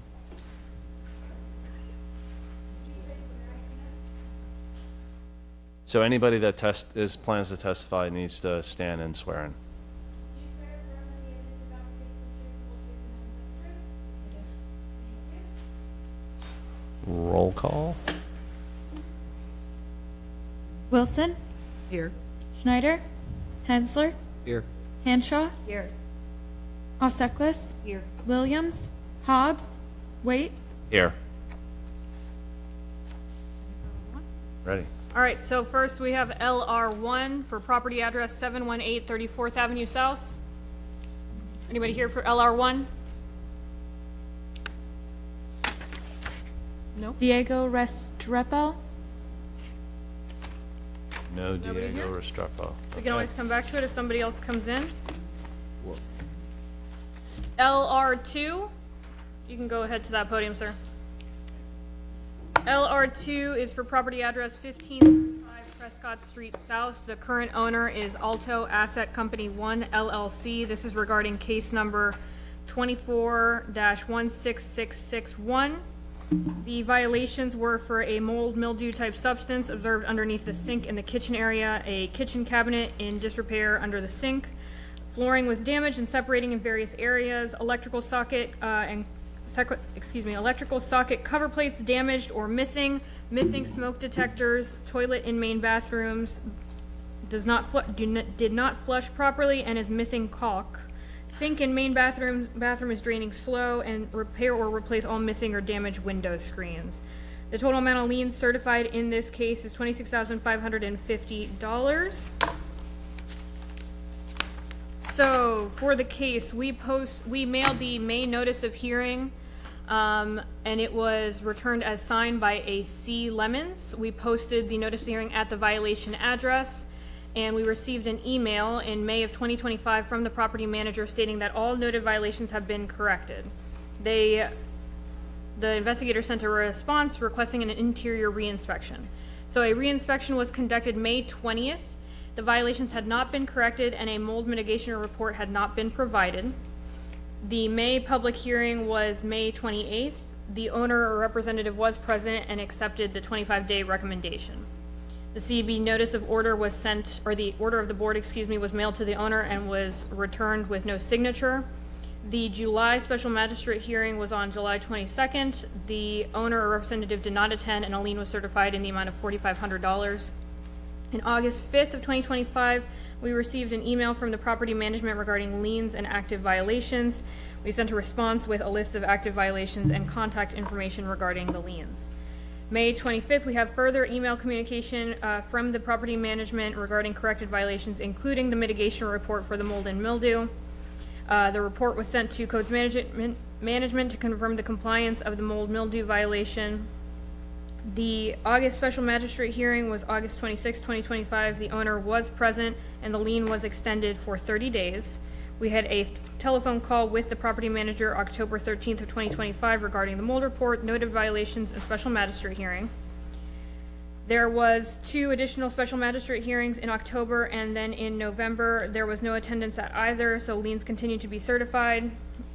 So anybody that plans to testify needs to stand and swear in. Roll call. Wilson? Here. Schneider? Hensler? Here. Hanshaw? Here. Alseklos? Here. Williams? Hobbs? Wait? Here. Ready. All right, so first we have LR1 for property address 718 34th Avenue South. Anybody here for LR1? Nope. Diego Restrepo. No Nobody Diego here? Restrepo. We can always come back to it if somebody else comes in. LR2, you can go ahead to that podium, sir. LR2 is for property address 1535 Prescott Street South. The current owner is Alto Asset Company 1 LLC. This is regarding case number 24-16661. The violations were for a mold mildew type substance observed underneath the sink in the kitchen area, a kitchen cabinet in disrepair under the sink. Flooring was damaged and separating in various areas. Electrical socket electrical socket cover plates damaged or missing. Missing smoke detectors. Toilet in main bathrooms did not flush properly and is missing caulk. Sink in main bathroom is draining slow, and repair or replace all missing or damaged window screens. The total amount of liens certified in this case is $26,550. So for the case, we mailed the May notice of hearing, and it was returned as signed by a C. Lemons. We posted the notice of hearing at the violation address, and we received an email in May of 2025 from the property manager stating that all noted violations have been corrected. The investigator sent a response requesting an interior reinspection. So a reinspection was conducted May 20th. The violations had not been corrected and a mold mitigation report had not been provided. The May public hearing was May 28th. The owner or representative was present and accepted the 25-day recommendation. The CB notice of order was sent, or the order of the board, was mailed to the owner and was returned with no signature. The July special magistrate hearing was on July 22nd. The owner or representative did not attend and a lien was certified in the amount of $4,500. In August 5th of 2025, we received an email from the property management regarding liens and active violations. We sent a response with a list of active violations and contact information regarding the liens. May 25th, we have further email communication from the property management regarding corrected violations, including the mitigation report for the mold and mildew. The report was sent to Codes Management to confirm the compliance of the mold mildew violation. The August special magistrate hearing was August 26, 2025. The owner was present and the lien was extended for 30 days. We had a telephone call with the property manager October 13th of 2025 regarding the mold report, noted violations, and special magistrate hearing. There was 2 additional special magistrate hearings in October, and then in November there was no attendance at either, so liens continued to be certified.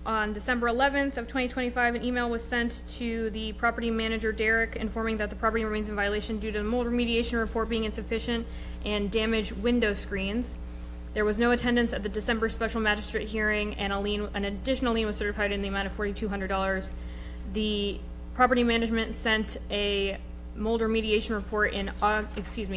On December 11th of 2025, an email was sent to the property manager, Derek, informing that the property remains in violation due to the mold remediation report being insufficient and damaged window screens. There was no attendance at the December special magistrate hearing, and an additional lien was certified in the amount of $4,200. The property management sent a mold remediation report in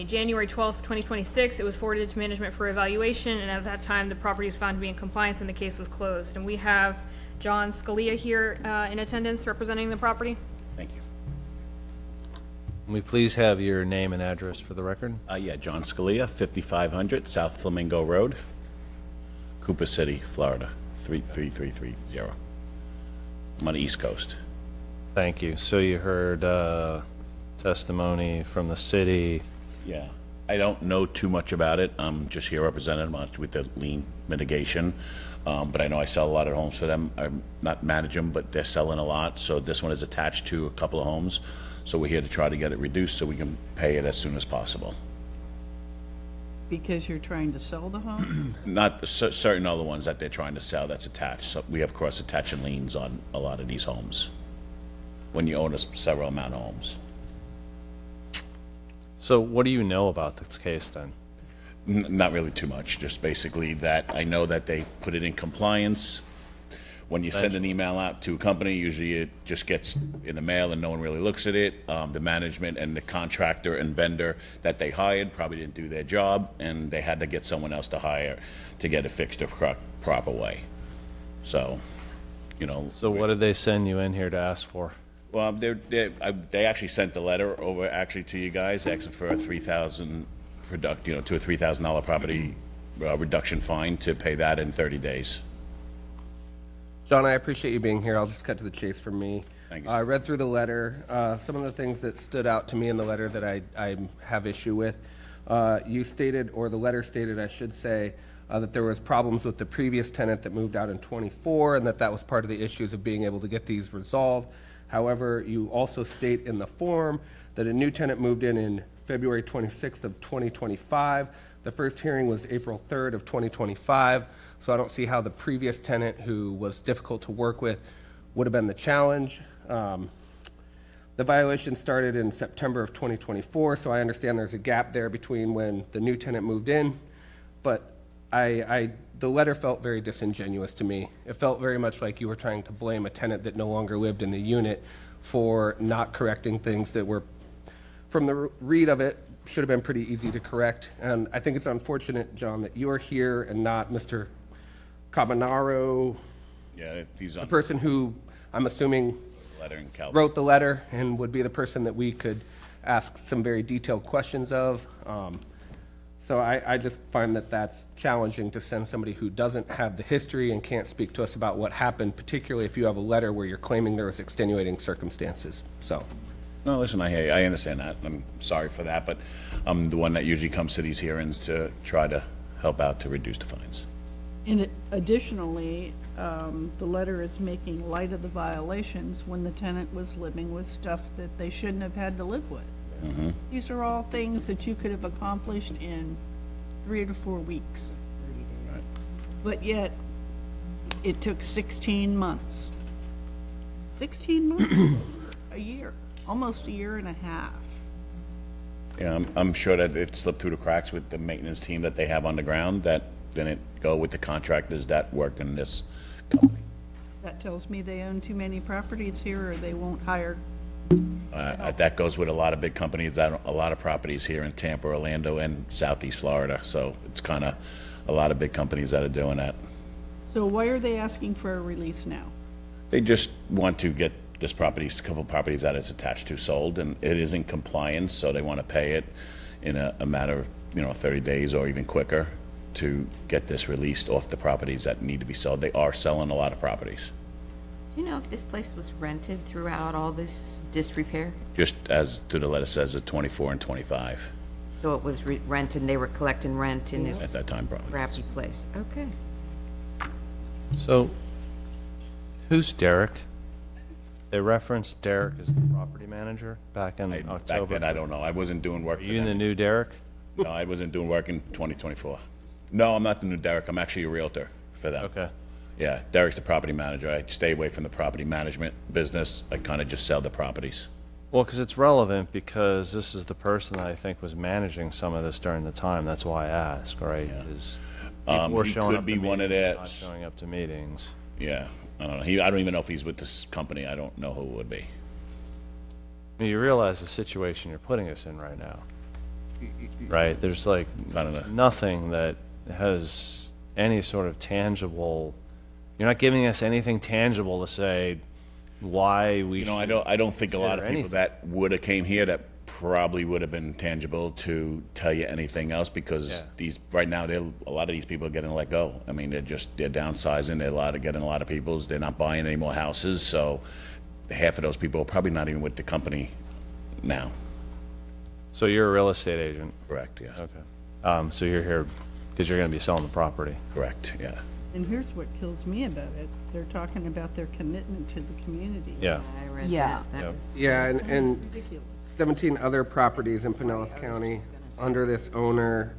January 12th, 2026. It was forwarded to management for evaluation, and at that time, the property was found to be in compliance and the case was closed. And we have John Scalia here in attendance representing the property. Thank you. Can we please have your name and address for the record? Yeah, John Scalia, 5500 South Flamingo Road, Cooper City, Florida, 33330. I'm on the East Coast. Thank you. So you heard testimony from the city. Yeah, I don't know too much about it. I'm just here representing them with the lien mitigation. But I know I sell a lot of homes for them. I'm not manage them, but they're selling a lot. So this one is attached to a couple of homes. So we're here to try to get it reduced so we can pay it as soon as possible. Because you're trying to sell the home? Not certain other ones that they're trying to sell that's attached. So we have cross-attaching liens on a lot of these homes when you own several amount of homes. So what do you know about this case then? Not really too much, just basically that I know that they put it in compliance. When you send an email out to a company, usually it just gets in the mail and no one really looks at it. The management and the contractor and vendor that they hired probably didn't do their job, and they had to get someone else to hire to get it fixed the proper way. So, you know. So what did they send you in here to ask for? Well, they actually sent the letter over actually to you guys, asking for a $3,000 to a $3,000 property reduction fine to pay that in 30 days. John, I appreciate you being here. I'll just cut to the chase from me. Thank you, I read through the letter. Some of the things that stood out to me in the letter that I have issue with, you stated, or the letter stated, I should say, that there was problems with the previous tenant that moved out in '24, and that was part of the issues of being able to get these resolved. However, you also state in the form that a new tenant moved in February 26th of 2025. The first hearing was April 3rd of 2025, so I don't see how the previous tenant, who was difficult to work with, would have been the challenge. The violation started in September of 2024, so I understand there's a gap there between when the new tenant moved in, but the letter felt very disingenuous to me. It felt very much like you were trying to blame a tenant that no longer lived in the unit for not correcting things that were, from the read of it, should have been pretty easy to correct. And I think it's unfortunate, John, that you're here and not Mr. Cabanaro, Yeah, he's the on person who I'm assuming the letter in Cal. wrote the letter and would be the person that we could ask some very detailed questions of. So I just find that that's challenging to send somebody who doesn't have the history and can't speak to us about what happened, particularly if you have a letter where you're claiming there was extenuating circumstances. So, No, listen, I hear you. I understand that. I'm sorry for that, but I'm the one that usually comes to these hearings to try to help out to reduce the fines. And additionally, the letter is making light of the violations when the tenant was living with stuff that they shouldn't have had to live with. These are all things that you could have accomplished in 3 to 4 weeks. 30 days. But yet, it took 16 months. 16 months? A year. Almost a year and a half. Yeah, I'm sure that it slipped through the cracks with the maintenance team that they have on the ground, that didn't go with the contractors that work in this company. That tells me they own too many properties here, or they won't hire. That goes with a lot of big companies, a lot of properties here in Tampa, Orlando, and Southeast Florida. So it's kind of a lot of big companies that are doing that. So why are they asking for a release now? They just want to get this property, a couple properties that it's attached to, sold, and it is in compliance, so they want to pay it in a matter of 30 days or even quicker to get this released off the properties that need to be sold. They are selling a lot of properties. Do you know if this place was rented throughout all this disrepair? Just as to the letter says, at 24 and 25 So it was rented, and they were collecting rent in this at that time, probably. crappy place? Okay. So, who's Derek? They referenced Derek as the property manager back in October. Back then, I don't know. I wasn't doing work Are for you them. the new Derek? No, I wasn't doing work in 2024. No, I'm not the new Derek. I'm actually a realtor for them. Okay. Yeah, Derek's the property manager. I stay away from the property management business. I kind of just sell the properties. Well, because it's relevant, because this is the person that I think was managing some of this during the time. That's why I ask, right? Is people were He showing could up be to one of meetings, that. not showing up to meetings. Yeah, I don't know. I don't even know if he's with this company. I don't know who it would be. I mean, you realize the situation you're putting us in right now, right? There's like I don't know. nothing that has any sort of tangible. You're not giving us anything tangible to say why we. I don't think a lot of consider people that would have came here that probably would have been tangible to tell you anything else, because these right now a lot of these people are getting let go. I mean, they're downsizing. They're getting a lot of people. They're not buying any more houses, so half of those people are probably not even with the company now. So you're a real estate agent? Correct. Yeah. Okay. So you're here because you're going to be selling the property? Correct. Yeah. And here's what kills me about it. They're talking about their commitment to the community. Yeah. I read Yeah. that. That was yeah, and Ridiculous. 17 other properties in Pinellas County under this owner.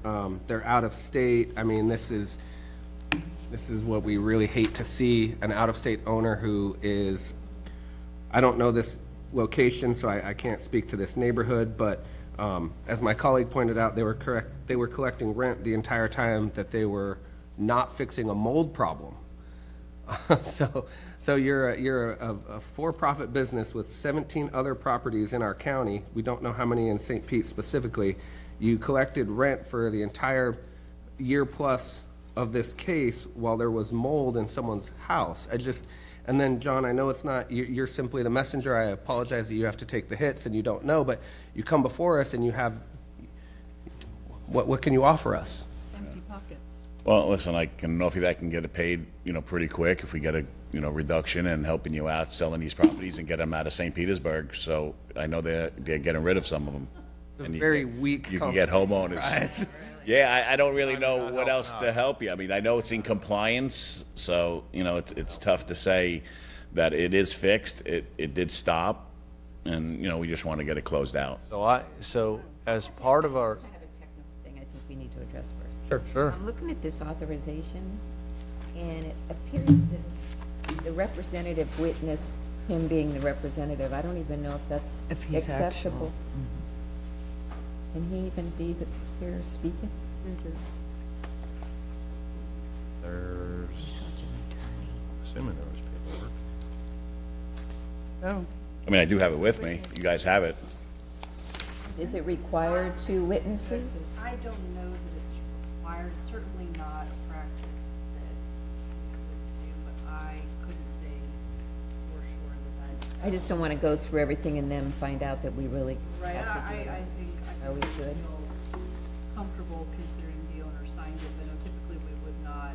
They're out of state. I mean, this is what we really hate to see, an out-of-state owner who is, I don't know this location, so I can't speak to this neighborhood, but as my colleague pointed out, they were collecting rent the entire time that they were not fixing a mold problem. So you're a for-profit business with 17 other properties in our county. We don't know how many in St. Pete specifically. You collected rent for the entire year plus of this case while there was mold in someone's house. And then, John, I know it's not, you're simply the messenger. I apologize that you have to take the hits and you don't know, but you come before us and you have, what can you offer us? Empty pockets. Well, listen, I can know if that can get it paid, pretty quick if we get a, reduction and helping you out selling these properties and get them out of St. Petersburg. So I know they're getting rid of some of them. And Very weak. You can get homeowners. Yeah, I don't really know what else to help you. I mean, I know it's in compliance, so, it's tough to say that it is fixed. It did stop, and, we just want to get it closed out. So as part of our, I have a technical thing I think we need to address first. Sure. I'm looking at this authorization, and it appears that the representative witnessed him being the representative. I don't even know if that's he's acceptable. Can he even be here speaking? Assuming there was paperwork. Oh, I mean, I do have it with me. You guys have it. Is it required 2 witnesses? I don't know that it's required, certainly not a practice that we would do, but I couldn't say for sure that I just don't want to go through everything and then find out that we really Right, have to do I it. think Are we good? feel comfortable considering the owner signed it, but no, typically we would not,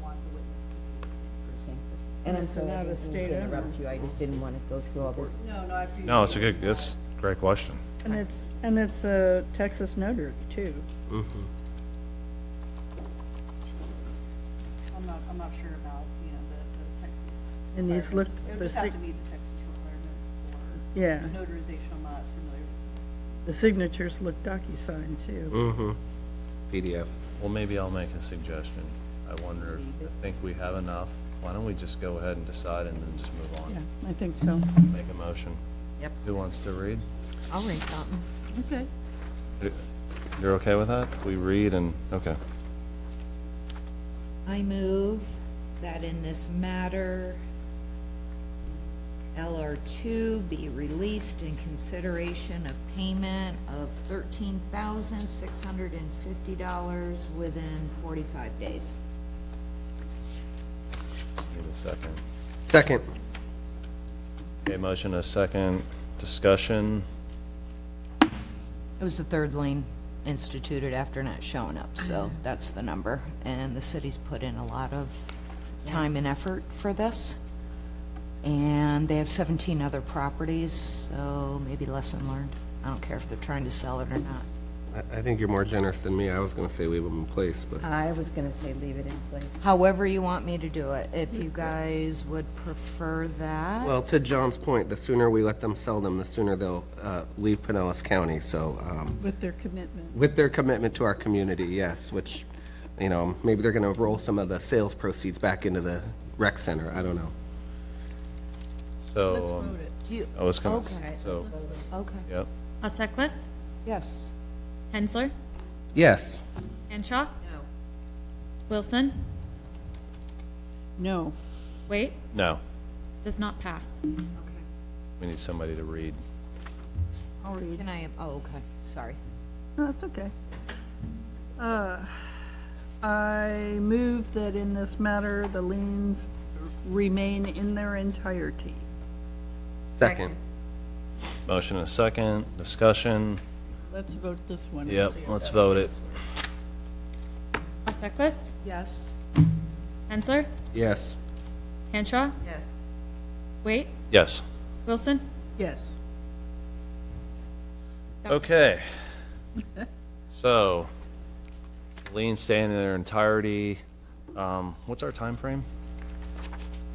want the witness to be the same person. And I'm It's sorry, I not a didn't mean state to owner. interrupt you. I just didn't want to go through all this. No, I appreciate No, it's that's a great question. and it's a Texas notary too. I'm not sure about, the Texas. And these look, requirements. It would the just have sig- to meet the Texas requirements for Yeah. notarization. I'm not familiar with The signatures look DocuSign too. PDF. Well, maybe I'll make a suggestion. I wonder, I think we have enough. Why don't we just go ahead and decide and then just move on? Yeah, I think so. Make a motion. Yep. Who wants to read? I'll read something. Okay. You're okay with that? We read and, okay. I move that in this matter, LR2 be released in consideration of payment of $13,650 within 45 days. Need a second. Second. Okay, motion a second. Discussion. It was the third lien instituted after not showing up, so that's the number. And the city's put in a lot of time and effort for this. And they have 17 other properties, so maybe lesson learned. I don't care if they're trying to sell it or not. I think you're more generous than me. I was gonna say leave them in place, but. I was going to say leave it in place. However you want me to do it, if you guys would prefer that. Well, to John's point, the sooner we let them sell them, the sooner they'll leave Pinellas County, so. With their commitment. With their commitment to our community, yes, which, maybe they're gonna roll some of the sales proceeds back into the rec center, I don't know. So. Let's vote it. Do you- I was gonna, Okay. so, Okay. yep. Alseklis, Yes. Hensler, Yes. Henshaw, No. Wilson, No. wait, No, does not pass. we need somebody to read. I'll read. Can I, oh, okay, sorry. No, that's okay. I move that in this matter, the liens remain in their entirety. Second. Motion a second. Discussion. Let's vote this one. and Yep, see if let's that vote it. Alseklis, Yes. Hensler, Yes. Henshaw, Yes. wait, Yes. Wilson, Yes. Okay. So, liens staying in their entirety. What's our time frame?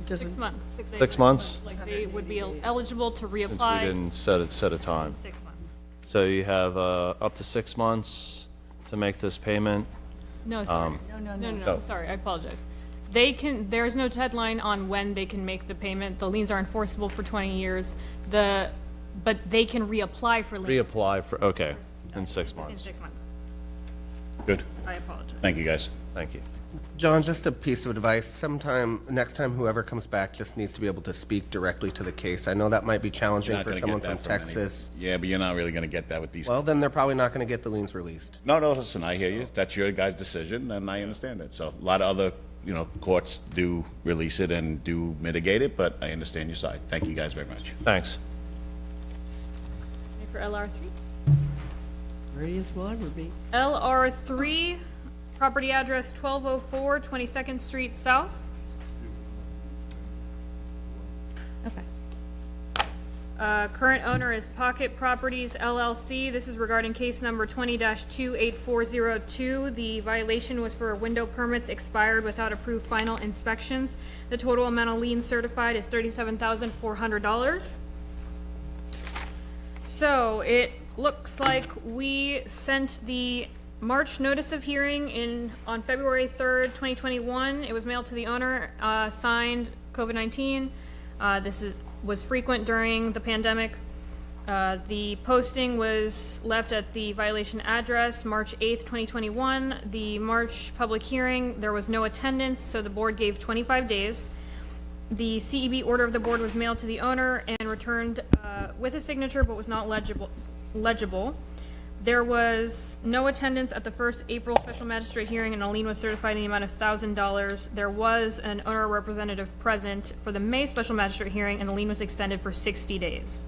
6 months. 6 months? Like, they would be eligible to Since we reapply. didn't set a time. 6 months. So you have up to 6 months to make this payment. No, sorry. No, I'm sorry, I apologize. There's no deadline on when they can make the payment. The liens are enforceable for 20 years. But they can reapply for liens. Reapply for, okay, in 6 In months. 6 months. Good. I apologize. Thank you, guys. Thank you. John, just a piece of advice. Next time whoever comes back just needs to be able to speak directly to the case. I know that might be You're challenging not for gonna someone get from that any- Texas. Yeah, but you're not really gonna get that with these. Well, then they're probably not gonna get the liens released. No, listen, I hear you. That's your guys' decision, and I understand it. So a lot of other, courts do release it and do mitigate it, but I understand your side. Thank you guys very much. Thanks. For LR3? Ready as we'll ever be. LR3, Property address 1204 22nd Street South. Okay. Current owner is Pocket Properties LLC. This is regarding case number 20-28402. The violation was for window permits expired without approved final inspections. The total amount of lien certified is $37,400. So it looks like we sent the March notice of hearing on February 3rd, 2021. It was mailed to the owner, signed COVID-19. This was frequent during the pandemic. The posting was left at the violation address, March 8th, 2021. The March public hearing, there was no attendance, so the board gave 25 days. The CEB order of the board was mailed to the owner and returned with a signature, but was not legible. There was no attendance at the first April special magistrate hearing, and a lien was certified in the amount of $1,000. There was an owner representative present for the May special magistrate hearing, and the lien was extended for 60 days.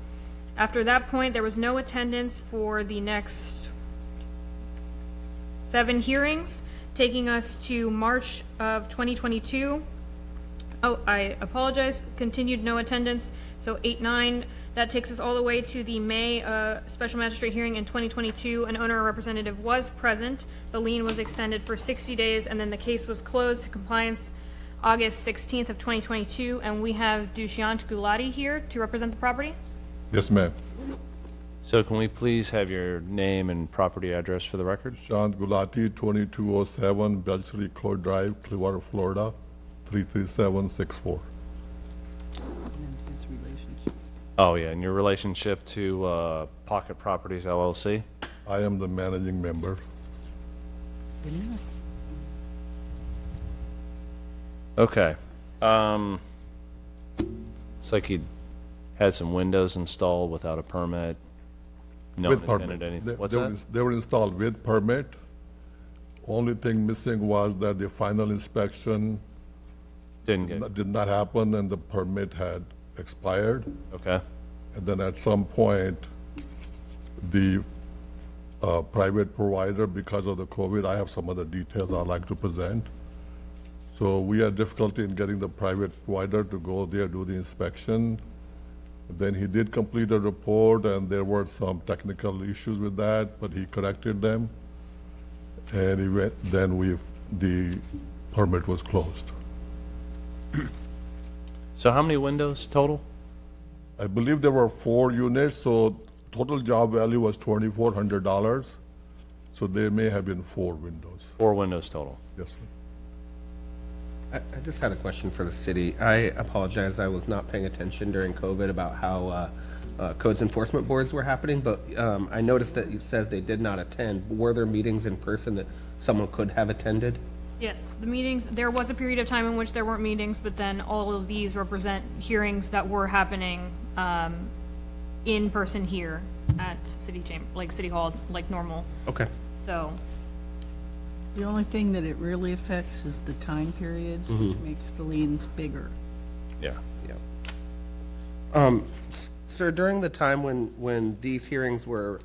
After that point, there was no attendance for the next 7 hearings, taking us to March of 2022. Oh, I apologize, continued no attendance, so 8-9, that takes us all the way to the May special magistrate hearing in 2022. An owner or representative was present, the lien was extended for 60 days, and then the case was closed to compliance August 16th of 2022, and we have Dushyant Gulati here to represent the property. Yes, ma'am. So can we please have your name and property address for the record? Shant Gulati, 2207 Belchery Clore Drive, Clearwater, Florida, 33764. Oh, yeah, and your relationship to Pocket Properties LLC? I am the managing member. Okay. It's like you had some windows installed without a permit. No With one attended permit. anything. What's They that? they were installed with permit. Only thing missing was that the final inspection did not happen and the permit had expired. Okay. And then at some point, the private provider, because of the COVID, I have some other details I'd like to present. So we had difficulty in getting the private provider to go there, do the inspection. Then he did complete a report, and there were some technical issues with that, but he corrected them. And then the permit was closed. So how many windows total? I believe there were 4 units, so total job value was $2,400. So there may have been 4 windows. 4 windows total. Yes, sir. I just had a question for the city. I apologize, I was not paying attention during COVID about how codes enforcement boards were happening, but I noticed that it says they did not attend. Were there meetings in person that someone could have attended? Yes, the meetings, there was a period of time in which there weren't meetings, but then all of these represent hearings that were happening in person here at City Hall, like normal. Okay. So, The only thing that it really affects is the time periods, which makes the liens bigger. Yeah. Yeah. Sir, during the time when these hearings were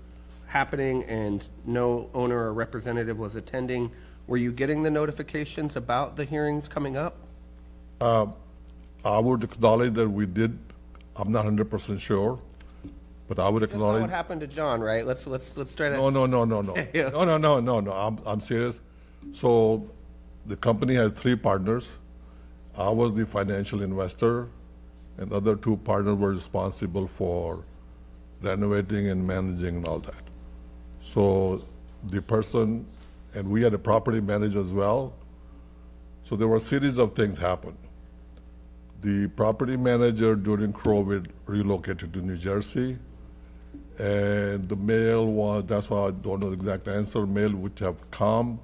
happening and no owner or representative was attending, were you getting the notifications about the hearings coming up? I would acknowledge that we did. I'm not 100% sure, but I would That's not acknowledge. what happened to John, right? Let's try to. No. Yeah. No. I'm serious. So the company has 3 partners. I was the financial investor, and the other 2 partners were responsible for renovating and managing and all that. So the person, and we had a property manager as well. So there were a series of things happened. The property manager during COVID relocated to New Jersey, and the mail was, that's why I don't know the exact answer, mail would have come,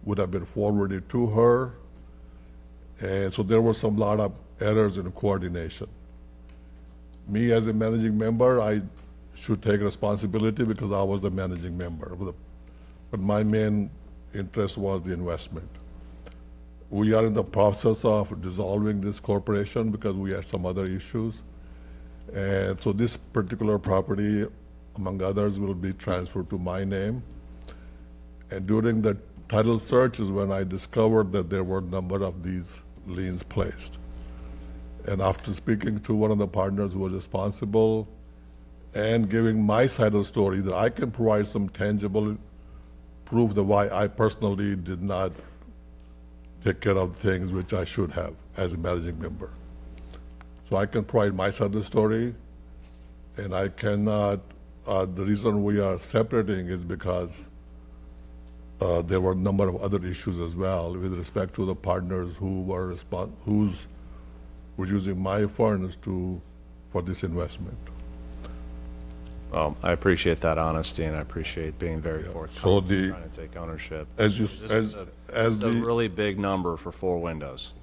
would have been forwarded to her, and so there were some lot of errors in coordination. Me as a managing member, I should take responsibility because I was the managing member, but my main interest was the investment. We are in the process of dissolving this corporation because we had some other issues. And so this particular property, among others, will be transferred to my name. And during the title search is when I discovered that there were a number of these liens placed. And after speaking to one of the partners who was responsible and giving my side of the story, that I can provide some tangible proof that why I personally did not take care of things which I should have as a managing member. So I can provide my side of the story, and I cannot, the reason we are separating is because there were a number of other issues as well with respect to the partners who were were using my funds for this investment. I appreciate that honesty, and I appreciate being very forthcoming, So trying to take ownership. As you, This as, is as a the. really big number for 4 windows.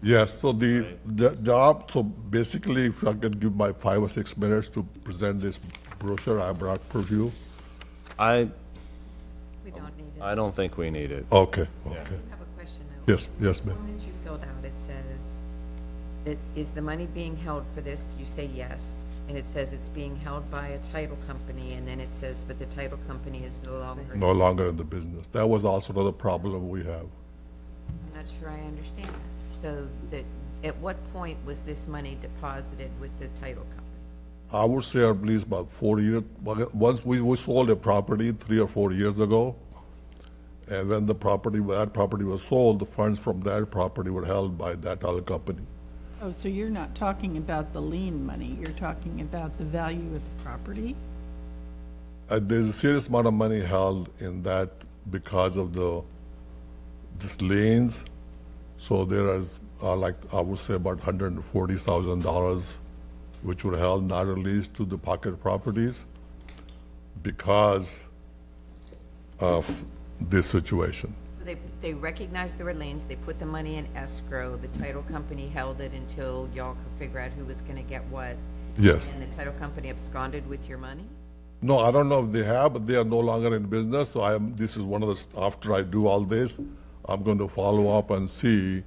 Yes, so the job, so basically, if I could give my 5 or 6 minutes to present this brochure I brought for you. I We don't need it. I don't think we need it. Okay, I okay. have a question, though. Yes, yes, ma'am. The one that you filled out, it says, is the money being held for this? You say yes. And it says it's being held by a title company, and then it says, but the title company is no longer. No longer in the business. That was also another problem we have. I'm not sure I understand that. So that, at what point was this money deposited with the title company? I would say at least about 4 years, once we sold a property 3 or 4 years ago, and when that property was sold, the funds from that property were held by that other company. Oh, so you're not talking about the lien money, you're talking about the value of the property? There's a serious amount of money held in that because of this liens. So there is, like, I would say about $140,000, which were held, not released to the pocket properties because of this situation. So they recognized there were liens, they put the money in escrow, the title company held it until y'all could figure out who was gonna get what? Yes. And the title company absconded with your money? No, I don't know if they have, but they are no longer in business, so this is one of the, after I do all this, I'm going to follow up and see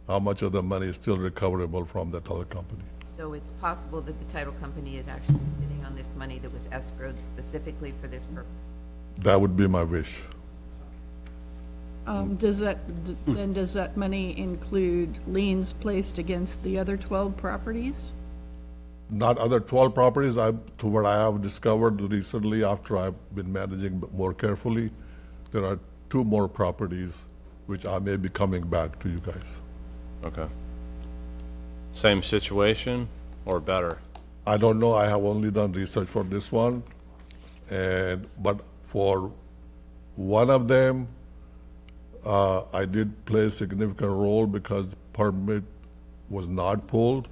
how much of the money is still recoverable from that other company. So it's possible that the title company is actually sitting on this money that was escrowed specifically for this purpose? That would be my wish. Does that money include liens placed against the other 12 properties? Not other 12 properties, to what I have discovered recently after I've been managing more carefully, there are 2 more properties which I may be coming back to you guys. Okay. Same situation or better? I don't know, I have only done research for this one, but for one of them, I did play a significant role because the permit was not pulled.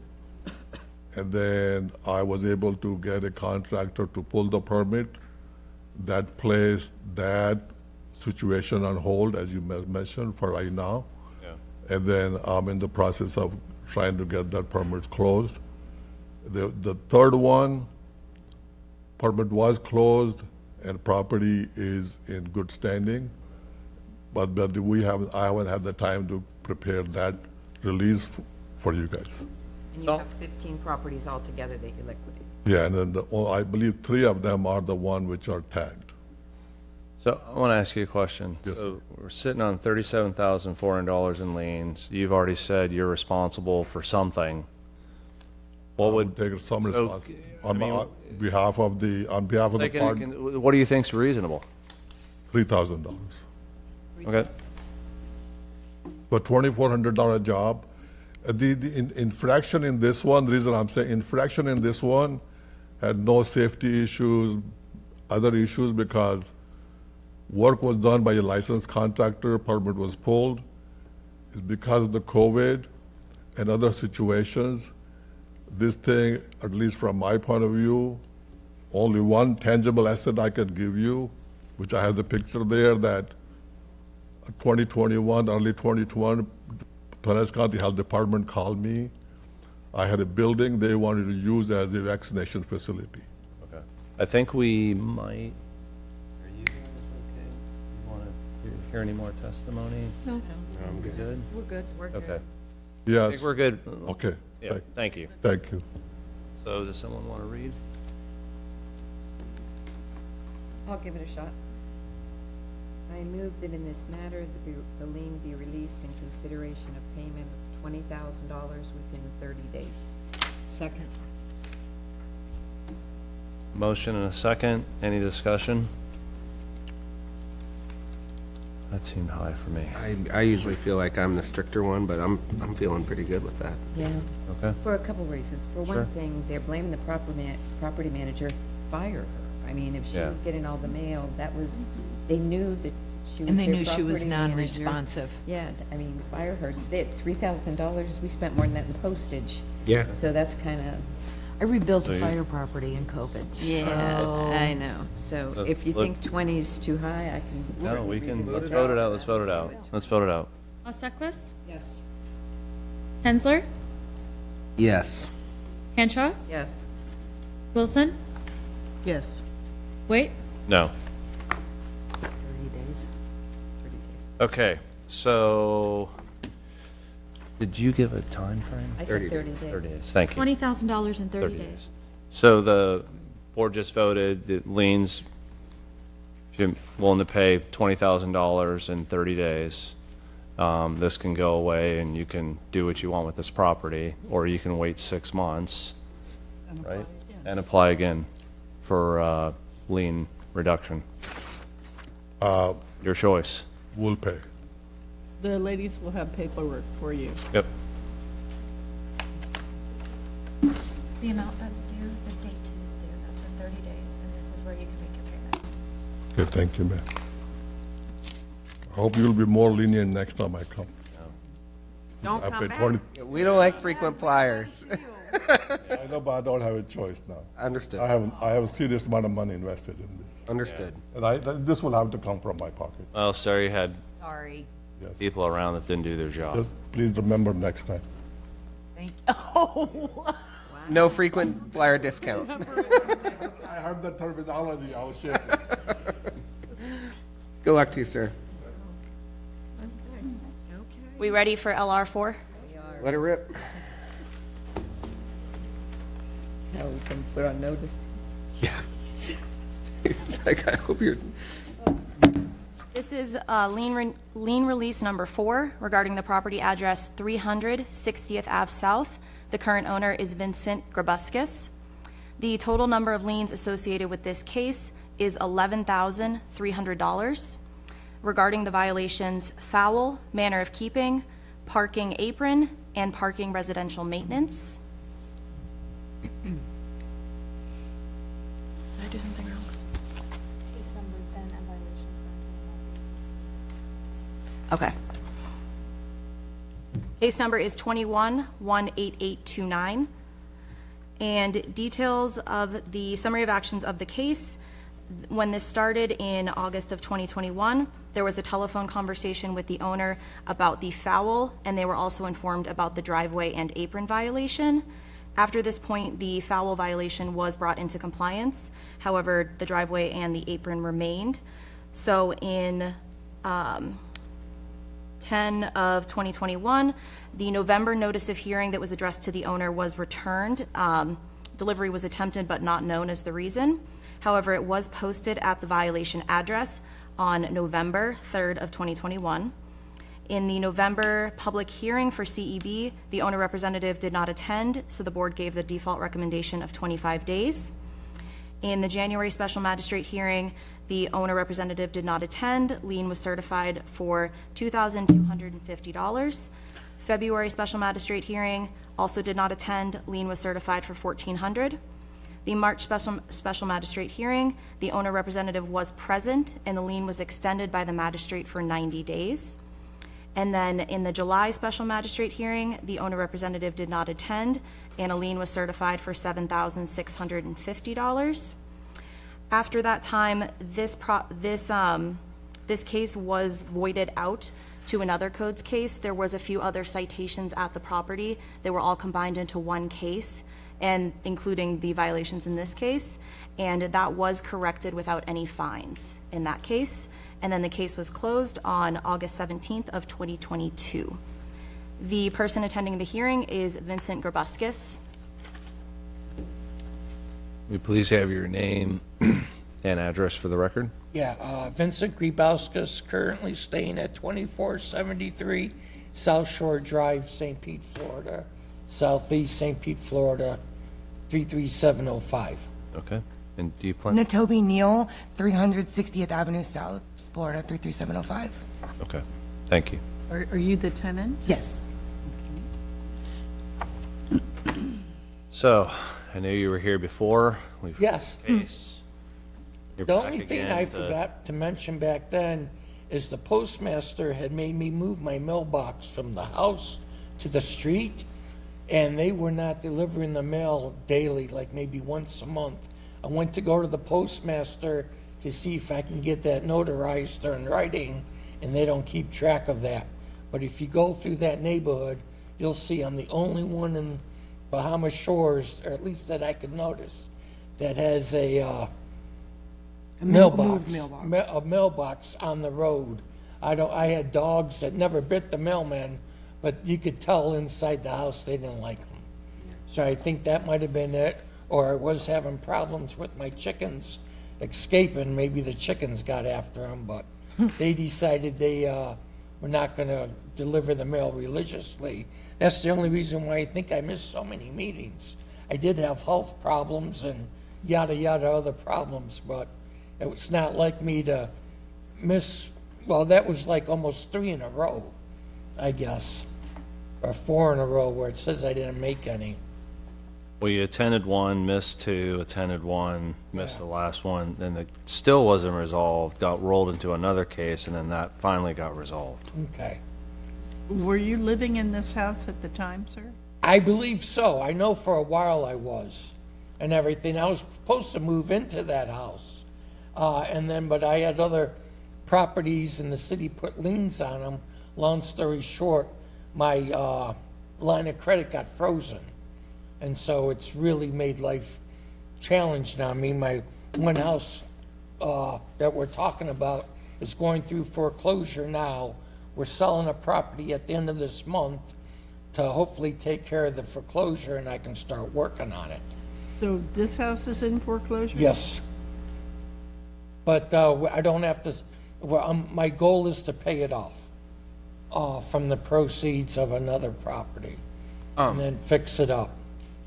And then I was able to get a contractor to pull the permit. That placed that situation on hold, as you mentioned, for right now. Yeah. And then I'm in the process of trying to get that permit closed. The third one, permit was closed and property is in good standing. But I haven't had the time to prepare that release for you guys. And you have 15 properties altogether that you liquidated? Yeah, and then I believe 3 of them are the one which are tagged. So I want to ask you a question. Yes, so we're sitting on $37,400 in liens. You've already said you're responsible for something. What would take some responsibility on behalf of the partner? What do you think's reasonable? $3,000. Okay. But $2,400 job. The infraction in this one, the reason I'm saying infraction in this one had no safety issues, other issues, because work was done by a licensed contractor, permit was pulled. It's because of the COVID and other situations. This thing, at least from my point of view, only one tangible asset I can give you, which I have the picture there, that 2021, early 2021, Pinellas County Health Department called me. I had a building they wanted to use as a vaccination facility. Okay. I think we might. Are you guys okay? You want to hear any more testimony? No. I'm good. We're good. We're good. Okay. Yes. I think we're good. Okay. Yeah. Thank you. Thank you. So does someone want to read? I'll give it a shot. I move that in this matter, the lien be released in consideration of payment of $20,000 within 30 days. Second. Motion and a second. Any discussion? That seemed high for me. I usually feel like I'm the stricter one, but I'm feeling pretty good with that. Yeah. Okay. For a couple reasons. For Sure. one thing, they're blaming the property manager. Fire her. I mean, if she Yeah. was getting all the mail, they knew that she was And they their knew she was property manager. non-responsive. Yeah, I mean, fire her. They had $3,000. We spent more than that in postage. Yeah. So that's kind of. I rebuilt So a you- fire property in COVID. Yeah, so- I know. So Look- if you look- think 20 is too high, I can. No, we can, revisit let's that. vote it out, let's vote it out. Let's vote it out. Osaklis, Yes. Hensler, Yes. Hanshaw, Yes. Wilson, Yes. Wait, No. 30 days. 30 days. Okay, so, did you give a time frame? I said 30 days. 30 days, thank you. $20,000 in 30 days. So the board just voted that liens, if you're willing to pay $20,000 in 30 days, this can go away and you can do what you want with this property, or you can wait 6 months, right? And apply again for lien reduction. Your choice. We'll pay. The ladies will have paperwork for you. Yep. The amount that's due, the date to is due, that's in 30 days, and this is where you can make your payment. Okay, thank you, ma'am. I hope you'll be more lenient next time I come. Don't I come paid back. 20. We don't like frequent flyers. I know, but I don't have a choice now. Understood. I have a serious amount of money invested in this. Understood. And this will have to come from my pocket. Well, sorry you had Sorry. Yes. people around that didn't do their job. Just please remember next time. Thank. Oh. No frequent flyer discount. I heard that terminology, I was shaking. Good luck to you, sir. We ready for LR4? Let it rip. Now we can put on notice. Yeah. It's like, I hope you're. This is lien release number 4 regarding the property address 300 60th Ave South. The current owner is Vincent Grabuskis. The total number of liens associated with this case is $11,300. Regarding the violations foul, manner of keeping, parking apron, and parking residential maintenance. Did I do something wrong? Case number 10 and violations 929. Okay. Case number is 21-18829. And details of the summary of actions of the case. When this started in August of 2021, there was a telephone conversation with the owner about the foul, and they were also informed about the driveway and apron violation. After this point, the foul violation was brought into compliance. However, the driveway and the apron remained. So in 10 of 2021, the November notice of hearing that was addressed to the owner was returned. Delivery was attempted but not known as the reason. However, it was posted at the violation address on November 3rd of 2021. In the November public hearing for CEB, the owner representative did not attend, so the board gave the default recommendation of 25 days. In the January special magistrate hearing, the owner representative did not attend. Lien was certified for $2,250. February special magistrate hearing, also did not attend. Lien was certified for $1,400. The March special magistrate hearing, the owner representative was present and the lien was extended by the magistrate for 90 days. And then in the July special magistrate hearing, the owner representative did not attend and a lien was certified for $7,650. After that time, this case was voided out to another codes case. There was a few other citations at the property. They were all combined into one case, and including the violations in this case, and that was corrected without any fines in that case. And then the case was closed on August 17th of 2022. The person attending the hearing is Vincent Grabuskis. We please have your name And address for the record? Yeah, Vincent Grybauskis, currently staying at 2473 South Shore Drive, St. Pete, Florida, Southeast St. Pete, Florida, 33705. Okay. And do you plan? Natobi Neal, 360th Avenue South, Florida, 33705. Okay. Thank you. Are you the tenant? Yes. So, I knew you were here before. We've Yes. heard the case. You're The back only thing again I to- forgot to mention back then is the postmaster had made me move my mailbox from the house to the street, and they were not delivering the mail daily, like maybe once a month. I went to go to the postmaster to see if I can get that notarized or in writing, and they don't keep track of that. But if you go through that neighborhood, you'll see I'm the only one in Bahama Shores, or at least that I could notice, that has a moved mailbox. A mailbox on the road. I had dogs that never bit the mailman, but you could tell inside the house they didn't like them. So I think that might have been it, or I was having problems with my chickens escaping. Maybe the chickens got after them, but they decided they were not going to deliver the mail religiously. That's the only reason why I think I missed so many meetings. I did have health problems and yada yada other problems, but it was not like me to miss, well, that was like almost 3 in a row, I guess, or 4 in a row where it says I didn't make any. Well, you attended one, missed 2, attended one, missed the last one, then it still wasn't resolved, got rolled into another case, and then that finally got resolved. Okay. Were you living in this house at the time, sir? I believe so. I know for a while I was and everything. I was supposed to move into that house. But I had other properties and the city put liens on them. Long story short, my line of credit got frozen. And so it's really made life challenging on me. My one house that we're talking about is going through foreclosure now. We're selling a property at the end of this month to hopefully take care of the foreclosure, and I can start working on it. So this house is in foreclosure? Yes. But I don't have to, my goal is to pay it off from the proceeds of another property and then fix it up.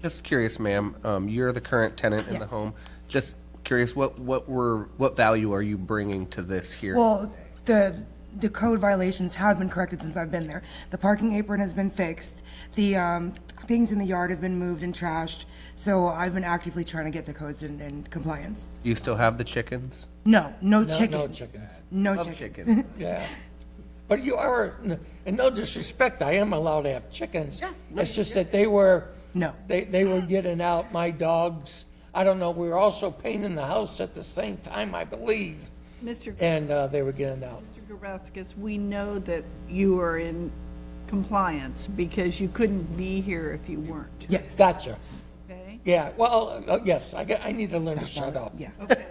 Just curious, ma'am, you're the current tenant in the home. Just curious, what value are you bringing to this here? Well, the code violations have been corrected since I've been there. The parking apron has been fixed. The things in the yard have been moved and trashed. So I've been actively trying to get the codes in compliance. Do you still have the chickens? No chickens. No chickens. No Love chickens. Yeah. But you are, and no disrespect, I am allowed to have chickens. It's just that they were getting out, my dogs. I don't know, we were also painting the house at the same time, I believe. And they were getting out. Mr. Grabowskis, we know that you are in compliance because you couldn't be here if you weren't. Yes. Gotcha. Okay. Yeah, well, yes, I need to learn to shut up. Yeah. Okay.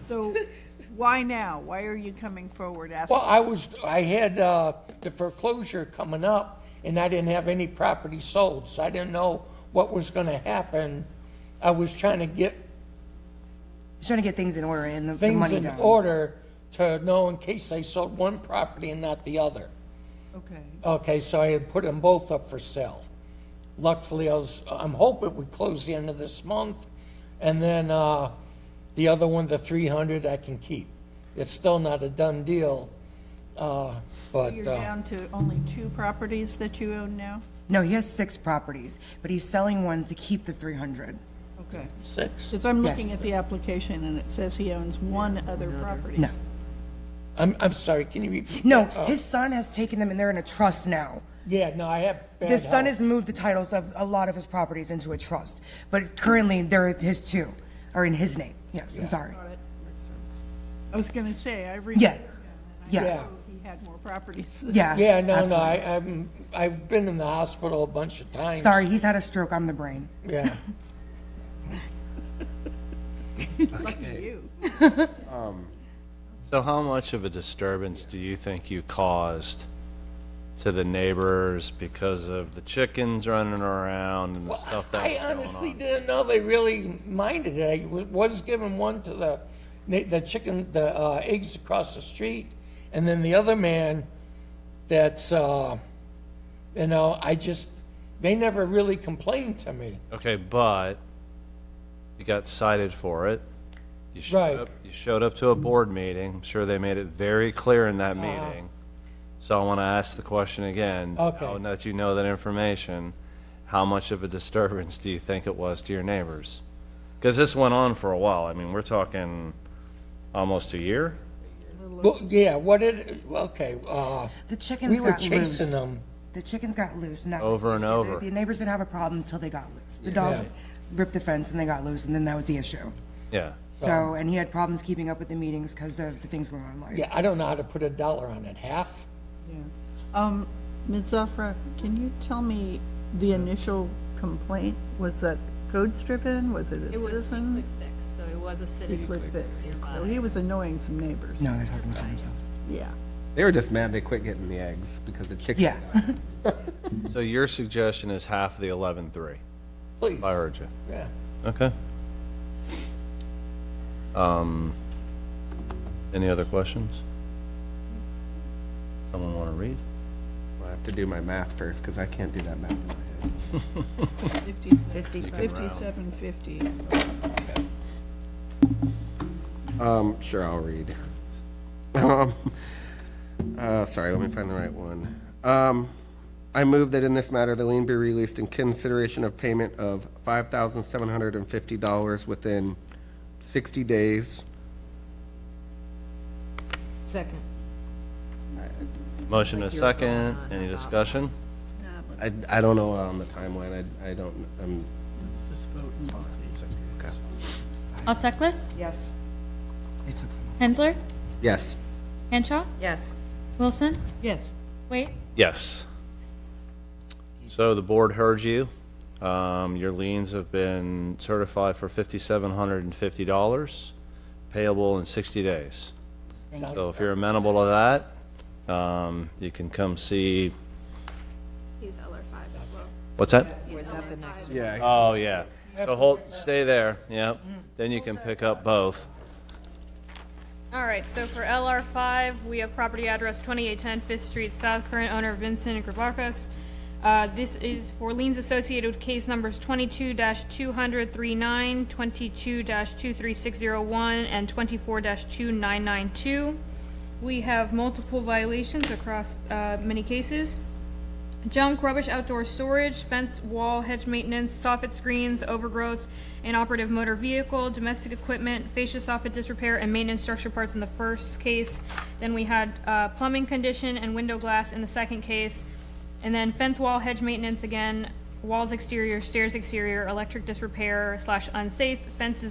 So why now? Why are you coming forward asking? Well, I had the foreclosure coming up, and I didn't have any property sold, so I didn't know what was going to happen. I was trying to get things in order and the things money in down. order to know in case I sold one property and not the other. Okay. Okay, so I had put them both up for sale. Luckily, I'm hoping we close the end of this month, and then the other one, the 300, I can keep. It's still not a done deal, but You're down to only 2 properties that you own now? No, he has 6 properties, but he's selling one to keep the 300. Okay. 6. Because I'm looking Yes. at the application and it says he owns 1 other property. No. I'm sorry, can you repeat No, that? his son has taken them and they're in a trust now. Yeah, no, I have bad The son health. has moved the titles of a lot of his properties into a trust, but currently they're his 2, are in his name. Yes, I'm sorry. I was going to say, I remember. Yeah. him, and I Yeah. know he had more properties. Yeah. Yeah, no, absolutely. I've been in the hospital a bunch of times. Sorry, he's had a stroke. I'm the brain. Yeah. Lucky you. So how much of a disturbance do you think you caused to the neighbors because of the chickens running around and the stuff that was I going honestly on? didn't know they really minded it. I was giving one to the the eggs across the street, and then the other man that's, they never really complained to me. Okay, but you got cited for it. You Right. you showed up to a board meeting. I'm sure they made it very clear in that meeting. So I want to ask the question again. Okay. Now that you know that information, how much of a disturbance do you think it was to your neighbors? Because this went on for a while. I mean, we're talking almost a year? Well, yeah, The chickens we were got chasing loose. them. The chickens got loose. And that was Over the and issue. over. The neighbors didn't have a problem until they got loose. The dog ripped the fence and they got loose, and then that was the issue. Yeah. So, and he had problems keeping up with the meetings because of the things going on. Like, Yeah, I don't know how to put a dollar on it. Half? Ms. Zafra, can you tell me the initial complaint? Was that codes-driven? Was it a It was citizen? C-Click Fix, so it was a city. C-Click Fix. So he was annoying some neighbors. no, they're talking about themselves. Yeah. They were just mad they quit getting the eggs because the chicken. Yeah. So your suggestion is half of the 11.3, Please. if I heard you. Yeah. Okay. Any other questions? Someone want to read? I have to do my math first because I can't do that math in my head. 5750. Sure, I'll read. Sorry, let me find the right one. I move that in this matter, the lien be released in consideration of payment of $5,750 within 60 days. Second. Motion Like is you're second. going on Any and off. discussion? I don't know on the timeline. I don't, Let's just vote and we'll see. okay. Alseckless, Yes. It took some. Hensler, Yes. Henshaw, Yes. Wilson, Yes. Wait, Yes. So the board heard you. Your liens have been certified for $5,750, payable in 60 days. So if you're amenable to that, you can come see, He's LR5 as well. what's that? Is that the next? Yeah. Oh, yeah. So stay there, yep. Then you can pick up both. All right, so for LR5, we have property address 2810 Fifth Street South, current owner Vincent Grabakas. This is for liens associated with case numbers 22-20039, 22-23601, and 24-2992. We have multiple violations across many cases. Junk, rubbish, outdoor storage, fence, wall, hedge maintenance, soffit screens, overgrowth, inoperative motor vehicle, domestic equipment, fascia soffit disrepair, and maintenance structure parts in the first case. Then we had plumbing condition and window glass in the second case. And then fence, wall, hedge maintenance again, walls exterior, stairs exterior, electric disrepair / unsafe, fence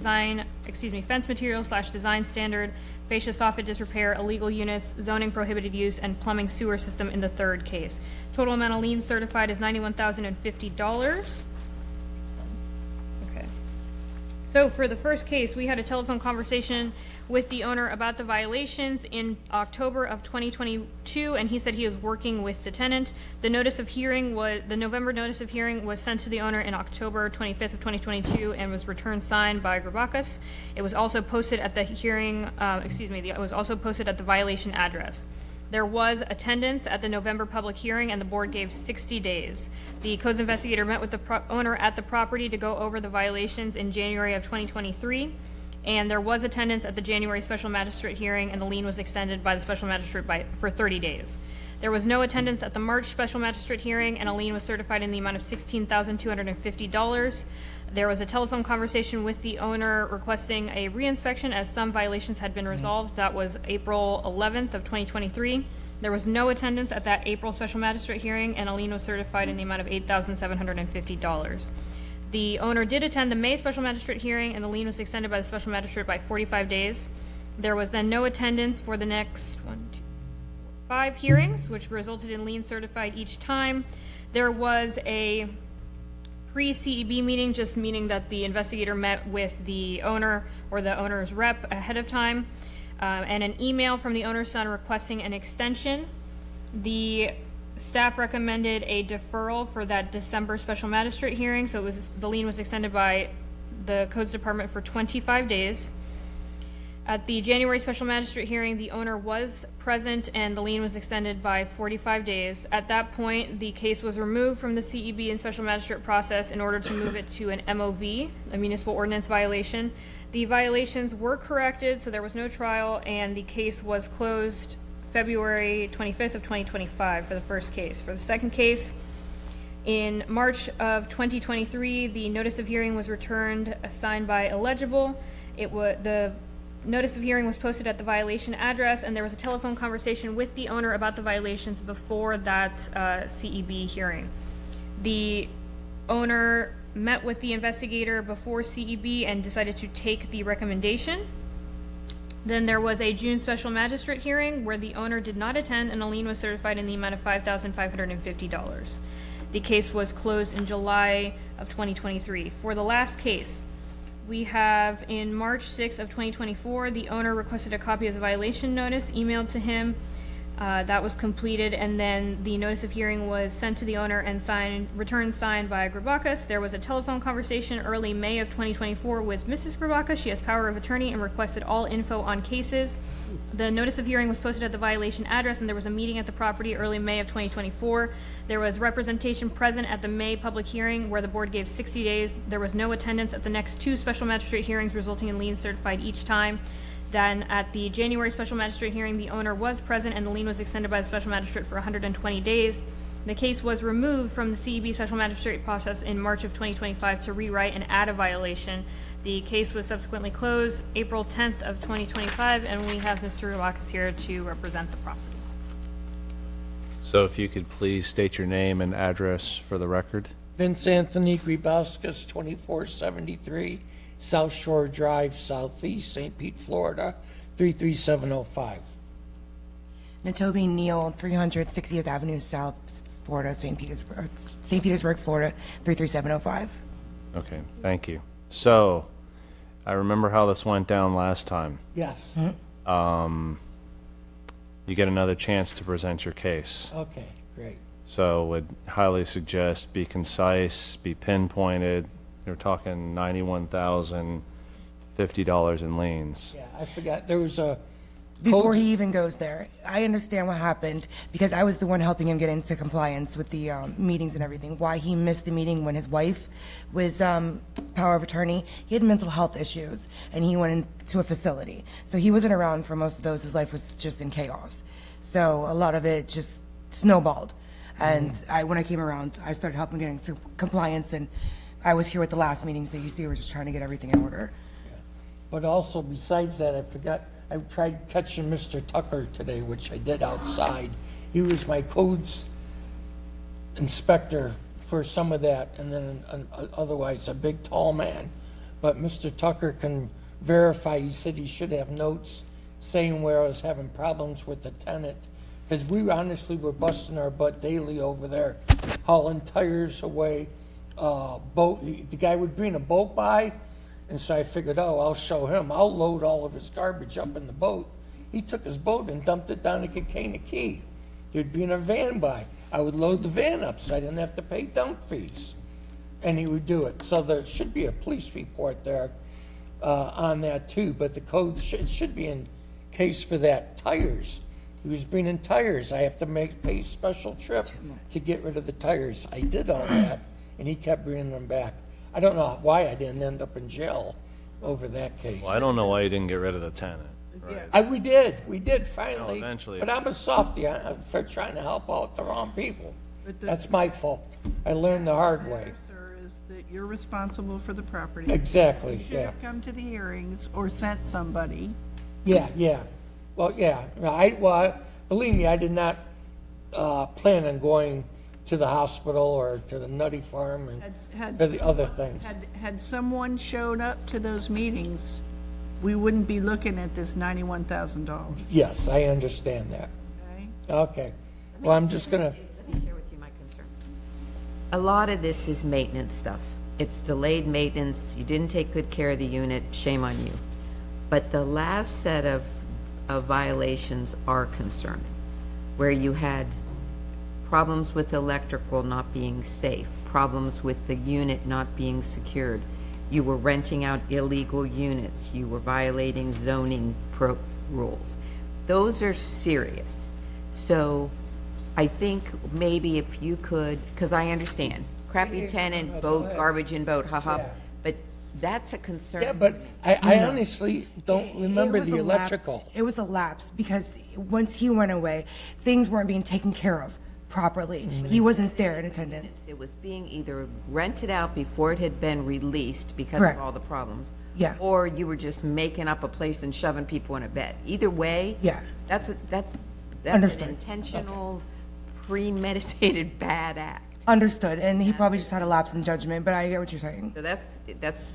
material / design standard, fascia soffit disrepair, illegal units, zoning prohibited use, and plumbing sewer system in the third case. Total amount of liens certified is $91,050. Okay. So for the first case, we had a telephone conversation with the owner about the violations in October of 2022, and he said he was working with the tenant. The November notice of hearing was sent to the owner in October 25th of 2022 and was returned signed by Grabakas. It was also posted at the hearing, it was also posted at the violation address. There was attendance at the November public hearing, and the board gave 60 days. The codes investigator met with the owner at the property to go over the violations in January of 2023. And there was attendance at the January special magistrate hearing, and the lien was extended by the special magistrate for 30 days. There was no attendance at the March special magistrate hearing, and a lien was certified in the amount of $16,250. There was a telephone conversation with the owner requesting a reinspection as some violations had been resolved. That was April 11th of 2023. There was no attendance at that April special magistrate hearing, and a lien was certified in the amount of $8,750. The owner did attend the May special magistrate hearing, and the lien was extended by the special magistrate by 45 days. There was then no attendance for the next 5 hearings, which resulted in lien certified each time. There was a pre-CEB meeting, just meaning that the investigator met with the owner or the owner's rep ahead of time, and an email from the owner's son requesting an extension. The staff recommended a deferral for that December special magistrate hearing, so the lien was extended by the codes department for 25 days. At the January special magistrate hearing, the owner was present and the lien was extended by 45 days. At that point, the case was removed from the CEB and special magistrate process in order to move it to an MOV, a municipal ordinance violation. The violations were corrected, so there was no trial, and the case was closed February 25th of 2025 for the first case. For the second case, in March of 2023, the notice of hearing was returned signed by illegible. The notice of hearing was posted at the violation address, and there was a telephone conversation with the owner about the violations before that CEB hearing. The owner met with the investigator before CEB and decided to take the recommendation. Then there was a June special magistrate hearing where the owner did not attend and a lien was certified in the amount of $5,550. The case was closed in July of 2023. For the last case, we have in March 6th of 2024, the owner requested a copy of the violation notice emailed to him. That was completed, and then the notice of hearing was sent to the owner and returned signed by Grabakis. There was a telephone conversation early May of 2024 with Mrs. Grabakis. She has power of attorney and requested all info on cases. The notice of hearing was posted at the violation address, and there was a meeting at the property early May of 2024. There was representation present at the May public hearing where the board gave 60 days. There was no attendance at the next two special magistrate hearings, resulting in liens certified each time. Then at the January special magistrate hearing, the owner was present and the lien was extended by the special magistrate for 120 days. The case was removed from the CEB special magistrate process in March of 2025 to rewrite and add a violation. The case was subsequently closed April 10th of 2025, and we have Mr. Grabakis here to represent the property. So if you could please state your name and address for the record. Vince Anthony Grabakis, 2473 South Shore Drive, Southeast, St. Pete, Florida, 33705. Natobi Neal, 360th Avenue South, Florida, St. Petersburg, Florida, 33705. Okay, thank you. So, I remember how this went down last time. Yes. You get another chance to present your case. Okay, great. So would highly suggest be concise, be pinpointed. You're talking $91,050 in liens. Yeah, I forgot, there was a... Before he even goes there, I understand what happened because I was the one helping him get into compliance with the meetings and everything. Why he missed the meeting when his wife was power of attorney. He had mental health issues and he went into a facility. So he wasn't around for most of those. His life was just in chaos. So a lot of it just snowballed. And when I came around, I started helping get into compliance, and I was here at the last meeting, so you see we're just trying to get everything in order. But also, besides that, I forgot, I tried catching Mr. Tucker today, which I did outside. He was my codes inspector for some of that, and then otherwise a big, tall man. But Mr. Tucker can verify, he said he should have notes saying where I was having problems with the tenant. Because we honestly were busting our butt daily over there, hauling tires away. The guy would bring a boat by, and so I figured, oh, I'll show him. I'll load all of his garbage up in the boat. He took his boat and dumped it down at Kankakee. There'd be in a van by. I would load the van up so I didn't have to pay dump fees. And he would do it. So there should be a police report there on that too, but the code should be in case for that, tires. He was bringing tires. I have to pay a special trip to get rid of the tires. I did all that, and he kept bringing them back. I don't know why I didn't end up in jail over that case. Well, I don't know why you didn't get rid of the tenant. Right? We did finally. No, eventually. But I'm a softie for trying to help out the wrong people. That's my fault. I learned the hard way. Sir, is that you're responsible for the property. Exactly, You should yeah. have come to the hearings or sent somebody. Yeah. Well, yeah. Believe me, I did not plan on going to the hospital or to the nutty farm and or the other things. Had someone showed up to those meetings, we wouldn't be looking at this $91,000. Yes, I understand that. Okay. Well, I'm just gonna. Let me share with you my concern. A lot of this is maintenance stuff. It's delayed maintenance. You didn't take good care of the unit. Shame on you. But the last set of violations are concerning, where you had problems with electrical not being safe, problems with the unit not being secured, you were renting out illegal units, you were violating zoning rules. Those are serious. So I think maybe if you could, because I understand, crappy tenant, boat, garbage in boat, haha, but that's a concern. Yeah, but I honestly don't remember the electrical. It was a lapse because once he went away, things weren't being taken care of properly. He wasn't there in attendance. It was being either rented out before it had been released because Correct. of all the problems. Yeah. Or you were just making up a place and shoving people in a bed. Either way. Yeah. That's Understood. an intentional, premeditated bad act. Understood, and he probably just had a lapse in judgment, but I get what you're saying. So that's,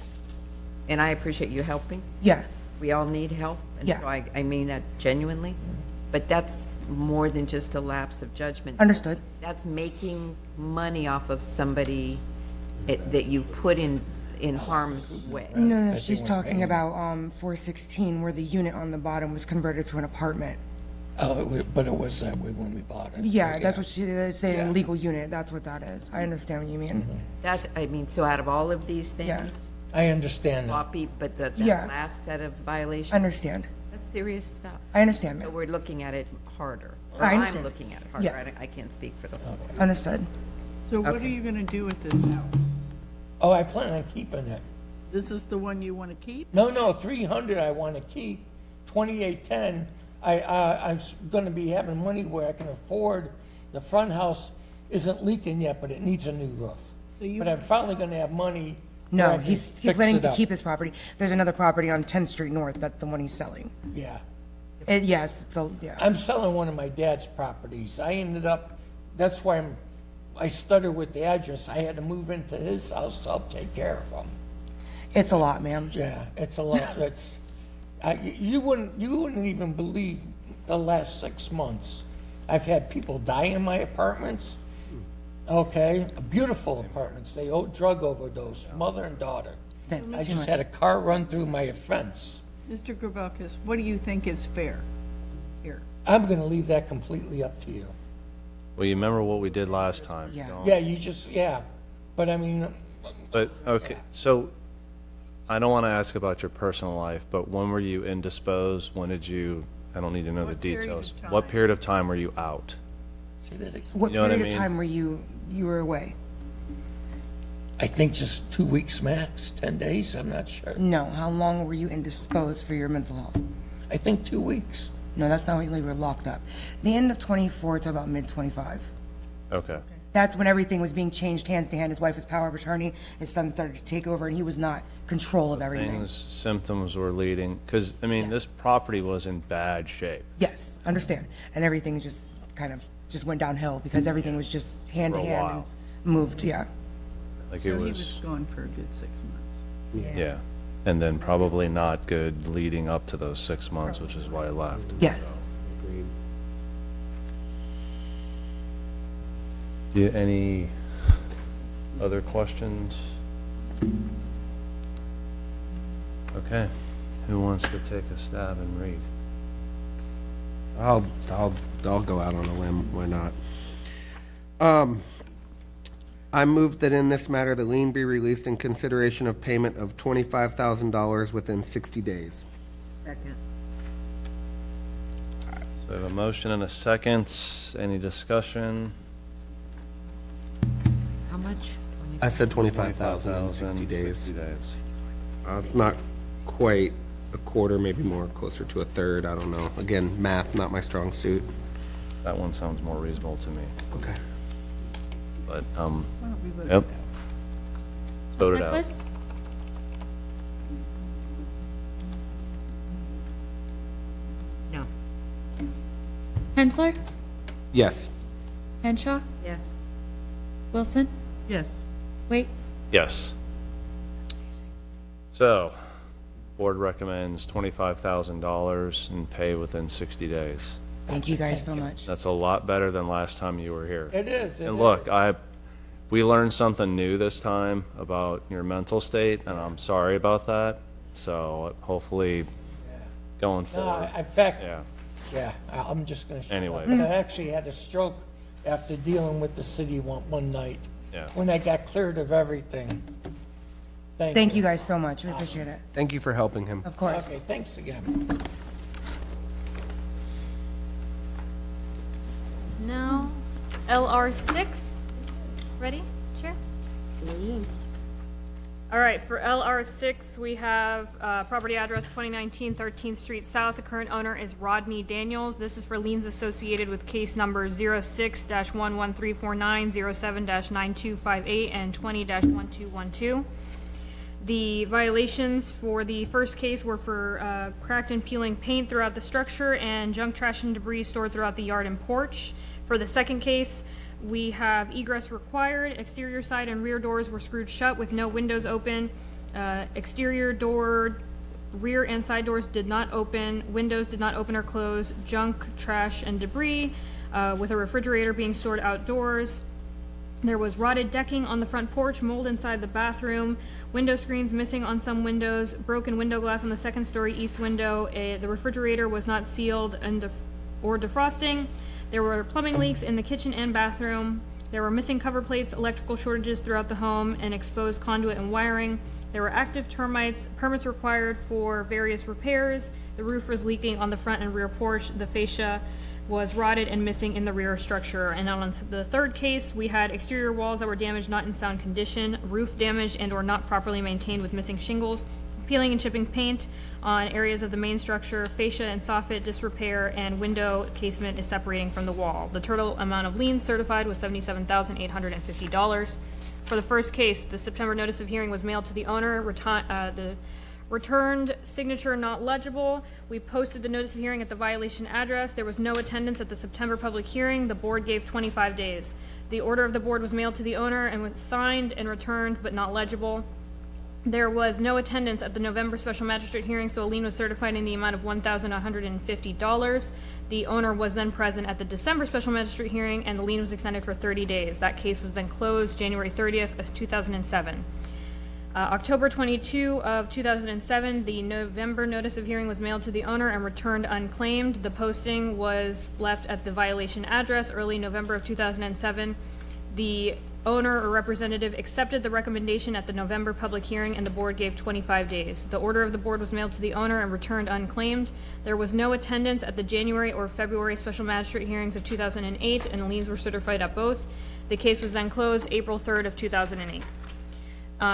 and I appreciate you helping. Yeah. We all need help. And Yeah. so I mean that genuinely. But that's more than just a lapse of judgment. Understood. That's making money off of somebody that you put in harm's way. No, she's talking about 416, where the unit on the bottom was converted to an apartment. Oh, but it was that way when we bought it. Yeah, that's what she is saying, Yeah. legal unit, that's what that is. I understand what you mean. So out of all of these things. Yeah. I understand that. Sloppy, but that Yeah. last set of violations. Understand. That's serious stuff. I understand, So ma'am. we're looking at it harder. Or I I'm understand. looking at it harder. Yes. I can't speak for the whole board. Understood. So what are you gonna do with this house? Oh, I plan on keeping it. This is the one you wanna keep? No, 300 I want to keep. 2810, I'm going to be having money where I can afford. The front house isn't leaking yet, but it needs a new roof. So you- But I'm finally going to have money. where I No, can he's fix planning it to up. keep this property. There's another property on 10th Street North, that's the one he's selling. Yeah. Yes, so, yeah. I'm selling one of my dad's properties. I ended up, that's why I stuttered with the address. I had to move into his house to help take care of him. It's a lot, ma'am. Yeah, it's a lot. You wouldn't even believe the last 6 months. I've had people die in my apartments. Okay, beautiful apartments. They drug overdose, mother and daughter. That's I too just much. had a car run through my fence. Mr. Grabelkis, what do you think is fair here? I'm gonna leave that completely up to you. Well, you remember what we did last time? Yeah. don't- Yeah, but I mean, But, okay, so I don't want to ask about your personal life, but when were you indisposed? When did you, I don't need to know the What period details. of What time? period of time were you out? say that again. What You know what I period of mean? time were you were away? I think just 2 weeks max, 10 days, I'm not sure. No, how long were you indisposed for your mental health? I think 2 weeks. No, that's not when you were locked up. The end of 24 to about mid-25. Okay. That's when everything was being changed hands to hand. His wife was power of attorney. His son started to take over, and he was not control of everything. Things, symptoms were leading, because, I mean, this property was in bad shape. Yes, understand. And everything just kind of just went downhill because everything was just hand to For a hand while. and moved. Yeah. Like So it he was, was gone for a good 6 months. yeah. And then probably not good leading up to those 6 months, which is why I left. Yes. Any other questions? Okay, who wants to take a stab and read? I'll go out on a limb, why not? I move that in this matter, the lien be released in consideration of payment of $25,000 within 60 days. Second. So I have a motion and a second. Any discussion? How much? I said 25,000 in 60 days. 60 days. It's not quite a quarter, maybe more, closer to a third, I don't know. Again, math, not my strong suit. That one sounds more reasonable to me, Okay. but, Why don't we vote yep. it out? Vote it out. Alseklis? No. Hensler? Yes. Henshaw? Yes. Wilson? Yes. Wait. Yes. So, board recommends $25,000 and pay within 60 days. Thank you guys so much. That's a lot better than last time you were here. It is. And look, we learned something new this time about your mental state, and I'm sorry about that. So hopefully, going No, forward, in fact, yeah. yeah, I'm just gonna shut Anyway. up. But I actually had a stroke after dealing with the city one night. Yeah. When I got cleared of everything. Thank you guys so much. We appreciate it. Thank you for helping him. Of course. Okay, thanks again. Now, LR6, ready, Chair? All right, for LR6, we have property address 2019 13th Street South. The current owner is Rodney Daniels. This is for liens associated with case number 06-11349, 07-9258, and 20-1212. The violations for the first case were for cracked and peeling paint throughout the structure and junk, trash, and debris stored throughout the yard and porch. For the second case, we have egress required. Exterior side and rear doors were screwed shut with no windows open. Exterior door, rear and side doors did not open. Windows did not open or close. Junk, trash, and debris, with a refrigerator being stored outdoors. There was rotted decking on the front porch, mold inside the bathroom, window screens missing on some windows, broken window glass on the second story east window. The refrigerator was not sealed or defrosting. There were plumbing leaks in the kitchen and bathroom. There were missing cover plates, electrical shortages throughout the home, and exposed conduit and wiring. There were active termites, permits required for various repairs. The roof was leaking on the front and rear porch. The fascia was rotted and missing in the rear structure. And on the third case, we had exterior walls that were damaged, not in sound condition, roof damaged and or not properly maintained with missing shingles, peeling and chipping paint on areas of the main structure, fascia and soffit disrepair, and window casement is separating from the wall. The total amount of liens certified was $77,850. For the first case, the September notice of hearing was mailed to the owner. The returned signature not legible. We posted the notice of hearing at the violation address. There was no attendance at the September public hearing. The board gave 25 days. The order of the board was mailed to the owner and was signed and returned but not legible. There was no attendance at the November special magistrate hearing, so a lien was certified in the amount of $1,150. The owner was then present at the December special magistrate hearing, and the lien was extended for 30 days. That case was then closed January 30th of 2007. October 22 of 2007, the November notice of hearing was mailed to the owner and returned unclaimed. The posting was left at the violation address early November of 2007. The owner or representative accepted the recommendation at the November public hearing, and the board gave 25 days. The order of the board was mailed to the owner and returned unclaimed. There was no attendance at the January or February special magistrate hearings of 2008, and liens were certified at both. The case was then closed April 3rd of 2008.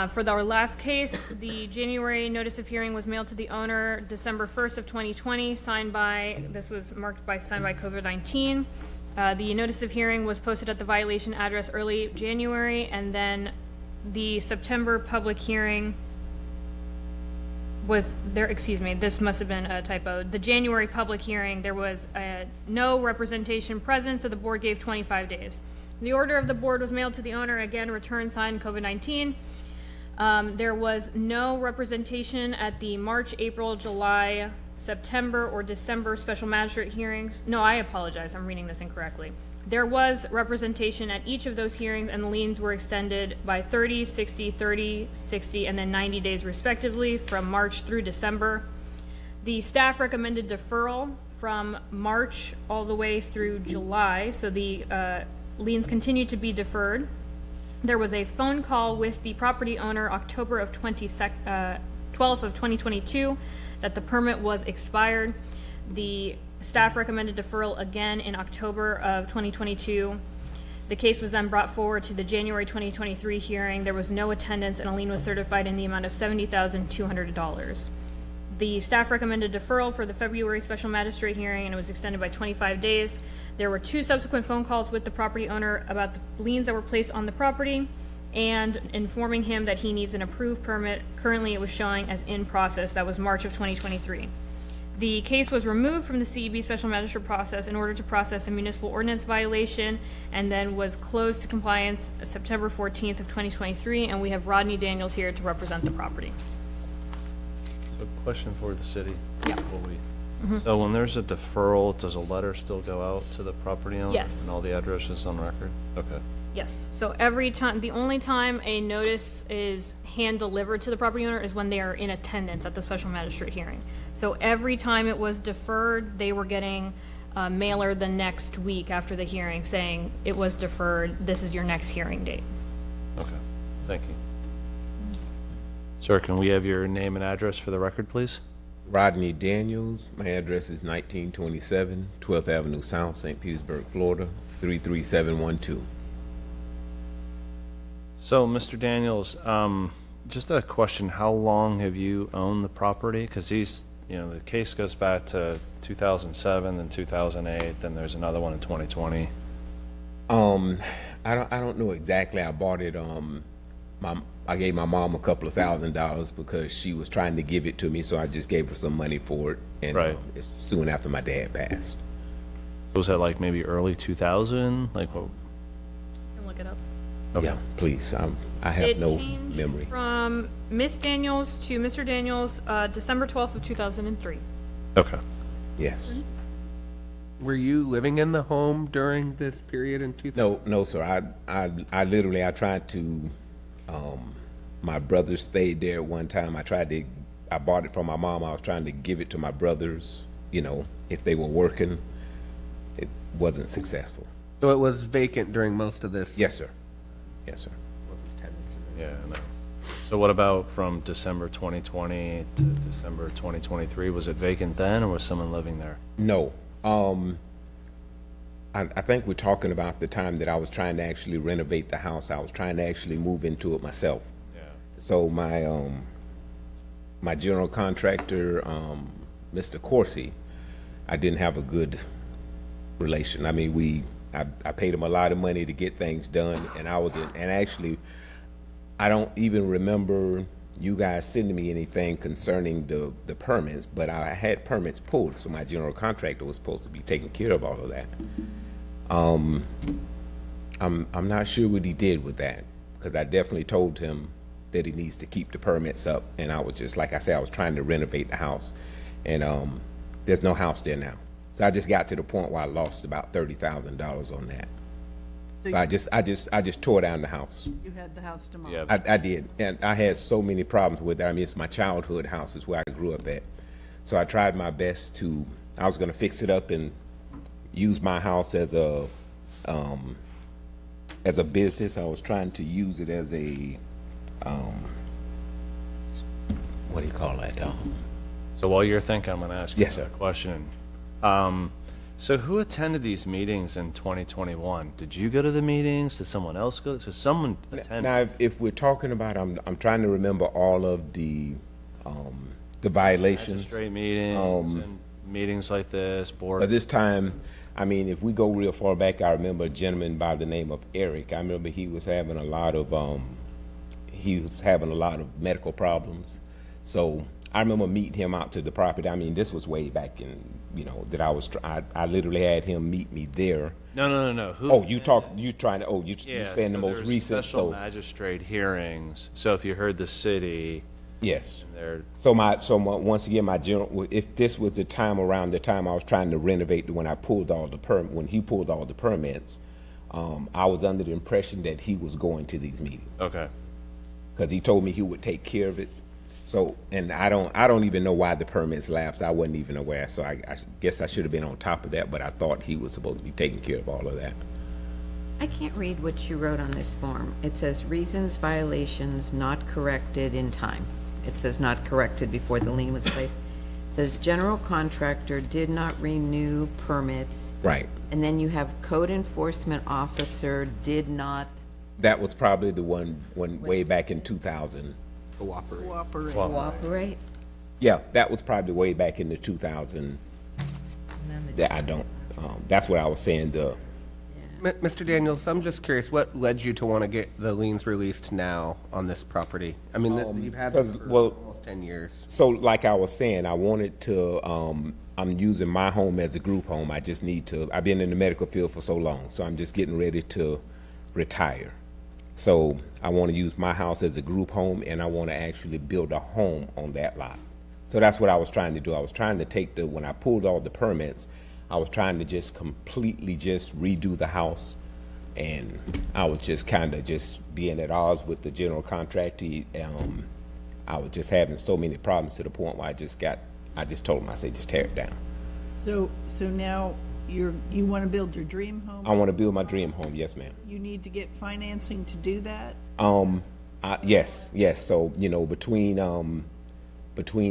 For our last case, the January notice of hearing was mailed to the owner December 1st of 2020, signed by COVID-19. The notice of hearing was posted at the violation address early January, and then the September public hearing was there, excuse me, this must have been a typo. The January public hearing, there was no representation present, so the board gave 25 days. The order of the board was mailed to the owner, again, returned, signed, COVID-19. There was no representation at the March, April, July, September, or December special magistrate hearings. No, I apologize, I'm reading this incorrectly. There was representation at each of those hearings, and the liens were extended by 30, 60, 30, 60, and then 90 days respectively from March through December. The staff recommended deferral from March all the way through July, so the liens continued to be deferred. There was a phone call with the property owner October of 12th of 2022 that the permit was expired. The staff recommended deferral again in October of 2022. The case was then brought forward to the January 2023 hearing. There was no attendance, and a lien was certified in the amount of $70,200. The staff recommended deferral for the February special magistrate hearing, and it was extended by 25 days. There were 2 subsequent phone calls with the property owner about the liens that were placed on the property and informing him that he needs an approved permit. Currently, it was showing as in process. That was March of 2023. The case was removed from the CEB special magistrate process in order to process a municipal ordinance violation, and then was closed to compliance September 14th of 2023, and we have Rodney Daniels here to represent the property. So question for the city. Yeah. So when there's a deferral, does a letter still go out to the property owner? Yes. And all the addresses on record? Okay. Yes, so every time, the only time a notice is hand-delivered to the property owner is when they are in attendance at the special magistrate hearing. So every time it was deferred, they were getting a mailer the next week after the hearing saying it was deferred, this is your next hearing date. Okay, thank you. Sir, can we have your name and address for the record, please? Rodney Daniels. My address is 1927 12th Avenue South, St. Petersburg, Florida, 33712. So, Mr. Daniels, just a question. How long have you owned the property? Because the case goes back to 2007 and 2008, then there's another one in 2020. I don't know exactly. I bought it. I gave my mom a couple of $1,000s because she was trying to give it to me, so I just gave her some money for it. And Right. it's soon after my dad passed. So was that like maybe early 2000? Like what? Can look it up. Okay. Yeah, please. I have It no changed memory. from Miss Daniels to Mr. Daniels, December 12th of 2003. Okay. Yes. Were you living in the home during this period in 2000? No, sir. I literally tried to. My brother stayed there at one time. I bought it from my mom. I was trying to give it to my brothers. If they were working, it wasn't successful. So it was vacant during most of this? Yes, sir. Yes, sir. Yeah, I know. So what about from December 2020 to December 2023? Was it vacant then, or was someone living there? No. I think we're talking about the time that I was trying to actually renovate the house. I was trying to actually move into it myself. Yeah. So my general contractor, Mr. Corsi, I didn't have a good relation. I mean, I paid him a lot of money to get things done, and actually, I don't even remember you guys sending me anything concerning the permits, but I had permits pulled, so my general contractor was supposed to be taking care of all of that. I'm not sure what he did with that, because I definitely told him that he needs to keep the permits up, and I was just, like I said, I was trying to renovate the house, and there's no house there now. So I just got to the point where I lost about $30,000 on that. So But I just tore down the house. You had the house to Yeah. I did, and I had so many problems with that. I mean, it's my childhood house, is where I grew up at. So I tried my best I was gonna fix it up and use my house as a business. I was trying to use it as a, what do you call that? So while you're thinking, I'm going to ask you Yes, sir. a question. So who attended these meetings in 2021? Did you go to the meetings? Did someone else go? So someone attended. Now, if we're talking about, I'm trying to remember all of the violations. Magistrate meetings and meetings like this, board. But this time, I mean, if we go real far back, I remember a gentleman by the name of Eric. I remember he was having a lot of medical problems. So I remember meeting him out to the property. I mean, this was way back in, that I literally had him meet me there. No. You're saying the most recent. Special magistrate hearings. So if you heard the city. Yes. They're, Once again, my general, if this was around the time I was trying to renovate, when he pulled all the permits, I was under the impression that he was going to these meetings. Okay. Because he told me he would take care of it. So, and I don't even know why the permits lapsed. I wasn't even aware. So I guess I should have been on top of that, but I thought he was supposed to be taking care of all of that. I can't read what you wrote on this form. It says reasons violations not corrected in time. It says not corrected before the lien was placed. It says general contractor did not renew permits. Right. And then you have code enforcement officer did not. That was probably the one way back in 2000. Cooperate. Yeah, that was probably way back in the 2000. That's what I was saying. Mr. Daniels, I'm just curious, what led you to want to get the liens released now on this property? I mean, you've had this for almost 10 years. So like I was saying, I wanted to, I'm using my home as a group home. I've been in the medical field for so long, so I'm just getting ready to retire. So I want to use my house as a group home, and I want to actually build a home on that lot. So that's what I was trying to do. I was trying to when I pulled all the permits, I was trying to just completely just redo the house, and I was just kind of just being at odds with the general contractor. I was just having so many problems to the point where I just told him, I said, just tear it down. So now you want to build your dream home? I want to build my dream home, yes, ma'am. You need to get financing to do that? Yes, yes. So, you know, between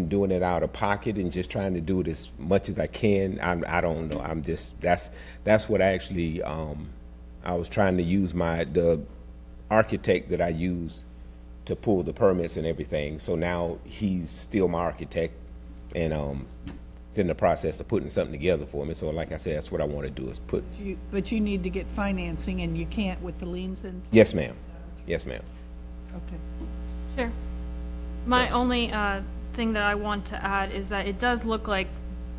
doing it out of pocket and just trying to do it as much as I can, I don't know. I'm just, that's what actually, I was trying to use the architect that I use to pull the permits and everything. So now he's still my architect, and it's in the process of putting something together for me. So like I said, that's what I want to do is put. But you need to get financing, and you can't with the liens in? Yes, ma'am. Yes, ma'am. Okay. Sure. My only thing that I want to add is that it does look like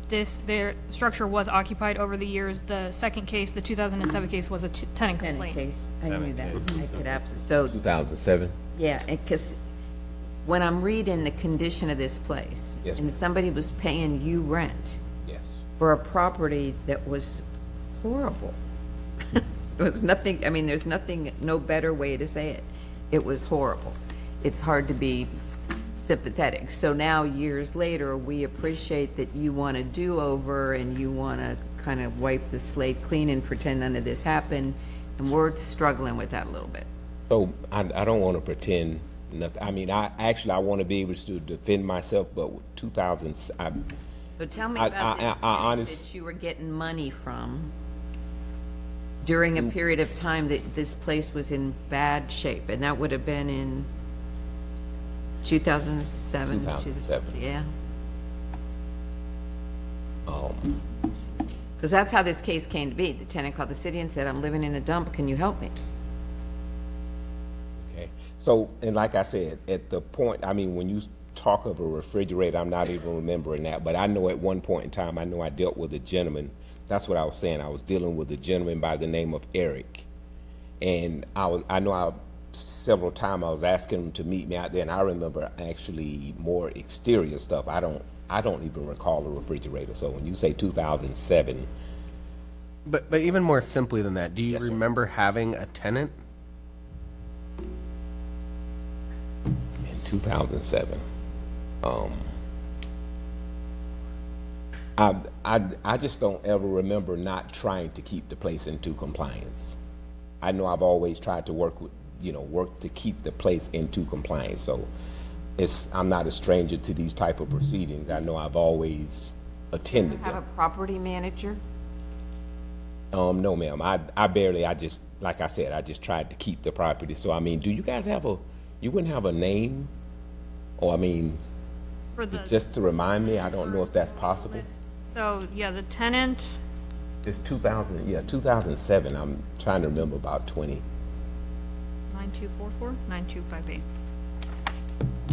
their structure was occupied over the years. The second case, the 2007 case, was a tenant complaint. Case, I knew that. I could absolutely, so, 2007. yeah, because when I'm reading the condition of this place, Yes, and ma'am. somebody was paying you rent Yes. for a property that was horrible. It was nothing, I mean, there's nothing, no better way to say it. It was horrible. It's hard to be sympathetic. So now, years later, we appreciate that you want to do over and you want to kind of wipe the slate clean and pretend none of this happened. And we're struggling with that a little bit. So I don't want to pretend nothing. I mean, I want to be able to defend myself, but with 2000, So tell me about this tenant that you were getting money from during a period of time that this place was in bad shape, and that would have been in 2007. 2007. Yeah. Because that's how this case came to be. The tenant called the city and said, "I'm living in a dump. Can you help me?" Okay. So, and like I said, at the point, I mean, when you talk of a refrigerator, I'm not even remembering that, but I know at one point in time, I know I dealt with a gentleman. That's what I was saying. I was dealing with a gentleman by the name of Eric. And several times I was asking him to meet me out there, and I remember actually more exterior stuff. I don't even recall a refrigerator. So when you say 2007. But even more simply than that, do you remember having a tenant? In 2007. I just don't ever remember not trying to keep the place into compliance. I know I've always tried to work to keep the place into compliance. So I'm not a stranger to these type of proceedings. I know I've always attended Have them. a property manager? No, ma'am. I just, like I said, I just tried to keep the property. So, I mean, do you guys you wouldn't have a name? Or, I mean, just to remind me, I don't know if that's possible. So, yeah, the tenant, It's 2007. I'm trying to remember about 20. 9244, 9258.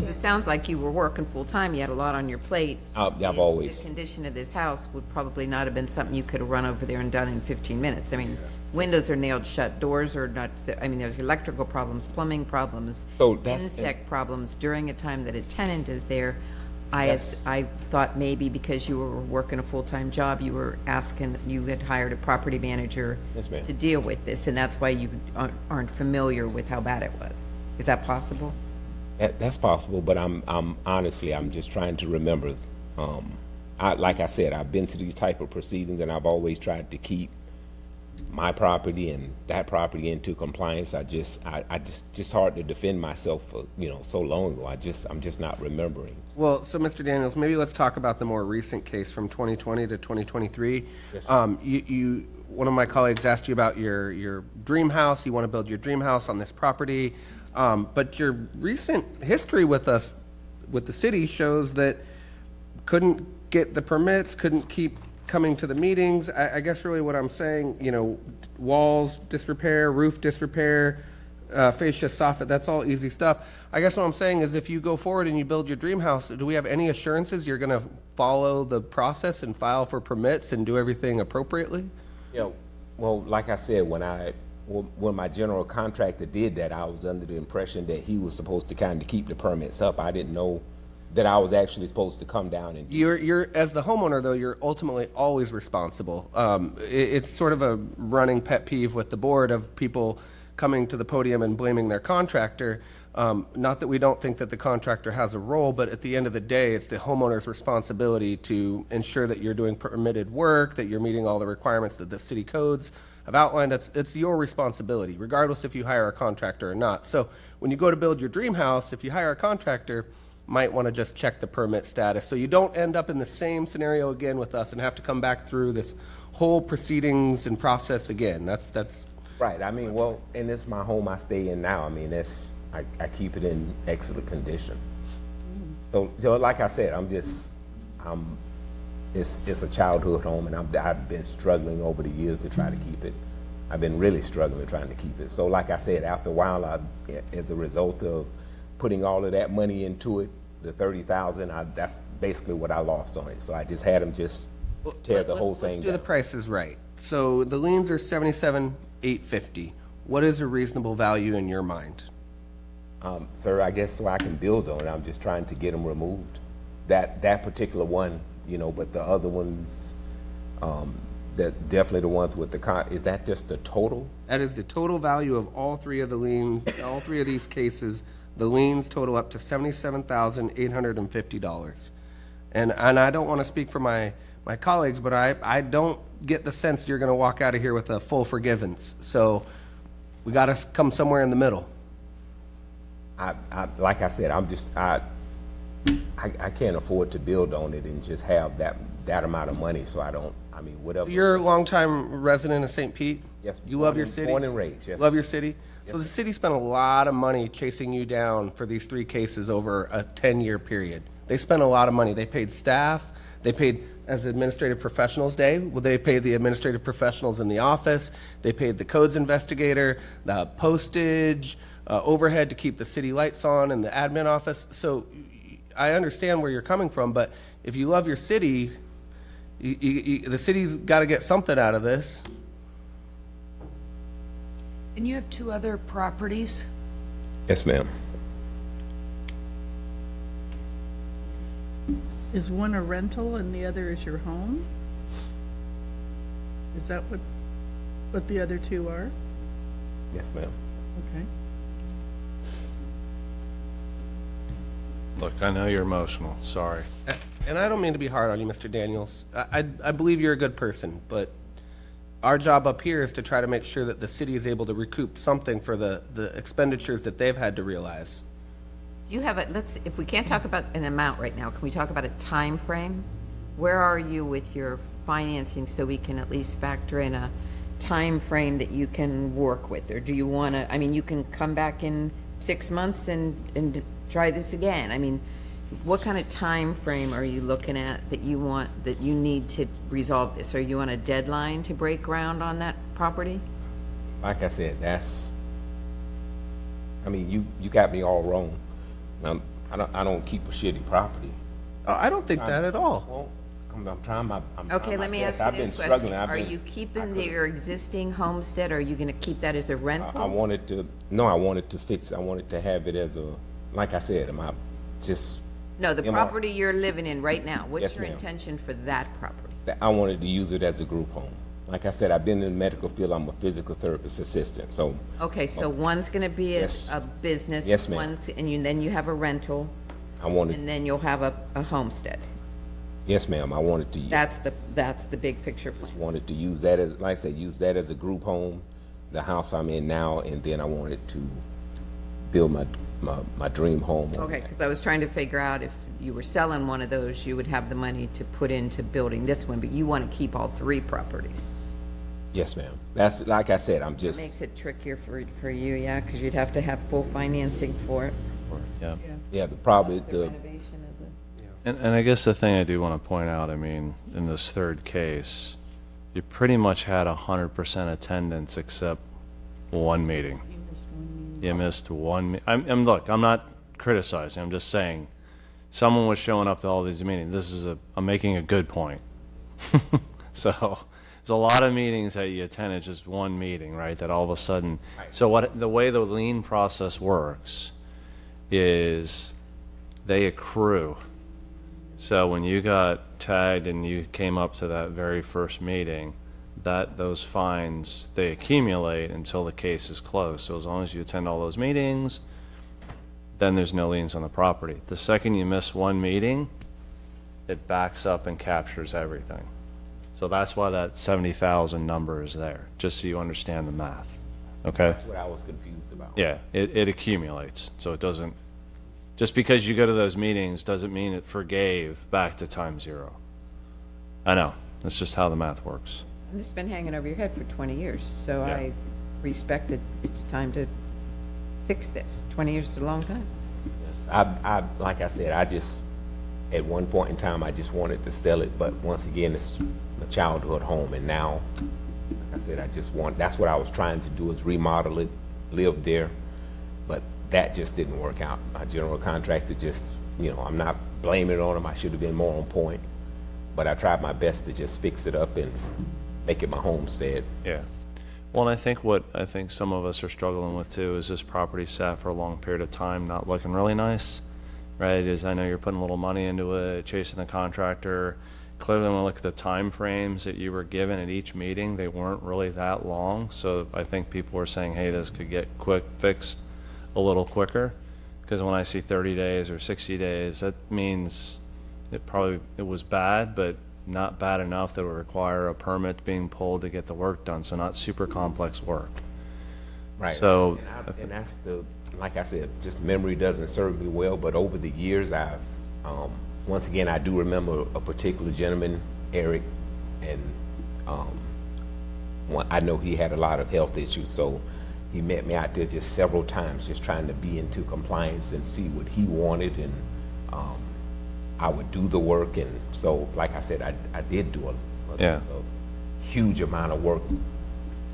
It sounds like you were working full-time, you had a lot on your plate. I've always. The condition of this house would probably not have been something you could have run over there and done in 15 minutes. I mean, windows are nailed shut, doors are not, I mean, there's electrical problems, plumbing problems, insect problems during a time that a tenant is there. I thought maybe because you were working a full-time job, you were asking, you had hired a property manager to deal with this, and that's why you aren't familiar with how bad it was. Is that possible? That's possible, but I'm honestly, I'm just trying to remember. Like I said, I've been to these type of proceedings, and I've always tried to keep my property and that property into compliance. I just hard to defend myself for so long ago. I'm just not remembering. Well, so Mr. Daniels, maybe let's talk about the more recent case from 2020 to 2023. Yes, One of my colleagues asked you about your dream house. You want to build your dream house on this property. But your recent history with us, with the city, shows that couldn't get the permits, couldn't keep coming to the meetings. I guess really what I'm saying, walls disrepair, roof disrepair, fascia, soffit, that's all easy stuff. I guess what I'm saying is if you go forward and you build your dream house, do we have any assurances you're going to follow the process and file for permits and do everything appropriately? Yeah, well, like I said, when my general contractor did that, I was under the impression that he was supposed to kind of keep the permits up. I didn't know that I was actually supposed to come down and. You're as the homeowner though, you're ultimately always responsible. It's sort of a running pet peeve with the board of people coming to the podium and blaming their contractor. Not that we don't think that the contractor has a role, but at the end of the day, it's the homeowner's responsibility to ensure that you're doing permitted work, that you're meeting all the requirements that the city codes I've outlined it's your responsibility, regardless if you hire a contractor or not. So when you go to build your dream house, if you hire a contractor, might want to just check the permit status, so you don't end up in the same scenario again with us and have to come back through this whole proceedings and process again. That's Right, I mean, well, and it's my home I stay in now. I mean, I keep it in excellent condition. So, like I said, it's a childhood home, and I've been struggling over the years to try to keep it. I've been really struggling trying to keep it. So, like I said, after a while, as a result of putting all of that money into it, the $30,000, that's basically what I lost on it. So I just had them just tear the whole thing down. Let's do the prices right. So the liens are $77,850. What is a reasonable value in your mind? Sir, I guess so I can build on it. I'm just trying to get them removed. That particular one, but the other ones, that definitely the ones with the is that just the total? That is the total value of all three of all three of these cases. The liens total up to $77,850. And I don't want to speak for my colleagues, but I don't get the sense you're going to walk out of here with a full forgiveness. So we got to come somewhere in the middle. Like I said, I can't afford to build on it and just have that amount of money. So whatever. You're a longtime resident of St. Pete? Yes. You love your city? Born and raised, yes. Love your city? Yes, so the city spent a lot of money chasing you down for these three cases over a 10-year period. They spent a lot of money. They paid staff. They paid, as Administrative Professionals Day, they paid the administrative professionals in the office. They paid the codes investigator, the postage, overhead to keep the city lights on in the admin office. So I understand where you're coming from, but if you love your city, the city's got to get something out of this. And you have two other properties? Yes, ma'am. Is one a rental and the other is your home? Is that what the other two are? Yes, ma'am. Okay. Look, I know you're emotional, sorry. And I don't mean to be hard on you, Mr. Daniels. I believe you're a good person, but our job up here is to try to make sure that the city is able to recoup something for the expenditures that they've had to realize. Do you have if we can't talk about an amount right now, can we talk about a time frame? Where are you with your financing so we can at least factor in a time frame that you can work with? Or do you want to, you can come back in 6 months and try this again? What kind of time frame are you looking at that you need to resolve this? Are you on a deadline to break ground on that property? Like I said, you got me all wrong. I don't keep a shitty property. I don't think that at all. Well, I'm trying my Okay, let me ask you this question. Are you keeping your existing homestead, or are you going to keep that as a rental? I wanted to fix it. I wanted to have it as like I said, No, the property you're living in right now, what's Yes, your ma'am. intention for that property? I wanted to use it as a group home. Like I said, I've been in the medical field. I'm a physical therapist assistant. So Okay, so one's going to be Yes. a business. Yes, ma'am. Then you have a rental, and then you'll have a homestead. Yes, ma'am. I wanted to. That's the big picture plan. Wanted to use that as, like I said, use that as a group home, the house I'm in now, and then I wanted to build my dream home. Okay, because I was trying to figure out if you were selling one of those, you would have the money to put into building this one, but you want to keep all three properties. Yes, ma'am. That's, like I said, I'm just. That makes it trickier for you, yeah, because you'd have to have full financing for it. Yeah. Yeah, probably the. Renovation of the. And I guess the thing I do want to point out, in this third case, you pretty much had 100% attendance except one meeting. You missed one meeting. Look, I'm not criticizing, I'm just saying, someone was showing up to all these meetings. I'm making a good point. So, there's a lot of meetings that you attend, it's just one meeting, right, that all of a sudden, so the way the lien process works is they accrue. So when you got tagged and you came up to that very first meeting, those fines, they accumulate until the case is closed. So as long as you attend all those meetings, then there's no liens on the property. The second you miss one meeting, it backs up and captures everything. So that's why that 70,000 number is there, just so you understand the math. Okay? That's what I was confused about. Yeah, it accumulates, so it doesn't, just because you go to those meetings doesn't mean it forgave back to time zero. I know, that's just how the math works. And this has been hanging over your head for 20 years, so Yeah. I respect that it's time to fix this. 20 years is a long time. I like I said, at one point in time, I just wanted to sell it, but once again, it's my childhood home, and now, like I said, that's what I was trying to do, is remodel it, live there, but that just didn't work out. My general contractor just, I'm not blaming it on him, I should have been more on point, but I tried my best to just fix it up and make it my homestead. Yeah. Well, and I think some of us are struggling with too is this property sat for a long period of time, not looking really nice, right? I know you're putting a little money into it, chasing the contractor. Clearly, when I look at the time frames that you were given at each meeting, they weren't really that long. So I think people were saying, hey, this could get fixed a little quicker. Because when I see 30 days or 60 days, that means it was bad, but not bad enough that would require a permit being pulled to get the work done, so not super complex work. Right. So, and that's like I said, just memory doesn't serve me well, but over the years once again, I do remember a particular gentleman, Eric, and I know he had a lot of health issues, so he met me out there just several times, just trying to be into compliance and see what he wanted, and I would do the work. And so, like I said, I did do a huge amount of work.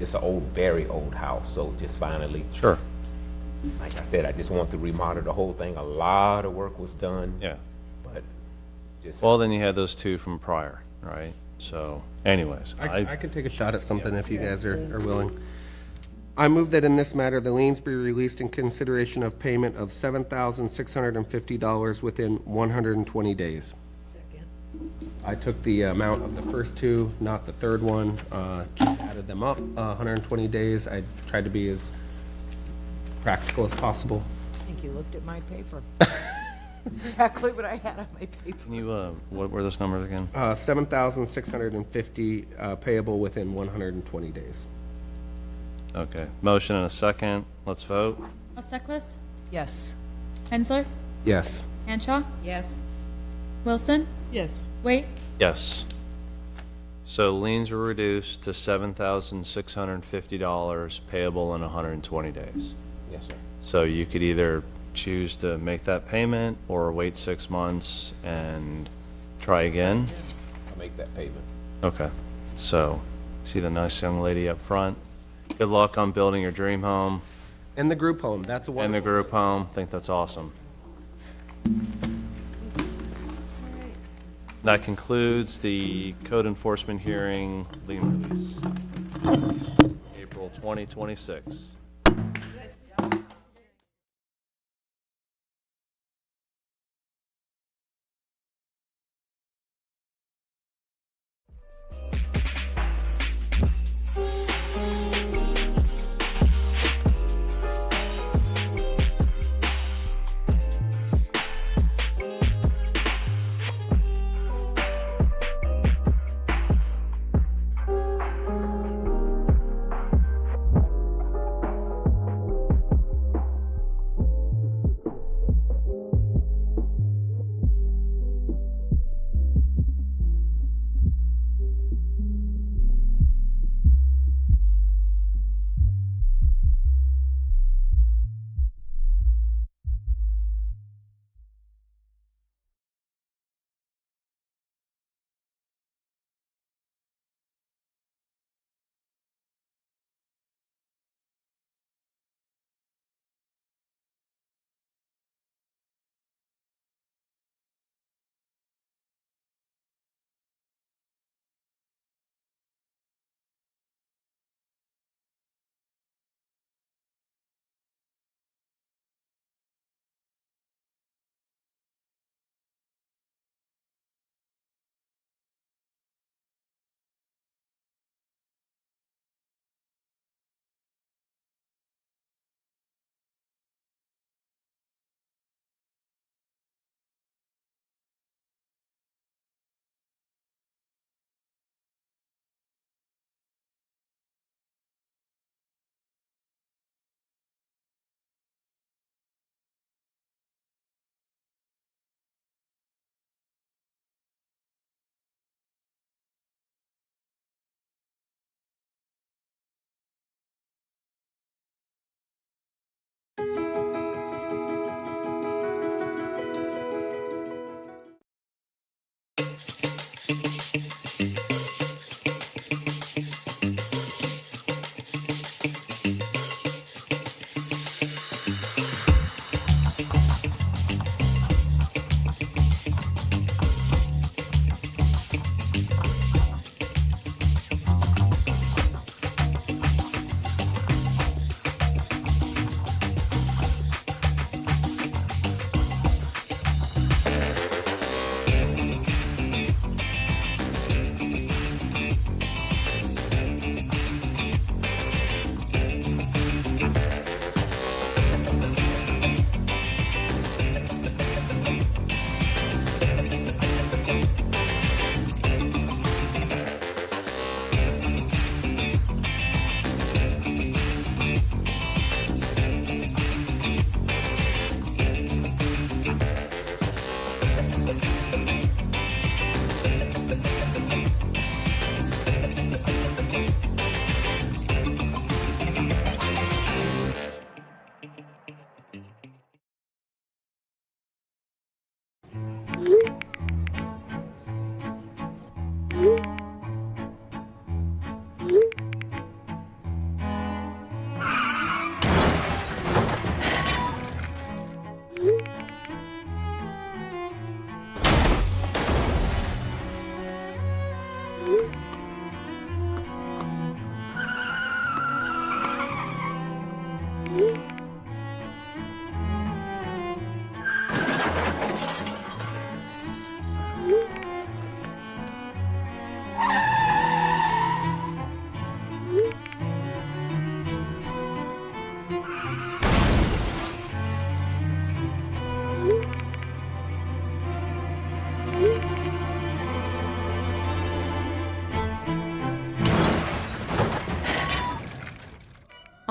It's an very old house, so just finally, sure. Like I said, I just want to remodel the whole thing. A lot of work was done. Yeah. But just. Well, then you had those two from prior, right? So, anyways. I can take a shot at something if you guys are willing. I move that in this matter, the liens be released in consideration of payment of $7,650 within 120 days. Second. I took the amount of the first two, not the third one, just added them up, 120 days. I tried to be as practical as possible. I think you looked at my paper. Exactly what I had on my paper. Can you, what were those numbers again? 7,650 payable within 120 days. Okay. Motion and a second. Let's vote. Alsteckless, Yes. Hensler, Yes. Henshaw, Yes. Wilson, Yes. Wait, Yes. So liens were reduced to $7,650 payable in 120 days. Yes, sir. So you could either choose to make that payment or wait 6 months and try again. I'll make that payment. Okay. So, see the nice young lady up front. Good luck on building your dream home And the group home, that's a and wonderful. the group home. I think that's awesome. That concludes the code enforcement hearing, lien release. April 2026.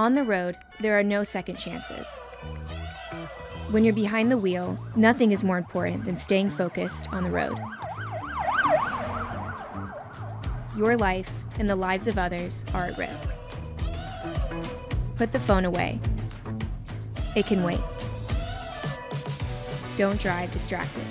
On the road, there are no second chances. When you're behind the wheel, nothing is more important than staying focused on the road. Your life and the lives of others are at risk. Put the phone away. It can wait. Don't drive distracted.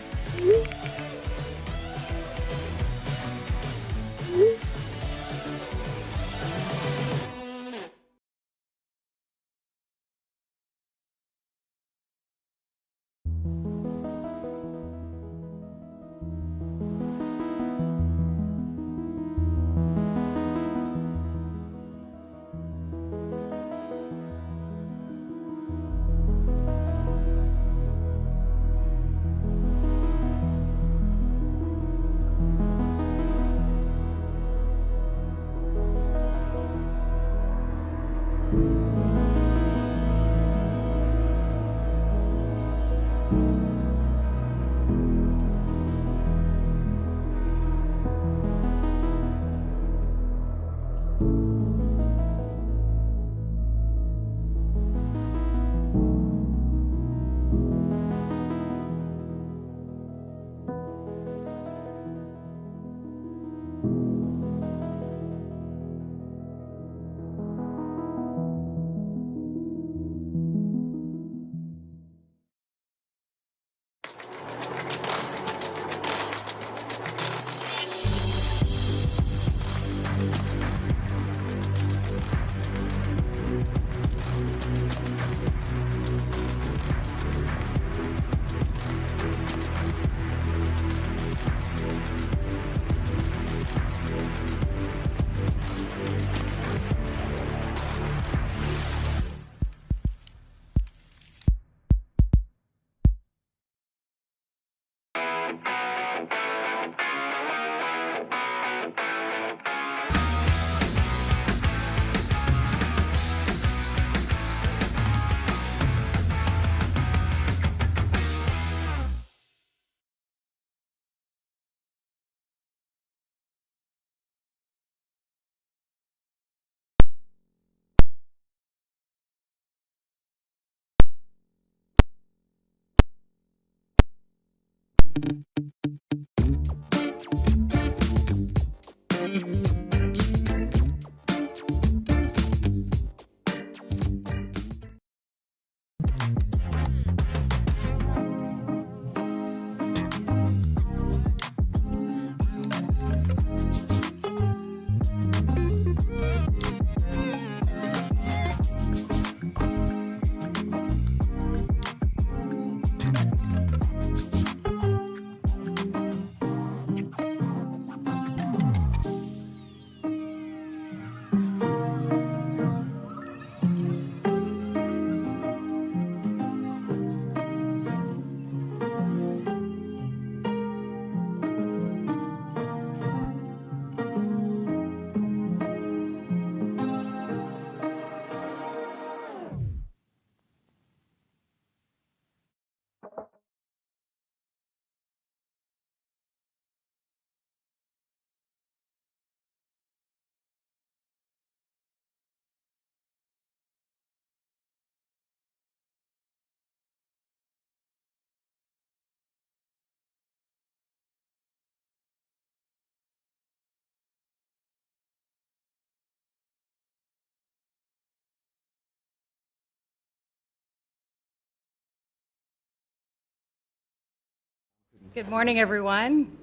Good morning, everyone.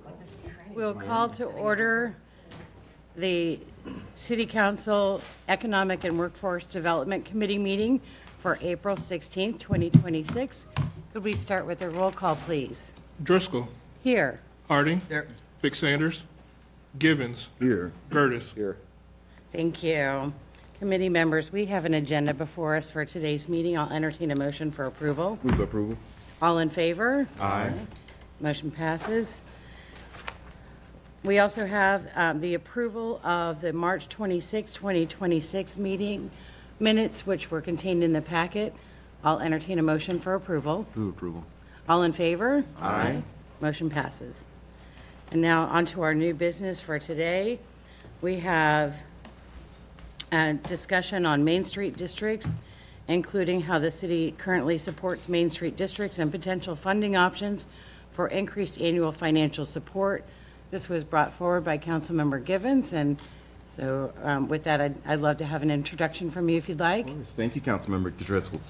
We'll call to order the City Council Economic and Workforce Development Committee meeting for April 16th, 2026. Could we start with a roll call, please? Driscoll. Here. Harding. Here. Fick Sanders. Givens. Here. Curtis. Here. Thank you. Committee members, we have an agenda before us for today's meeting. I'll entertain a motion for approval. Move approval. All in favor? Aye. Motion passes. We also have the approval of the March 26, 2026 meeting minutes, which were contained in the packet. I'll entertain a motion for approval. Move approval. All in favor? Aye. Motion passes. And now on to our new business for today. We have discussion on Main Street districts, including how the city currently supports Main Street districts and potential funding options for increased annual financial support. This was brought forward by Councilmember Givens, and so with that, I'd love to have an introduction from you if you'd like. Thank you, Councilmember Driscoll.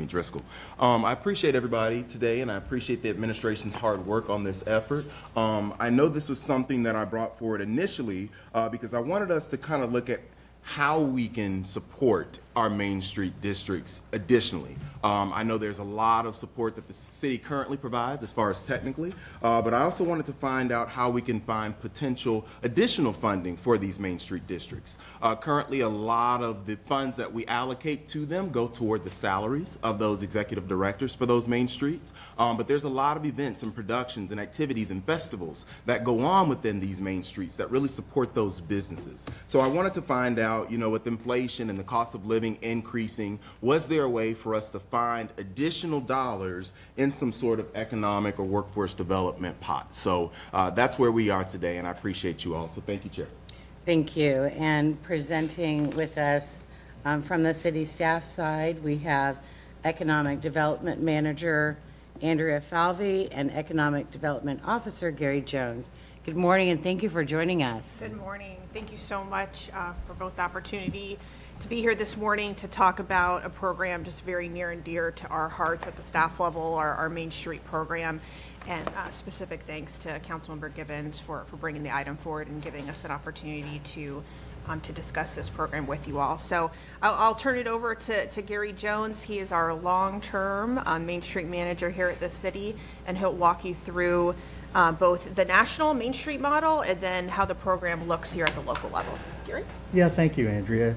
Driscoll. I appreciate everybody today, and I appreciate the administration's hard work on this effort. I know this was something that I brought forward initially because I wanted us to kind of look at how we can support our Main Street districts additionally. I know there's a lot of support that the city currently provides as far as technically, but I also wanted to find out how we can find potential additional funding for these Main Street districts. Currently, a lot of the funds that we allocate to them go toward the salaries of those executive directors for those Main Streets, but there's a lot of events and productions and activities and festivals that go on within these Main Streets that really support those businesses. So I wanted to find out, you know, with inflation and the cost of living increasing, was there a way for us to find additional dollars in some sort of economic or workforce development pot? So that's where we are today, and I appreciate you all. So thank you, Chair. Thank you. And presenting with us from the city staff side, we have Economic Development Manager Andrea Falvey and Economic Development Officer Gary Jones. Good morning, and thank you for joining us. Good morning. Thank you so much for both the opportunity to be here this morning to talk about a program just very near and dear to our hearts at the staff level, our Main Street program. And specific thanks to Councilmember Givens for bringing the item forward and giving us an opportunity to discuss this program with you all. So I'll turn it over to Gary Jones. He is our long-term Main Street manager here at the city, and he'll walk you through both the national Main Street model and then how the program looks here at the local level. Gary? Yeah, thank you, Andrea.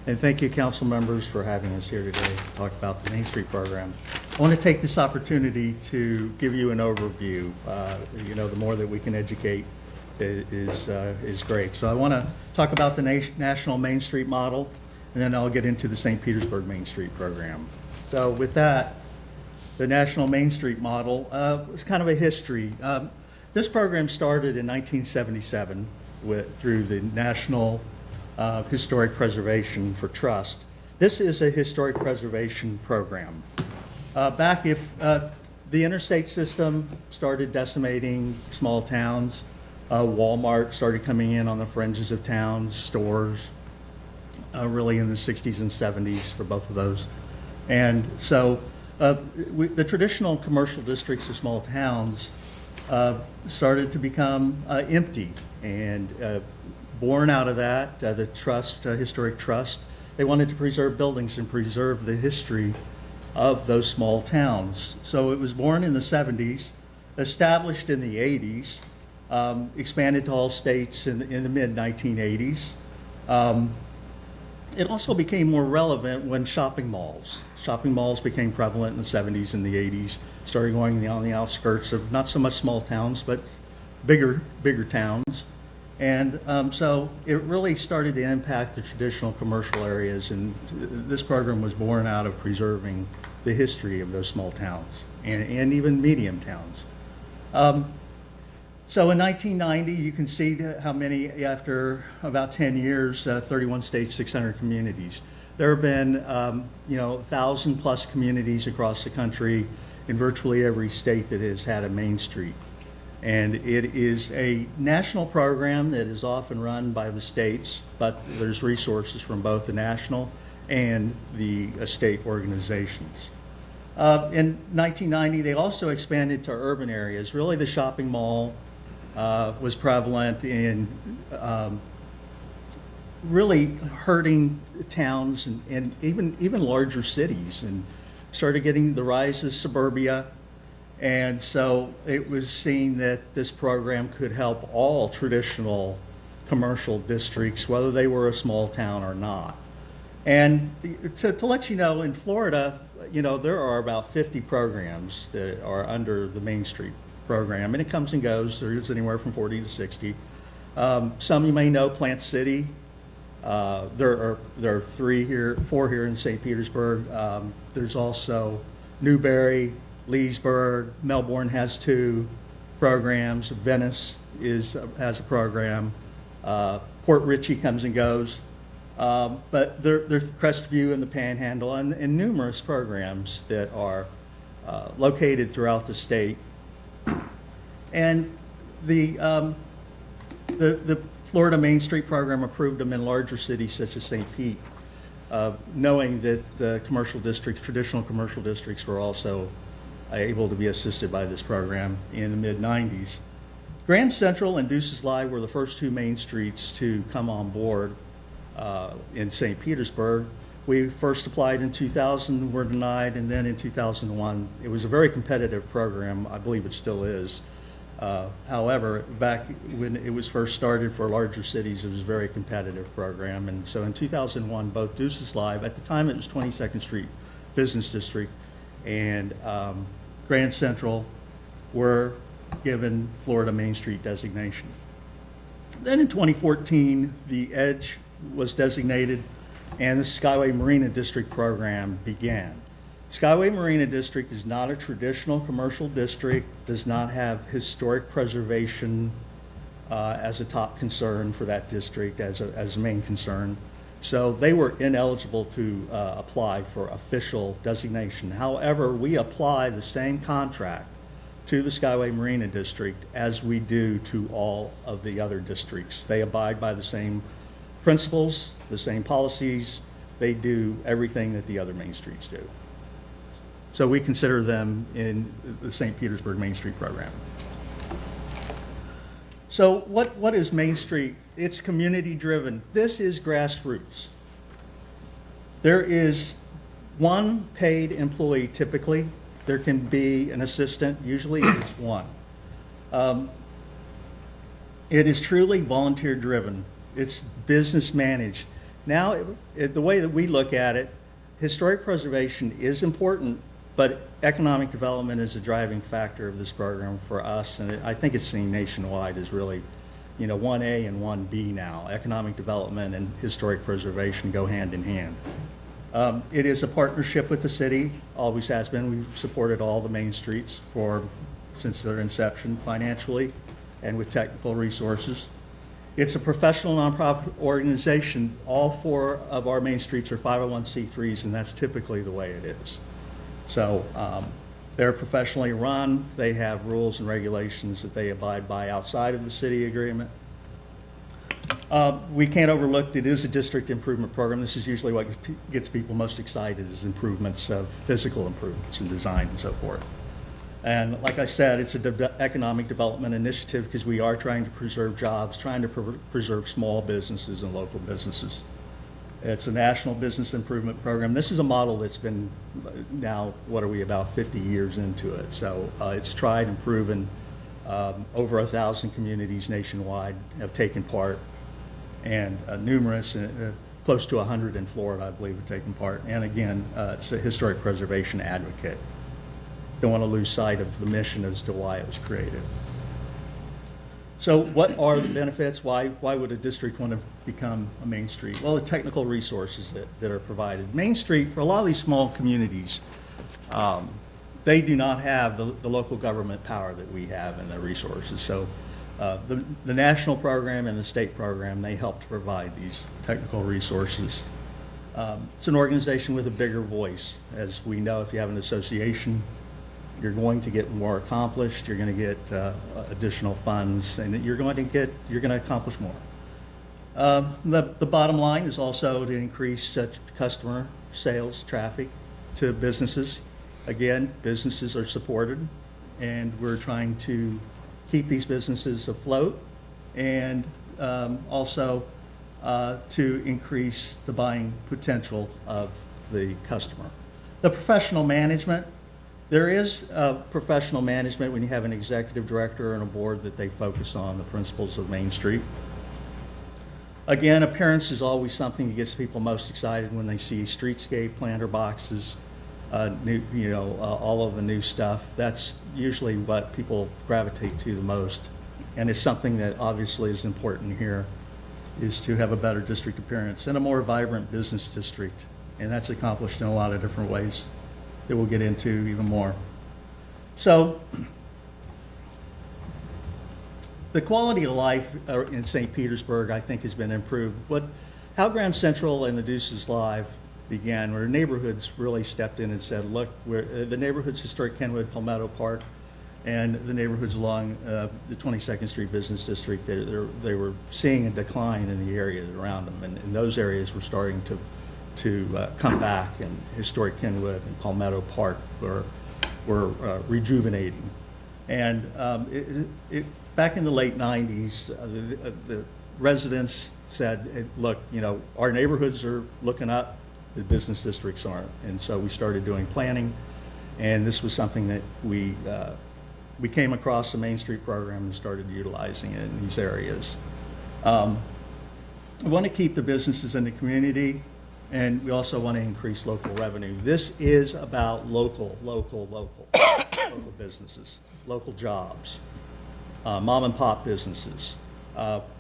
And thank you, council members, for having us here today to talk about the Main Street program. I want to take this opportunity to give you an overview. You know, the more that we can educate is great. So I want to talk about the national Main Street model, and then I'll get into the St. Petersburg Main Street program. So with that, the national Main Street model was kind of a history. This program started in 1977 through the National Historic Preservation for Trust. This is a historic preservation program. Back if the interstate system started decimating small towns, Walmart started coming in on the fringes of towns, stores, really in the 60s and 70s for both of those. And so the traditional commercial districts of small towns started to become empty, and born out of that, the trust, historic trust, they wanted to preserve buildings and preserve the history of those small towns. So it was born in the 70s, established in the 80s, expanded to all states in the mid-1980s. It also became more relevant when shopping malls became prevalent in the 70s and the 80s, started going on the outskirts of not so much small towns, but bigger towns. And so it really started to impact the traditional commercial areas, and this program was born out of preserving the history of those small towns and even medium towns. So in 1990, you can see how many, after about 10 years, 31 states, 600 communities. There have been, 1,000 plus communities across the country in virtually every state that has had a Main Street. And it is a national program that is often run by the states, but there's resources from both the national and the state organizations. In 1990, they also expanded to urban areas. Really, the shopping mall was prevalent in really hurting towns and even larger cities, and started getting the rise of suburbia. And so it was seen that this program could help all traditional commercial districts, whether they were a small town or not. And to let you know, in Florida, there are about 50 programs that are under the Main Street program, and it comes and goes. There's anywhere from 40 to 60. Some you may know, Plant City. There are 4 here in St. Petersburg. There's also Newberry, Leesburg, Melbourne has 2 programs. Venice has a program. Port Richey comes and goes. But there's Crestview and the Panhandle and numerous programs that are located throughout the state. And the Florida Main Street program approved them in larger cities such as St. Pete, knowing that the commercial districts, traditional commercial districts, were also able to be assisted by this program in the mid-90s. Grand Central and Deuces Live were the first two main streets to come on board in St. Petersburg. We first applied in 2000, were denied, and then in 2001. It was a very competitive program. I believe it still is. However, back when it was first started for larger cities, it was a very competitive program. And so in 2001, both Deuces Live, at the time it was 22nd Street Business District, and Grand Central were given Florida Main Street designation. Then in 2014, the EDGE was designated and the Skyway Marina District program began. Skyway Marina District is not a traditional commercial district, does not have historic preservation as a top concern for that district, as a main concern. So they were ineligible to apply for official designation. However, we apply the same contract to the Skyway Marina District as we do to all of the other districts. They abide by the same principles, the same policies. They do everything that the other main streets do. So we consider them in the St. Petersburg Main Street program. So what is Main Street? It's community driven. This is grassroots. There is one paid employee typically. There can be an assistant, usually it's one. It is truly volunteer driven. It's business managed. Now, the way that we look at it, historic preservation is important, but economic development is a driving factor of this program for us, and I think it's seen nationwide as really, 1A and 1B now. Economic development and historic preservation go hand in hand. It is a partnership with the city, always has been. We've supported all the main streets since their inception financially and with technical resources. It's a professional nonprofit organization. All 4 of our main streets are 501c3s, and that's typically the way it is. So they're professionally run. They have rules and regulations that they abide by outside of the city agreement. We can't overlook it is a district improvement program. This is usually what gets people most excited, is improvements of physical improvements and design and so forth. And like I said, it's an economic development initiative because we are trying to preserve jobs, trying to preserve small businesses and local businesses. It's a national business improvement program. This is a model that's been now, about 50 years into it. So it's tried and proven. Over 1,000 communities nationwide have taken part, and numerous, close to 100 in Florida, I believe, have taken part. And again, it's a historic preservation advocate. Don't want to lose sight of the mission as to why it was created. So what are the benefits? Why would a district want to become a Main Street? Well, the technical resources that are provided. Main Street, for a lot of these small communities, they do not have the local government power that we have and the resources. So the national program and the state program, they help to provide these technical resources. It's an organization with a bigger voice. As we know, if you have an association, you're going to get more accomplished, you're going to get additional funds, and you're going to accomplish more. The bottom line is also to increase such customer sales traffic to businesses. Again, businesses are supported, and we're trying to keep these businesses afloat, and also to increase the buying potential of the customer. The professional management. There is professional management when you have an executive director and a board that they focus on the principles of Main Street. Again, appearance is always something that gets people most excited when they see streetscape, planter boxes, all of the new stuff. That's usually what people gravitate to the most. And it's something that obviously is important here, is to have a better district appearance and a more vibrant business district. And that's accomplished in a lot of different ways that we'll get into even more. So the quality of life in St. Petersburg, I think, has been improved. What how Grand Central and the Deuces Live began, where neighborhoods really stepped in and said, look, the neighborhoods, historic Kenwood, Palmetto Park, and the neighborhoods along the 22nd Street Business District, they were seeing a decline in the areas around them, and those areas were starting to come back, and historic Kenwood and Palmetto Park were rejuvenating. And back in the late 90s, the residents said, hey, look, our neighborhoods are looking up, the business districts aren't. And so we started doing planning, and this was something that we came across the Main Street program and started utilizing it in these areas. We want to keep the businesses in the community, and we also want to increase local revenue. This is about local businesses, local jobs, mom and pop businesses.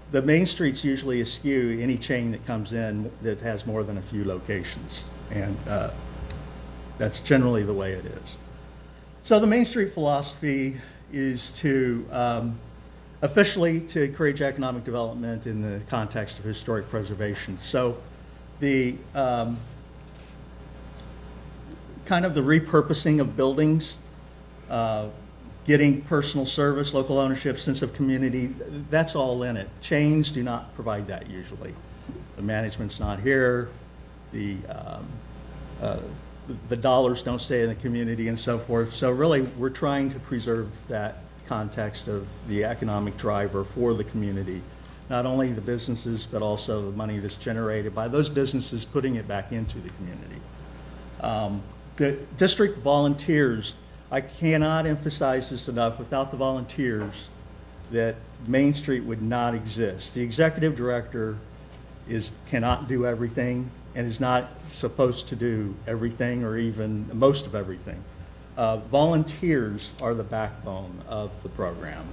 The main streets usually eschew any chain that comes in that has more than a few locations, and that's generally the way it is. So the Main Street philosophy is to officially to encourage economic development in the context of historic preservation. So the kind of the repurposing of buildings, getting personal service, local ownership, sense of community, that's all in it. Chains do not provide that usually. The management's not here, the dollars don't stay in the community and so forth. So really, we're trying to preserve that context of the economic driver for the community. Not only the businesses, but also the money that's generated by those businesses putting it back into the community. The district volunteers, I cannot emphasize this enough, without the volunteers, that Main Street would not exist. The executive director cannot do everything and is not supposed to do everything or even most of everything. Volunteers are the backbone of the program,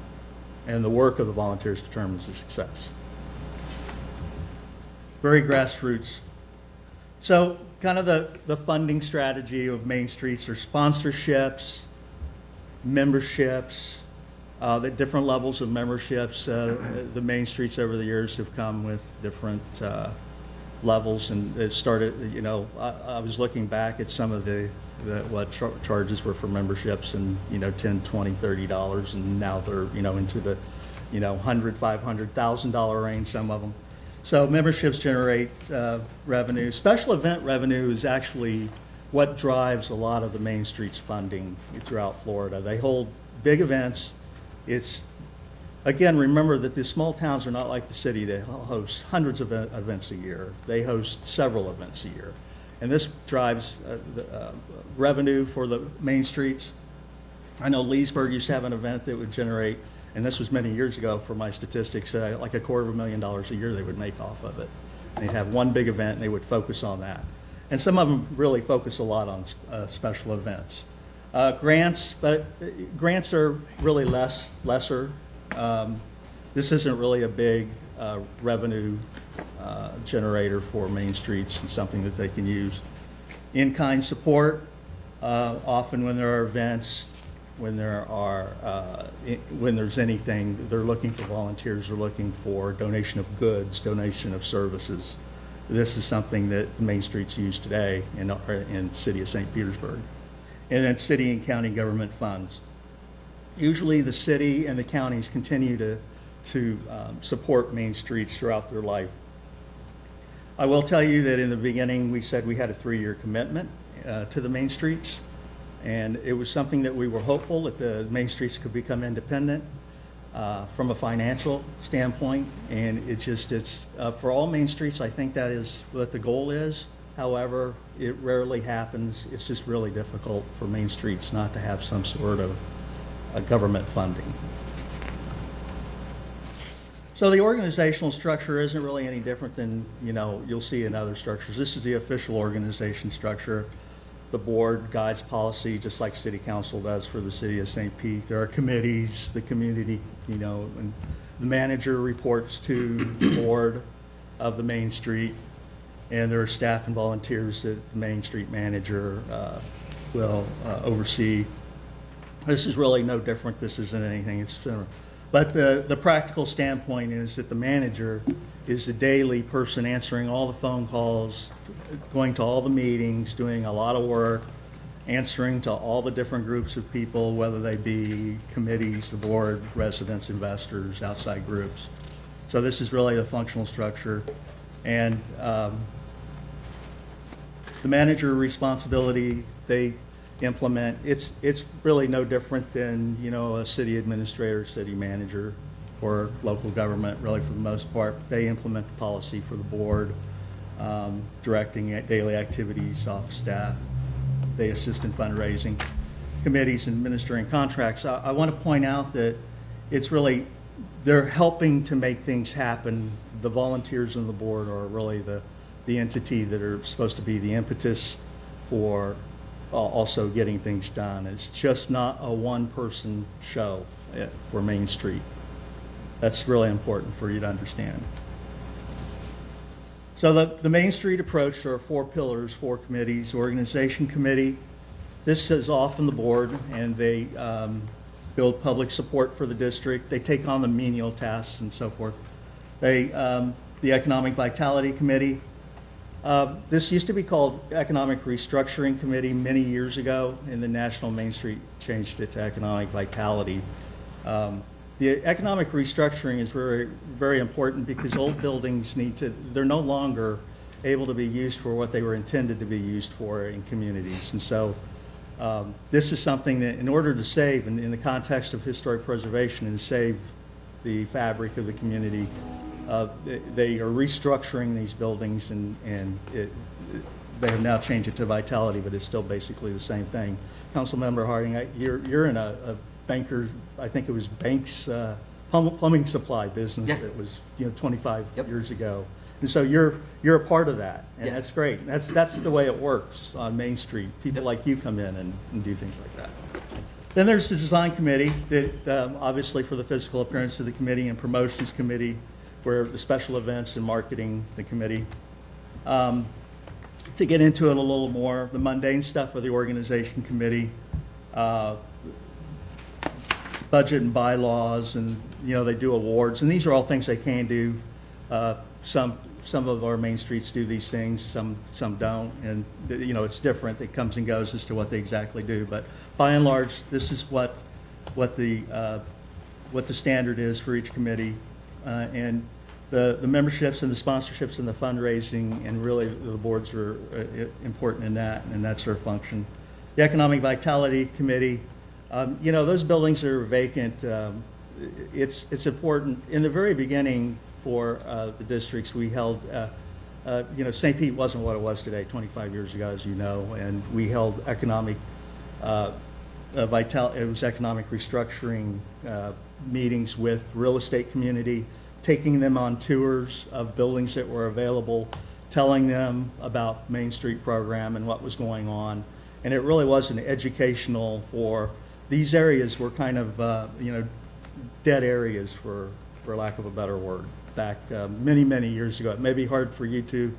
and the work of the volunteers determines the success. Very grassroots. So kind of the funding strategy of Main Streets are sponsorships, memberships, the different levels of memberships. The Main Streets over the years have come with different levels, and it started, I was looking back at some of what charges were for memberships, and $10, $20, $30, and now they're into the $100, $500, $1,000 range, some of them. So memberships generate revenue. Special event revenue is actually what drives a lot of the Main Streets funding throughout Florida. They hold big events. Again, remember that the small towns are not like the city. They host hundreds of events a year. They host several events a year. And this drives revenue for the Main Streets. I know Leesburg used to have an event that would generate, and this was many years ago for my statistics, like $250,000 a year they would make off of it. They'd have one big event and they would focus on that. And some of them really focus a lot on special events. Grants, but grants are really lesser. This isn't really a big revenue generator for Main Streets and something that they can use. In-kind support, often when there are events, when there's anything, they're looking for volunteers, they're looking for donation of goods, donation of services. This is something that Main Streets use today in the city of St. Petersburg. And then city and county government funds. Usually the city and the counties continue to support Main Streets throughout their life. I will tell you that in the beginning we said we had a 3-year commitment to the Main Streets, and it was something that we were hopeful that the Main Streets could become independent from a financial standpoint, and it's for all Main Streets, I think that is what the goal is. However, it rarely happens. It's just really difficult for Main Streets not to have some sort of government funding. So the organizational structure isn't really any different than you'll see in other structures. This is the official organization structure. The board guides policy just like City Council does for the city of St. Pete. There are committees, the community, and the manager reports to the board of the Main Street, and there are staff and volunteers that the Main Street manager will oversee. This is really no different. This isn't anything. It's similar. But the practical standpoint is that the manager is the daily person answering all the phone calls, going to all the meetings, doing a lot of work, answering to all the different groups of people, whether they be committees, the board, residents, investors, outside groups. So this is really the functional structure. And the manager responsibility they implement, it's really no different than, you know, a city administrator, city manager, or local government, really for the most part. They implement the policy for the board, directing daily activities off staff. They assist in fundraising, committees, and administering contracts. I want to point out that it's really, they're helping to make things happen. The volunteers on the board are really the entity that are supposed to be the impetus for also getting things done. It's just not a one-person show for Main Street. That's really important for you to understand. So the Main Street approach, there are 4 pillars, 4 committees. Organization committee, this is often the board, and they build public support for the district. They take on the menial tasks and so forth. The Economic Vitality Committee, this used to be called Economic Restructuring Committee many years ago, and the National Main Street changed it to Economic Vitality. The economic restructuring is very, very important because old buildings they're no longer able to be used for what they were intended to be used for in communities. And so this is something that, in order to save, in the context of historic preservation and save the fabric of the community, they are restructuring these buildings, and they have now changed it to Vitality, but it's still basically the same thing. Councilmember Harding, you're in a banker, I think it was Banks plumbing supply business that was 25 years ago, and so you're a part of that, and that's great. That's the way it works on Main Street. People like you come in and do things like that. Then there's the design committee that obviously for the physical appearance of the committee, and promotions committee where the special events and marketing the committee. To get into it a little more, the mundane stuff of the organization committee, budget and bylaws, and they do awards, and these are all things they can do. Some of our main streets do these things, some don't, and it's different. It comes and goes as to what they exactly do, but by and large, this is what the standard is for each committee, and the memberships and the sponsorships and the fundraising, and really the boards are important in that, and that's their function. The Economic Vitality Committee, those buildings that are vacant, it's important. In the very beginning for the districts, we held, St. Pete wasn't what it was today 25 years ago, as you know, and we held economic, it was economic restructuring meetings with real estate community, taking them on tours of buildings that were available, telling them about Main Street program and what was going on. And it really was an educational for these areas were kind of, dead areas for lack of a better word, back many, many years ago. It may be hard for you to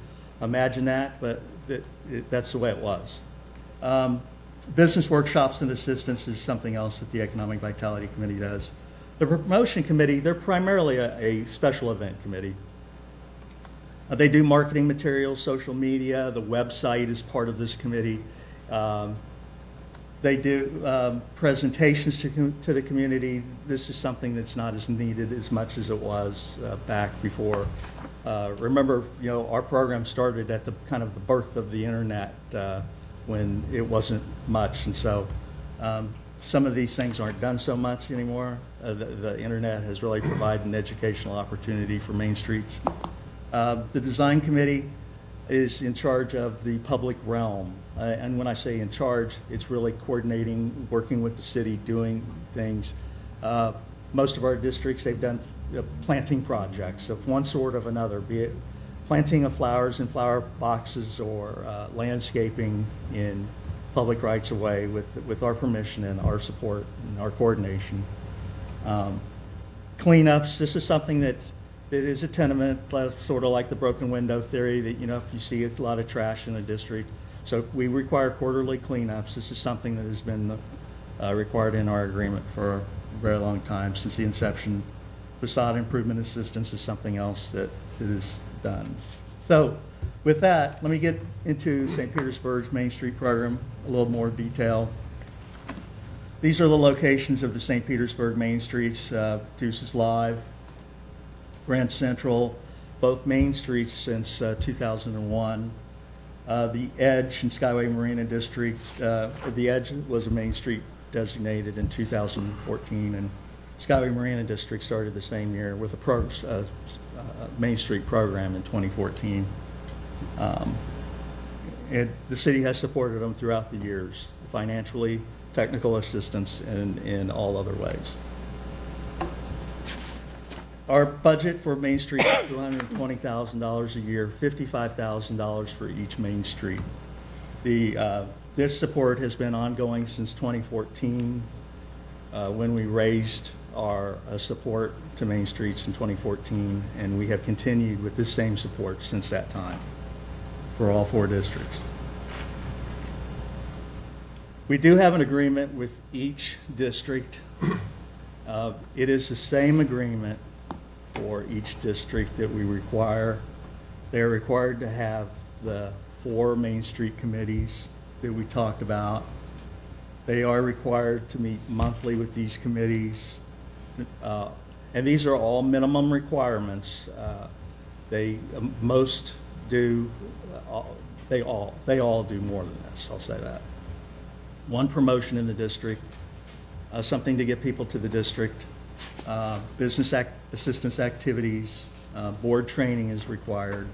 imagine that, but that's the way it was. Business workshops and assistance is something else that the Economic Vitality Committee does. The Promotion Committee, they're primarily a special event committee. They do marketing materials, social media, the website is part of this committee. They do presentations to the community. This is something that's not as needed as much as it was back before. Remember, our program started at the kind of the birth of the internet when it wasn't much, and so some of these things aren't done so much anymore. The internet has really provided an educational opportunity for Main Streets. The Design Committee is in charge of the public realm. And when I say in charge, it's really coordinating, working with the city, doing things. Most of our districts, they've done planting projects of one sort or another, be it planting of flowers in flower boxes or landscaping in public rights of way with our permission and our support and our coordination. Cleanups, this is something that is a tenement, sort of like the broken window theory that, if you see a lot of trash in a district. So we require quarterly cleanups. This is something that has been required in our agreement for a very long time, since the inception. Facade improvement assistance is something else that that is done. So with that, let me get into St. Petersburg's Main Street program, a little more detail. These are the locations of the St. Petersburg Main Streets, Deuces Live, Grand Central, both Main Streets since 2001. The Edge and Skyway Marina District, the Edge was a Main Street designated in 2014, and Skyway Marina District started the same year with a Main Street program in 2014. And the city has supported them throughout the years, financially, technical assistance, and in all other ways. Our budget for Main Street is $220,000 a year, $55,000 for each Main Street. This support has been ongoing since 2014, when we raised our support to Main Streets in 2014, and we have continued with this same support since that time for all 4 districts. We do have an agreement with each district. It is the same agreement for each district that we require. They're required to have the 4 Main Street committees that we talked about. They are required to meet monthly with these committees. And these are all minimum requirements. Most do, they all do more than this, I'll say that. 1 promotion in the district, something to get people to the district, business assistance activities, board training is required.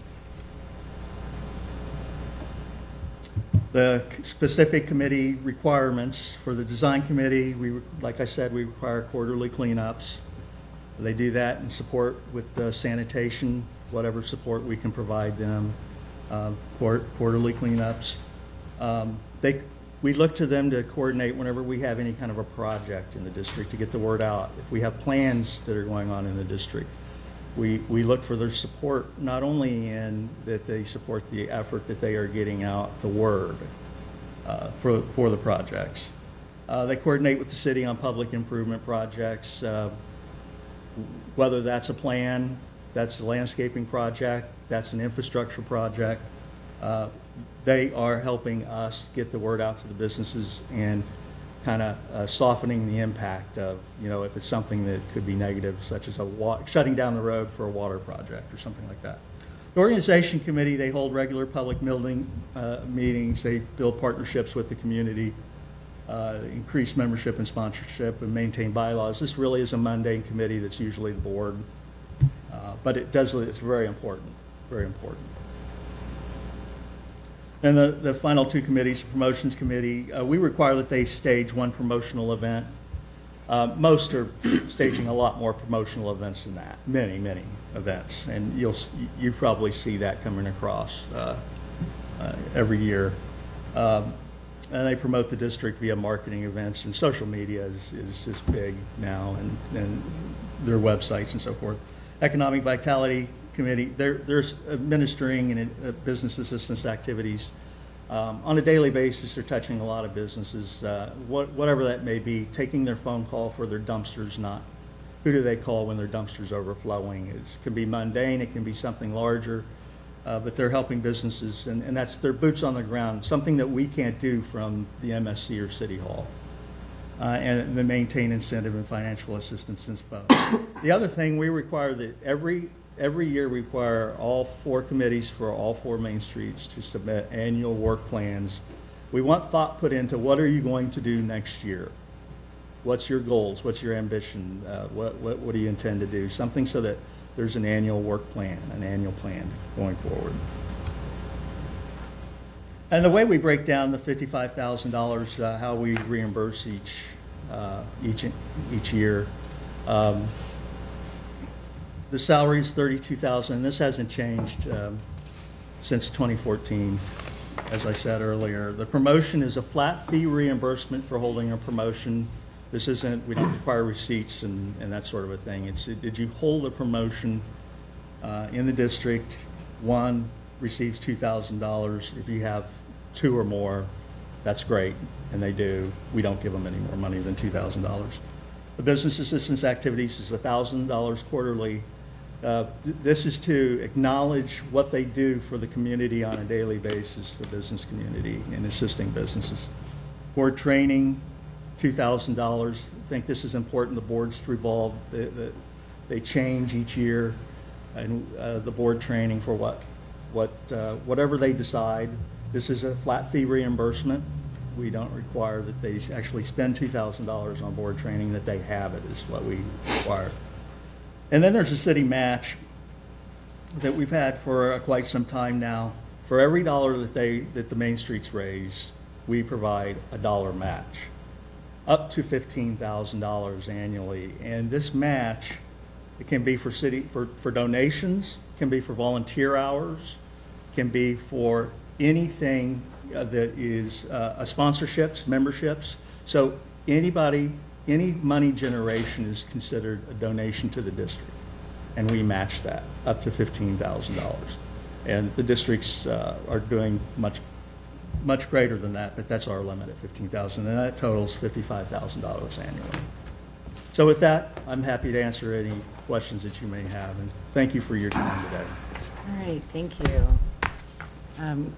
The specific committee requirements for the design committee, like I said, we require quarterly cleanups. They do that in support with the sanitation, whatever support we can provide them, quarterly cleanups. We look to them to coordinate whenever we have any kind of a project in the district to get the word out. If we have plans that are going on in the district, we look for their support, not only in that they support the effort that they are getting out the word for the projects. They coordinate with the city on public improvement projects, whether that's a plan, that's a landscaping project, that's an infrastructure project. They are helping us get the word out to the businesses and kind of softening the impact of, if it's something that could be negative, such as shutting down the road for a water project or something like that. The organization committee, they hold regular public meetings. They build partnerships with the community, increase membership and sponsorship, and maintain bylaws. This really is a mundane committee that's usually the board, but it's very important, very important. And the final 2 committees, promotions committee, we require that they stage 1 promotional event. Most are staging a lot more promotional events than that, many events, and you probably see that coming across every year. And they promote the district via marketing events, and social media is just big now, and their websites and so forth. Economic Vitality Committee, there's administering and business assistance activities. On a daily basis, they're touching a lot of businesses, whatever that may be, taking their phone call for their dumpsters, not who do they call when their dumpster's overflowing. It can be mundane, it can be something larger, but they're helping businesses, and that's their boots on the ground, something that we can't do from the MSC or City Hall. And they maintain incentive and financial assistance since both. The other thing, we require that every year we require all 4 committees for all 4 Main Streets to submit annual work plans. We want thought put into what are you going to do next year? What's your goals? What's your ambition? What do you intend to do? Something so that there's an annual work plan, an annual plan going forward. And the way we break down the $55,000, how we reimburse each year. The salary is $32,000, and this hasn't changed since 2014, as I said earlier. The promotion is a flat fee reimbursement for holding a promotion. This isn't, we don't require receipts and that sort of a thing. It's, did you hold a promotion in the district? 1 receives $2,000. If you have 2 or more, that's great, and they do. We don't give them any more money than $2,000. The business assistance activities is $1,000 quarterly, This is to acknowledge what they do for the community on a daily basis, the business community, and assisting businesses. Board training, $2,000. I think this is important. The boards revolve, they change each year, and the board training for whatever they decide. This is a flat fee reimbursement. We don't require that they actually spend $2,000 on board training, that they have it is what we require. And then there's a city match that we've had for quite some time now. For every dollar that the Main Streets raise, we provide a dollar match, up to $15,000 annually. And this match, it can be for donations, can be for volunteer hours, can be for anything that is sponsorships, memberships. So anybody, any money generation is considered a donation to the district, and we match that up to $15,000. And the districts are doing much greater than that, but that's our limit at $15,000, and that totals $55,000 annually. So with that, I'm happy to answer any questions that you may have, and thank you for your time today. All right, thank you.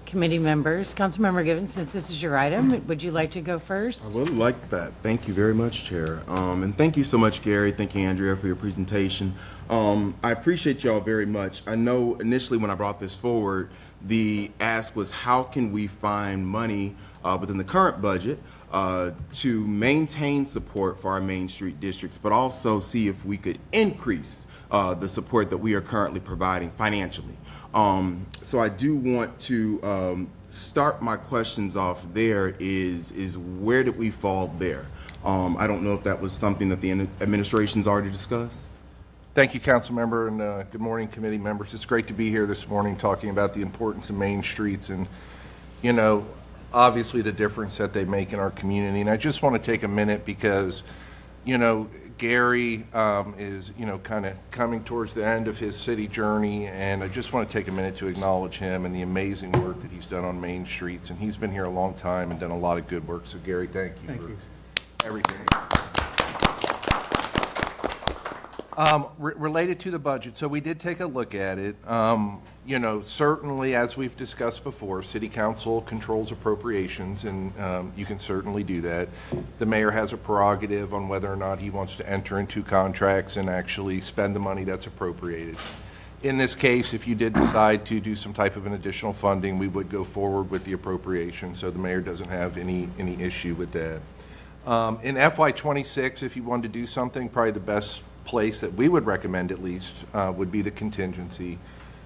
Committee members, Councilmember Givens, since this is your item, would you like to go first? I would like that. Thank you very much, Chair. And thank you so much, Gary. Thank you, Andrea, for your presentation. I appreciate y'all very much. I know initially when I brought this forward, the ask was how can we find money within the current budget to maintain support for our Main Street districts, but also see if we could increase the support that we are currently providing financially. So I do want to start my questions off there is where did we fall there? I don't know if that was something that the administration's already discussed. Thank you, council member, and good morning, committee members. It's great to be here this morning talking about the importance of Main Streets and, you know, obviously the difference that they make in our community. And I just want to take a minute because, you know, Gary is, you know, kind of coming towards the end of his city journey, and I just want to take a minute to acknowledge him and the amazing work that he's done on Main Streets. And he's been here a long time and done a lot of good work. So, Gary, thank you for everything. Related to the budget, so we did take a look at it. You know, certainly, as we've discussed before, City Council controls appropriations, and you can certainly do that. The mayor has a prerogative on whether or not he wants to enter into contracts and actually spend the money that's appropriated. In this case, if you did decide to do some type of an additional funding, we would go forward with the appropriation, so the mayor doesn't have any issue with that. In FY26, if you wanted to do something, probably the best place that we would recommend at least would be the contingency.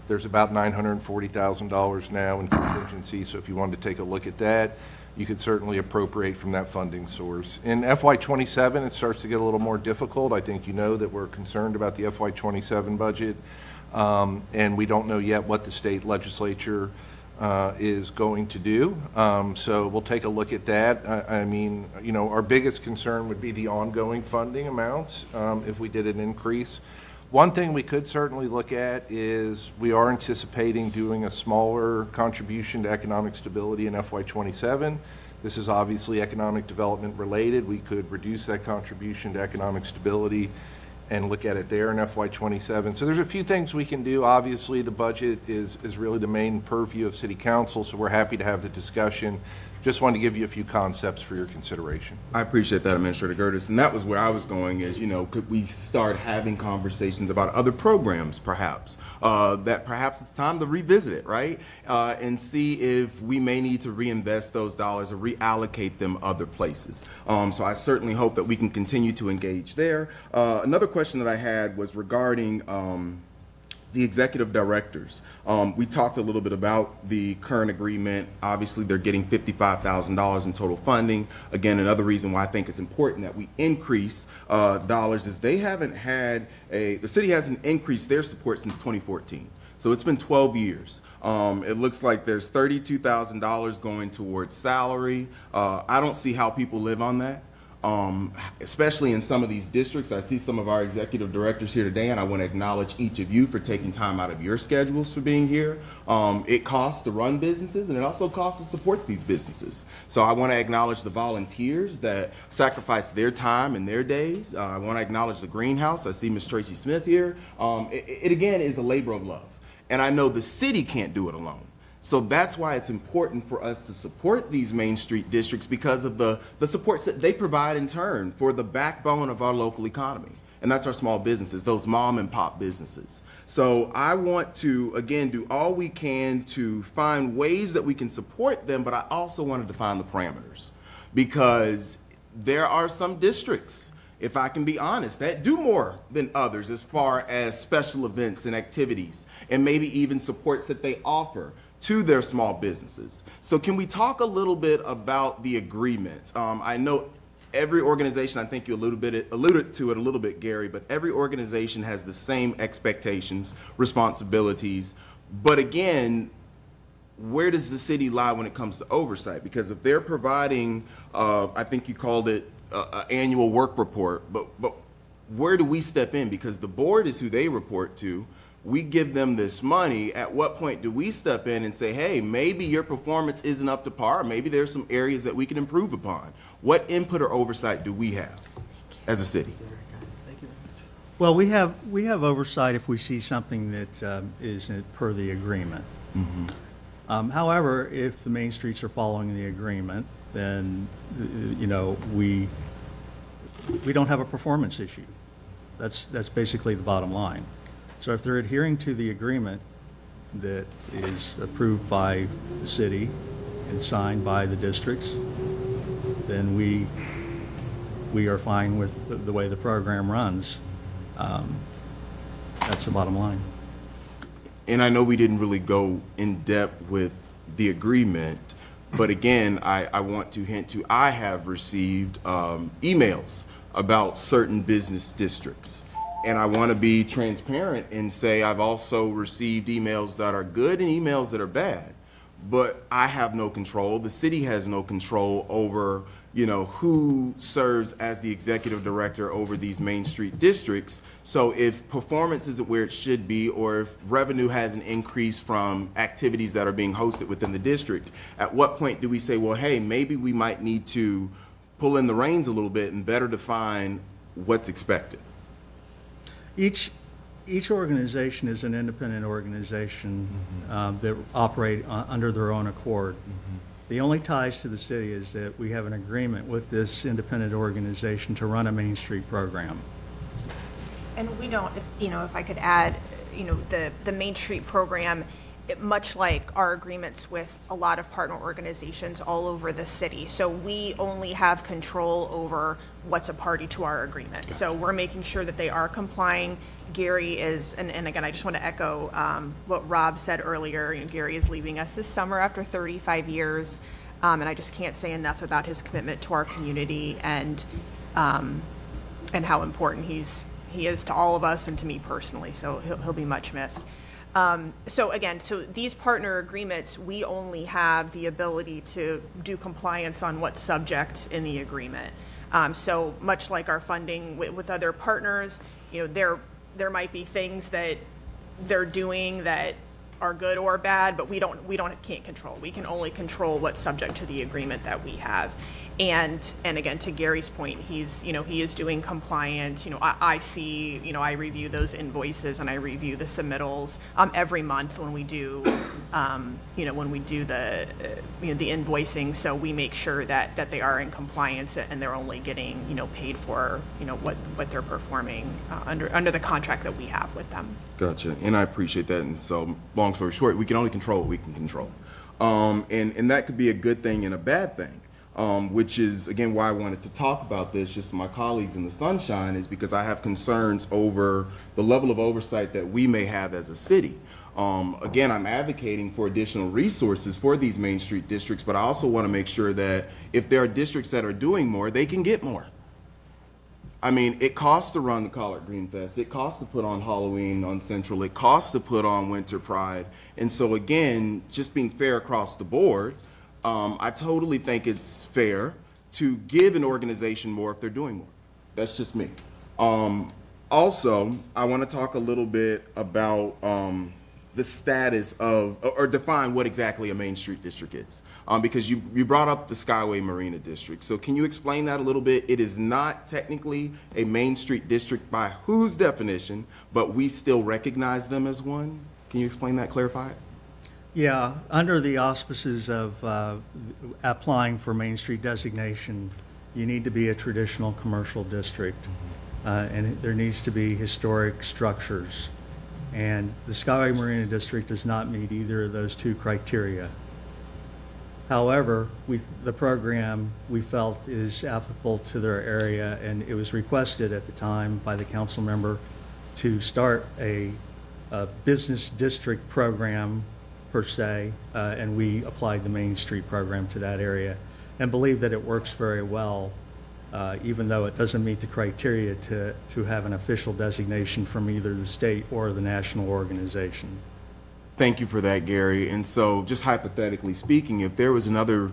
There's about $940,000 now in contingency, so if you wanted to take a look at that, you could certainly appropriate from that funding source. In FY27, it starts to get a little more difficult. I think you know that we're concerned about the FY27 budget, and we don't know yet what the state legislature is going to do. So we'll take a look at that. I mean, you know, our biggest concern would be the ongoing funding amounts if we did an increase. One thing we could certainly look at is we are anticipating doing a smaller contribution to economic stability in FY27. This is obviously economic development related. We could reduce that contribution to economic stability and look at it there in FY27. So there's a few things we can do. Obviously, the budget is really the main purview of City Council, so we're happy to have the discussion. Just wanted to give you a few concepts for your consideration. I appreciate that, Administrator Gertis, and that was where I was going is, you know, could we start having conversations about other programs, perhaps, that perhaps it's time to revisit it, right, and see if we may need to reinvest those dollars or reallocate them other places. So I certainly hope that we can continue to engage there. Another question that I had was regarding the executive directors. We talked a little bit about the current agreement. Obviously, they're getting $55,000 in total funding. Again, another reason why I think it's important that we increase dollars is they haven't had the city hasn't increased their support since 2014. So it's been 12 years. It looks like there's $32,000 going towards salary. I don't see how people live on that. especially in some of these districts. I see some of our executive directors here today, and I want to acknowledge each of you for taking time out of your schedules for being here. It costs to run businesses, and it also costs to support these businesses. So I want to acknowledge the volunteers that sacrifice their time and their days. I want to acknowledge the greenhouse. I see Ms. Tracy Smith here. It again is a labor of love, and I know the city can't do it alone. So that's why it's important for us to support these Main Street districts, because of the supports that they provide in turn for the backbone of our local economy. And that's our small businesses, those mom and pop businesses. So I want to, again, do all we can to find ways that we can support them, but I also want to define the parameters, because there are some districts, if I can be honest, that do more than others as far as special events and activities, and maybe even supports that they offer to their small businesses. So can we talk a little bit about the agreements? I know every organization, I think you alluded to it a little bit, Gary, but every organization has the same expectations, responsibilities. But again, where does the city lie when it comes to oversight? Because if they're providing, I think you called it an annual work report, but where do we step in? Because the board is who they report to. We give them this money. At what point do we step in and say, hey, maybe your performance isn't up to par, maybe there's some areas that we can improve upon? What input or oversight do we have as a city? Well, we have oversight if we see something that isn't per the agreement. However, if the main streets are following the agreement, then we don't have a performance issue. That's basically the bottom line. So if they're adhering to the agreement that is approved by the city and signed by the districts, then we are fine with the way the program runs. That's the bottom line. And I know we didn't really go in depth with the agreement, but again, I want to hint to, I have received emails about certain business districts. And I want to be transparent and say I've also received emails that are good and emails that are bad. But I have no control. The city has no control over, who serves as the executive director over these Main Street districts. So if performance isn't where it should be, or if revenue hasn't increased from activities that are being hosted within the district, at what point do we say, well, hey, maybe we might need to pull in the reins a little bit and better define what's expected? Each organization is an independent organization that operate under their own accord. The only ties to the city is that we have an agreement with this independent organization to run a Main Street program. And we don't, if I could add, the Main Street program, much like our agreements with a lot of partner organizations all over the city. So we only have control over what's a party to our agreement. Gotcha. So we're making sure that they are complying. Gary is, and again, I just want to echo what Rob said earlier. Gary is leaving us this summer after 35 years, and I just can't say enough about his commitment to our community and how important he is to all of us and to me personally. So he'll be much missed. So these partner agreements, we only have the ability to do compliance on what's subject in the agreement. So much like our funding with other partners, there might be things that they're doing that are good or bad, but we can't control. We can only control what's subject to the agreement that we have. And again, to Gary's point, he is doing compliance. I see, I review those invoices and I review the submittals every month when we do, the invoicing. So we make sure that they are in compliance and they're only getting, paid for, what they're performing under the contract that we have with them. Gotcha, and I appreciate that. And so, long story short, we can only control what we can control, and that could be a good thing and a bad thing. Which is, again, why I wanted to talk about this just to my colleagues in the sunshine, is because I have concerns over the level of oversight that we may have as a city. Again, I'm advocating for additional resources for these Main Street districts, but I also want to make sure that if there are districts that are doing more, they can get more. I mean, it costs to run the Collard Green Fest. It costs to put on Halloween on Central. It costs to put on Winter Pride. And so, again, just being fair across the board, I totally think it's fair to give an organization more if they're doing more. That's just me. Also, I want to talk a little bit about the status of, or define what exactly a Main Street district is. Because you brought up the Skyway Marina District. So can you explain that a little bit? It is not technically a Main Street district by whose definition, but we still recognize them as one. Can you explain that, clarify it? Yeah, under the auspices of applying for Main Street designation, you need to be a traditional commercial district, and there needs to be historic structures. And the Skyway Marina District does not meet either of those two criteria. However, the program we felt is applicable to their area, and it was requested at the time by the council member to start a business district program per se, and we applied the Main Street program to that area and believe that it works very well, even though it doesn't meet the criteria to have an official designation from either the state or the national organization. Thank you for that, Gary. And so just hypothetically speaking, if there was another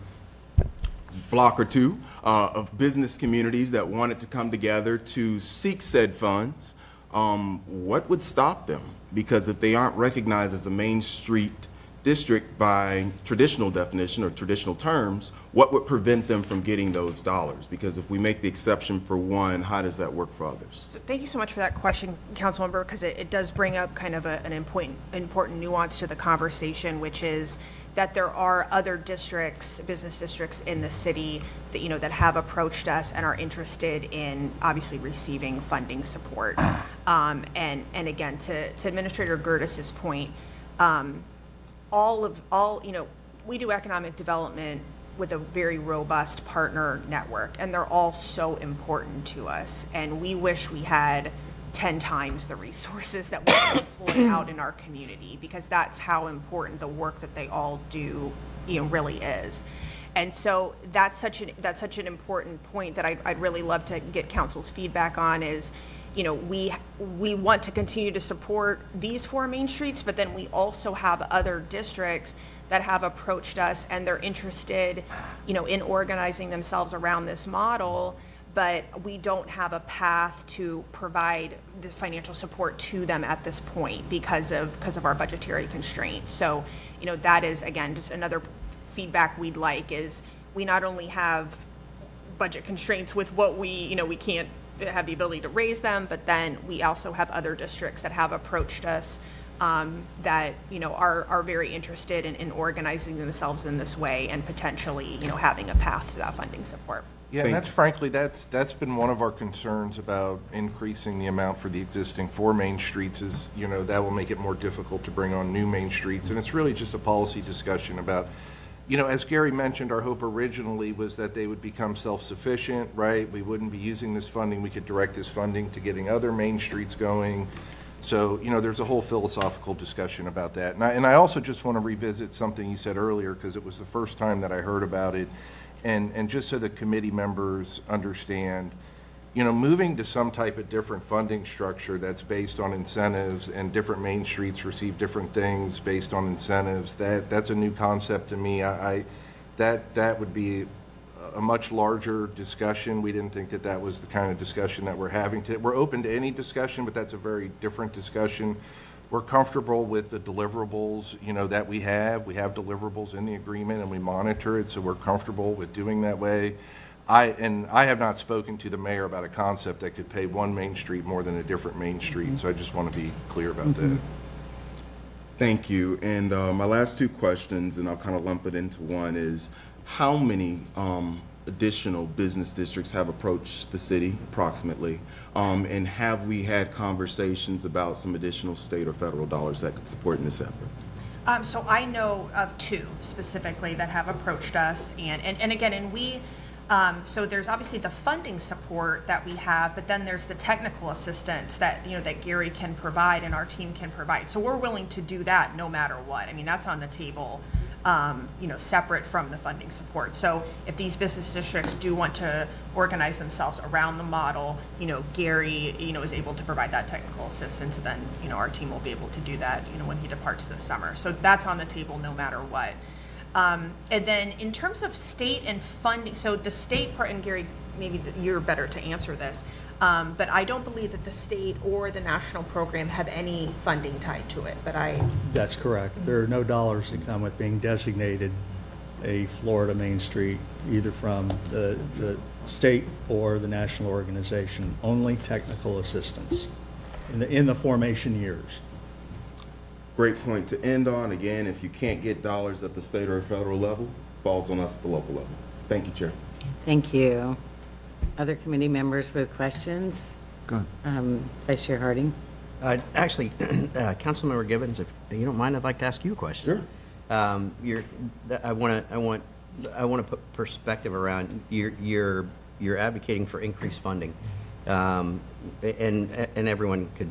block or two of business communities that wanted to come together to seek said funds, what would stop them? Because if they aren't recognized as a Main Street district by traditional definition or traditional terms, what would prevent them from getting those dollars? Because if we make the exception for one, how does that work for others? So thank you so much for that question, Councilmember, because it does bring up kind of an important nuance to the conversation, which is that there are other districts, business districts in the city that, you know, that have approached us and are interested in obviously receiving funding support. And again, to Administrator Gertis's point, you know, we do economic development with a very robust partner network, and they're all so important to us. And we wish we had 10 times the resources that we're pulling out in our community, because that's how important the work that they all do, you know, really is. And so that's such an important point that I'd really love to get council's feedback on is, you know, we want to continue to support these 4 Main Streets, but then we also have other districts that have approached us and they're interested, you know, in organizing themselves around this model, but we don't have a path to provide the financial support to them at this point because of our budgetary constraints. So, you know, that is, again, just another feedback we'd like is we not only have budget constraints with what we can't have the ability to raise them, but then we also have other districts that have approached us that, you know, are very interested in organizing themselves in this way and potentially, you know, having a path to that funding support. Yeah, and that's frankly, that's been one of our concerns about increasing the amount for the existing 4 Main Streets is, you know, that will make it more difficult to bring on new Main Streets. And it's really just a policy discussion about, you know, as Gary mentioned, our hope originally was that they would become self-sufficient, right? We wouldn't be using this funding. We could direct this funding to getting other Main Streets going. So, you know, there's a whole philosophical discussion about that. And I also just want to revisit something you said earlier, because it was the first time that I heard about it. And just so the committee members understand, you know, moving to some type of different funding structure that's based on incentives and different Main Streets receive different things based on incentives, that's a new concept to me. That would be a much larger discussion. We didn't think that was the kind of discussion that we're having. We're open to any discussion, but that's a very different discussion. We're comfortable with the deliverables, you know, that we have. We have deliverables in the agreement and we monitor it, so we're comfortable with doing that way. I have not spoken to the mayor about a concept that could pay one Main Street more than a different Main Street, so I just want to be clear about that. Thank you. And my last 2 questions, and I'll kind of lump it into one, is how many additional business districts have approached the city approximately? And have we had conversations about some additional state or federal dollars that could support in this effort? So I know of 2 specifically that have approached us, and again, we, so there's obviously the funding support that we have, but then there's the technical assistance that, you know, that Gary can provide and our team can provide. So we're willing to do that no matter what. I mean, that's on the table, you know, separate from the funding support. So if these business districts do want to organize themselves around the model, you know, Gary, you know, is able to provide that technical assistance, and then, you know, our team will be able to do that, you know, when he departs this summer. So that's on the table no matter what. And then in terms of state and funding, so the state part, and Gary, maybe you're better to answer this, but I don't believe that the state or the national program have any funding tied to it, but That's correct. There are no dollars that come with being designated a Florida Main Street, either from the state or the national organization, only technical assistance in the formation years. Great point to end on. Again, if you can't get dollars at the state or federal level, falls on us at the local level. Thank you, Chair. Thank you. Other committee members with questions? Go ahead. Vice Chair Harding? Actually, Councilmember Gibbons, if you don't mind, I'd like to ask you a question. Sure. I want to put perspective around you're advocating for increased funding, and everyone could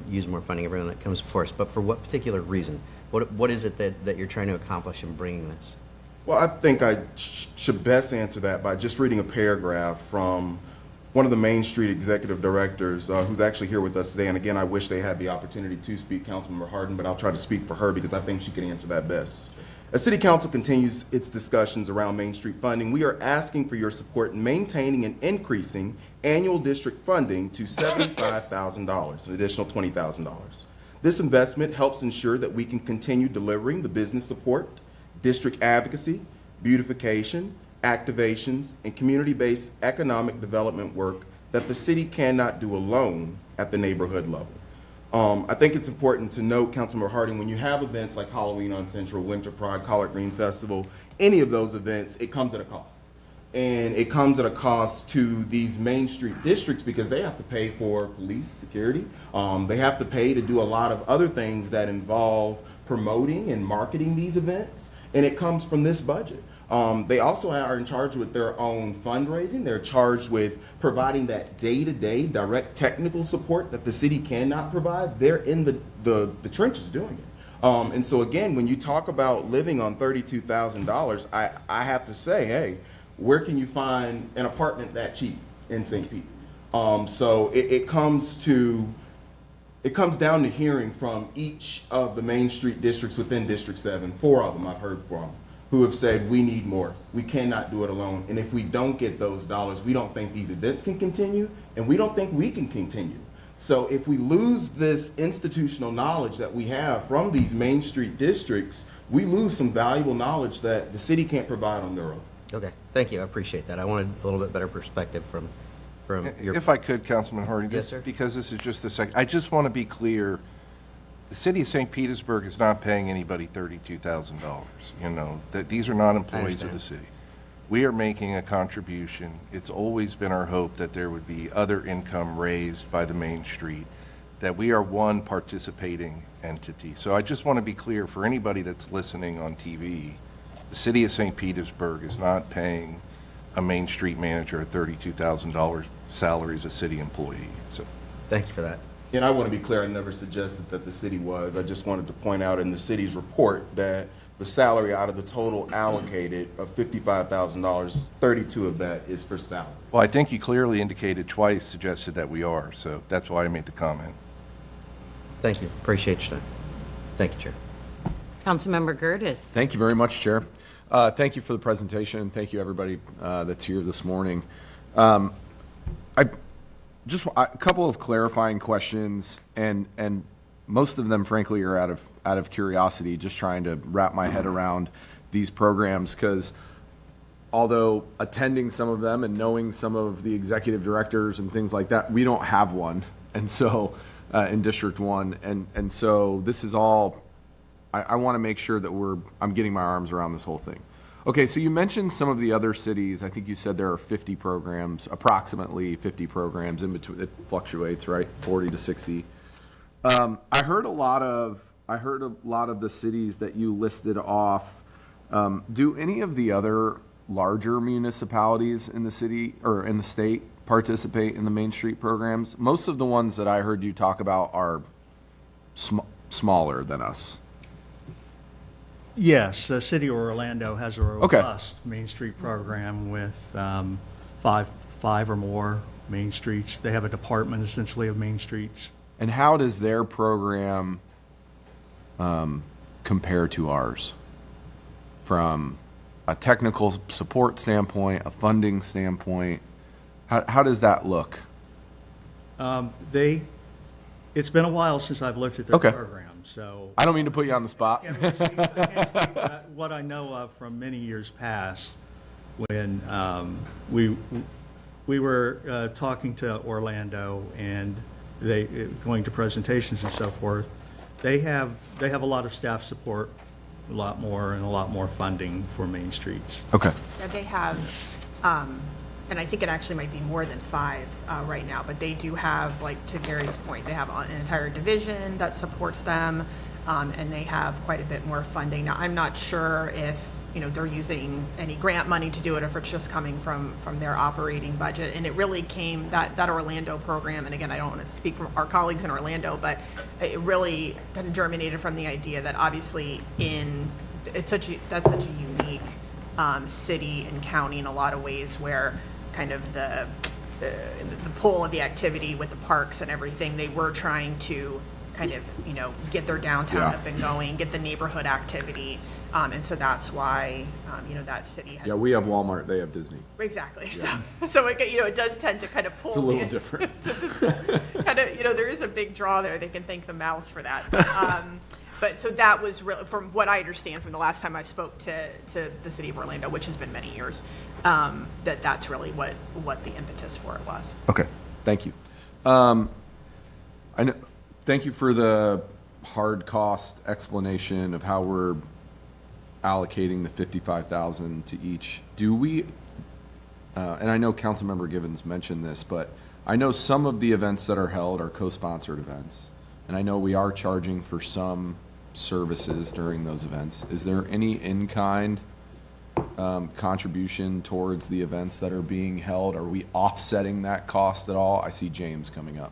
use more funding. Everyone that comes before us, but for what particular reason? What is it that you're trying to accomplish in bringing this? Well, I think I should best answer that by just reading a paragraph from one of the Main Street executive directors who's actually here with us today. And again, I wish they had the opportunity to speak, Councilmember Harden, but I'll try to speak for her because I think she can answer that best. As City Council continues its discussions around Main Street funding, we are asking for your support in maintaining and increasing annual district funding to $75,000, an additional $20,000. This investment helps ensure that we can continue delivering the business support, district advocacy, beautification, activations, and community-based economic development work that the city cannot do alone at the neighborhood level. I think it's important to note, Councilmember Harding, when you have events like Halloween on Central, Winter Pride, Collard Green Festival, any of those events, it comes at a cost. And it comes at a cost to these Main Street districts because they have to pay for police security. They have to pay to do a lot of other things that involve promoting and marketing these events. And it comes from this budget. They also are in charge with their own fundraising. They're charged with providing that day-to-day direct technical support that the city cannot provide. They're in the trenches doing it. And so again, when you talk about living on $32,000, I have to say, hey, where can you find an apartment that cheap in St. Pete? So it comes down to hearing from each of the Main Street districts within District 7, 4 of them I've heard from, who have said, we need more. We cannot do it alone. And if we don't get those dollars, we don't think these events can continue, and we don't think we can continue. So if we lose this institutional knowledge that we have from these Main Street districts, we lose some valuable knowledge that the city can't provide on their own. Okay, thank you. I appreciate that. I wanted a little bit better perspective from your. If I could, Councilman Harding, Yes, sir. because this is just a second, I just want to be clear. The city of St. Petersburg is not paying anybody $32,000. You know, that these are not employees of the city. We are making a contribution. It's always been our hope that there would be other income raised by the Main Street, that we are one participating entity. So I just want to be clear for anybody that's listening on TV, the city of St. Petersburg is not paying a Main Street manager a $32,000 salary as a city employee. So, thank you for that. And I want to be clear, I never suggested that the city was. I just wanted to point out in the city's report that the salary out of the total allocated of $55,000, 32 of that is for salary. well, I think you clearly indicated twice, suggested that we are. So that's why I made the comment. Thank you. Appreciate your time. Thank you, Chair. Councilmember Gertis. Thank you very much, Chair. Thank you for the presentation. Thank you, everybody that's here this morning. A couple of clarifying questions, and most of them, frankly, are out of curiosity, just trying to wrap my head around these programs, because although attending some of them and knowing some of the executive directors and things like that, we don't have one, and so in District 1, and so this is all, I want to make sure that I'm getting my arms around this whole thing. Okay, so you mentioned some of the other cities. I think you said there are 50 programs, approximately 50 programs in between. It fluctuates, right? 40 to 60. I heard a lot of the cities that you listed off. Do any of the other larger municipalities in the city or in the state participate in the Main Street programs? Most of the ones that I heard you talk about are smaller than us. Yes, the city of Orlando has a robust Main Street program with five or more Main Streets. They have a department essentially of Main Streets. And how does their program compare to ours from a technical support standpoint, a funding standpoint? How does that look? It's been a while since I've looked at their program, so. I don't mean to put you on the spot. I can't speak, but what I know of from many years past, when we were talking to Orlando and they going to presentations and so forth, they have a lot of staff support, a lot more funding for Main Streets. Okay. Yeah, they have, and I think it actually might be more than 5 right now, but they do have, like to Gary's point, they have an entire division that supports them, and they have quite a bit more funding. Now, I'm not sure if, they're using any grant money to do it, or if it's just coming from their operating budget. And it really came, that Orlando program, and again, I don't want to speak for our colleagues in Orlando, but it really kind of germinated from the idea that obviously that's such a unique city and county in a lot of ways, where kind of the pull of the activity with the parks and everything, they were trying to kind of, get their downtown up and going, get the neighborhood activity. And so that's why, that city has. Yeah, we have Walmart, they have Disney. Exactly. Yeah. So it does tend to kind of pull. It's a little different. Kind of, there is a big draw there. They can thank the mouse for that. But so that was really, from what I understand from the last time I spoke to the city of Orlando, which has been many years, that's really what the impetus for it was. Okay, thank you. I know. Thank you for the hard cost explanation of how we're allocating the $55,000 to each. Do we? And I know Councilmember Givens mentioned this, but I know some of the events that are held are co-sponsored events, and I know we are charging for some services during those events. Is there any in-kind contribution towards the events that are being held? Are we offsetting that cost at all? I see James coming up.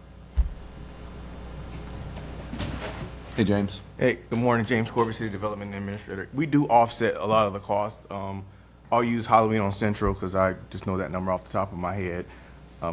Hey, James. Hey, good morning. James Corbett, City Development Administrator. We do offset a lot of the cost. I'll use Halloween on Central because I just know that number off the top of my head.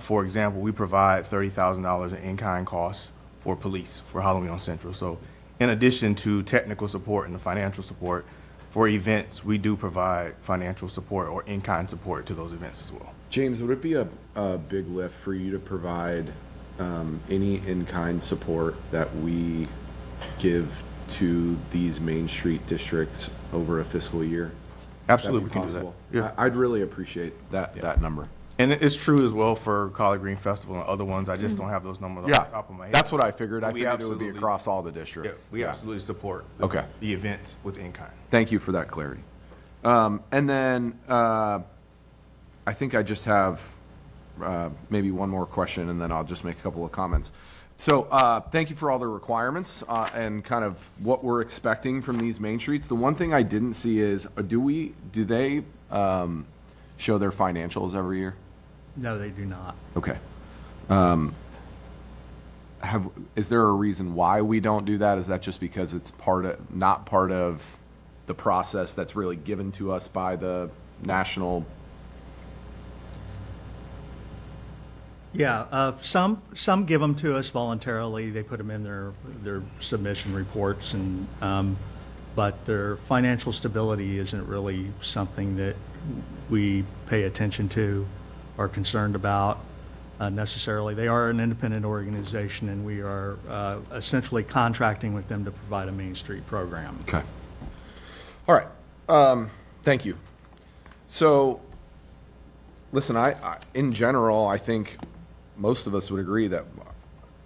For example, we provide $30,000 in in-kind costs for police for Halloween on Central. So in addition to technical support and the financial support, for events, we do provide financial support or in-kind support to those events as well. James, would it be a big lift for you to provide any in-kind support that we give to these Main Street districts over a fiscal year? Absolutely, we can do that. Yeah. I'd really appreciate that number. And it's true as well for Collard Green Festival and other ones. I just don't have those numbers off the top of my head. That's what I figured. I We figured it would be absolutely- across all the districts. Yeah, we absolutely support the events with in-kind. Thank you for that clarity. And then I think I just have maybe one more question, and then I'll just make a couple of comments. So thank you for all the requirements and kind of what we're expecting from these Main Streets. The one thing I didn't see is, do they show their financials every year? No, they do not. Okay. Is there a reason why we don't do that? Is that just because it's not part of the process that's really given to us by the national? Yeah, some give them to us voluntarily. They put them in their submission reports, and but their financial stability isn't really something that we pay attention to or concerned about necessarily. They are an independent organization, and we are essentially contracting with them to provide a Main Street program. Okay. All right. Thank you. So, listen, I in general, I think most of us would agree that,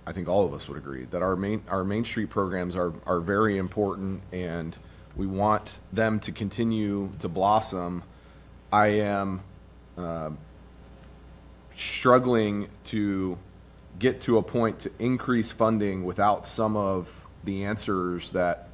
I think all of us would agree that our Main Street programs are very important, and we want them to continue to blossom. I am struggling to get to a point to increase funding without some of the answers that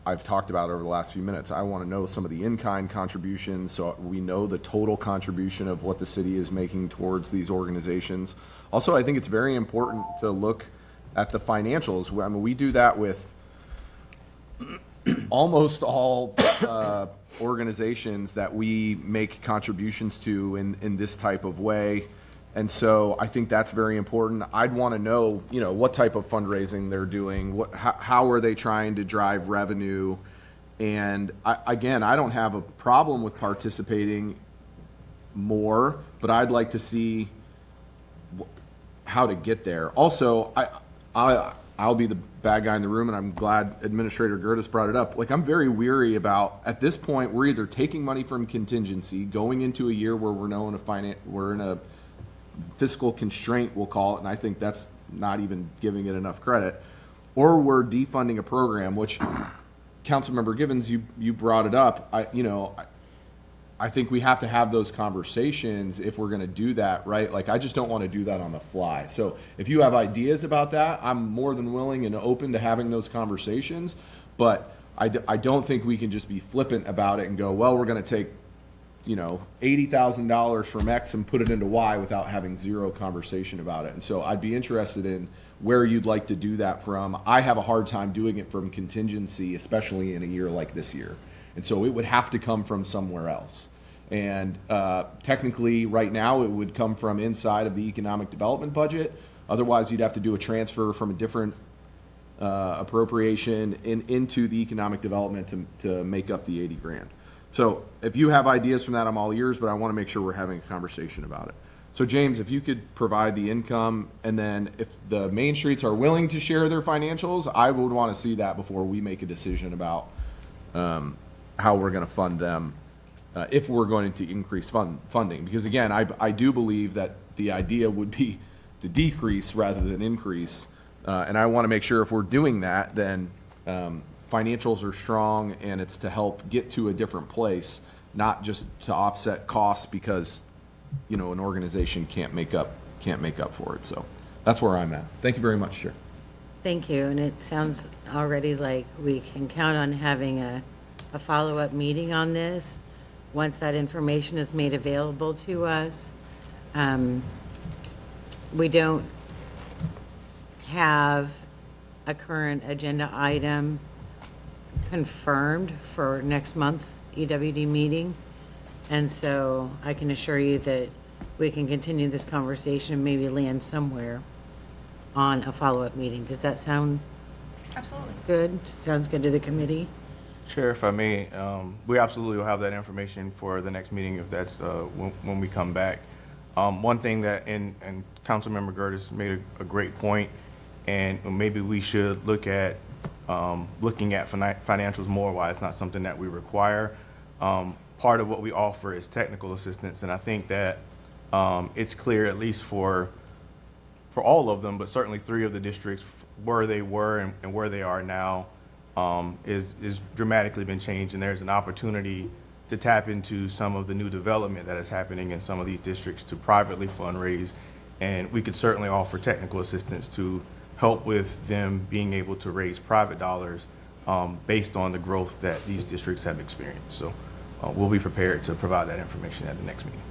I've talked about over the last few minutes. I want to know some of the in-kind contributions, so we know the total contribution of what the city is making towards these organizations. Also, I think it's very important to look at the financials. I mean, we do that with almost all organizations that we make contributions to in this type of way. And so I think that's very important. I'd want to know, what type of fundraising they're doing, how are they trying to drive revenue, And again, I don't have a problem with participating more, but I'd like to see how to get there. Also, I'll be the bad guy in the room, and I'm glad Administrator Gertis brought it up. Like, I'm very weary about, at this point, we're either taking money from contingency, going into a year where we're in a fiscal constraint, we'll call it, and I think that's not even giving it enough credit, or we're defunding a program, which Councilmember Givens, you brought it up. I think we have to have those conversations if we're going to do that, right? Like, I just don't want to do that on the fly. So if you have ideas about that, I'm more than willing and open to having those conversations. But I don't think we can just be flippant about it and go, well, we're going to take, $80,000 from X and put it into Y without having zero conversation about it. And so I'd be interested in where you'd like to do that from. I have a hard time doing it from contingency, especially in a year like this year. And so it would have to come from somewhere else. And technically, right now, it would come from inside of the economic development budget. Otherwise, you'd have to do a transfer from a different appropriation into the economic development to make up the 80 grand. So if you have ideas from that, I'm all ears, but I want to make sure we're having a conversation about it. So James, if you could provide the income, and then if the Main Streets are willing to share their financials, I would want to see that before we make a decision about how we're going to fund them, if we're going to increase funding. Because again, I do believe that the idea would be to decrease rather than increase. And I want to make sure if we're doing that, then financials are strong and it's to help get to a different place, not just to offset costs because, an organization can't make up for it. So that's where I'm at. Thank you very much, Chair. Thank you, and it sounds already like we can count on having a follow-up meeting on this once that information is made available to us. We don't have a current agenda item confirmed for next month's EWD meeting, and so I can assure you that we can continue this conversation and maybe land somewhere on a follow-up meeting. Does that sound Absolutely good? Sounds good to the committee? Chair, if I may, we absolutely will have that information for the next meeting if that's when we come back. One thing that, and Councilmember Gertis made a great point, and maybe we should look at looking at financials more while it's not something that we require. Part of what we offer is technical assistance, and I think that it's clear, at least for all of them, but certainly 3 of the districts, where they were and where they are now, is dramatically been changed, and there's an opportunity to tap into some of the new development that is happening in some of these districts to privately fundraise, and we could certainly offer technical assistance to help with them being able to raise private dollars based on the growth that these districts have experienced. So we'll be prepared to provide that information at the next meeting.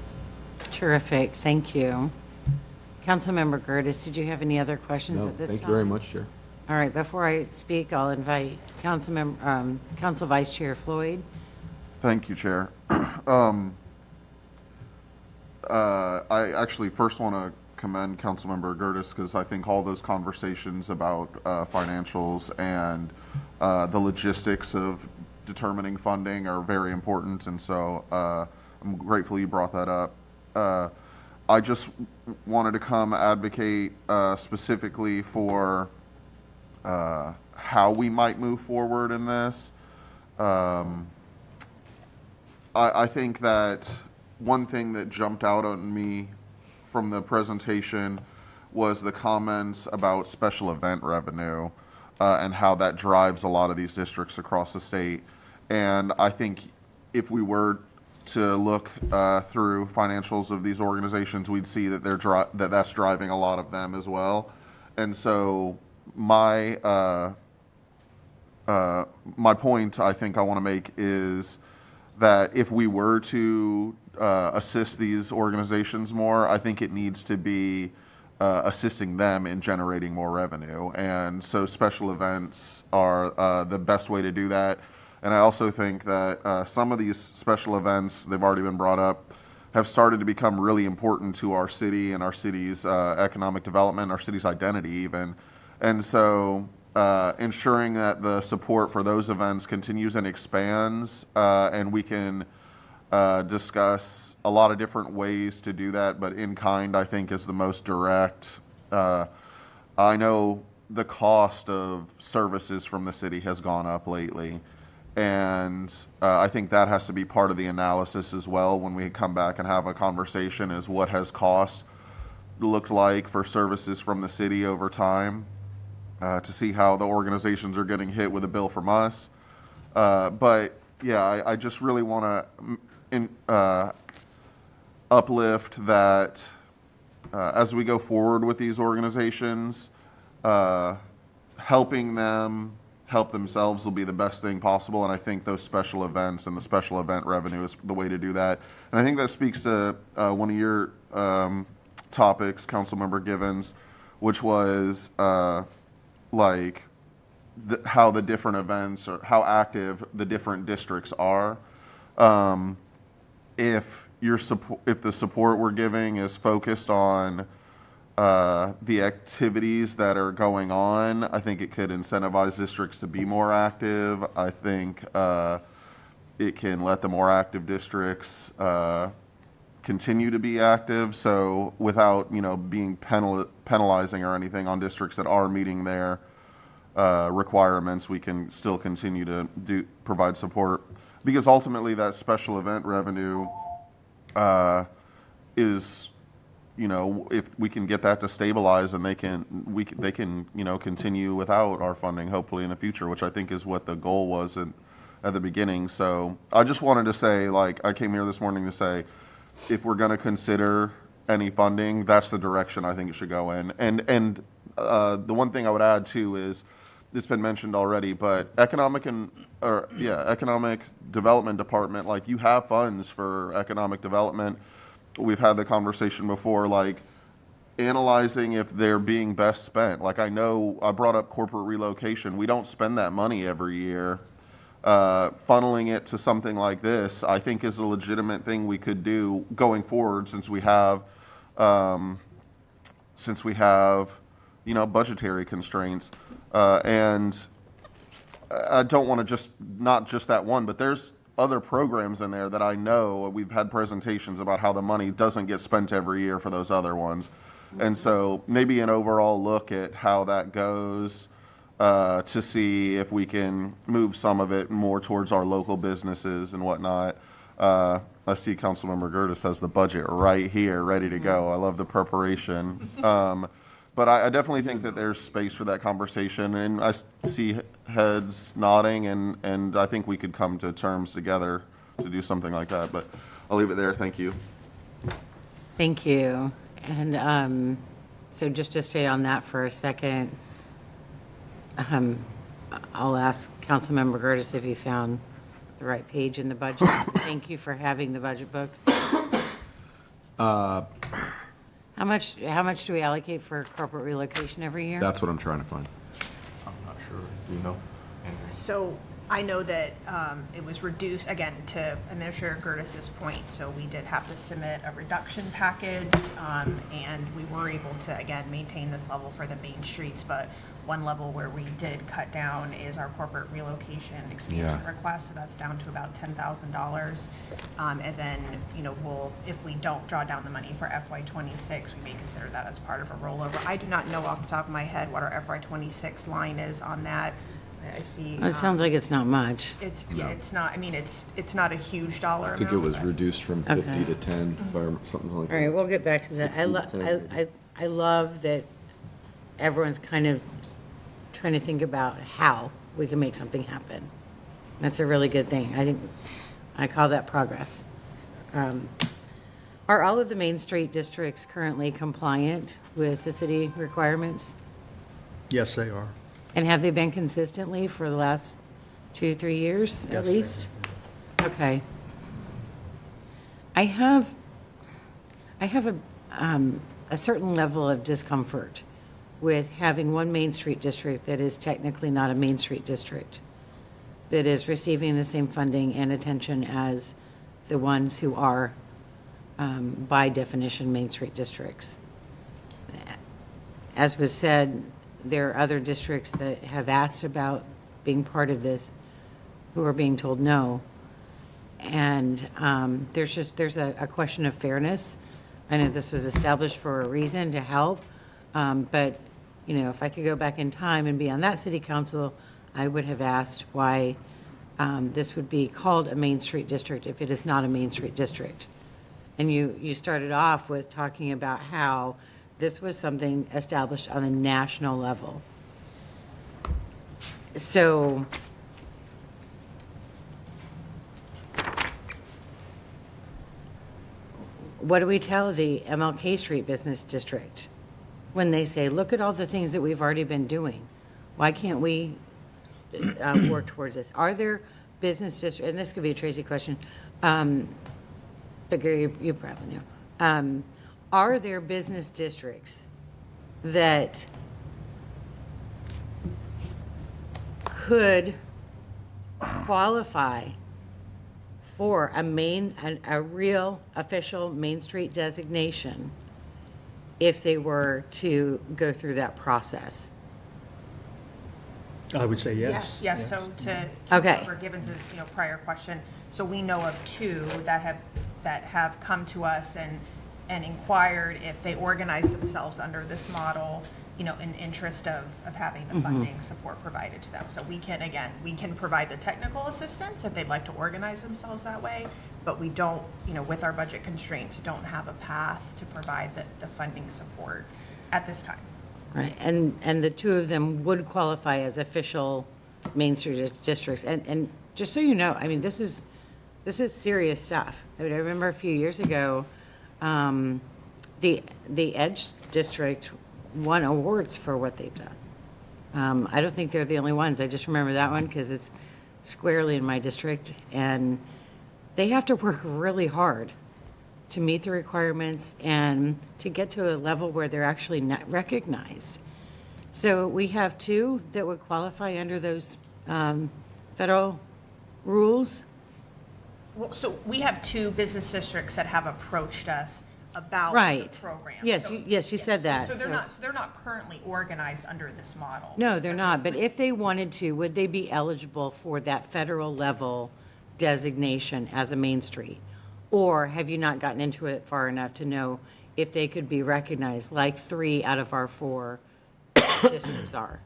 Terrific, thank you. Councilmember Gertis, did you have any other questions at this time? Thank you very much, Chair. All right, before I speak, I'll invite Council Vice Chair Floyd. Thank you, Chair. I actually first want to commend Councilmember Gertis because I think all those conversations about financials and the logistics of determining funding are very important, and so I'm grateful you brought that up. I just wanted to come advocate specifically for how we might move forward in this. I think that one thing that jumped out on me from the presentation was the comments about special event revenue and how that drives a lot of these districts across the state. And I think if we were to look through financials of these organizations, we'd see that that's driving a lot of them as well. And so my point I think I want to make is that if we were to assist these organizations more, I think it needs to be assisting them in generating more revenue. And so special events are the best way to do that. And I also think that some of these special events, they've already been brought up, have started to become really important to our city and our city's economic development, our city's identity even. And so ensuring that the support for those events continues and expands, and we can discuss a lot of different ways to do that, but in kind, I think, is the most direct. I know the cost of services from the city has gone up lately, and I think that has to be part of the analysis as well when we come back and have a conversation, is what has cost looked like for services from the city over time, to see how the organizations are getting hit with a bill from us. But yeah, I just really want to uplift that as we go forward with these organizations, helping them help themselves will be the best thing possible, and I think those special events and the special event revenue is the way to do that. And I think that speaks to one of your topics, Councilmember Givens, which was like how the different events or how active the different districts are. If the support we're giving is focused on the activities that are going on, I think it could incentivize districts to be more active. I think it can let the more active districts continue to be active. So without, being penalizing or anything on districts that are meeting their requirements, we can still continue to provide support, because ultimately that special event revenue is, if we can get that to stabilize, and they can continue without our funding hopefully in the future, which I think is what the goal was at the beginning. So I just wanted to say, I came here this morning to say, if we're going to consider any funding, that's the direction I think it should go in. And the one thing I would add too is, it's been mentioned already, but economic development department, you have funds for economic development. We've had the conversation before, analyzing if they're being best spent. I know I brought up corporate relocation. We don't spend that money every year. Funneling it to something like this, I think, is a legitimate thing we could do going forward, since we have budgetary constraints. And I don't want to not just that one, but there's other programs in there that I know we've had presentations about how the money doesn't get spent every year for those other ones. And so maybe an overall look at how that goes, to see if we can move some of it more towards our local businesses and whatnot. I see Councilmember Gertis has the budget right here, ready to go. I love the preparation. But I definitely think that there's space for that conversation, and I see heads nodding, and I think we could come to terms together to do something like that. But I'll leave it there. Thank you. Thank you. And so just to stay on that for a second, I'll ask Councilmember Gertis if he found the right page in the budget. Thank you for having the budget book. How much do we allocate for corporate relocation every year? That's what I'm trying to find. I'm not sure. Do you know? So I know that it was reduced, again, to Administrator Gertis's point, so we did have to submit a reduction package, and we were able to, again, maintain this level for the main streets, but one level where we did cut down is our corporate relocation expansion request, so that's down to about $10,000. And then, if we don't draw down the money for FY26, we may consider that as part of a rollover. I do not know off the top of my head what our FY26 line is on that. I see. It sounds like it's not much. It's not. I mean, it's not a huge dollar amount. I think it was reduced from 50 to 10, something like that. All right, we'll get back to that. I love that everyone's kind of trying to think about how we can make something happen. That's a really good thing. I call that progress. Are all of the Main Street districts currently compliant with the city requirements? Yes, they are. And have they been consistently for the last 2-3 years at least? Okay. I have a certain level of discomfort with having one Main Street district that is technically not a Main Street district, that is receiving the same funding and attention as the ones who are, by definition, Main Street districts. As was said, there are other districts that have asked about being part of this who are being told no. And there's a question of fairness. I know this was established for a reason to help, but, if I could go back in time and be on that city council, I would have asked why this would be called a Main Street district if it is not a Main Street district. And you started off with talking about how this was something established on a national level. So what do we tell the MLK Street Business District when they say, look at all the things that we've already been doing? Why can't we work towards this? Are there business districts, and this could be a Tracy question, but Gary, you probably know. Are there business districts that could qualify for a real official Main Street designation if they were to go through that process? I would say yes. Yes. So to Councilmember Gibbons's prior question, so we know of two that have come to us and inquired if they organize themselves under this model, in interest of having the funding support provided to them. So we can provide the technical assistance if they'd like to organize themselves that way, but we don't, with our budget constraints, don't have a path to provide the funding support at this time. Right, and the two of them would qualify as official Main Street districts. And just so you know, I mean, this is serious stuff. I remember a few years ago, the Edge District won awards for what they've done. I don't think they're the only ones. I just remember that one because it's squarely in my district, and they have to work really hard to meet the requirements and to get to a level where they're actually not recognized. So we have two that would qualify under those federal rules. Well, so we have two business districts that have approached us about the program. Yes, you said that. So they're not currently organized under this model. No, they're not. But if they wanted to, would they be eligible for that federal level designation as a Main Street? Or have you not gotten into it far enough to know if they could be recognized like 3 out of our 4 districts are?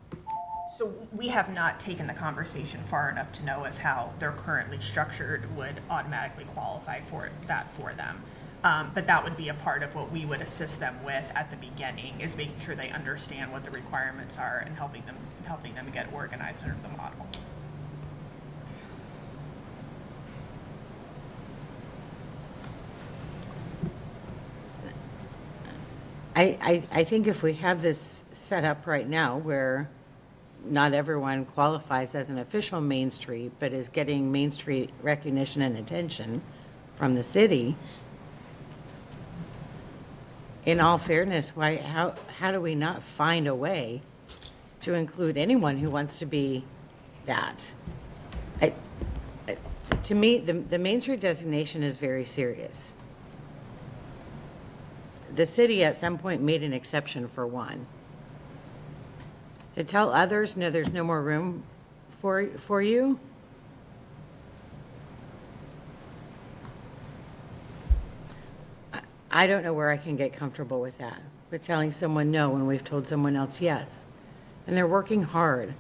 So we have not taken the conversation far enough to know if how they're currently structured would automatically qualify for that for them. But that would be a part of what we would assist them with at the beginning, is making sure they understand what the requirements are and helping them get organized under the model. I think if we have this set up right now where not everyone qualifies as an official Main Street, but is getting Main Street recognition and attention from the city, in all fairness, how do we not find a way to include anyone who wants to be that? To me, the Main Street designation is very serious. The city at some point made an exception for one. To tell others, no, there's no more room for you? I don't know where I can get comfortable with that, with telling someone no when we've told someone else yes. And they're working hard.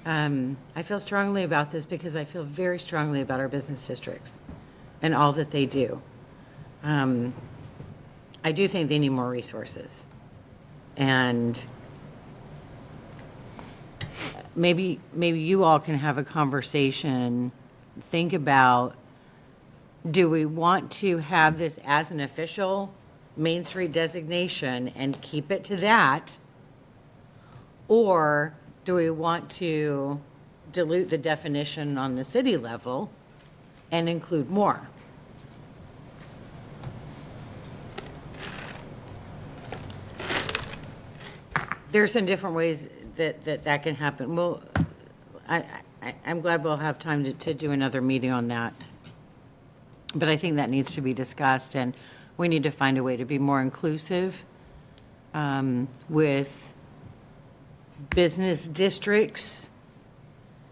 I feel strongly about this because I feel very strongly about our business districts and all that they do. I do think they need more resources. And maybe you all can have a conversation, think about, do we want to have this as an official Main Street designation and keep it to that? Or do we want to dilute the definition on the city level and include more? There's some different ways that can happen. Well, I'm glad we'll have time to do another meeting on that. But I think that needs to be discussed, and we need to find a way to be more inclusive with business districts,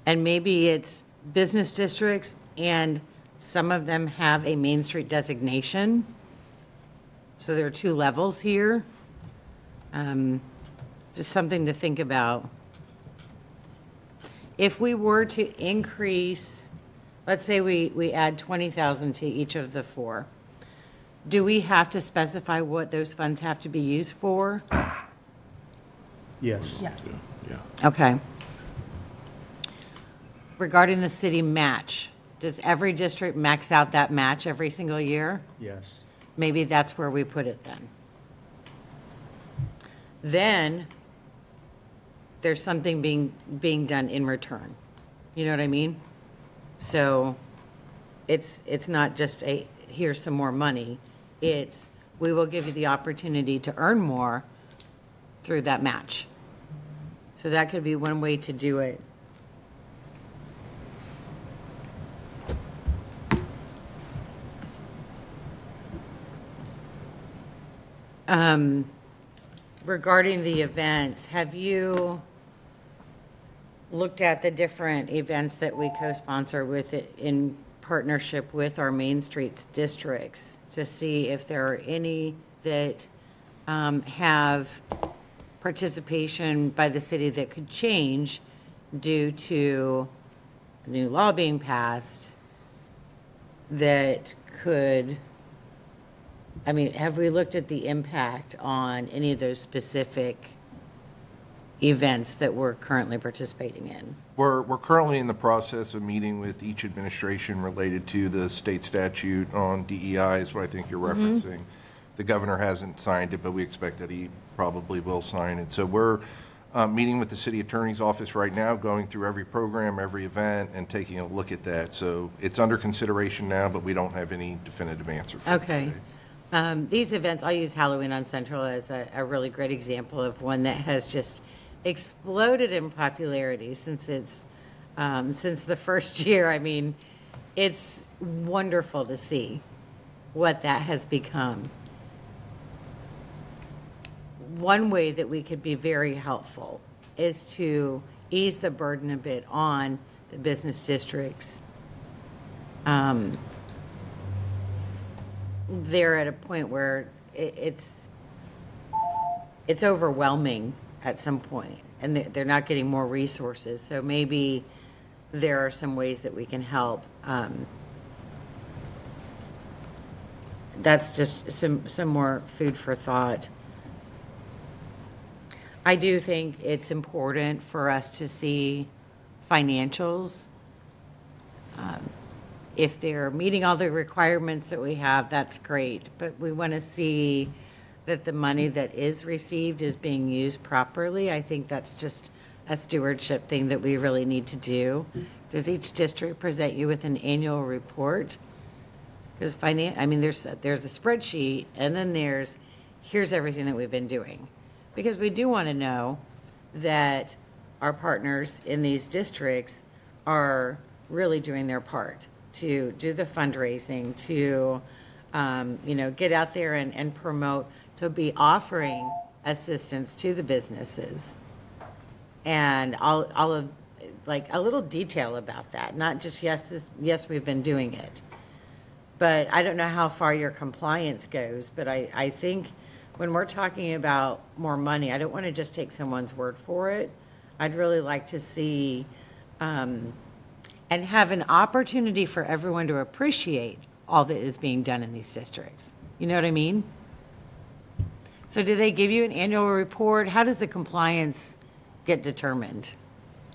and maybe it's business districts and some of them have a Main Street designation. So there are two levels here. Just something to think about. If we were to increase, let's say we add 20,000 to each of the four, do we have to specify what those funds have to be used for? Yes. Yes. Okay. Regarding the city match, does every district max out that match every single year? Yes. Maybe that's where we put it then. Then there's something being done in return. You know what I mean? So it's not just a, here's some more money. It's, we will give you the opportunity to earn more through that match. So that could be one way to do it. Regarding the events, have you looked at the different events that we co-sponsor with it in partnership with our Main Streets districts to see if there are any that have participation by the city that could change due to a new law being passed that could, I mean, have we looked at the impact on any of those specific events that we're currently participating in? We're currently in the process of meeting with each administration related to the state statute on DEI is what I think you're referencing. The governor hasn't signed it, but we expect that he probably will sign it. So we're meeting with the city attorney's office right now, going through every program, every event, and taking a look at that. So it's under consideration now, but we don't have any definitive answer for it Okay. today. These events, I'll use Halloween on Central as a really great example of one that has just exploded in popularity since it's since the first year. I mean, it's wonderful to see what that has become. One way that we could be very helpful is to ease the burden a bit on the business districts. They're at a point where it's overwhelming at some point, and they're not getting more resources. So maybe there are some ways that we can help. That's just some more food for thought. I do think it's important for us to see financials. If they're meeting all the requirements that we have, that's great. But we want to see that the money that is received is being used properly. I think that's just a stewardship thing that we really need to do. Does each district present you with an annual report? Because I mean, there's a spreadsheet, and then here's everything that we've been doing. Because we do want to know that our partners in these districts are really doing their part to do the fundraising, to get out there and promote, to be offering assistance to the businesses, and all of like a little detail about that. Not just yes we've been doing it, but I don't know how far your compliance goes. But I think when we're talking about more money, I don't want to just take someone's word for it. I'd really like to see and have an opportunity for everyone to appreciate all that is being done in these districts. You know what I mean? So do they give you an annual report? How does the compliance get determined?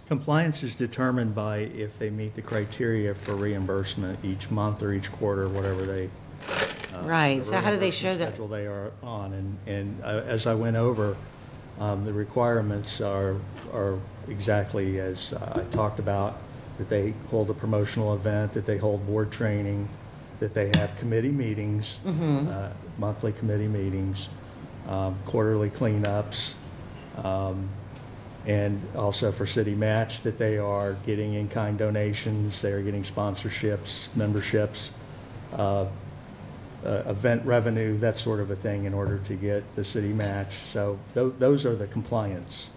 Compliance is determined by if they meet the criteria for reimbursement each month or each quarter, whatever they. Right, so how do they show that? Schedule they are on, and as I went over, the requirements are exactly as I talked about, that they hold a promotional event, that they hold board training, that they have committee meetings, monthly committee meetings, quarterly cleanups, and also for City Match, that they are getting in-kind donations, they are getting sponsorships, memberships, event revenue, that sort of a thing, in order to get the City Match. So those are the compliance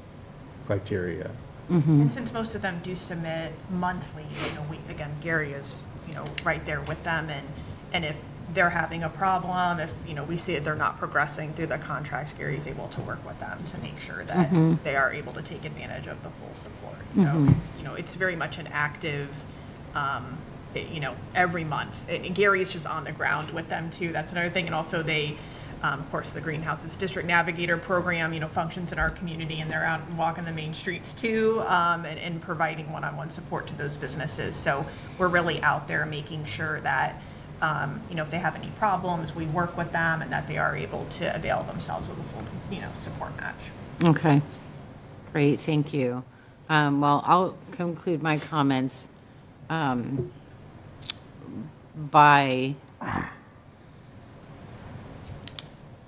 criteria. And since most of them do submit monthly, again, Gary is, right there with them, and if they're having a problem, if, we see that they're not progressing through the contract, Gary's able to work with them to make sure that they are able to take advantage of the full support. So it's very much an active, every month. And Gary is just on the ground with them too. That's another thing. And also they, of course, the Greenhouse's District Navigator program, functions in our community, and they're out and walking the main streets too, and providing one-on-one support to those businesses. So we're really out there making sure that, if they have any problems, we work with them and that they are able to avail themselves of the full, support match. Okay, great, thank you. Well, I'll conclude my comments by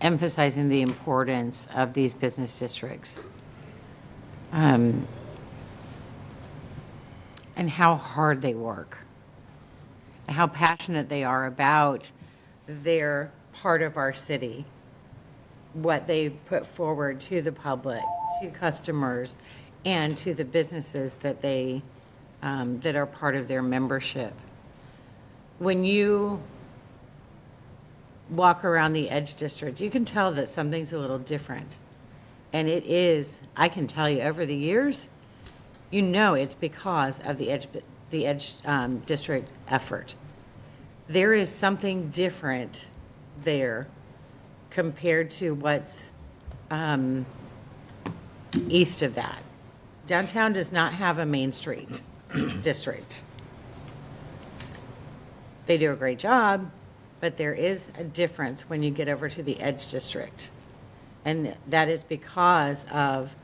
emphasizing the importance of these business districts and how hard they work, and how passionate they are about their part of our city, what they put forward to the public, to customers, and to the businesses that they that are part of their membership. When you walk around the Edge District, you can tell that something's a little different. And it is, I can tell you, over the years, it's because of the Edge District effort. There is something different there compared to what's east of that. Downtown does not have a Main Street district. They do a great job, but there is a difference when you get over to the Edge District. And that is because of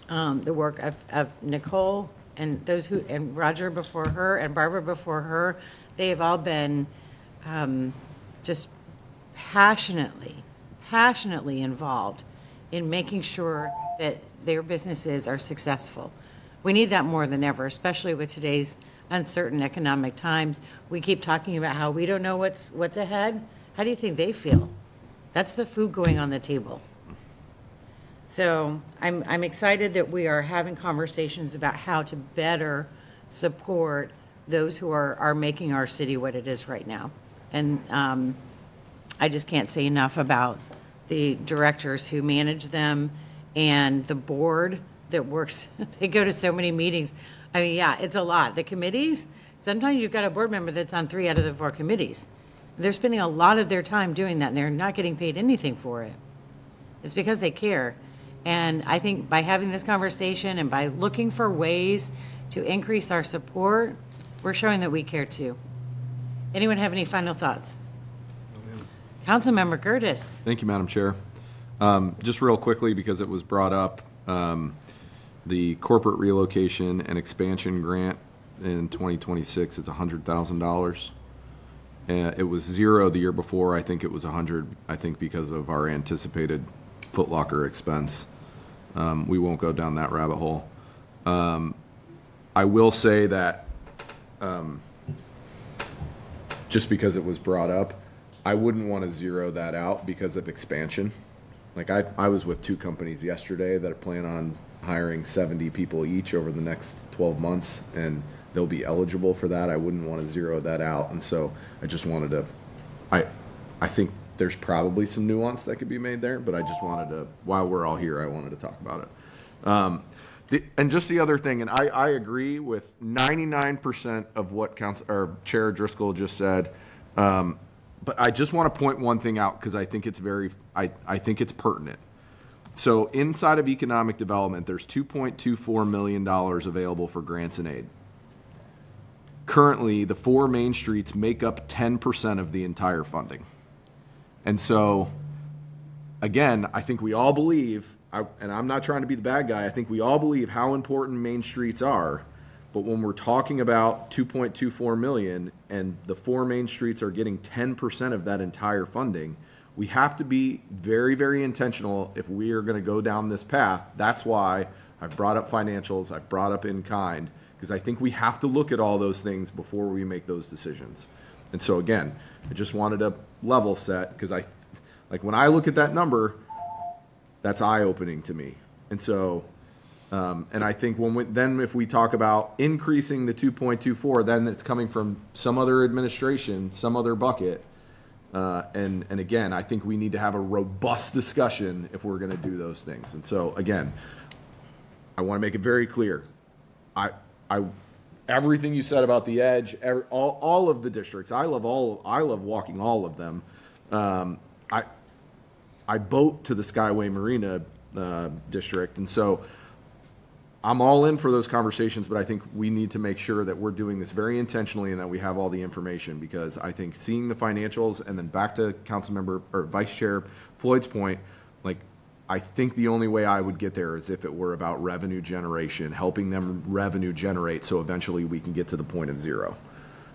the work of Nicole and and Roger before her and Barbara before her. They have all been just passionately involved in making sure that their businesses are successful. We need that more than ever, especially with today's uncertain economic times. We keep talking about how we don't know what's ahead. How do you think they feel? That's the food going on the table. So I'm excited that we are having conversations about how to better support those who are making our city what it is right now. And I just can't say enough about the directors who manage them and the board that works. They go to so many meetings. I mean, yeah, it's a lot. The committees, sometimes you've got a board member that's on 3 out of the 4 committees. They're spending a lot of their time doing that, and they're not getting paid anything for it. It's because they care. And I think by having this conversation and by looking for ways to increase our support, we're showing that we care too. Anyone have any final thoughts? Councilmember Curtis. Thank you, Madam Chair. Just real quickly, because it was brought up, the corporate relocation and expansion grant in 2026 is $100,000. It was 0 the year before. I think it was 100, I think because of our anticipated Foot Locker expense. We won't go down that rabbit hole. I will say that just because it was brought up, I wouldn't want to zero that out because of expansion. Like I was with 2 companies yesterday that plan on hiring 70 people each over the next 12 months, and they'll be eligible for that. I wouldn't want to zero that out. And so I just wanted to, I think there's probably some nuance that could be made there, but I just wanted to, while we're all here, I wanted to talk about it. And just the other thing, and I agree with 99% of what Chair Driscoll just said, but I just want to point one thing out because I think it's I think it's pertinent. So inside of economic development, there's $2.24 million available for grants and aid. Currently, the 4 main streets make up 10% of the entire funding. And so, again, I think we all believe, and I'm not trying to be the bad guy, I think we all believe how important main streets are. But when we're talking about $2.24 million and the 4 main streets are getting 10% of that entire funding, we have to be very, very intentional if we are going to go down this path. That's why I've brought up financials, I've brought up in kind, because I think we have to look at all those things before we make those decisions. And so again, I just wanted to level set because when I look at that number, that's eye-opening to me. And so And I think then if we talk about increasing the 2.24, then it's coming from some other administration, some other bucket. And again, I think we need to have a robust discussion if we're going to do those things. And so again, I want to make it very clear. Everything you said about the edge, all of the districts, I love walking all of them. I boat to the Skyway Marina district, and so I'm all in for those conversations, but I think we need to make sure that we're doing this very intentionally and that we have all the information, because I think seeing the financials, and then back to Councilmember or Vice Chair Floyd's point, like, I think the only way I would get there is if it were about revenue generation, helping them revenue generate, so eventually we can get to the point of zero.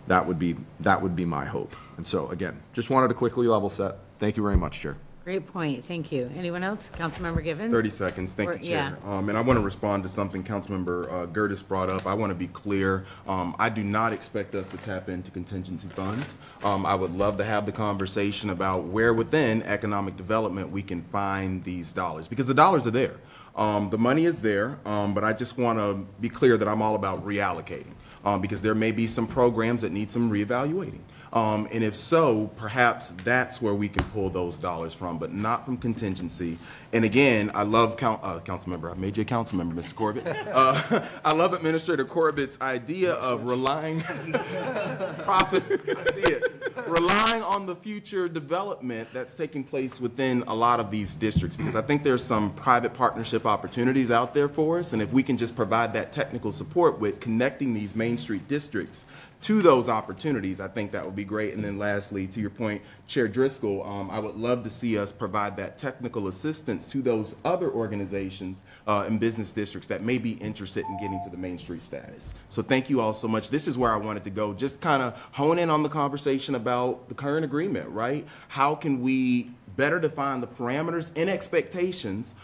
That would be my hope. And so again, just wanted to quickly level set. Thank you very much, Chair. Great point, thank you. Anyone else? Councilmember Givens? 30 seconds, thank you, Chair. And I want to respond to something Councilmember Gertis brought up. I want to be clear. I do not expect us to tap into contingency funds. I would love to have the conversation about where within economic development we can find these dollars, because the dollars are there. The money is there, but I just want to be clear that I'm all about reallocating, because there may be some programs that need some reevaluating. And if so, perhaps that's where we can pull those dollars from, but not from contingency. And again, I love Councilmember, I made you a council member, Mr. Corbett. I love Administrator Corbett's idea of relying, profit, I see it, relying on the future development that's taking place within a lot of these districts, because I think there's some private partnership opportunities out there for us. And if we can just provide that technical support with connecting these Main Street districts to those opportunities, I think that would be great. And then lastly, to your point, Chair Driscoll, I would love to see us provide that technical assistance to those other organizations and business districts that may be interested in getting to the Main Street status. So thank you all so much. This is where I wanted to go, just kind of hone in on the conversation about the current agreement, right? How can we better define the parameters and expectations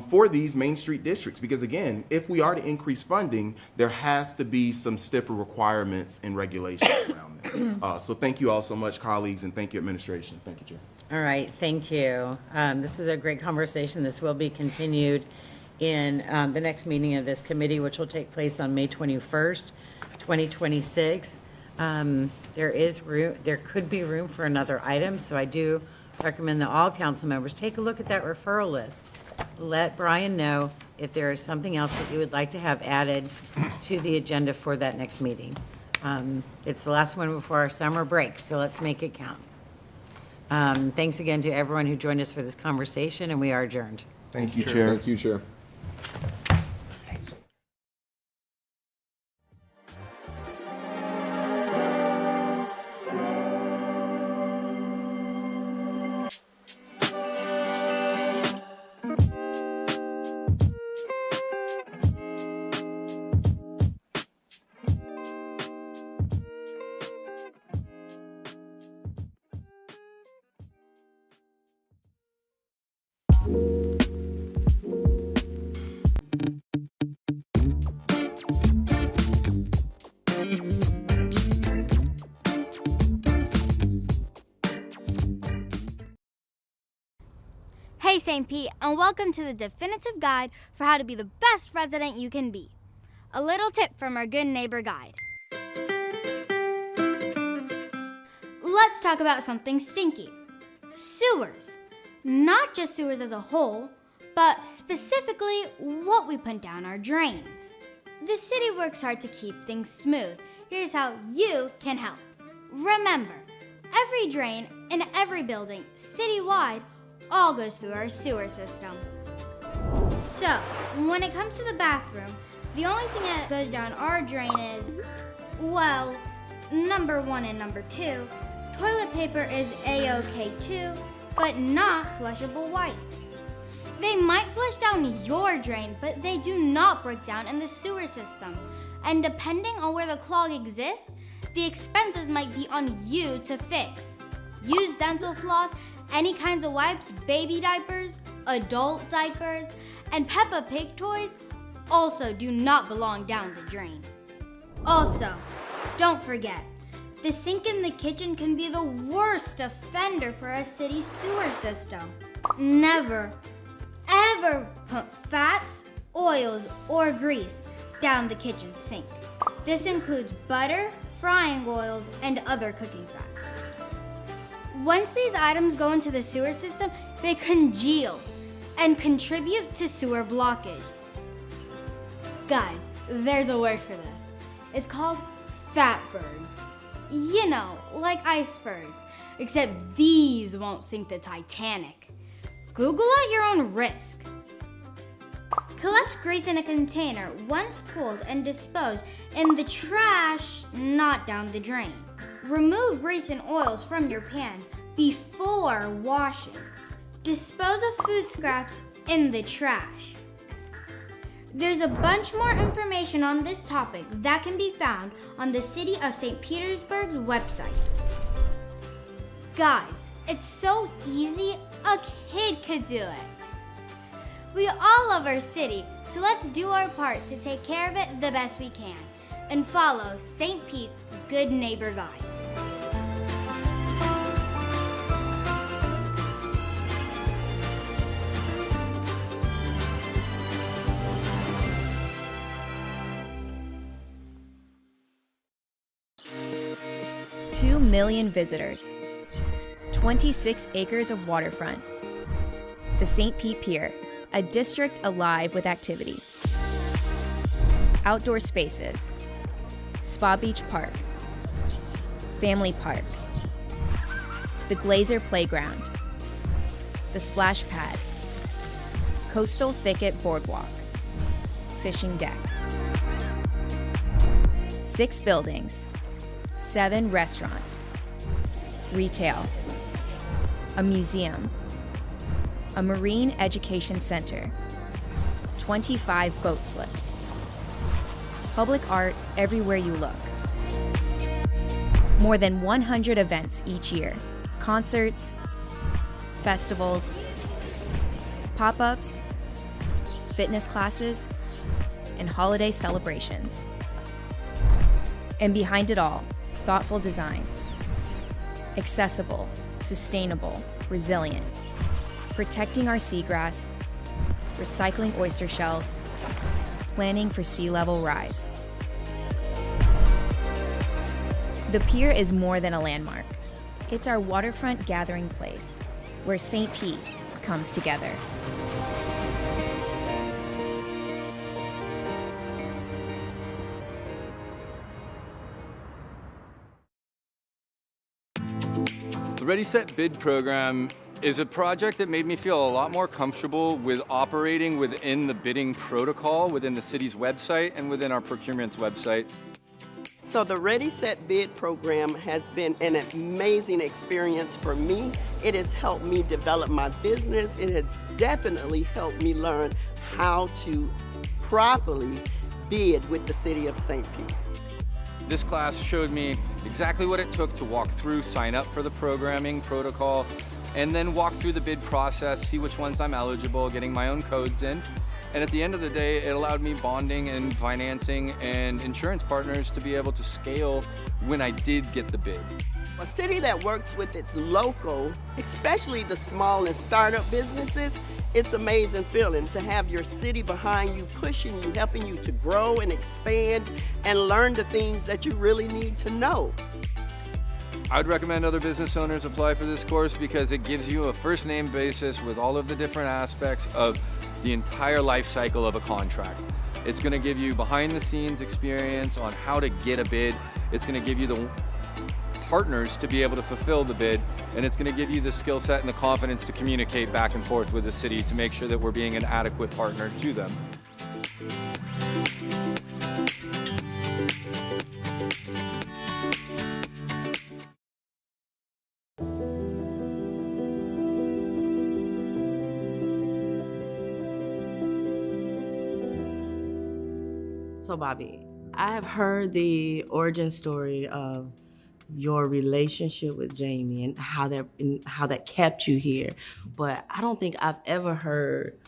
for these Main Street districts? Because again, if we are to increase funding, there has to be some stiffer requirements and regulations around that. So thank you all so much, colleagues, and thank you, administration. Thank you, Chair. All right, thank you. This is a great conversation. This will be continued in the next meeting of this committee, which will take place on May 21st, 2026. There could be room for another item, so I do recommend that all council members take a look at that referral list. Let Brian know if there is something else that you would like to have added to the agenda for that next meeting. It's the last one before our summer break, so let's make it count. Thanks again to everyone who joined us for this conversation, and we are adjourned. Thank you, Chair. Thank you, Chair. Hey St. Pete, and welcome to the definitive guide for how to be the best resident you can be. A little tip from our good neighbor guide. Let's talk about something stinky. Sewers. Not just sewers as a whole, but specifically what we put down our drains. The city works hard to keep things smooth. Here's how you can help. Remember, every drain in every building citywide all goes through our sewer system. So, when it comes to the bathroom, the only thing that goes down our drain is, well, number 1 and number 2, toilet paper is A-OK too, but not flushable wipes. They might flush down your drain, but they do not break down in the sewer system. And depending on where the clog exists, the expenses might be on you to fix. Use dental floss, any kinds of wipes, baby diapers, adult diapers, and Peppa Pig toys also do not belong down the drain. Also, don't forget, the sink in the kitchen can be the worst offender for a city sewer system. Never, ever put fats oils, or grease down the kitchen sink. This includes butter, frying oils, and other cooking fats. Once these items go into the sewer system, they congeal and contribute to sewer blockage. Guys, there's a word for this. It's called fatbergs. You know, like icebergs, except these won't sink the Titanic. Google at your own risk. Collect grease in a container once cooled and dispose in the trash, not down the drain. Remove grease and oils from your pans before washing. Dispose of food scraps in the trash. There's a bunch more information on this topic that can be found on the City of St. Petersburg's website. Guys, it's so easy, a kid could do it. We all love our city, so let's do our part to take care of it the best we can and follow St. Pete's Good Neighbor Guide. $2 million visitors, 26 acres of waterfront. The St. Pete Pier, a district alive with activity. Outdoor spaces, Spa Beach Park, Family Park, the Glazer Playground, the Splash Pad, Coastal Thicket Boardwalk, Fishing Deck. 6 buildings, 7 restaurants, retail, a museum, a marine education center, 25 boat slips, public art everywhere you look. More than 100 events each year, concerts, festivals, pop-ups, fitness classes, and holiday celebrations. And behind it all, thoughtful design. Accessible, sustainable, resilient. Protecting our seagrass, recycling oyster shells, planning for sea level rise. The pier is more than a landmark. It's our waterfront gathering place, where St. Pete comes together. The Ready Set Bid program is a project that made me feel a lot more comfortable with operating within the bidding protocol, within the city's website and within our procurement's website. So the Ready Set Bid program has been an amazing experience for me. It has helped me develop my business. It has definitely helped me learn how to properly bid with the city of St. Pete. This class showed me exactly what it took to walk through, sign up for the programming protocol, and then walk through the bid process, see which ones I'm eligible, getting my own codes in. And at the end of the day, it allowed me bonding and financing and insurance partners to be able to scale when I did get the bid. A city that works with its local, especially the small and startup businesses, it's an amazing feeling to have your city behind you, pushing you, helping you to grow and expand and learn the things that you really need to know. I would recommend other business owners apply for this course because it gives you a first name basis with all of the different aspects of the entire life cycle of a contract. It's going to give you behind the scenes experience on how to get a bid. It's going to give you the partners to be able to fulfill the bid, and it's going to give you the skill set and the confidence to communicate back and forth with the city to make sure that we're being an adequate partner to them. So Bobby, I have heard the origin story of your relationship with Jamie and how that kept you here, but I don't think I've ever heard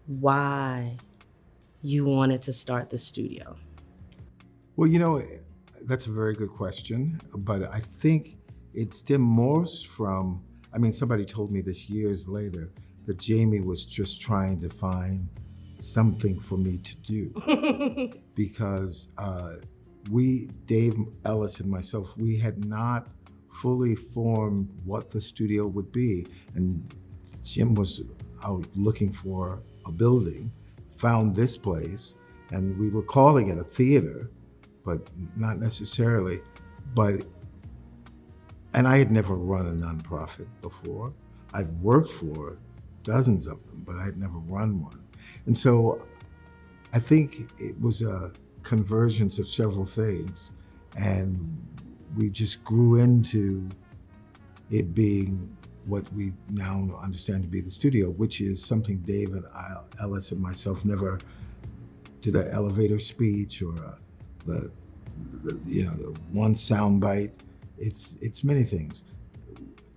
why you wanted to start the studio. Well, you know, that's a very good question, but I think it stemmed more from, I mean, somebody told me this years later that Jamie was just trying to find something for me to do because Dave Ellis and myself, we had not fully formed what the studio would be. And Jim was out looking for a building, found this place, and we were calling it a theater, but not necessarily. And I had never run a nonprofit before. I'd worked for dozens of them, but I'd never run one. And so I think it was a convergence of several things, and we just grew into it being what we now understand to be the studio, which is something David Ellis and myself never did an elevator speech or the one sound bite. It's many things.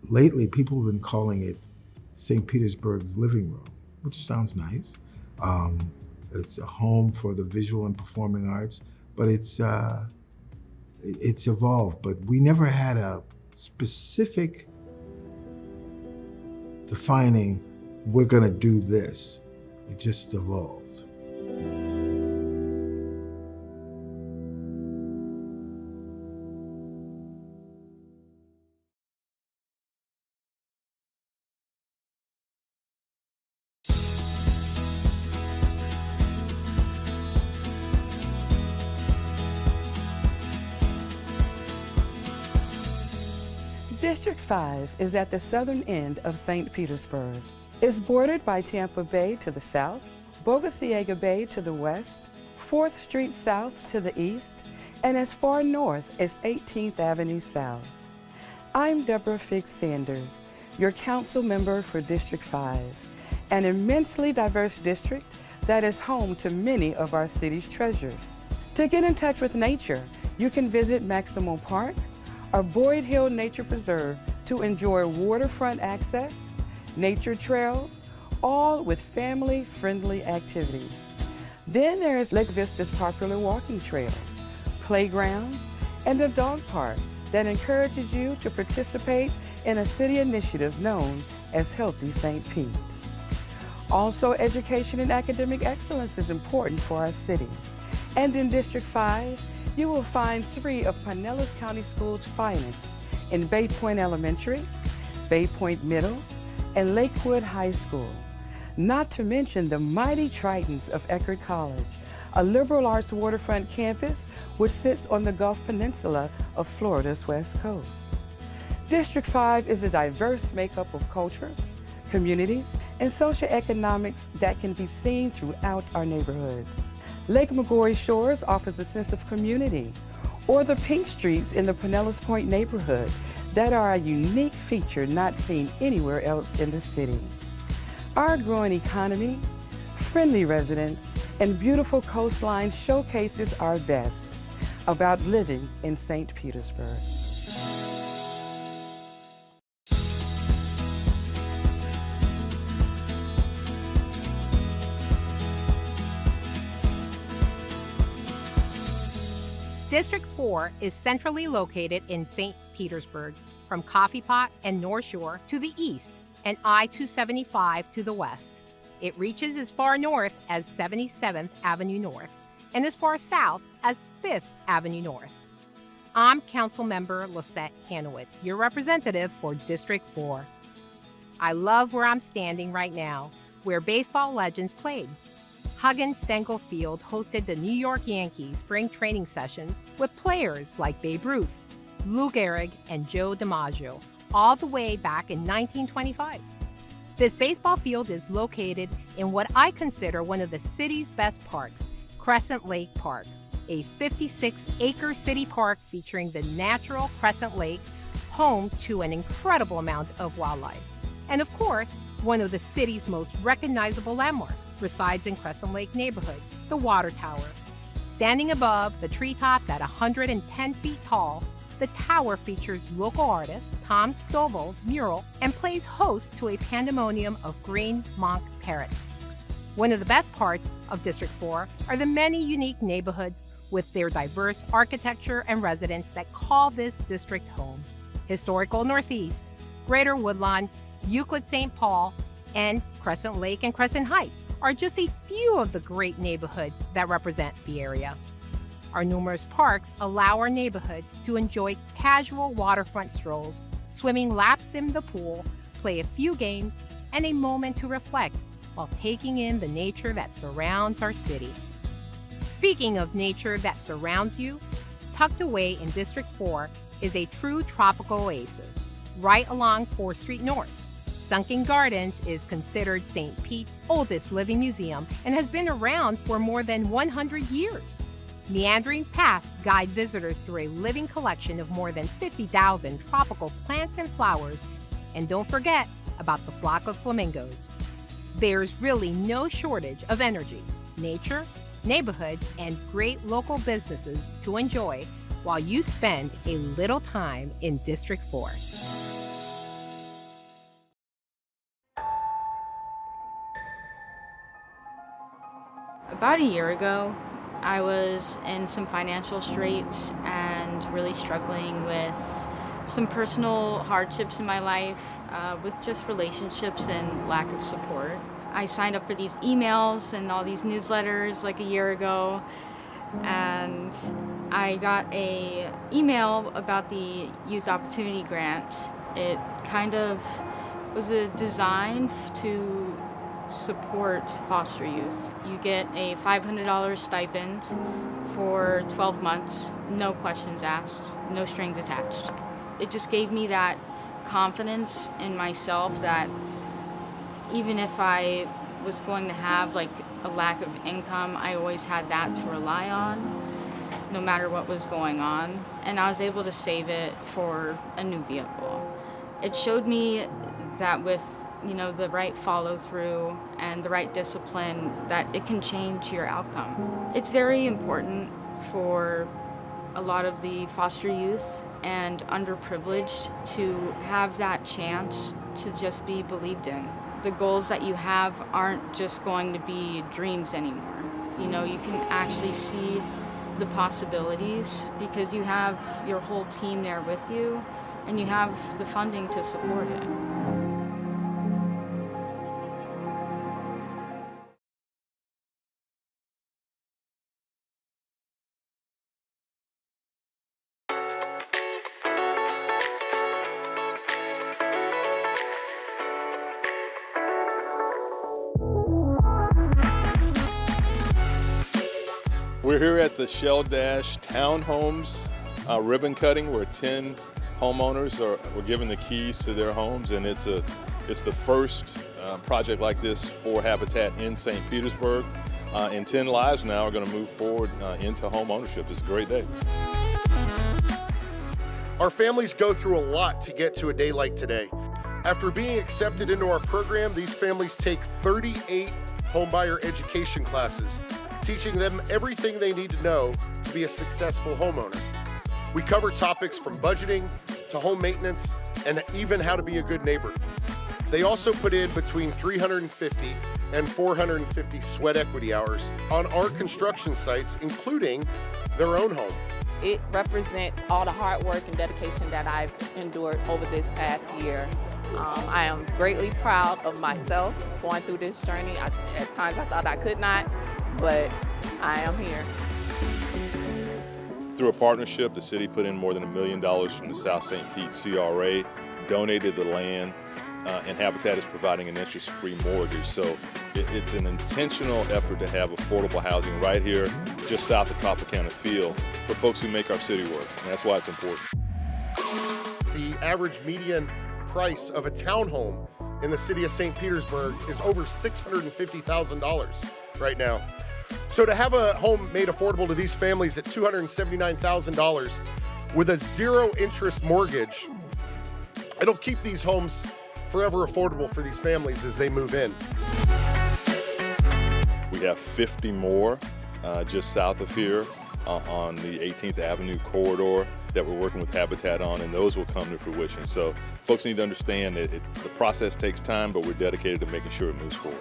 Lately, people have been calling it St. Petersburg's living room, which sounds nice. It's a home for the visual and performing arts, but it's evolved. But we never had a specific defining, we're gonna do this. It just evolved. District 5 is at the southern end of St. Petersburg. It's bordered by Tampa Bay to the south, Bogosiega Bay to the west, 4th Street South to the east, and as far north as 18th Avenue South. I'm Deborah Figgs Sanders, your council member for District 5, an immensely diverse district that is home to many of our city's treasures. To get in touch with nature, you can visit Maximo Park, or Boyd Hill Nature Preserve to enjoy waterfront access, nature trails, all with family-friendly activities. Then there's Lake Vista's popular walking trail, playgrounds, and a dog park that encourages you to participate in a city initiative known as Healthy St. Pete. Also, education and academic excellence is important for our city. And in District 5, you will find 3 of Pinellas County Schools' finest in Bay Point Elementary, Bay Point Middle, and Lakewood High School. Not to mention the mighty Tritons of Eckerd College, a liberal arts waterfront campus which sits on the Gulf Peninsula of Florida's west coast. District 5 is a diverse makeup of cultures, communities, and socioeconomics that can be seen throughout our neighborhoods. Lake McGorry Shores offers a sense of community, or the pink streets in the Pinellas Point neighborhood that are a unique feature not seen anywhere else in the city. Our growing economy, friendly residents, and beautiful coastline showcases our best about living in St. Petersburg. District 4 is centrally located in St. Petersburg, from Coffee Pot and North Shore to the east and I-275 to the west. It reaches as far north as 77th Avenue North and as far south as 5th Avenue North. I'm Councilmember Lisette Hanowitz, your representative for District 4. I love where I'm standing right now, where baseball legends played. Huggins Stengel Field hosted the New York Yankees spring training sessions with players like Babe Ruth, Lou Gehrig, and Joe DiMaggio, all the way back in 1925. This baseball field is located in what I consider one of the city's best parks, Crescent Lake Park, a 56-acre city park featuring the natural Crescent Lake, home to an incredible amount of wildlife. And of course, one of the city's most recognizable landmarks resides in Crescent Lake neighborhood, the Water Tower. Standing above the treetops at 110 feet tall, the tower features local artist Tom Stovall's mural and plays host to a pandemonium of green monk parrots. One of the best parts of District 4 are the many unique neighborhoods with their diverse architecture and residents that call this district home. Historical Northeast, Greater Woodlawn, Euclid St. Paul, and Crescent Lake and Crescent Heights are just a few of the great neighborhoods that represent the area. Our numerous parks allow our neighborhoods to enjoy casual waterfront strolls, swimming laps in the pool, play a few games, and a moment to reflect while taking in the nature that surrounds our city. Speaking of nature that surrounds you, tucked away in District 4 is a true tropical oasis, right along 4th Street North. Sunken Gardens is considered St. Pete's oldest living museum and has been around for more than 100 years. Meandering paths guide visitors through a living collection of more than 50,000 tropical plants and flowers. And don't forget about the flock of flamingos. There's really no shortage of energy, nature, neighborhoods, and great local businesses to enjoy while you spend a little time in District 4. About a year ago, I was in some financial straits and really struggling with some personal hardships in my life, with just relationships and lack of support. I signed up for these emails and all these newsletters like a year ago, and I got an email about the Youth Opportunity Grant. It kind of was a design to support foster youth. You get a $500 stipend for 12 months, no questions asked, no strings attached. It just gave me that confidence in myself that even if I was going to have like a lack of income, I always had that to rely on, no matter what was going on. And I was able to save it for a new vehicle. It showed me that with, the right follow through and the right discipline, that it can change your outcome. It's very important for a lot of the foster youth and underprivileged to have that chance to just be believed in. The goals that you have aren't just going to be dreams anymore. You can actually see the possibilities because you have your whole team there with you and you have the funding to support it. We're here at the Shell Dash Townhomes ribbon cutting where 10 homeowners were given the keys to their homes, and it's the first project like this for Habitat in St. Petersburg. And 10 lives now are going to move forward into home ownership. It's a great day. Our families go through a lot to get to a day like today. After being accepted into our program, these families take 38 homebuyer education classes, teaching them everything they need to know to be a successful homeowner. We cover topics from budgeting to home maintenance and even how to be a good neighbor. They also put in between 350 and 450 sweat equity hours on our construction sites, including their own home. It represents all the hard work and dedication that I've endured over this past year. I am greatly proud of myself going through this journey. At times I thought I could not, but I am here. Through a partnership, the city put in more than $1 million from the South St. Pete CRA, donated the land, and Habitat is providing an interest-free mortgage. So it's an intentional effort to have affordable housing right here, just south of Tropicana Field, for folks who make our city work, and that's why it's important. The average median price of a townhome in the city of St. Petersburg is over $650,000 right now. So to have a home made affordable to these families at $279,000 with a zero-interest mortgage, it'll keep these homes forever affordable for these families as they move in. We have 50 more just south of here on the 18th Avenue corridor that we're working with Habitat on, and those will come to fruition. So folks need to understand that the process takes time, but we're dedicated to making sure it moves forward.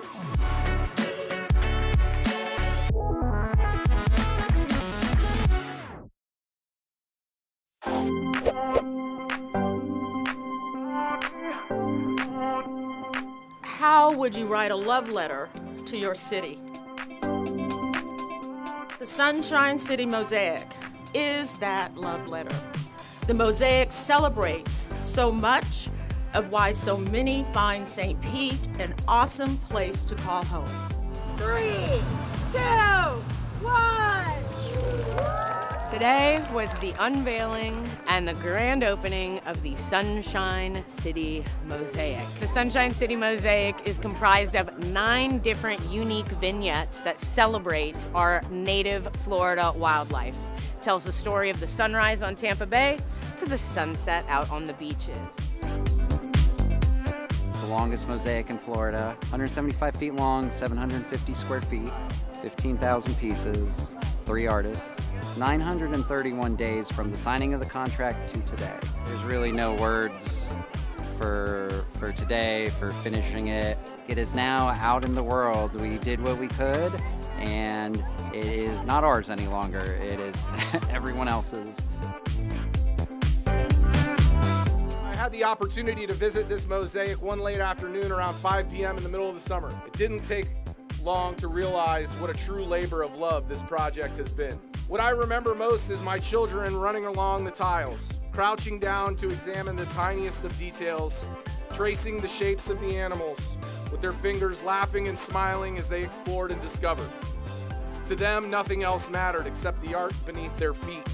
How would you write a love letter to your city. The Sunshine City Mosaic is that love letter. The Mosaic celebrates so much of why so many find St. Pete an awesome place to call home. 3, 2, 1. Today was the unveiling and the grand opening of the Sunshine City Mosaic. The Sunshine City Mosaic is comprised of 9 different unique vignettes that celebrate our native Florida wildlife. It tells the story of the sunrise on Tampa Bay to the sunset out on the beaches. It's the longest mosaic in Florida, 175 feet long, 750 square feet, 15,000 pieces, 3 artists, 931 days from the signing of the contract to today. There's really no words for today, for finishing it. It is now out in the world. We did what we could, and it is not ours any longer. It is everyone else's. I had the opportunity to visit this mosaic one late afternoon around 5 p.m. in the middle of the summer. It didn't take long to realize what a true labor of love this project has been. What I remember most is my children running along the tiles, crouching down to examine the tiniest of details, tracing the shapes of the animals, with their fingers laughing and smiling as they explored and discovered. To them, nothing else mattered except the art beneath their feet.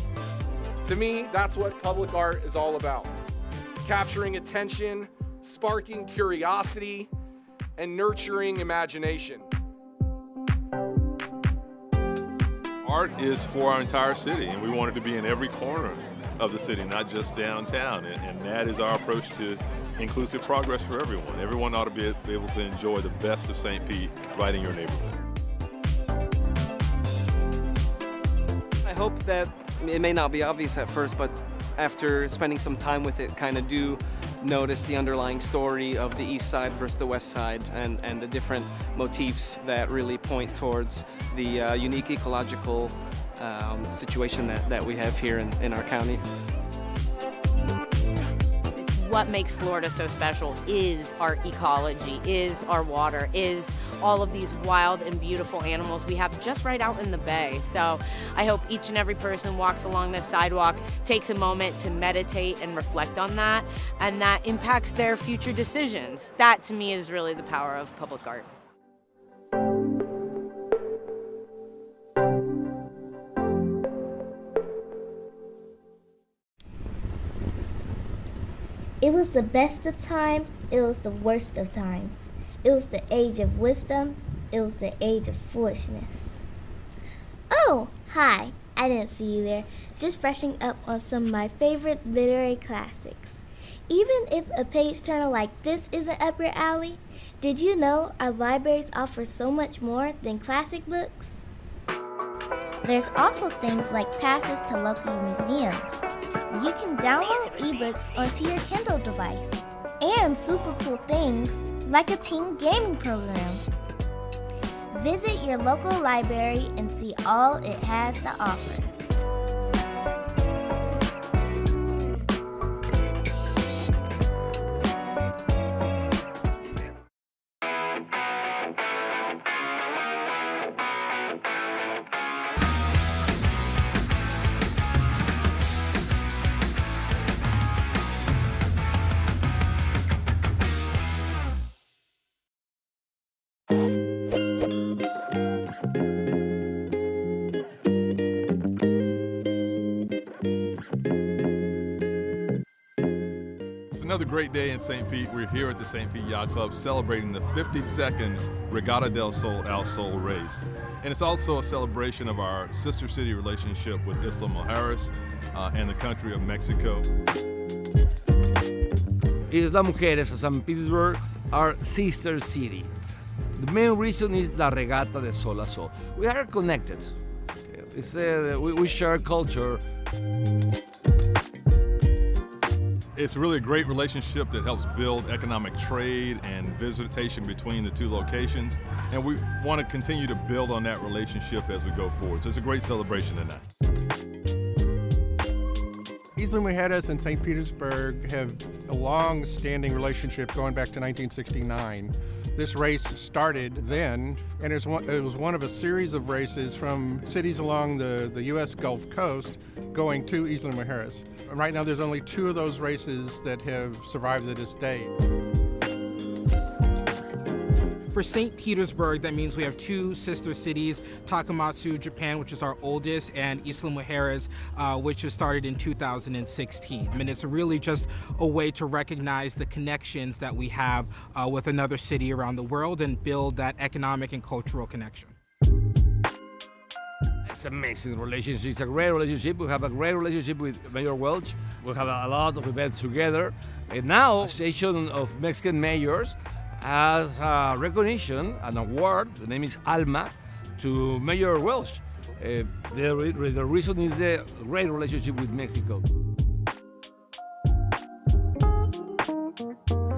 To me, that's what public art is all about. Capturing attention, sparking curiosity, and nurturing imagination. Art is for our entire city, and we want it to be in every corner of the city, not just downtown. And that is our approach to inclusive progress for everyone. Everyone ought to be able to enjoy the best of St. Pete right in your neighborhood. I hope that it may not be obvious at first, but after spending some time with it, kind of do notice the underlying story of the east side versus the west side, and the different motifs that really point towards the unique ecological situation that we have here in our county. What makes Florida so special is our ecology, is our water, is all of these wild and beautiful animals we have just right out in the bay. So I hope each and every person walks along this sidewalk, takes a moment to meditate and reflect on that, and that impacts their future decisions. That to me is really the power of public art. It was the best of times, it was the worst of times. It was the age of wisdom, it was the age of foolishness. Oh, hi, I didn't see you there. Just brushing up on some of my favorite literary classics. Even if a page turner like this isn't up your alley, did you know our libraries offer so much more than classic books? There's also things like passes to local museums. You can download ebooks onto your Kindle device. And super cool things like a team gaming program. Visit your local library and see all it has to offer. Another great day in St. Pete. We're here at the St. Pete Yacht Club celebrating the 52nd Regatta del Sol Al Sol race. And it's also a celebration of our sister city relationship with Isla Mujeres and the country of Mexico. Isla Mujeres and St. Petersburg are sister city. The main reason is la Regatta del Sol Al Sol. We are connected. We share culture. It's really a great relationship that helps build economic trade and visitation between the two locations, and we want to continue to build on that relationship as we go forward. So it's a great celebration tonight. Isla Mujeres and St. Petersburg have a long-standing relationship going back to 1969. This race started then, and it was one of a series of races from cities along the U.S. Gulf Coast going to Isla Mujeres. Right now, there's only 2 of those races that have survived to this day. For St. Petersburg, that means we have 2 sister cities, Takamatsu, Japan, which is our oldest, and Isla Mujeres, which was started in 2016. I mean, it's really just a way to recognize the connections that we have with another city around the world and build that economic and cultural connection. It's an amazing relationship. It's a great relationship. We have a great relationship with Mayor Welch. We have a lot of events together. And now, Association of Mexican Mayors has a recognition, an award, the name is ALMA, to Mayor Welch. The reason is the great relationship with Mexico.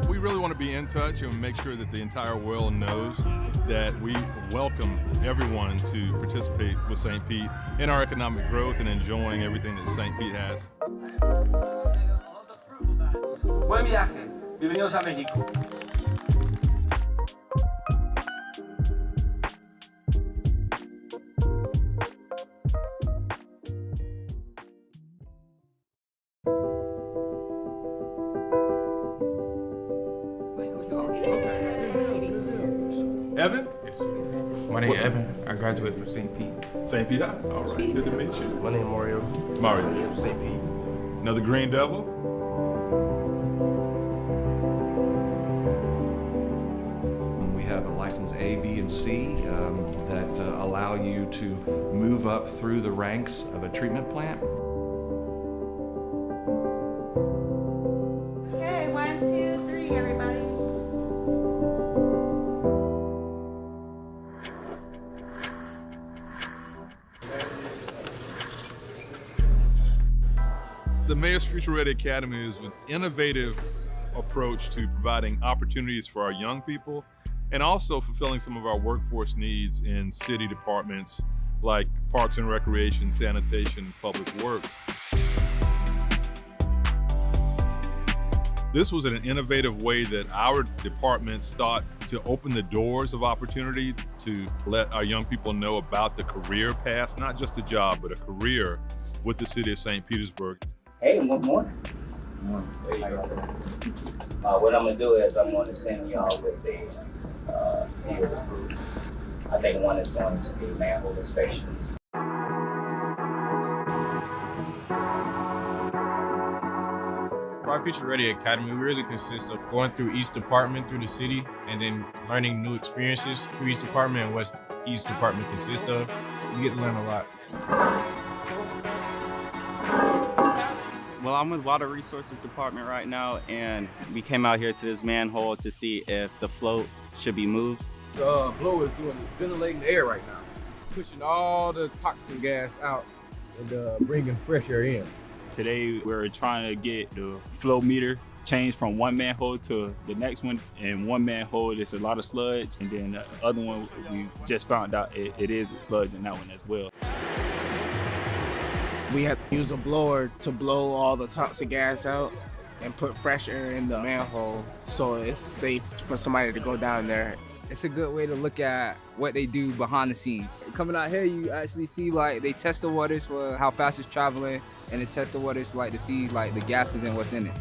We really want to be in touch and make sure that the entire world knows that we welcome everyone to participate with St. Pete in our economic growth and enjoying everything that St. Pete has. Buen viaje. Bienvenidos a México. Evan? Yes. My name is Evan. I graduated from St. Pete. St. Pete, all right. Good to meet you. My name is Mario. Mario. St. Pete. Another Green Devil? We have a license A, B, and C that allow you to move up through the ranks of a treatment plant. Okay, 1, 2, 3, everybody. The Mayor's Future Ready Academy is an innovative approach to providing opportunities for our young people and also fulfilling some of our workforce needs in city departments like Parks and Recreation, Sanitation, and Public Works. This was an innovative way that our departments thought to open the doors of opportunity to let our young people know about the career path, not just a job, but a career with the city of St. Petersburg. Hey, good morning. What I'm gonna do is I'm gonna send y'all with a field group. I think one is going to be manhole inspections. Our Future Ready Academy really consists of going through each department through the city and then learning new experiences through each department and what each department consists of. You get to learn a lot. Well, I'm with Water Resources Department right now, and we came out here to this manhole to see if the float should be moved. The blower is ventilating the air right now, pushing all the toxic gas out and bringing fresh air in. Today, we're trying to get the flow meter changed from one manhole to the next one. And one manhole, there's a lot of sludge, and then the other one, we just found out it is sludge in that one as well. We have to use a blower to blow all the toxic gas out and put fresh air in the manhole so it's safe for somebody to go down there. It's a good way to look at what they do behind the scenes. Coming out here, you actually see like they test the waters for how fast it's traveling, and they test the waters like to see like the gases and what's in it.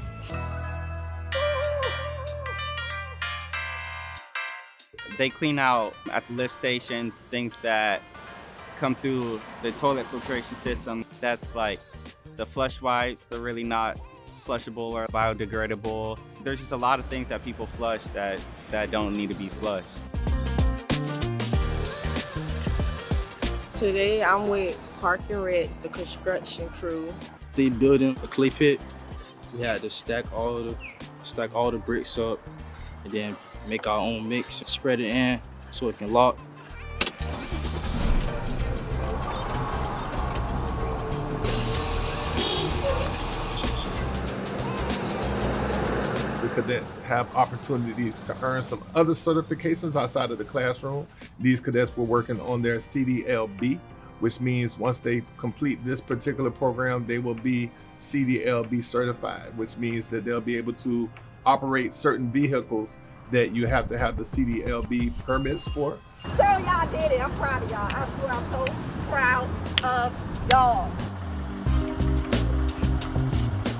They clean out at the lift stations things that come through the toilet filtration system. That's like the flush wipes. They're really not flushable or biodegradable. There's just a lot of things that people flush that don't need to be flushed. Today I'm with Park and Recs, the construction crew. They building a clay pit. We had to stack all the bricks up and then make our own mix, spread it in so it can lock. The cadets have opportunities to earn some other certifications outside of the classroom. These cadets were working on their CDLB, which means once they complete this particular program, they will be CDLB certified, which means that they'll be able to operate certain vehicles that you have to have the CDLB permits for. So y'all did it. I'm proud of y'all. I swear I'm so proud of y'all.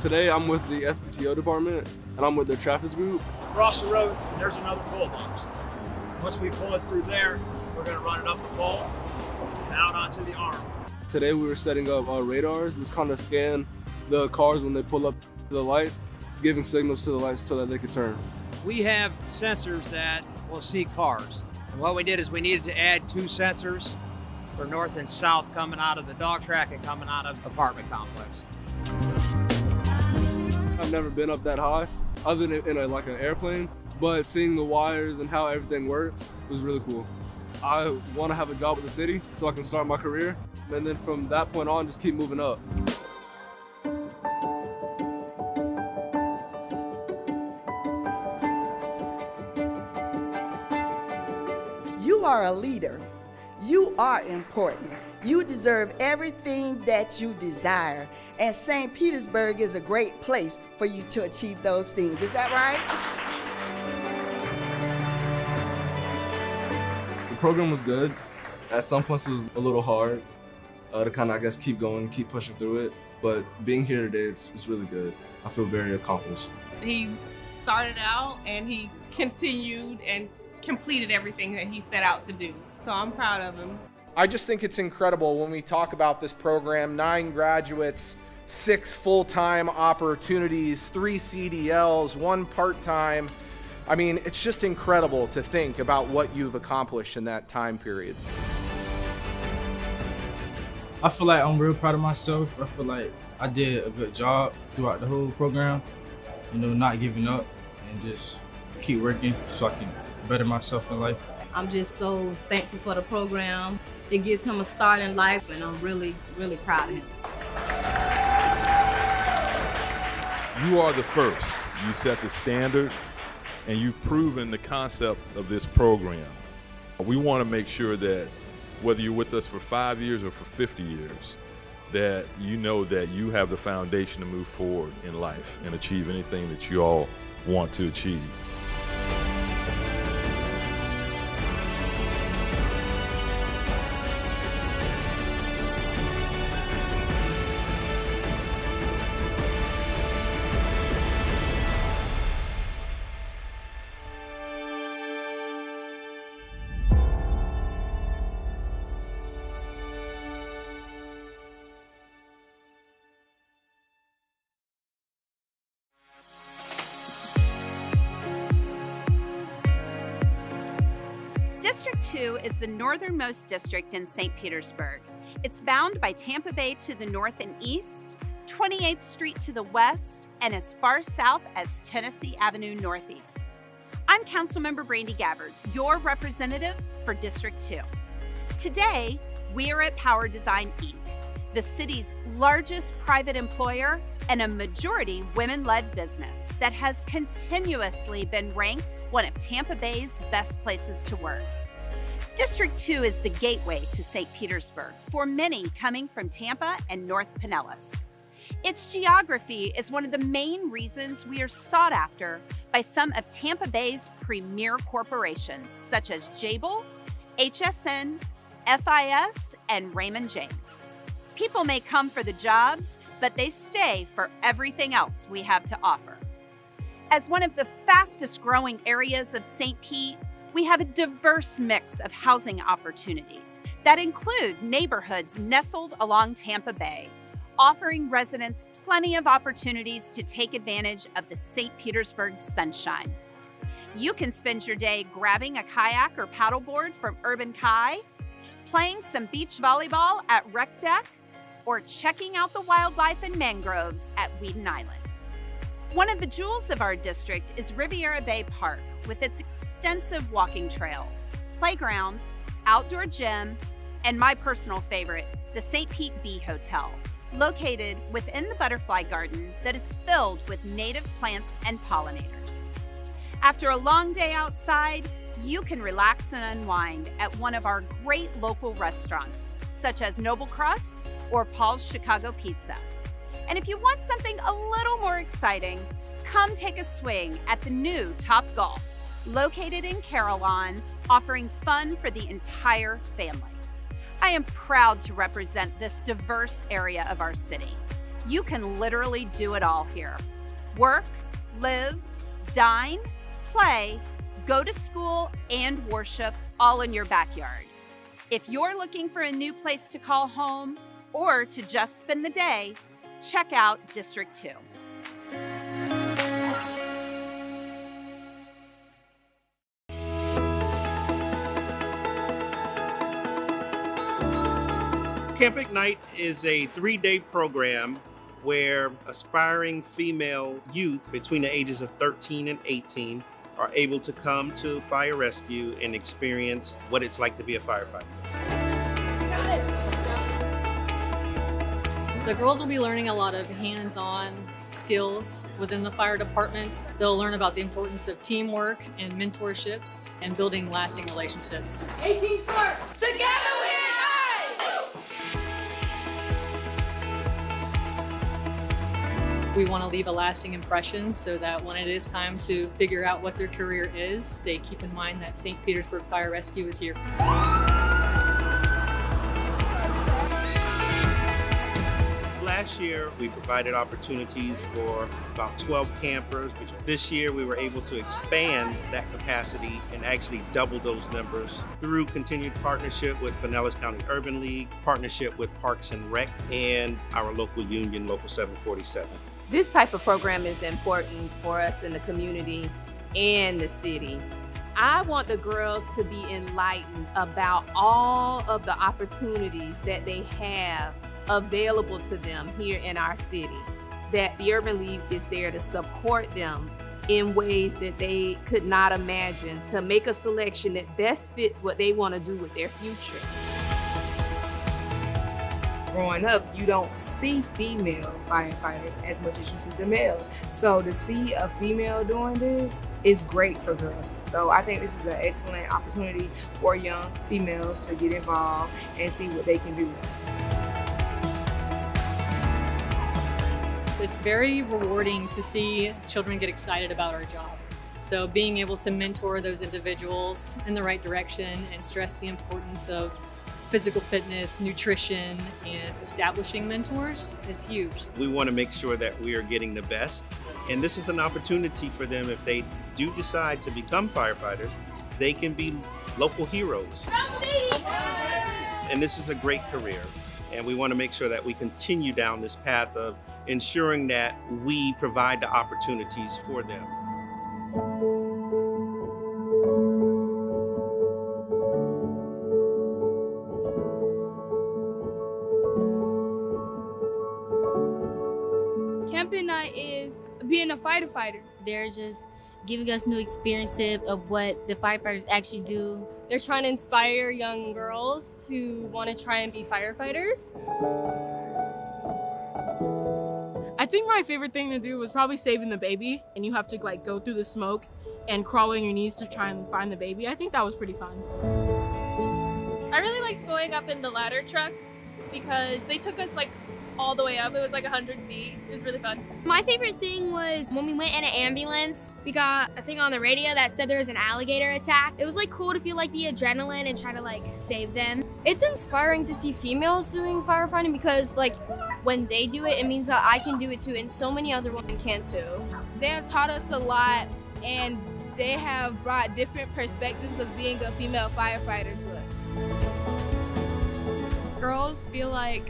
Today I'm with the SPTO department and I'm with the traffic group. Across the road, there's another pole box. Once we pull it through there, we're gonna run it up the pole and out onto the arm. Today we were setting up radars, which kind of scan the cars when they pull up to the lights, giving signals to the lights so that they could turn. We have sensors that will see cars. And what we did is we needed to add 2 sensors for north and south coming out of the dog track and coming out of apartment complex. I've never been up that high, other than in like an airplane, but seeing the wires and how everything works was really cool. I want to have a job with the city so I can start my career, and then from that point on, just keep moving up. You are a leader. You are important. You deserve everything that you desire. And St. Petersburg is a great place for you to achieve those things. Is that right? The program was good. At some points it was a little hard to kind of, I guess, keep going, keep pushing through it. But being here today, it's really good. I feel very accomplished. He started out and he continued and completed everything that he set out to do. So I'm proud of him. I just think it's incredible when we talk about this program. 9 graduates, 6 full-time opportunities, 3 CDLs, 1 part-time. I mean, it's just incredible to think about what you've accomplished in that time period. I feel like I'm real proud of myself. I feel like I did a good job throughout the whole program, you know, not giving up and just keep working so I can better myself in life. I'm just so thankful for the program. It gives him a start in life, and I'm really, really proud of him. You are the first. You set the standard, and you've proven the concept of this program. We want to make sure that whether you're with us for 5 years or for 50 years, that you know that you have the foundation to move forward in life and achieve anything that you all want to achieve. District 2 is the northernmost district in St. Petersburg. It's bound by Tampa Bay to the north and east, 28th Street to the west, and as far south as Tennessee Avenue Northeast. I'm Councilmember Brandy Gabbard, your representative for District 2. Today, we are at Power Design, Inc., the city's largest private employer and a majority women-led business that has continuously been ranked one of Tampa Bay's best places to work. District 2 is the gateway to St. Petersburg for many coming from Tampa and North Pinellas. Its geography is one of the main reasons we are sought after by some of Tampa Bay's premier corporations, such as Jabil, HSN, FIS, and Raymond James. People may come for the jobs, but they stay for everything else we have to offer. As one of the fastest growing areas of St. Pete, we have a diverse mix of housing opportunities that include neighborhoods nestled along Tampa Bay, offering residents plenty of opportunities to take advantage of the St. Petersburg sunshine. You can spend your day grabbing a kayak or paddleboard from Urban Kai, playing some beach volleyball at Rec Deck, or checking out the wildlife and mangroves at Whedon Island. One of the jewels of our district is Riviera Bay Park, with its extensive walking trails, playground, outdoor gym, and my personal favorite, the St. Pete Bee Hotel, located within the butterfly garden that is filled with native plants and pollinators. After a long day outside, you can relax and unwind at one of our great local restaurants, such as Noble Crust or Paul's Chicago Pizza. And if you want something a little more exciting, come take a swing at the new Top Golf, located in Carillon, offering fun for the entire family. I am proud to represent this diverse area of our city. You can literally do it all here. Work, live, dine, play, go to school, and worship all in your backyard. If you're looking for a new place to call home or to just spend the day, check out District 2. Camp Ignite is a 3-day program where aspiring female youth between the ages of 13 and 18 are able to come to fire rescue and experience what it's like to be a firefighter. The girls will be learning a lot of hands-on skills within the fire department. They'll learn about the importance of teamwork and mentorships and building lasting relationships. 18 Sparks, together we ignite! We want to leave a lasting impression so that when it is time to figure out what their career is, they keep in mind that St. Petersburg Fire Rescue is here. Last year, we provided opportunities for about 12 campers. This year, we were able to expand that capacity and actually double those numbers through continued partnership with Pinellas County Urban League, partnership with Parks and Rec, and our local union, Local 747. This type of program is important for us in the community and the city. I want the girls to be enlightened about all of the opportunities that they have available to them here in our city, that the Urban League is there to support them in ways that they could not imagine, to make a selection that best fits what they want to do with their future. Growing up, you don't see female firefighters as much as you see the males. So to see a female doing this is great for girls. So I think this is an excellent opportunity for young females to get involved and see what they can do. It's very rewarding to see children get excited about our job. So being able to mentor those individuals in the right direction and stress the importance of physical fitness, nutrition, and establishing mentors is huge. We want to make sure that we are getting the best. And this is an opportunity for them, if they do decide to become firefighters, they can be local heroes. And this is a great career. And we want to make sure that we continue down this path of ensuring that we provide the opportunities for them. Camp Ignite is being a firefighter. They're just giving us new experiences of what the firefighters actually do. They're trying to inspire young girls to want to try and be firefighters. I think my favorite thing to do was probably saving the baby, and you have to like go through the smoke and crawl on your knees to try and find the baby. I think that was pretty fun. I really liked going up in the ladder truck because they took us like all the way up. It was like 100 feet. It was really fun. My favorite thing was when we went in an ambulance, we got a thing on the radio that said there was an alligator attack. It was like cool to feel like the adrenaline and try to like save them. It's inspiring to see females doing firefighting because like when they do it, it means that I can do it too, and so many other women can too. They have taught us a lot, and they have brought different perspectives of being a female firefighter to us. Girls feel like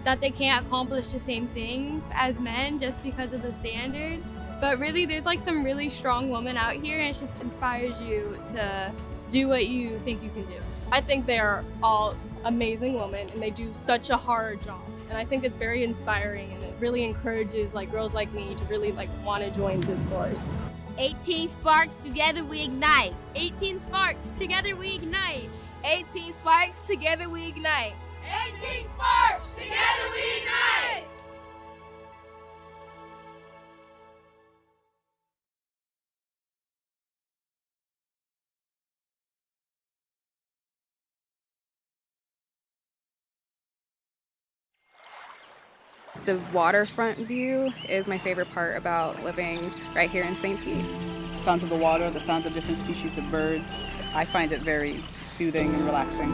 that they can't accomplish the same things as men just because of the standard. But really, there's like some really strong women out here, and it just inspires you to do what you think you can do. I think they are all amazing women, and they do such a hard job. And I think it's very inspiring, and it really encourages like girls like me to really like want to join this force. 18 sparks, together we ignite. 18 sparks, together we ignite. 18 sparks, together we ignite. 18 sparks, together we ignite. The waterfront view is my favorite part about living right here in St. Pete. Sounds of the water, the sounds of different species of birds. I find it very soothing and relaxing.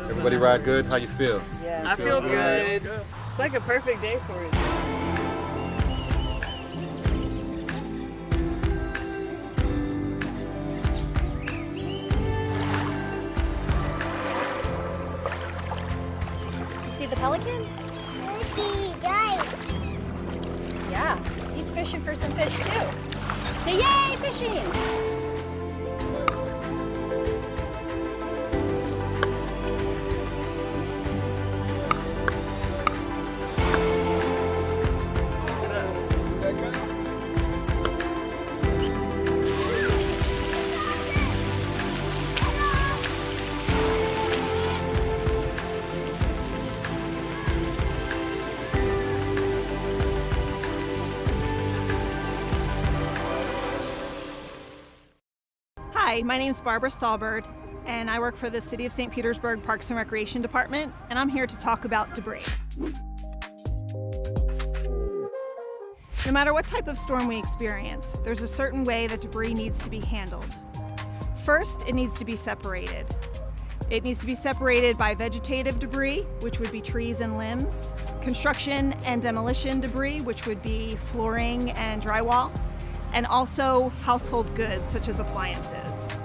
Everybody ride good? How you feel? Yeah, I feel good. It's like a perfect day for it. See the pelican? Yeah, he's fishing for some fish too. Say yay, fishing! Hi, my name is Barbara Stallbird, and I work for the City of St. Petersburg Parks and Recreation Department, and I'm here to talk about debris. No matter what type of storm we experience, there's a certain way that debris needs to be handled. First, it needs to be separated. It needs to be separated by vegetative debris, which would be trees and limbs, construction and demolition debris, which would be flooring and drywall, and also household goods such as appliances.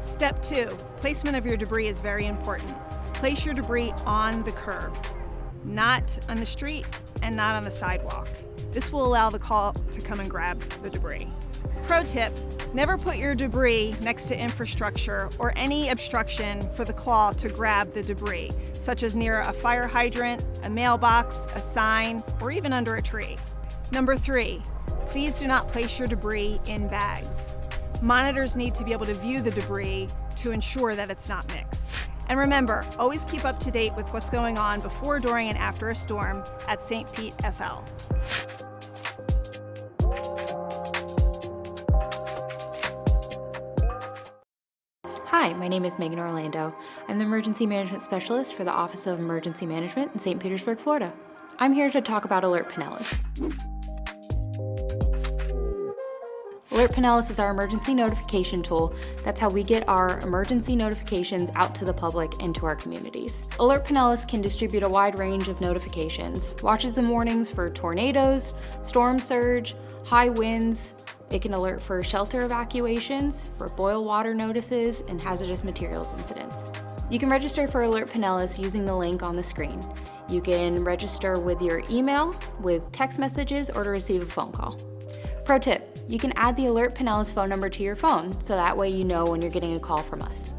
Step 2, placement of your debris is very important. Place your debris on the curb, not on the street and not on the sidewalk. This will allow the call to come and grab the debris. Pro tip, never put your debris next to infrastructure or any obstruction for the claw to grab the debris, such as near a fire hydrant, a mailbox, a sign, or even under a tree. Number 3, please do not place your debris in bags. Monitors need to be able to view the debris to ensure that it's not mixed. And remember, always keep up to date with what's going on before, during, and after a storm at St. Pete FL. Hi, my name is Megan Orlando. I'm the Emergency Management Specialist for the Office of Emergency Management in St. Petersburg, Florida. I'm here to talk about Alert Pinellas. Alert Pinellas is our emergency notification tool. That's how we get our emergency notifications out to the public and to our communities. Alert Pinellas can distribute a wide range of notifications, watches and warnings for tornadoes, storm surge, high winds. It can alert for shelter evacuations, for boil water notices, and hazardous materials incidents. You can register for Alert Pinellas using the link on the screen. You can register with your email, with text messages, or to receive a phone call. Pro tip, you can add the Alert Pinellas phone number to your phone, so that way you know when you're getting a call from us.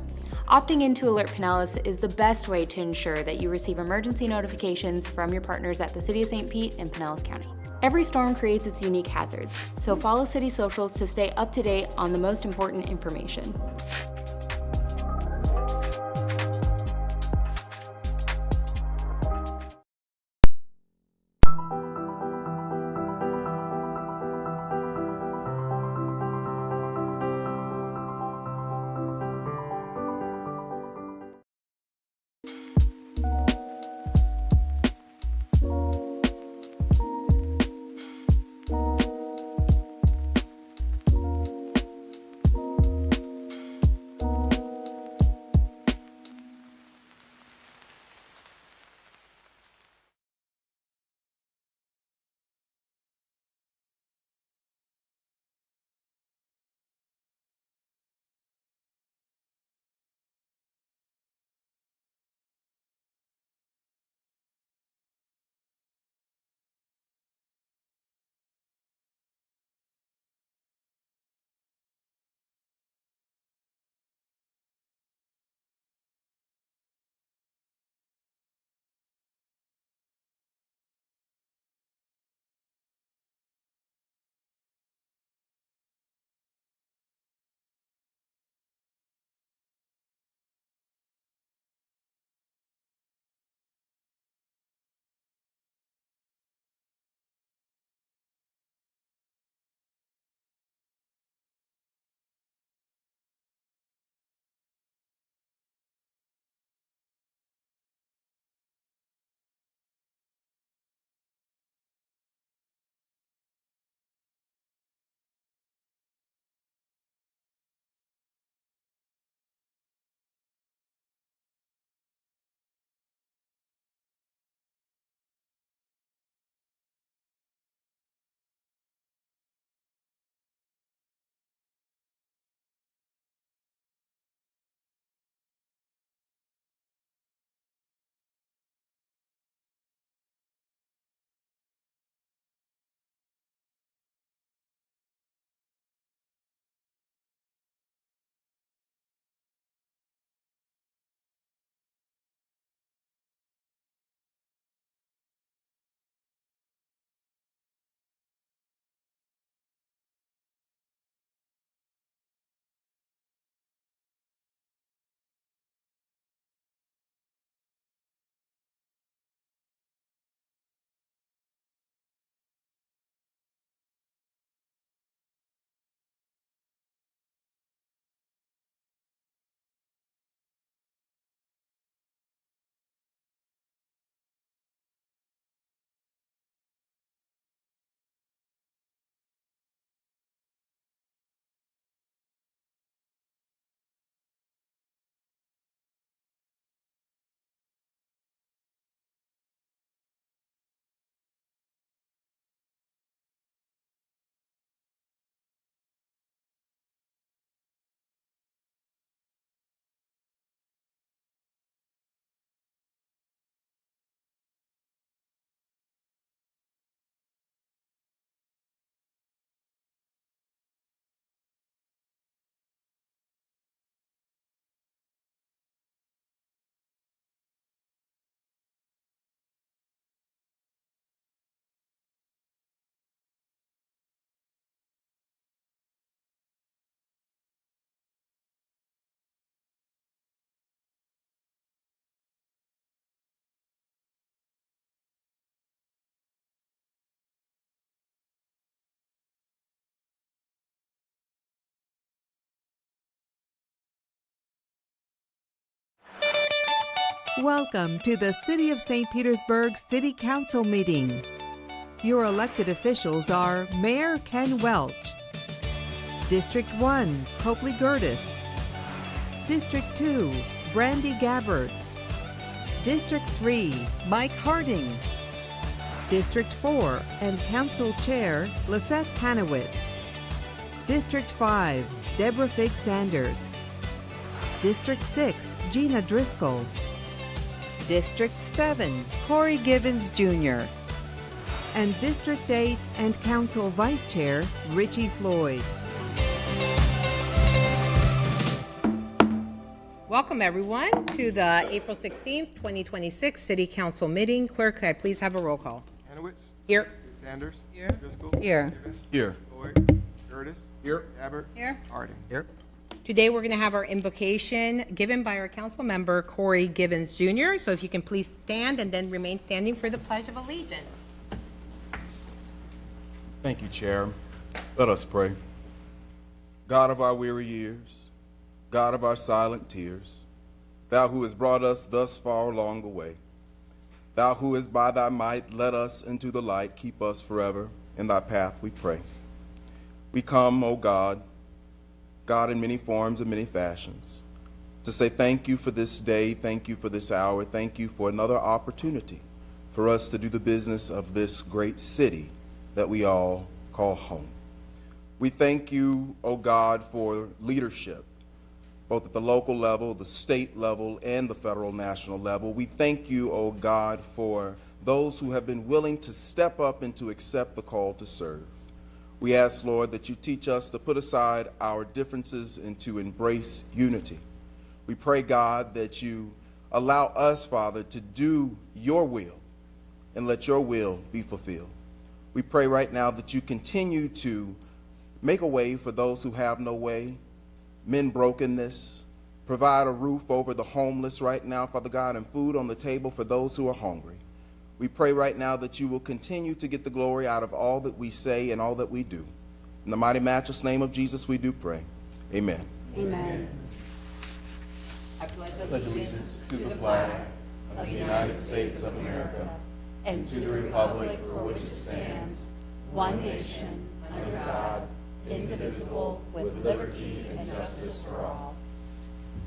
Opting into Alert Pinellas is the best way to ensure that you receive emergency notifications from your partners at the City of St. Pete and Pinellas County. Every storm creates its unique hazards, so follow city socials to stay up to date on the most important information. Welcome to the City of St. Petersburg City Council meeting. Your elected officials are Mayor Ken Welch, District 1, Copley Gertis, District 2, Brandy Gabbard, District 3, Mike Harding, District 4 and Council Chair Lisette Panowitz, District 5, Deborah Fig Sanders, District 6, Gina Driscoll, District 7, Corey Gibbons Jr., and District 8 and Council Vice Chair Richie Floyd. Welcome everyone to the April 16th, 2026 City Council meeting. Clerk, could I please have a roll call? Panowitz. Here. Sanders. Here. Driscoll. Here. Here. Floyd. Gertis. Here. Gabbard. Here. Harding. Here. Today we're going to have our invocation given by our council member Corey Gibbons Jr. So if you can please stand and then remain standing for the Pledge of Allegiance. Thank you, Chair. Let us pray. God of our weary years, God of our silent tears, Thou who hast brought us thus far along the way, Thou who hast by Thy might led us into the light, keep us forever in Thy path, we pray. We come, O God, God in many forms and many fashions, to say thank you for this day, thank you for this hour, thank you for another opportunity for us to do the business of this great city that we all call home. We thank you, O God, for leadership, both at the local level, the state level, and the federal national level. We thank you, O God, for those who have been willing to step up and to accept the call to serve. We ask, Lord, that you teach us to put aside our differences and to embrace unity. We pray, God, that you allow us, Father, to do your will and let your will be fulfilled. We pray right now that you continue to make a way for those who have no way, mend brokenness, provide a roof over the homeless right now, Father God, and food on the table for those who are hungry. We pray right now that you will continue to get the glory out of all that we say and all that we do. In the mighty matchless name of Jesus, we do pray. Amen. Amen. I pledge allegiance to the flag of the United States of America and to the republic for which it stands, one nation, under God, indivisible, with liberty and justice for all.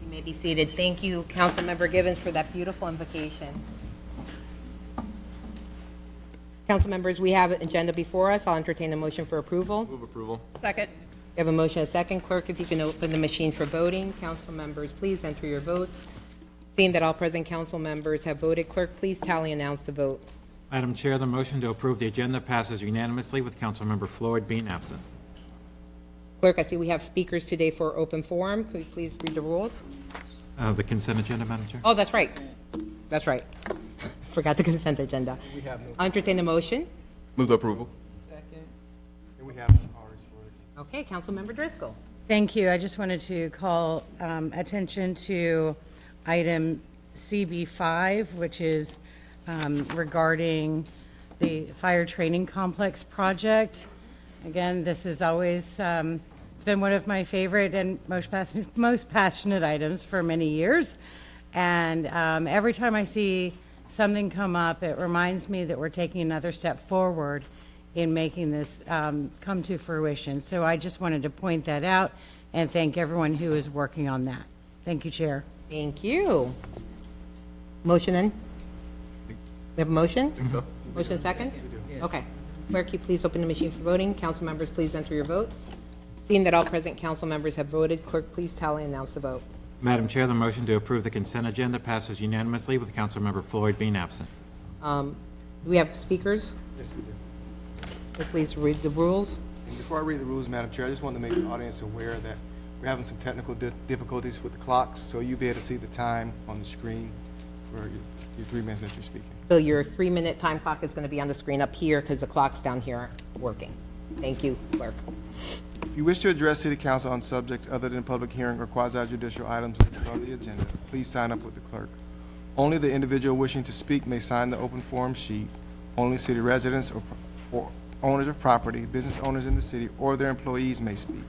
You may be seated. Thank you, Councilmember Gibbons, for that beautiful invocation. Council members, we have an agenda before us. I'll entertain a motion for approval. Move approval. Second. We have a motion and a second. Clerk, if you can open the machine for voting. Council members, please enter your votes. Seeing that all present council members have voted, clerk, please tally and announce the vote. Madam Chair, the motion to approve the agenda passes unanimously with Councilmember Floyd being absent. Clerk, I see we have speakers today for open forum. Could you please read the rules? The consent agenda, Madam Chair. Oh, that's right. That's right. Forgot the consent agenda. I'll entertain a motion. Move approval. Second. And we have ours for it. Okay, Councilmember Driscoll. Thank you. I just wanted to call attention to item CB5, which is regarding the fire training complex project. Again, this is always, it's been one of my favorite and most passionate items for many years. And every time I see something come up, it reminds me that we're taking another step forward in making this come to fruition. So I just wanted to point that out and thank everyone who is working on that. Thank you, Chair. Thank you. Motion in? We have a motion? I think so. Motion second? Okay. Clerk, you please open the machine for voting. Council members, please enter your votes. Seeing that all present council members have voted, clerk, please tally and announce the vote. Madam Chair, the motion to approve the consent agenda passes unanimously with Councilmember Floyd being absent. Do we have speakers? Yes, we do. Clerk, please read the rules. And before I read the rules, Madam Chair, I just want to make the audience aware that we're having some technical difficulties with the clocks, so you'll be able to see the time on the screen for your 3 minutes that you're speaking. So your 3-minute time clock is going to be on the screen up here because the clocks down here aren't working. Thank you, clerk. If you wish to address City Council on subjects other than public hearing or quasi-judicial items listed on the agenda, please sign up with the clerk. Only the individual wishing to speak may sign the open forum sheet. Only city residents or owners of property, business owners in the city, or their employees may speak.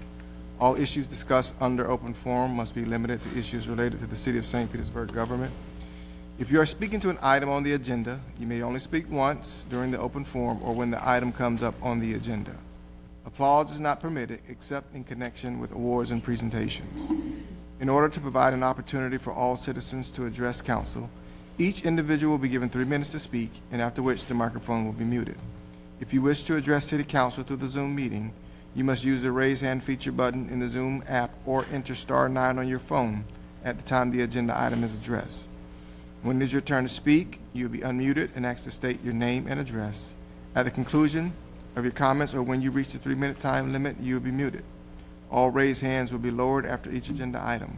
All issues discussed under open forum must be limited to issues related to the City of St. Petersburg government. If you are speaking to an item on the agenda, you may only speak once during the open forum or when the item comes up on the agenda. Applause is not permitted except in connection with awards and presentations. In order to provide an opportunity for all citizens to address council, each individual will be given 3 minutes to speak, and after which the microphone will be muted. If you wish to address City Council through the Zoom meeting, you must use the raise hand feature button in the Zoom app or enter *9 on your phone at the time the agenda item is addressed. When it is your turn to speak, you will be unmuted and asked to state your name and address. At the conclusion of your comments or when you reach the 3-minute time limit, you will be muted. All raised hands will be lowered after each agenda item.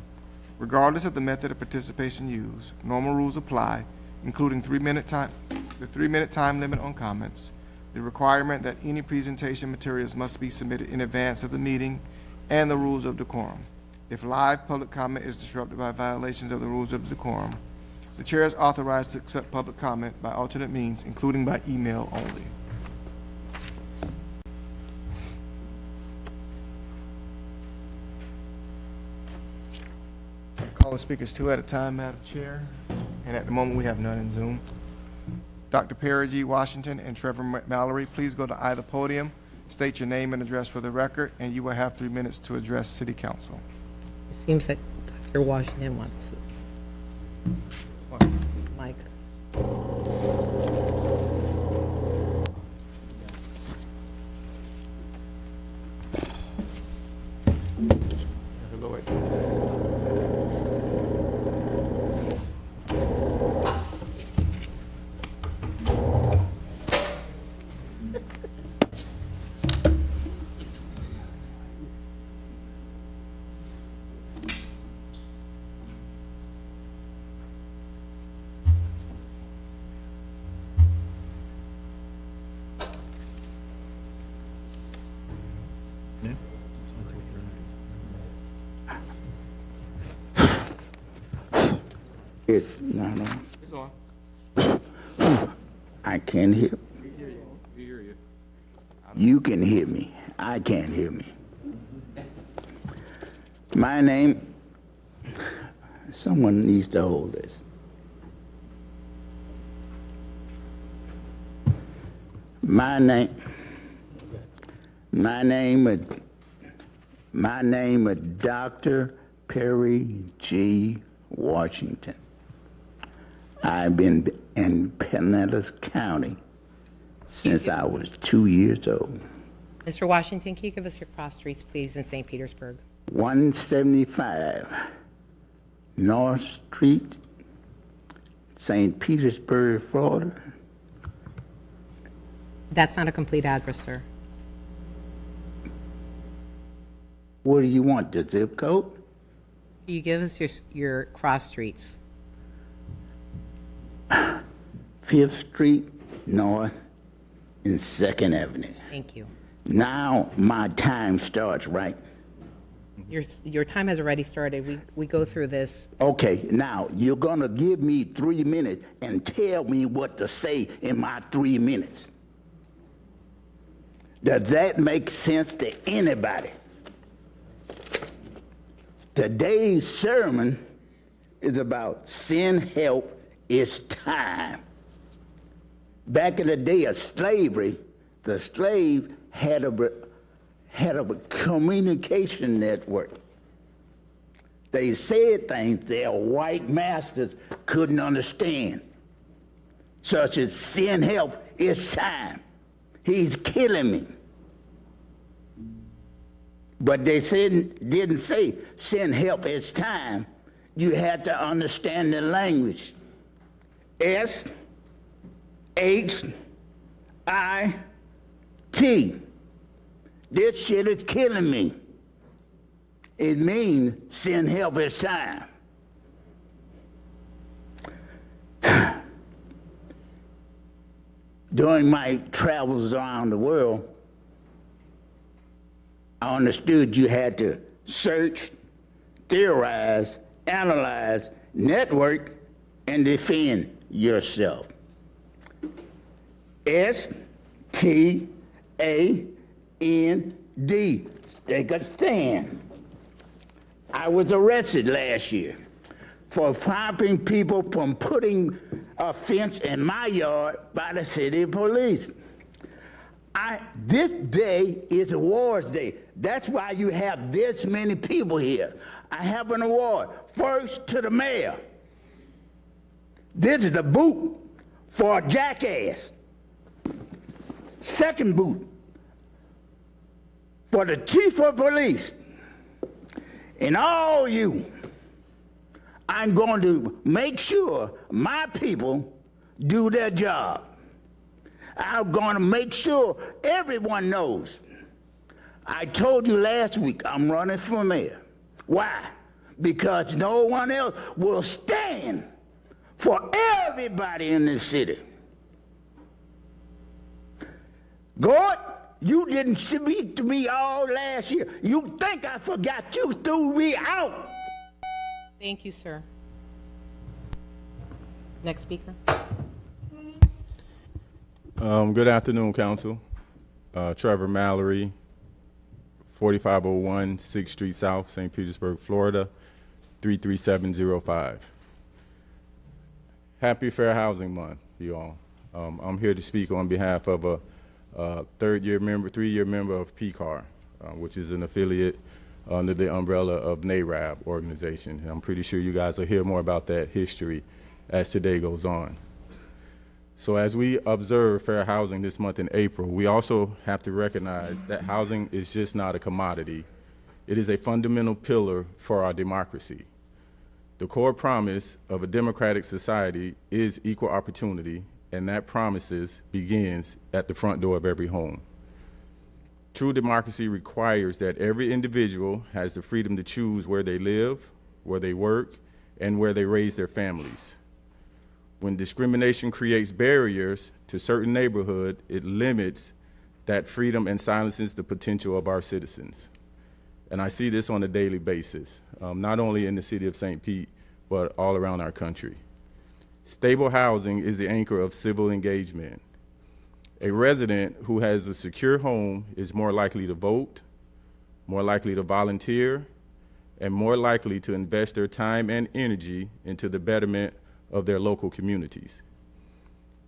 Regardless of the method of participation used, normal rules apply, including the 3-minute time limit on comments, the requirement that any presentation materials must be submitted in advance of the meeting, and the rules of decorum. If live public comment is disrupted by violations of the rules of decorum, the chair is authorized to accept public comment by alternate means, including by email only. Call the speakers 2 at a time, Madam Chair, and at the moment we have none in Zoom. Dr. Perry G. Washington and Trevor Mallory, please go to either podium, state your name and address for the record, and you will have 3 minutes to address City Council. It seems that Dr. Washington wants Mike. It's not on. It's on. I can't hear. We hear you. We hear you. You can hear me. I can't hear me. My name, someone needs to hold this. My name is Dr. Perry G. Washington. I've been in Pinellas County since I was 2 years old. Mr. Washington, can you give us your cross streets, please, in St. Petersburg? 175 North Street, St. Petersburg, Florida. That's not a complete address, sir. What do you want, the zip code? Can you give us your cross streets? 5th Street North and 2nd Avenue. Thank you. Now my time starts, right? Your time has already started. We go through this. Okay, now you're gonna give me 3 minutes and tell me what to say in my 3 minutes. Does that make sense to anybody? Today's sermon is about send help, it's time. Back in the day of slavery, the slave had a communication network. They said things their white masters couldn't understand, such as send help, it's time. He's killing me. But they didn't say send help, it's time. You had to understand the language. S-H-I-T. This shit is killing me. It means send help, it's time. During my travels around the world, I understood you had to search, theorize, analyze, network, and defend yourself. S-T-A-N-D. Take a stand. I was arrested last year. for stopping people from putting a fence in my yard by the city police. This day is Awards Day. That's why you have this many people here. I have an award. First to the mayor. This is the boot for a jackass. Second boot for the chief of police. And all you, I'm going to make sure my people do their job. I'm going to make sure everyone knows. I told you last week I'm running for mayor. Why? Because no one else will stand for everybody in this city. God, you didn't speak to me all last year. You think I forgot? You threw me out. Thank you, sir. Next speaker. Good afternoon, Council. Trevor Mallory, 4501 6th Street South, St. Petersburg, Florida, 33705. Happy Fair Housing Month, you all. I'm here to speak on behalf of a three-year member of PCAR, which is an affiliate under the umbrella of NARAB organization. And I'm pretty sure you guys will hear more about that history as today goes on. So as we observe fair housing this month in April, we also have to recognize that housing is just not a commodity. It is a fundamental pillar for our democracy. The core promise of a democratic society is equal opportunity, and that promise begins at the front door of every home. True democracy requires that every individual has the freedom to choose where they live, where they work, and where they raise their families. When discrimination creates barriers to certain neighborhoods, it limits that freedom and silences the potential of our citizens. And I see this on a daily basis, not only in the city of St. Pete, but all around our country. Stable housing is the anchor of civil engagement. A resident who has a secure home is more likely to vote, more likely to volunteer, and more likely to invest their time and energy into the betterment of their local communities.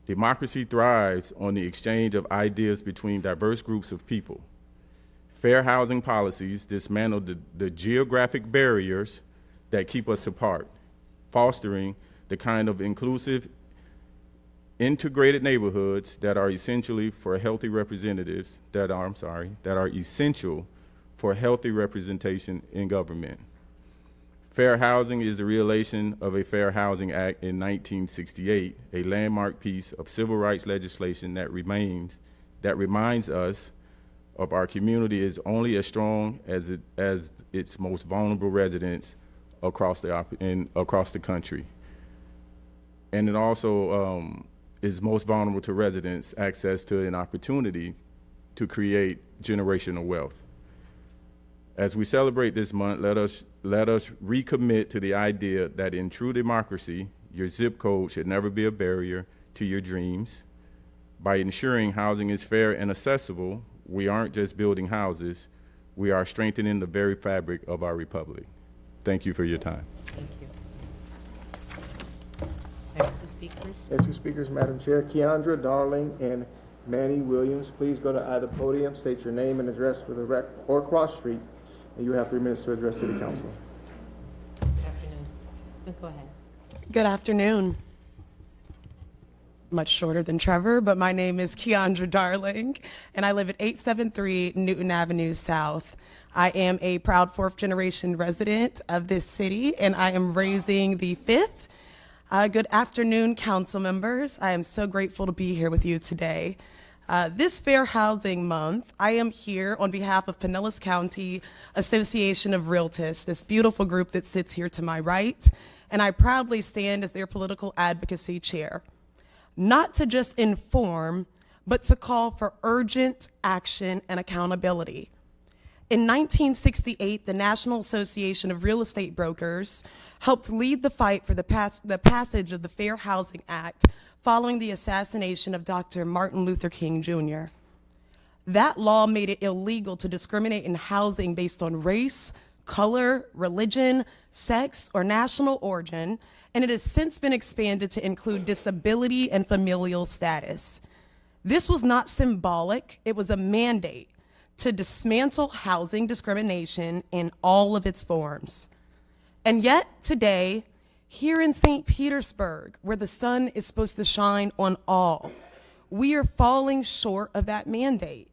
Democracy thrives on the exchange of ideas between diverse groups of people. Fair housing policies dismantle the geographic barriers that keep us apart, fostering the kind of inclusive, integrated neighborhoods that are essentially for healthy representatives, that are essential for healthy representation in government. Fair housing is the realization of a Fair Housing Act in 1968, a landmark piece of civil rights legislation that reminds us of our community is only as strong as its most vulnerable residents across the country. And it also is most vulnerable to residents' access to an opportunity to create generational wealth. As we celebrate this month, let us recommit to the idea that in true democracy, your zip code should never be a barrier to your dreams. By ensuring housing is fair and accessible, we aren't just building houses, we are strengthening the very fabric of our republic. Thank you for your time. Thank you. Next two speakers. Next two speakers, Madam Chair, Keandra Darling and Manny Williams. Please go to either podium, state your name and address for the record, or cross street, and you have 3 minutes to address City Council. Good afternoon. Go ahead. Good afternoon. Much shorter than Trevor, but my name is Keandra Darling, and I live at 873 Newton Avenue South. I am a proud fourth-generation resident of this city, and I am raising the fifth. Good afternoon, council members. I am so grateful to be here with you today. This Fair Housing Month, I am here on behalf of Pinellas County Association of Realtors, this beautiful group that sits here to my right, and I proudly stand as their political advocacy chair. Not to just inform, but to call for urgent action and accountability. In 1968, the National Association of Real Estate Brokers helped lead the fight for the passage of the Fair Housing Act following the assassination of Dr. Martin Luther King Jr. That law made it illegal to discriminate in housing based on race, color, religion, sex, or national origin, and it has since been expanded to include disability and familial status. This was not symbolic, it was a mandate to dismantle housing discrimination in all of its forms. And yet today, here in St. Petersburg, where the sun is supposed to shine on all, we are falling short of that mandate.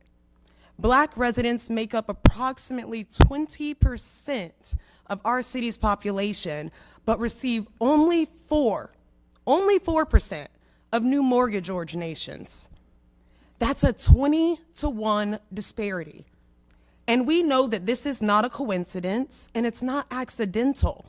Black residents make up approximately 20% of our city's population, but receive only 4% of new mortgage originations. That's a 20-to-1 disparity. And we know that this is not a coincidence and it's not accidental.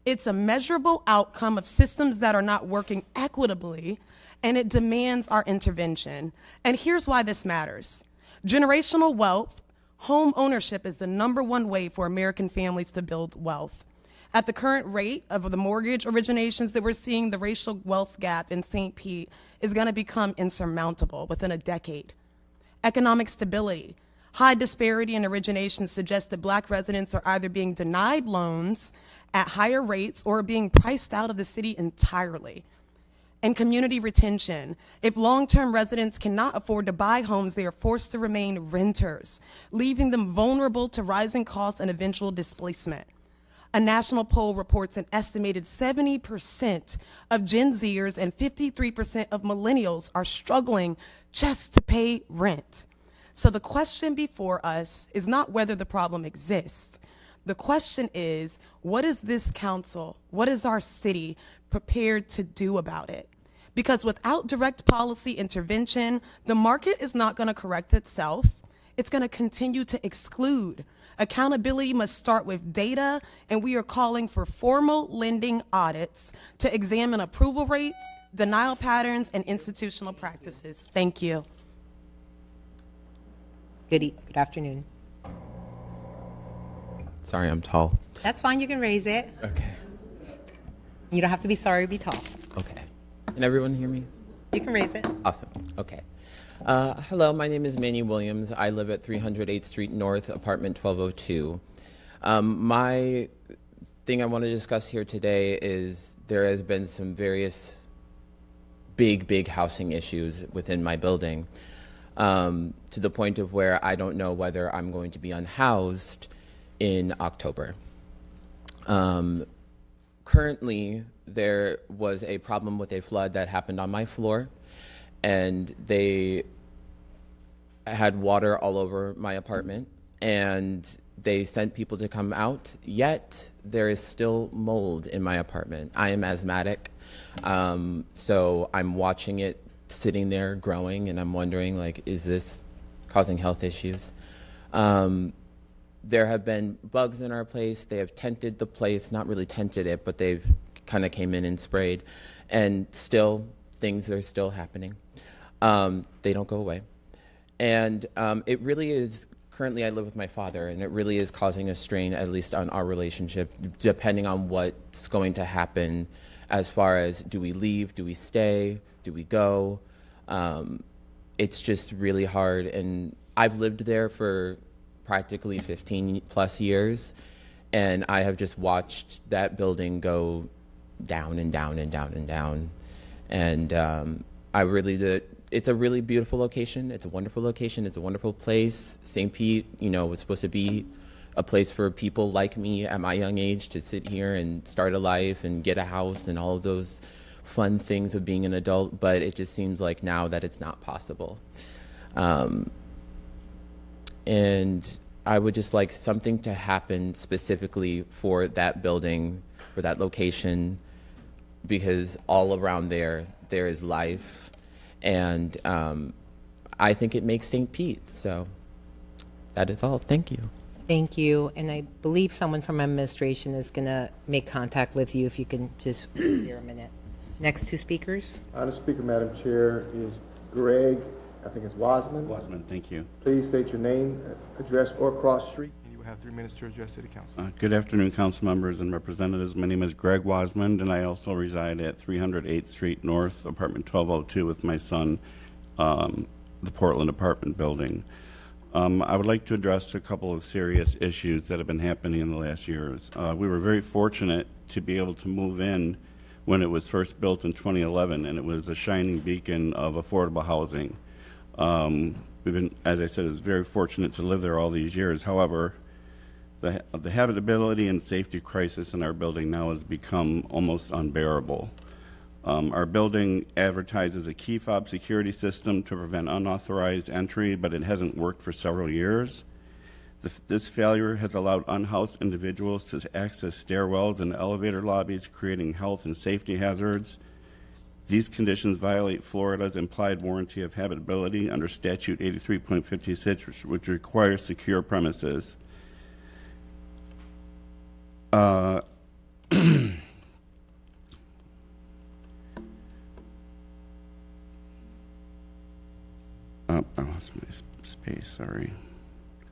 It's a measurable outcome of systems that are not working equitably, and it demands our intervention. And here's why this matters. Generational wealth, home ownership is the #1 way for American families to build wealth. At the current rate of the mortgage originations that we're seeing, the racial wealth gap in St. Pete is going to become insurmountable within a decade. Economic stability. High disparity in origination suggests that Black residents are either being denied loans at higher rates or being priced out of the city entirely. And community retention. If long-term residents cannot afford to buy homes, they are forced to remain renters, leaving them vulnerable to rising costs and eventual displacement. A national poll reports an estimated 70% of Gen Zers and 53% of millennials are struggling just to pay rent. So the question before us is not whether the problem exists. The question is, what is this council, what is our city prepared to do about it? Because without direct policy intervention, the market is not going to correct itself. It's going to continue to exclude. Accountability must start with data, and we are calling for formal lending audits to examine approval rates, denial patterns, and institutional practices. Thank you. Good afternoon. Sorry, I'm tall. That's fine, you can raise it. Okay. You don't have to be sorry, be tall. Okay. Can everyone hear me? You can raise it. Awesome. Okay. Hello, my name is Manny Williams. I live at 308th Street North, apartment 1202. My thing I want to discuss here today is there has been some various big housing issues within my building, to the point of where I don't know whether I'm going to be unhoused in October. Currently, there was a problem with a flood that happened on my floor, and they had water all over my apartment, and they sent people to come out, yet there is still mold in my apartment. I am asthmatic, so I'm watching it sitting there growing, and I'm wondering, like, is this causing health issues? There have been bugs in our place. They have tented the place, not really tented it, but they've kind of came in and sprayed, and still, things are still happening. They don't go away. And it really is, currently I live with my father, and it really is causing a strain, at least on our relationship, depending on what's going to happen as far as, do we leave, do we stay, do we go? It's just really hard, and I've lived there for practically 15 plus years, and I have just watched that building go down and down and down and down. And it's a really beautiful location. It's a wonderful location. It's a wonderful place. St. Pete, was supposed to be a place for people like me at my young age to sit here and start a life and get a house and all of those fun things of being an adult, but it just seems like now that it's not possible. And I would just like something to happen specifically for that building, for that location, because all around there is life. And I think it makes St. Pete. So that is all. Thank you. Thank you. And I believe someone from administration is going to make contact with you if you can just here a minute. Next two speakers. The speaker, Madam Chair, is Greg, I think it's Wiseman. Wiseman, thank you. Please state your name, address, or cross street. And you will have 3 minutes to address City Council. Good afternoon, council members and representatives. My name is Greg Wiseman, and I also reside at 308th Street North, apartment 1202, with my son, the Portland apartment building. I would like to address a couple of serious issues that have been happening in the last years. We were very fortunate to be able to move in when it was first built in 2011, and it was a shining beacon of affordable housing. We've been, as I said, very fortunate to live there all these years. However, the habitability and safety crisis in our building now has become almost unbearable. Our building advertises a key fob security system to prevent unauthorized entry, but it hasn't worked for several years. This failure has allowed unhoused individuals to access stairwells and elevator lobbies, creating health and safety hazards. These conditions violate Florida's implied warranty of habitability under Statute 83.56, which requires secure premises. I lost my space, sorry.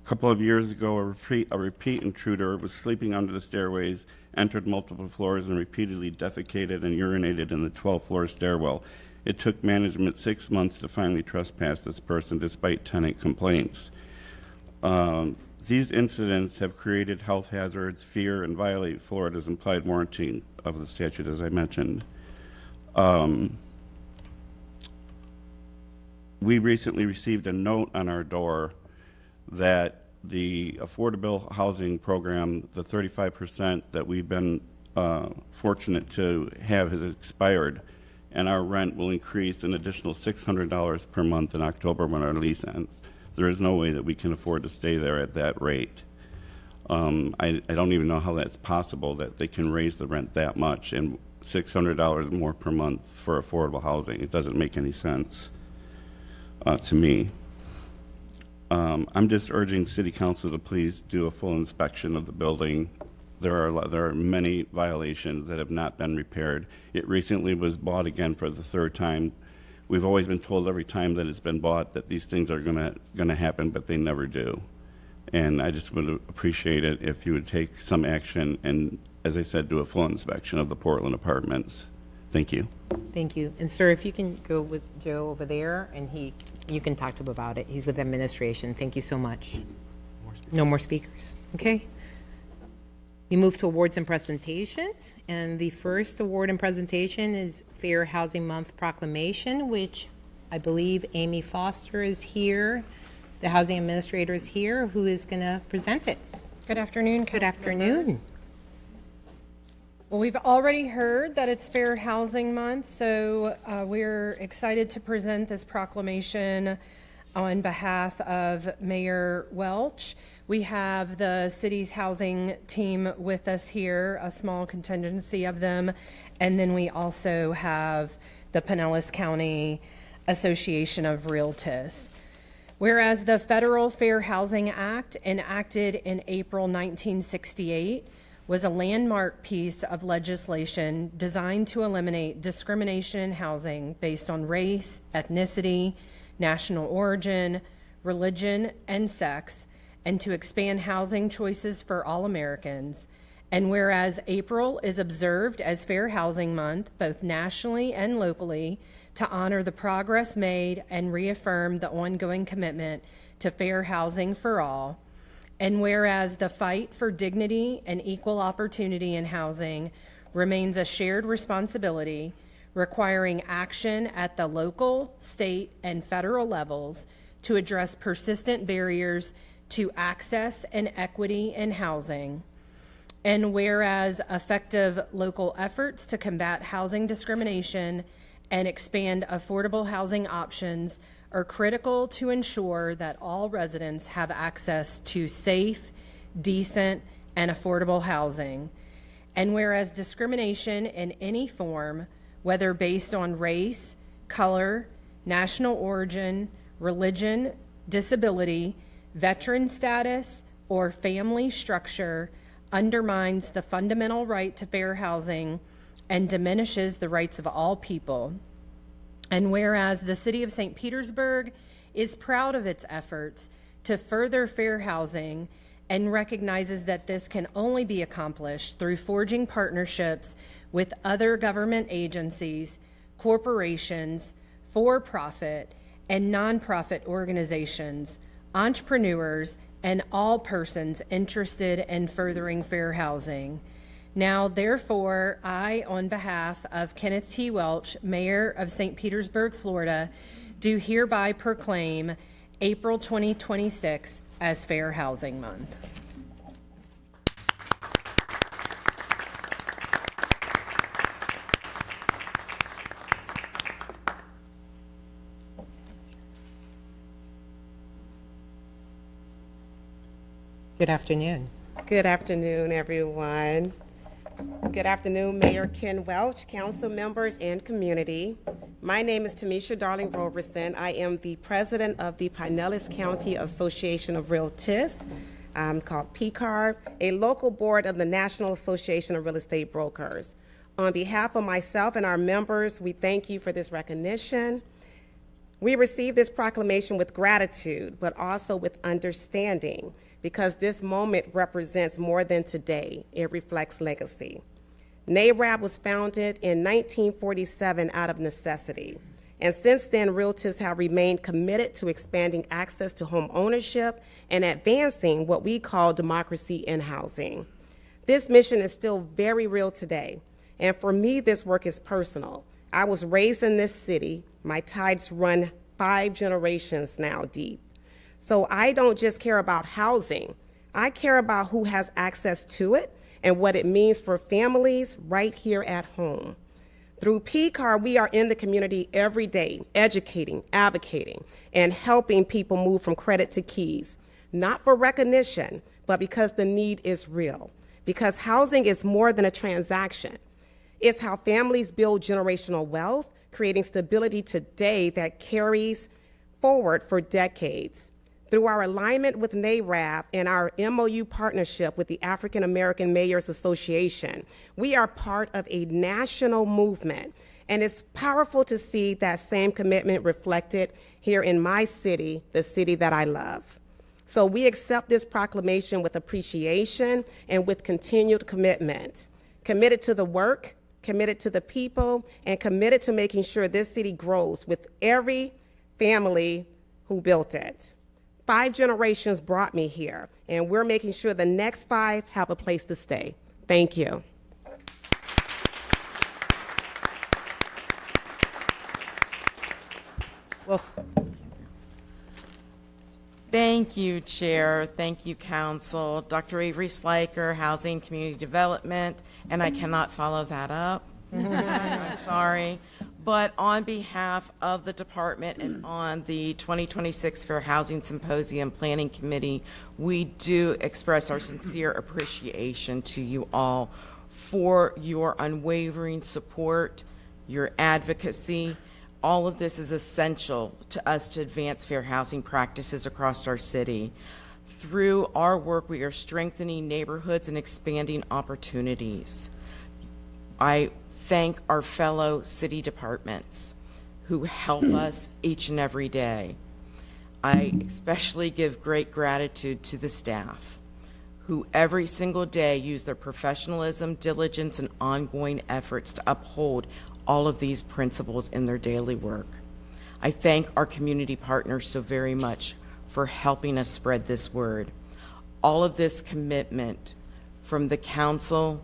A couple of years ago, a repeat intruder was sleeping under the stairways, entered multiple floors, and repeatedly defecated and urinated in the 12th floor stairwell. It took management 6 months to finally trespass this person despite tenant complaints. These incidents have created health hazards, fear, and violate Florida's implied warranty of the statute, as I mentioned. We recently received a note on our door that the affordable housing program, the 35% that we've been fortunate to have, has expired, and our rent will increase an additional $600 per month in October when our lease ends. There is no way that we can afford to stay there at that rate. I don't even know how that's possible, that they can raise the rent that much and $600 more per month for affordable housing. It doesn't make any sense to me. I'm just urging City Council to please do a full inspection of the building. There are many violations that have not been repaired. It recently was bought again for the third time. We've always been told every time that it's been bought that these things are gonna happen, but they never do. And I just would appreciate it if you would take some action and, as I said, do a full inspection of the Portland apartments. Thank you. Thank you. And sir, if you can go with Joe over there, and you can talk to him about it. He's with administration. Thank you so much. No more speakers. Okay. We move to awards and presentations, and the first award and presentation is Fair Housing Month Proclamation, which I believe Amy Foster is here. The housing administrator is here, who is going to present it. Good afternoon. Good afternoon. Well, we've already heard that it's Fair Housing Month, so we're excited to present this proclamation on behalf of Mayor Welch. We have the city's housing team with us here, a small contingency of them, and then we also have the Pinellas County Association of Realtors. Whereas the Federal Fair Housing Act, enacted in April 1968, was a landmark piece of legislation designed to eliminate discrimination in housing based on race, ethnicity, national origin, religion, and sex, and to expand housing choices for all Americans. And whereas April is observed as Fair Housing Month, both nationally and locally, to honor the progress made and reaffirm the ongoing commitment to fair housing for all. And whereas the fight for dignity and equal opportunity in housing remains a shared responsibility, requiring action at the local, state, and federal levels to address persistent barriers to access and equity in housing. And whereas effective local efforts to combat housing discrimination and expand affordable housing options are critical to ensure that all residents have access to safe, decent, and affordable housing. And whereas discrimination in any form, whether based on race, color, national origin, religion, disability, veteran status, or family structure, undermines the fundamental right to fair housing and diminishes the rights of all people. And whereas the City of St. Petersburg is proud of its efforts to further fair housing and recognizes that this can only be accomplished through forging partnerships with other government agencies, corporations, for-profit, and nonprofit organizations, entrepreneurs, and all persons interested in furthering fair housing. Now, therefore, I, on behalf of Kenneth T. Welch, Mayor of St. Petersburg, Florida, do hereby proclaim April 2026 as Fair Housing Month. Good afternoon. Good afternoon, everyone. Good afternoon, Mayor Ken Welch, council members, and community. My name is Tamisha Darling Roberson. I am the president of the Pinellas County Association of Realtors, called PCAR, a local board of the National Association of Real Estate Brokers. On behalf of myself and our members, we thank you for this recognition. We receive this proclamation with gratitude, but also with understanding, because this moment represents more than today. It reflects legacy. NARAB was founded in 1947 out of necessity. And since then, realtors have remained committed to expanding access to home ownership and advancing what we call democracy in housing. This mission is still very real today. And for me, this work is personal. I was raised in this city. My ties run 5 generations now deep. So I don't just care about housing. I care about who has access to it and what it means for families right here at home. Through PCAR, we are in the community every day, educating, advocating, and helping people move from credit to keys, not for recognition, but because the need is real. Because housing is more than a transaction. It's how families build generational wealth, creating stability today that carries forward for decades. Through our alignment with NARAB and our MOU partnership with the African American Mayors Association, we are part of a national movement. And it's powerful to see that same commitment reflected here in my city, the city that I love. So we accept this proclamation with appreciation and with continued commitment. Committed to the work, committed to the people, and committed to making sure this city grows with every family who built it. 5 generations brought me here, and we're making sure the next 5 have a place to stay. Thank you. Well, thank you, Chair. Thank you, Council. Dr. Avery Sliker, Housing Community Development, and I cannot follow that up. I'm sorry. But on behalf of the department and on the 2026 Fair Housing Symposium Planning Committee, we do express our sincere appreciation to you all for your unwavering support, your advocacy. All of this is essential to us to advance fair housing practices across our city. Through our work, we are strengthening neighborhoods and expanding opportunities. I thank our fellow city departments who help us each and every day. I especially give great gratitude to the staff who every single day use their professionalism, diligence, and ongoing efforts to uphold all of these principles in their daily work. I thank our community partners so very much for helping us spread this word. All of this commitment from the council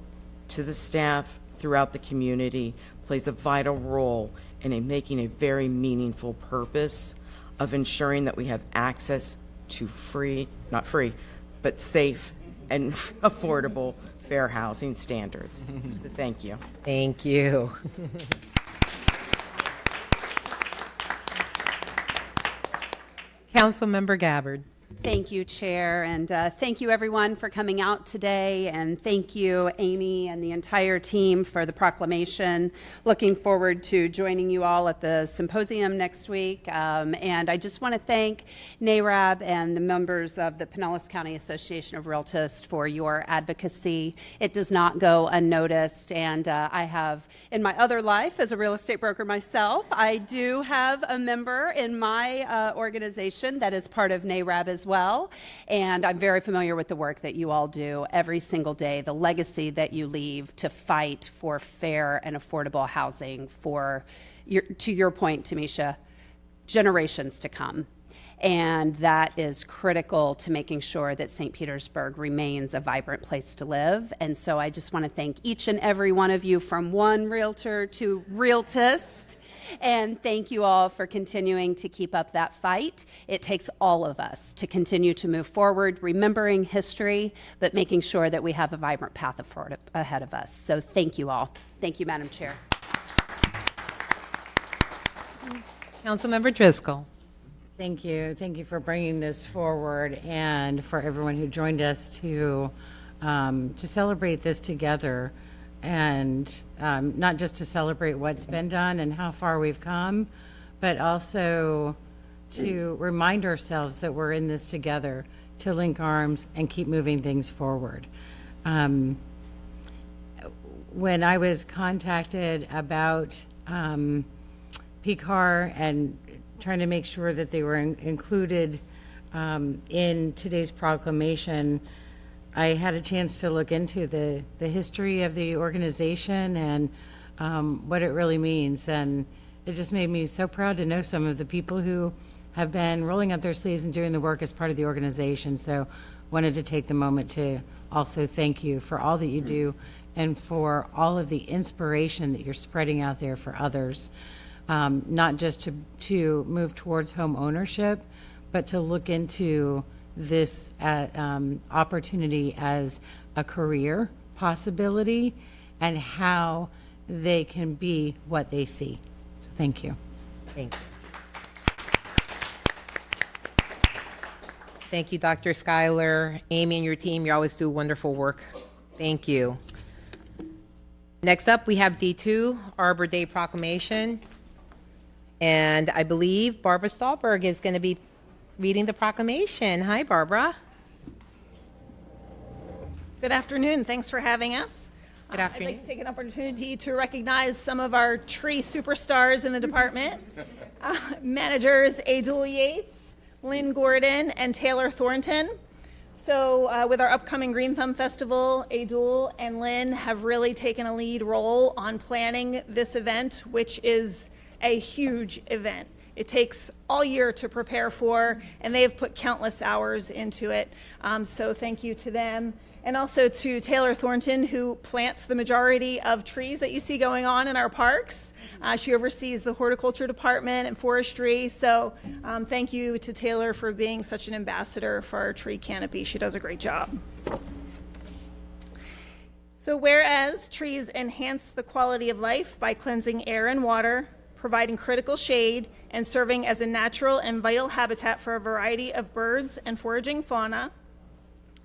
to the staff throughout the community plays a vital role in making a very meaningful purpose of ensuring that we have access to not free, but safe and affordable fair housing standards. So thank you. Thank you. Councilmember Gabbard. Thank you, Chair, and thank you everyone for coming out today, and thank you, Amy and the entire team, for the proclamation. Looking forward to joining you all at the symposium next week, and I just want to thank NARAB and the members of the Pinellas County Association of Realtors for your advocacy. It does not go unnoticed, and I have, in my other life as a real estate broker myself, I do have a member in my organization that is part of NARAB as well, and I'm very familiar with the work that you all do every single day, the legacy that you leave to fight for fair and affordable housing for, to your point, Tamisha, generations to come. And that is critical to making sure that St. Petersburg remains a vibrant place to live. And so I just want to thank each and every one of you, from one realtor to realtist. And thank you all for continuing to keep up that fight. It takes all of us to continue to move forward, remembering history, but making sure that we have a vibrant path ahead of us. So thank you all. Thank you, Madam Chair. Councilmember Driscoll. Thank you. Thank you for bringing this forward, and for everyone who joined us to celebrate this together, and not just to celebrate what's been done and how far we've come, but also to remind ourselves that we're in this together, to link arms and keep moving things forward. When I was contacted about PCAR and trying to make sure that they were included in today's proclamation, I had a chance to look into the history of the organization and what it really means. And it just made me so proud to know some of the people who have been rolling up their sleeves and doing the work as part of the organization. So wanted to take the moment to also thank you for all that you do and for all of the inspiration that you're spreading out there for others. Not just to move towards home ownership, but to look into this opportunity as a career possibility and how they can be what they see. So thank you. Thank you. Thank you, Dr. Schuyler. Amy and your team, you always do wonderful work. Thank you. Next up, we have D2, Arbor Day Proclamation. And I believe Barbara Stahlberg is going to be reading the proclamation. Hi, Barbara. Good afternoon. Thanks for having us. Good afternoon. I'd like to take an opportunity to recognize some of our tree superstars in the department. Managers Adul Yates, Lynn Gordon, and Taylor Thornton. So with our upcoming Green Thumb Festival, Adul and Lynn have really taken a lead role on planning this event, which is a huge event. It takes all year to prepare for, and they have put countless hours into it. So thank you to them. And also to Taylor Thornton, who plants the majority of trees that you see going on in our parks. She oversees the horticulture department and forestry. So thank you to Taylor for being such an ambassador for our tree canopy. She does a great job. So whereas trees enhance the quality of life by cleansing air and water, providing critical shade, and serving as a natural and vital habitat for a variety of birds and foraging fauna.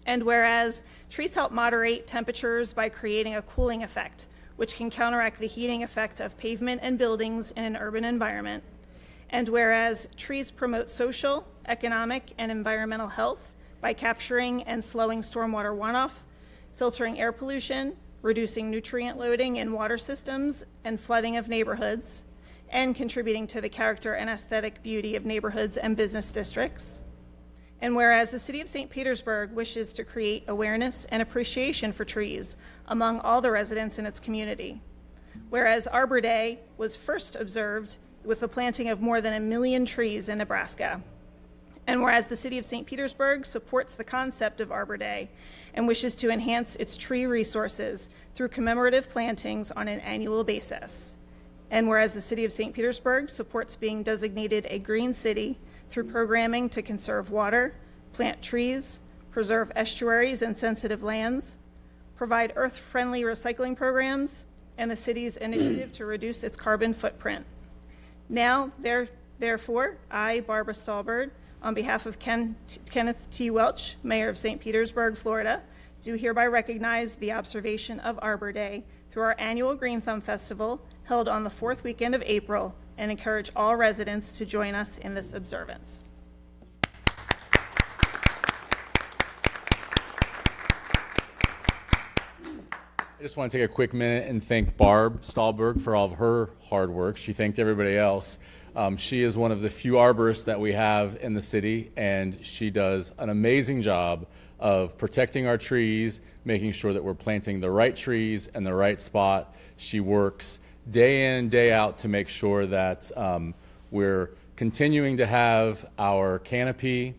And whereas trees help moderate temperatures by creating a cooling effect, which can counteract the heating effect of pavement and buildings in an urban environment. And whereas trees promote social, economic, and environmental health by capturing and slowing stormwater runoff, filtering air pollution, reducing nutrient loading in water systems, and flooding of neighborhoods, and contributing to the character and aesthetic beauty of neighborhoods and business districts. And whereas the City of St. Petersburg wishes to create awareness and appreciation for trees among all the residents in its community. Whereas Arbor Day was first observed with the planting of more than 1 million trees in Nebraska. And whereas the City of St. Petersburg supports the concept of Arbor Day and wishes to enhance its tree resources through commemorative plantings on an annual basis. And whereas the City of St. Petersburg supports being designated a green city through programming to conserve water, plant trees, preserve estuaries and sensitive lands, provide earth-friendly recycling programs, and the city's initiative to reduce its carbon footprint. Now, therefore, I, Barbara Stahlberg, on behalf of Kenneth T. Welch, Mayor of St. Petersburg, Florida, do hereby recognize the observation of Arbor Day through our annual Green Thumb Festival held on the 4th weekend of April, and encourage all residents to join us in this observance. I just want to take a quick minute and thank Barb Stahlberg for all of her hard work. She thanked everybody else. She is one of the few arborists that we have in the city, and she does an amazing job of protecting our trees, making sure that we're planting the right trees in the right spot. She works day in and day out to make sure that we're continuing to have our canopy.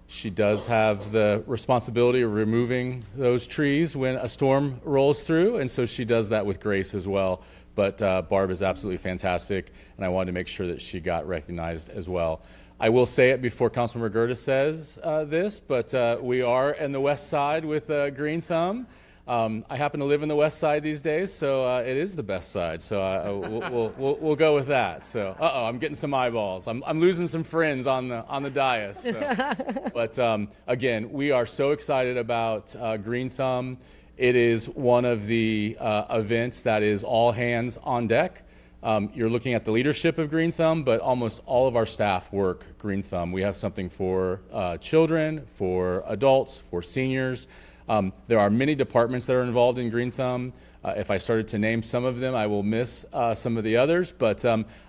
She does have the responsibility of removing those trees when a storm rolls through, and so she does that with grace as well. But Barb is absolutely fantastic, and I wanted to make sure that she got recognized as well. I will say it before Councilmember Gertis says this, but we are in the West Side with Green Thumb. I happen to live in the West Side these days, so it is the best side. So we'll go with that. So, I'm getting some eyeballs. I'm losing some friends on the dais. So. But again, we are so excited about Green Thumb. It is one of the events that is all hands on deck. You're looking at the leadership of Green Thumb, but almost all of our staff work Green Thumb. We have something for children, for adults, for seniors. There are many departments that are involved in Green Thumb. If I started to name some of them, I will miss some of the others. But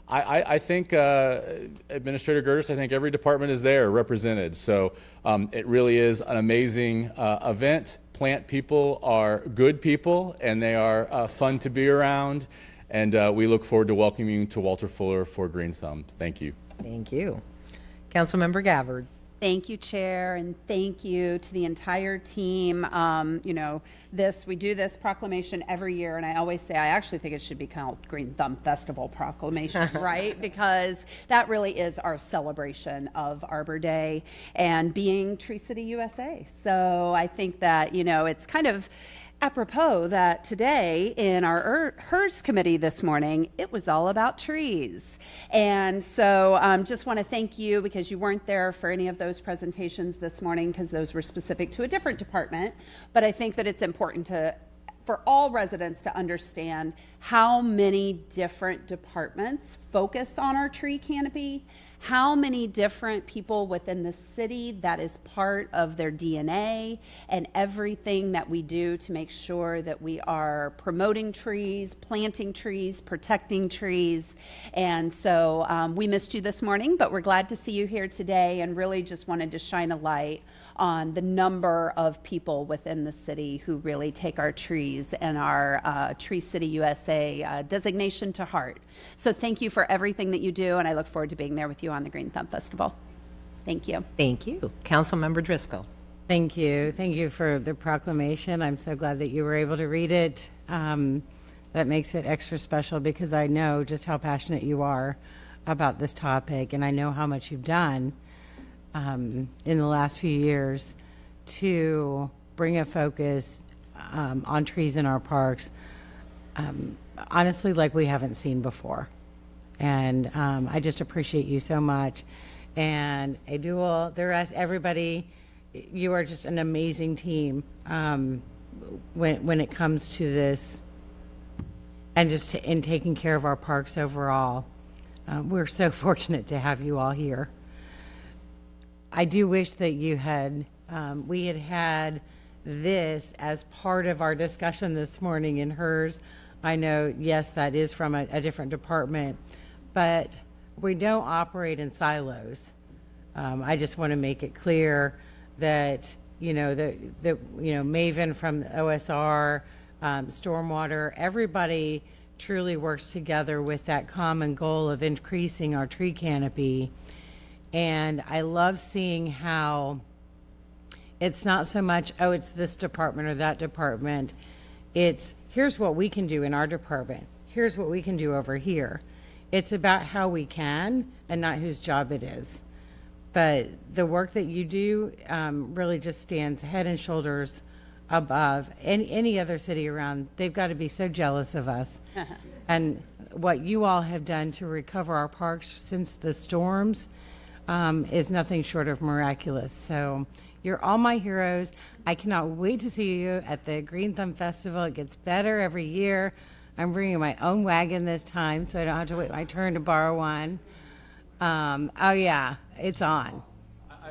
I think, Administrator Gertis, I think every department is there represented. So it really is an amazing event. Plant people are good people, and they are fun to be around. And we look forward to welcoming you to Walter Fuller for Green Thumb. Thank you. Thank you. Councilmember Gabbard. Thank you, Chair, and thank you to the entire team. We do this proclamation every year, and I always say I actually think it should be called Green Thumb Festival Proclamation, right? Because that really is our celebration of Arbor Day and being Tree City, USA. So I think that, it's kind of apropos that today in our HERS committee this morning, it was all about trees. And so just want to thank you because you weren't there for any of those presentations this morning because those were specific to a different department. But I think that it's important for all residents to understand how many different departments focus on our tree canopy, how many different people within the city that is part of their DNA, and everything that we do to make sure that we are promoting trees, planting trees, protecting trees. And so we missed you this morning, but we're glad to see you here today and really just wanted to shine a light on the number of people within the city who really take our trees and our Tree City USA designation to heart. So thank you for everything that you do, and I look forward to being there with you on the Green Thumb Festival. Thank you. Thank you. Councilmember Driscoll. Thank you. Thank you for the proclamation. I'm so glad that you were able to read it. That makes it extra special because I know just how passionate you are about this topic, and I know how much you've done in the last few years to bring a focus on trees in our parks, honestly, like we haven't seen before. And I just appreciate you so much. And Abdul, the rest, everybody, you are just an amazing team when it comes to this and just in taking care of our parks overall. We're so fortunate to have you all here. I do wish that we had this as part of our discussion this morning in HERS. I know, yes, that is from a different department, but we don't operate in silos. I just want to make it clear that, Maven from OSR, Stormwater, everybody truly works together with that common goal of increasing our tree canopy. And I love seeing how it's not so much, it's this department or that department. It's here's what we can do in our department. Here's what we can do over here. It's about how we can and not whose job it is. But the work that you do really just stands head and shoulders above any other city around. They've got to be so jealous of us. And what you all have done to recover our parks since the storms is nothing short of miraculous. So you're all my heroes. I cannot wait to see you at the Green Thumb Festival. It gets better every year. I'm bringing my own wagon this time, so I don't have to wait my turn to borrow one. Oh yeah, it's on.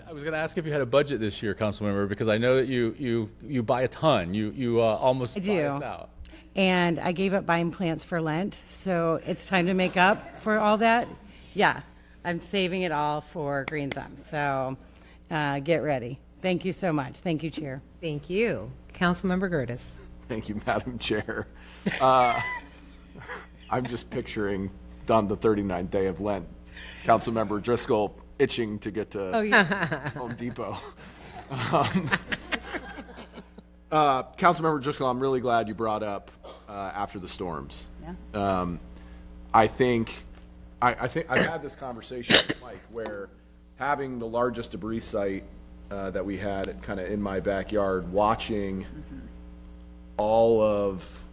I was going to ask if you had a budget this year, Councilmember, because I know that you buy a ton. You almost buy us out. And I gave up buying plants for Lent, so it's time to make up for all that. Yeah, I'm saving it all for Green Thumb. So get ready. Thank you so much. Thank you, Chair. Thank you. Councilmember Gertis. Thank you, Madam Chair. I'm just picturing on the 39th day of Lent, Councilmember Driscoll itching to get to Home Depot. Councilmember Driscoll, I'm really glad you brought up after the storms. Yeah. I think I've had this conversation with Mike where having the largest debris site that we had kind of in my backyard, watching all of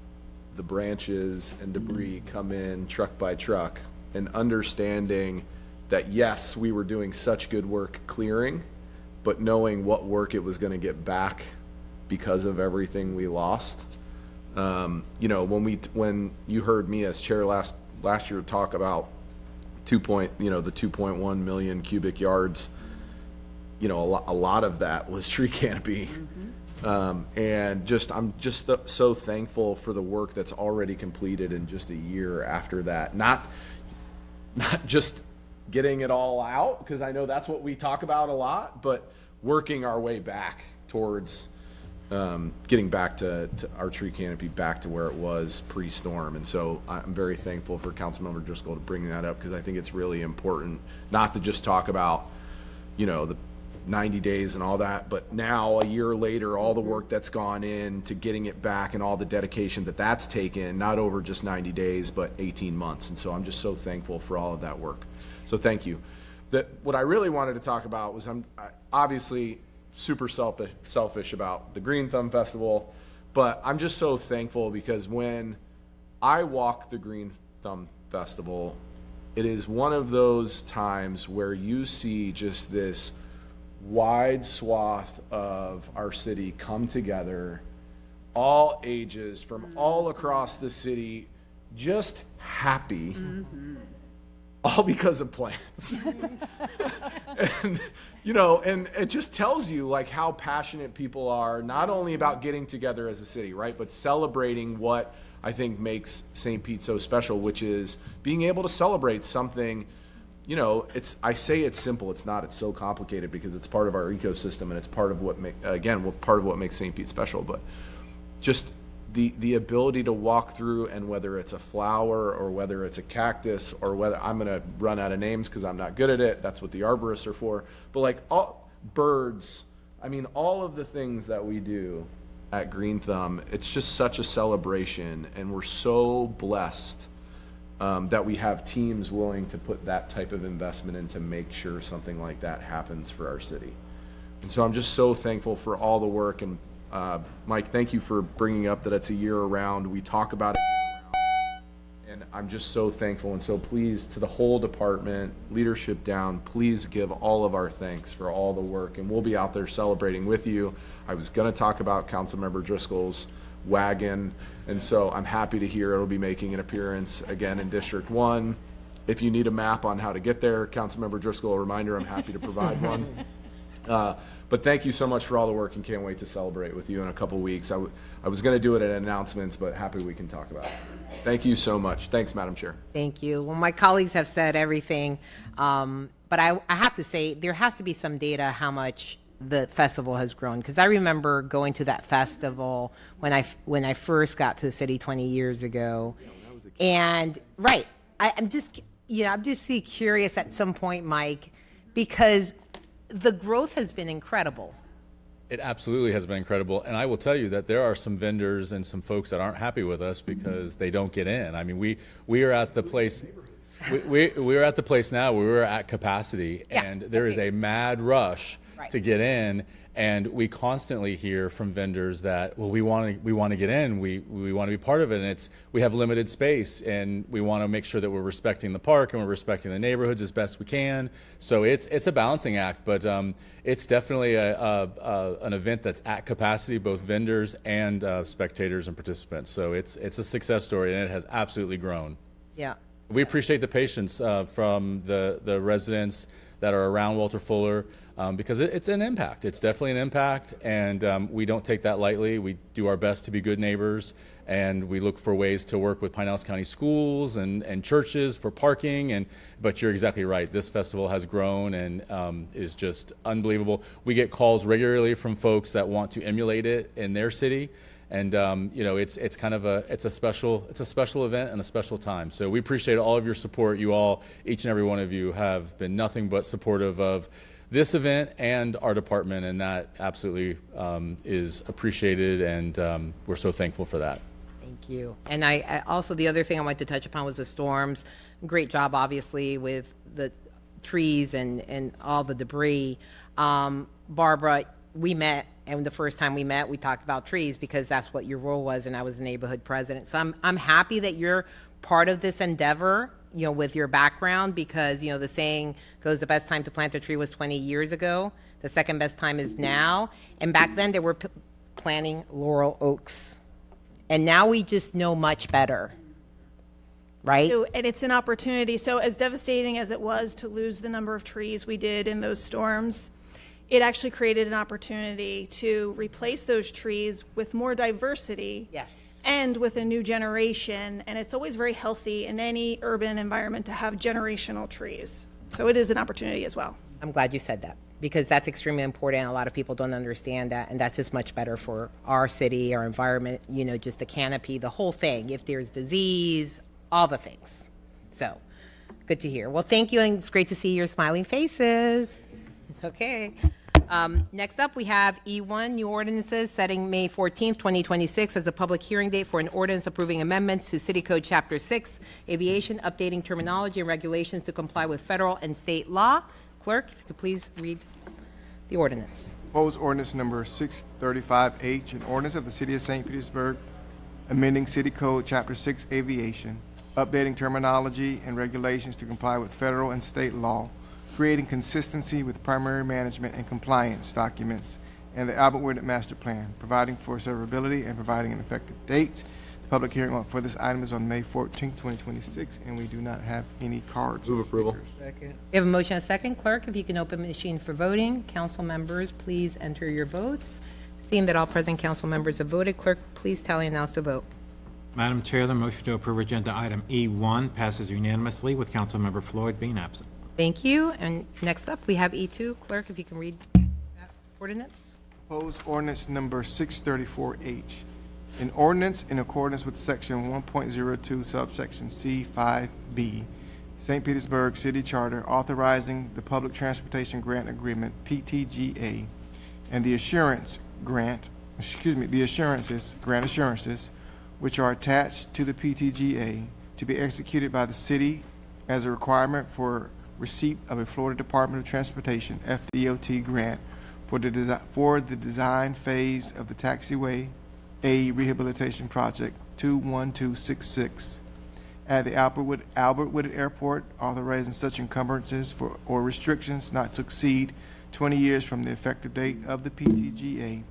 the branches and debris come in truck by truck, and understanding that yes, we were doing such good work clearing, but knowing what work it was going to get back because of everything we lost. You know, when you heard me as chair last year talk about the 2.1 million cubic yards, you know, a lot of that was tree canopy. And I'm just so thankful for the work that's already completed in just a year after that. Not just getting it all out, because I know that's what we talk about a lot, but working our way back towards getting back to our tree canopy back to where it was pre-storm. And so I'm very thankful for Councilmember Driscoll to bring that up, because I think it's really important not to just talk about, you know, the 90 days and all that, but now a year later, all the work that's gone in to getting it back and all the dedication that's taken, not over just 90 days, but 18 months. And so I'm just so thankful for all of that work. So thank you. What I really wanted to talk about was I'm obviously super selfish about the Green Thumb Festival, but I'm just so thankful because when I walk the Green Thumb Festival, it is one of those times where you see just this wide swath of our city come together, all ages from all across the city, just happy, all because of plants. And, you know, and it just tells you like how passionate people are, not only about getting together as a city, right, but celebrating what I think makes St. Pete so special, which is being able to celebrate something. You know, I say it's simple. It's not. It's so complicated because it's part of our ecosystem, and it's part of what part of what makes St. Pete special. But just the ability to walk through, and whether it's a flower or whether it's a cactus or whether I'm going to run out of names because I'm not good at it. That's what the arborists are for. But like all birds, I mean, all of the things that we do at Green Thumb, it's just such a celebration, and we're so blessed that we have teams willing to put that type of investment in to make sure something like that happens for our city. And so I'm just so thankful for all the work. And Mike, thank you for bringing up that it's a year around. We talk about it year round. And I'm just so thankful and so pleased to the whole department, leadership down. Please give all of our thanks for all the work. And we'll be out there celebrating with you. I was going to talk about Councilmember Driscoll's wagon, and so I'm happy to hear it'll be making an appearance again in District 1. If you need a map on how to get there, Councilmember Driscoll, a reminder, I'm happy to provide one. But thank you so much for all the work, and can't wait to celebrate with you in a couple weeks. I was going to do it at announcements, but happy we can talk about it. Thank you so much. Thanks, Madam Chair. Thank you. Well, my colleagues have said everything, but I have to say there has to be some data how much the festival has grown, because I remember going to that festival when I first got to the city 20 years ago, and right, I'm just curious at some point, Mike, because the growth has been incredible. It absolutely has been incredible, and I will tell you that there are some vendors and some folks that aren't happy with us because they don't get in. I mean, we are at the place. We're at the place now where we're at capacity, and there is a mad rush to get in, and we constantly hear from vendors that, well, we want to get in, we want to be part of it, and we have limited space, and we want to make sure that we're respecting the park and we're respecting the neighborhoods as best we can. So it's a balancing act, but it's definitely an event that's at capacity, both vendors and spectators and participants. So it's a success story, and it has absolutely grown. Yeah. We appreciate the patience from the residents that are around Walter Fuller, because it's an impact. It's definitely an impact, and we don't take that lightly. We do our best to be good neighbors, and we look for ways to work with Pinellas County schools and churches for parking. But you're exactly right. This festival has grown and is just unbelievable. We get calls regularly from folks that want to emulate it in their city, And it's kind of a special event and a special time. So we appreciate all of your support. You all, each and every one of you, have been nothing but supportive of this event and our department, and that absolutely is appreciated, and we're so thankful for that. Thank you. And I also, the other thing I wanted to touch upon was the storms. Great job, obviously, with the trees and all the debris. Barbara, we met, and the first time we met, we talked about trees because that's what your role was, and I was the neighborhood president. So I'm happy that you're part of this endeavor, with your background, because, the saying goes, the best time to plant a tree was 20 years ago. The second best time is now. And back then they were planting laurel oaks. And now we just know much better, right? And it's an opportunity. So as devastating as it was to lose the number of trees we did in those storms, it actually created an opportunity to replace those trees with more diversity. Yes. And with a new generation. And it's always very healthy in any urban environment to have generational trees. So it is an opportunity as well. I'm glad you said that, because that's extremely important. A lot of people don't understand that, and that's just much better for our city, our environment, just the canopy, the whole thing. If there's disease, all the things. So good to hear. Well, thank you, and it's great to see your smiling faces. Okay. Next up, we have E1, new ordinances setting May 14th, 2026 as a public hearing date for an ordinance approving amendments to City Code Chapter 6, Aviation, updating terminology and regulations to comply with federal and state law. Clerk, if you could please read the ordinance. Proposed ordinance number 635H, an ordinance of the City of St. Petersburg, amending City Code Chapter 6, Aviation, updating terminology and regulations to comply with federal and state law, creating consistency with primary management and compliance documents and the Albert Woodard Master Plan, providing for severability and providing an effective date. The public hearing for this item is on May 14, 2026, and we do not have any cards. Move approval. Second. We have a motion and a second. Clerk, if you can open the machine for voting. Council members, please enter your votes. Seeing that all present council members have voted, clerk, please tally and announce the vote. Madam Chair, the motion to approve agenda item E1 passes unanimously with Councilmember Floyd being absent. Thank you. And next up, we have E2. Clerk, if you can read that ordinance. Proposed ordinance number 634H. An ordinance in accordance with section 1.02 subsection C5B, St. Petersburg City Charter, authorizing the Public Transportation Grant Agreement, PTGA, and the grant assurances, which are attached to the PTGA, to be executed by the city as a requirement for receipt of a Florida Department of Transportation FDOT grant for the design phase of the Taxiway A Rehabilitation Project 21266 at the Albert Woodard Airport, authorizing such encumbrances or restrictions not to exceed 20 years from the effective date of the PTGA,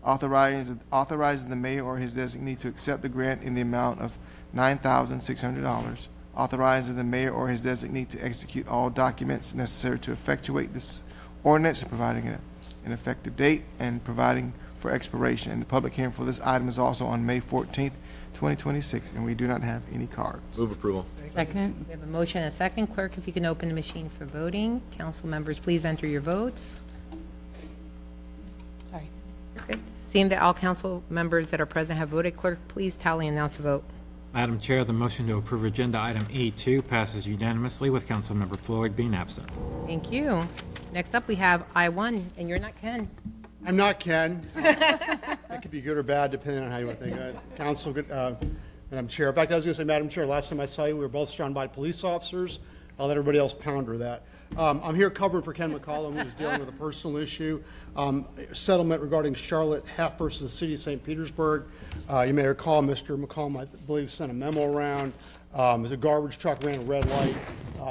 authorizing the mayor or his designee to accept the grant in the amount of $9,600, authorizing the mayor or his designee to execute all documents necessary to effectuate this ordinance and providing an effective date and providing for expiration. And the public hearing for this item is also on May 14th, 2026, and we do not have any cards. Move approval. Second. We have a motion and a second. Clerk, if you can open the machine for voting. Council members, please enter your votes. Sorry. Okay. Seeing that all council members that are present have voted, clerk, please tally and announce the vote. Madam Chair, the motion to approve agenda item E2 passes unanimously with Councilmember Floyd being absent. Thank you. Next up, we have I1, and you're not Ken. I'm not Ken. That could be good or bad, depending on how you want to think. Council, Madam Chair. In fact, I was going to say, Madam Chair, last time I saw you, we were both surrounded by police officers. I'll let everybody else ponder that. I'm here covering for Ken McCollum, who's dealing with a personal issue, settlement regarding Charlotte Heff versus the City of St. Petersburg. You may recall Mr. McCollum, I believe, sent a memo around. A garbage truck ran a red light,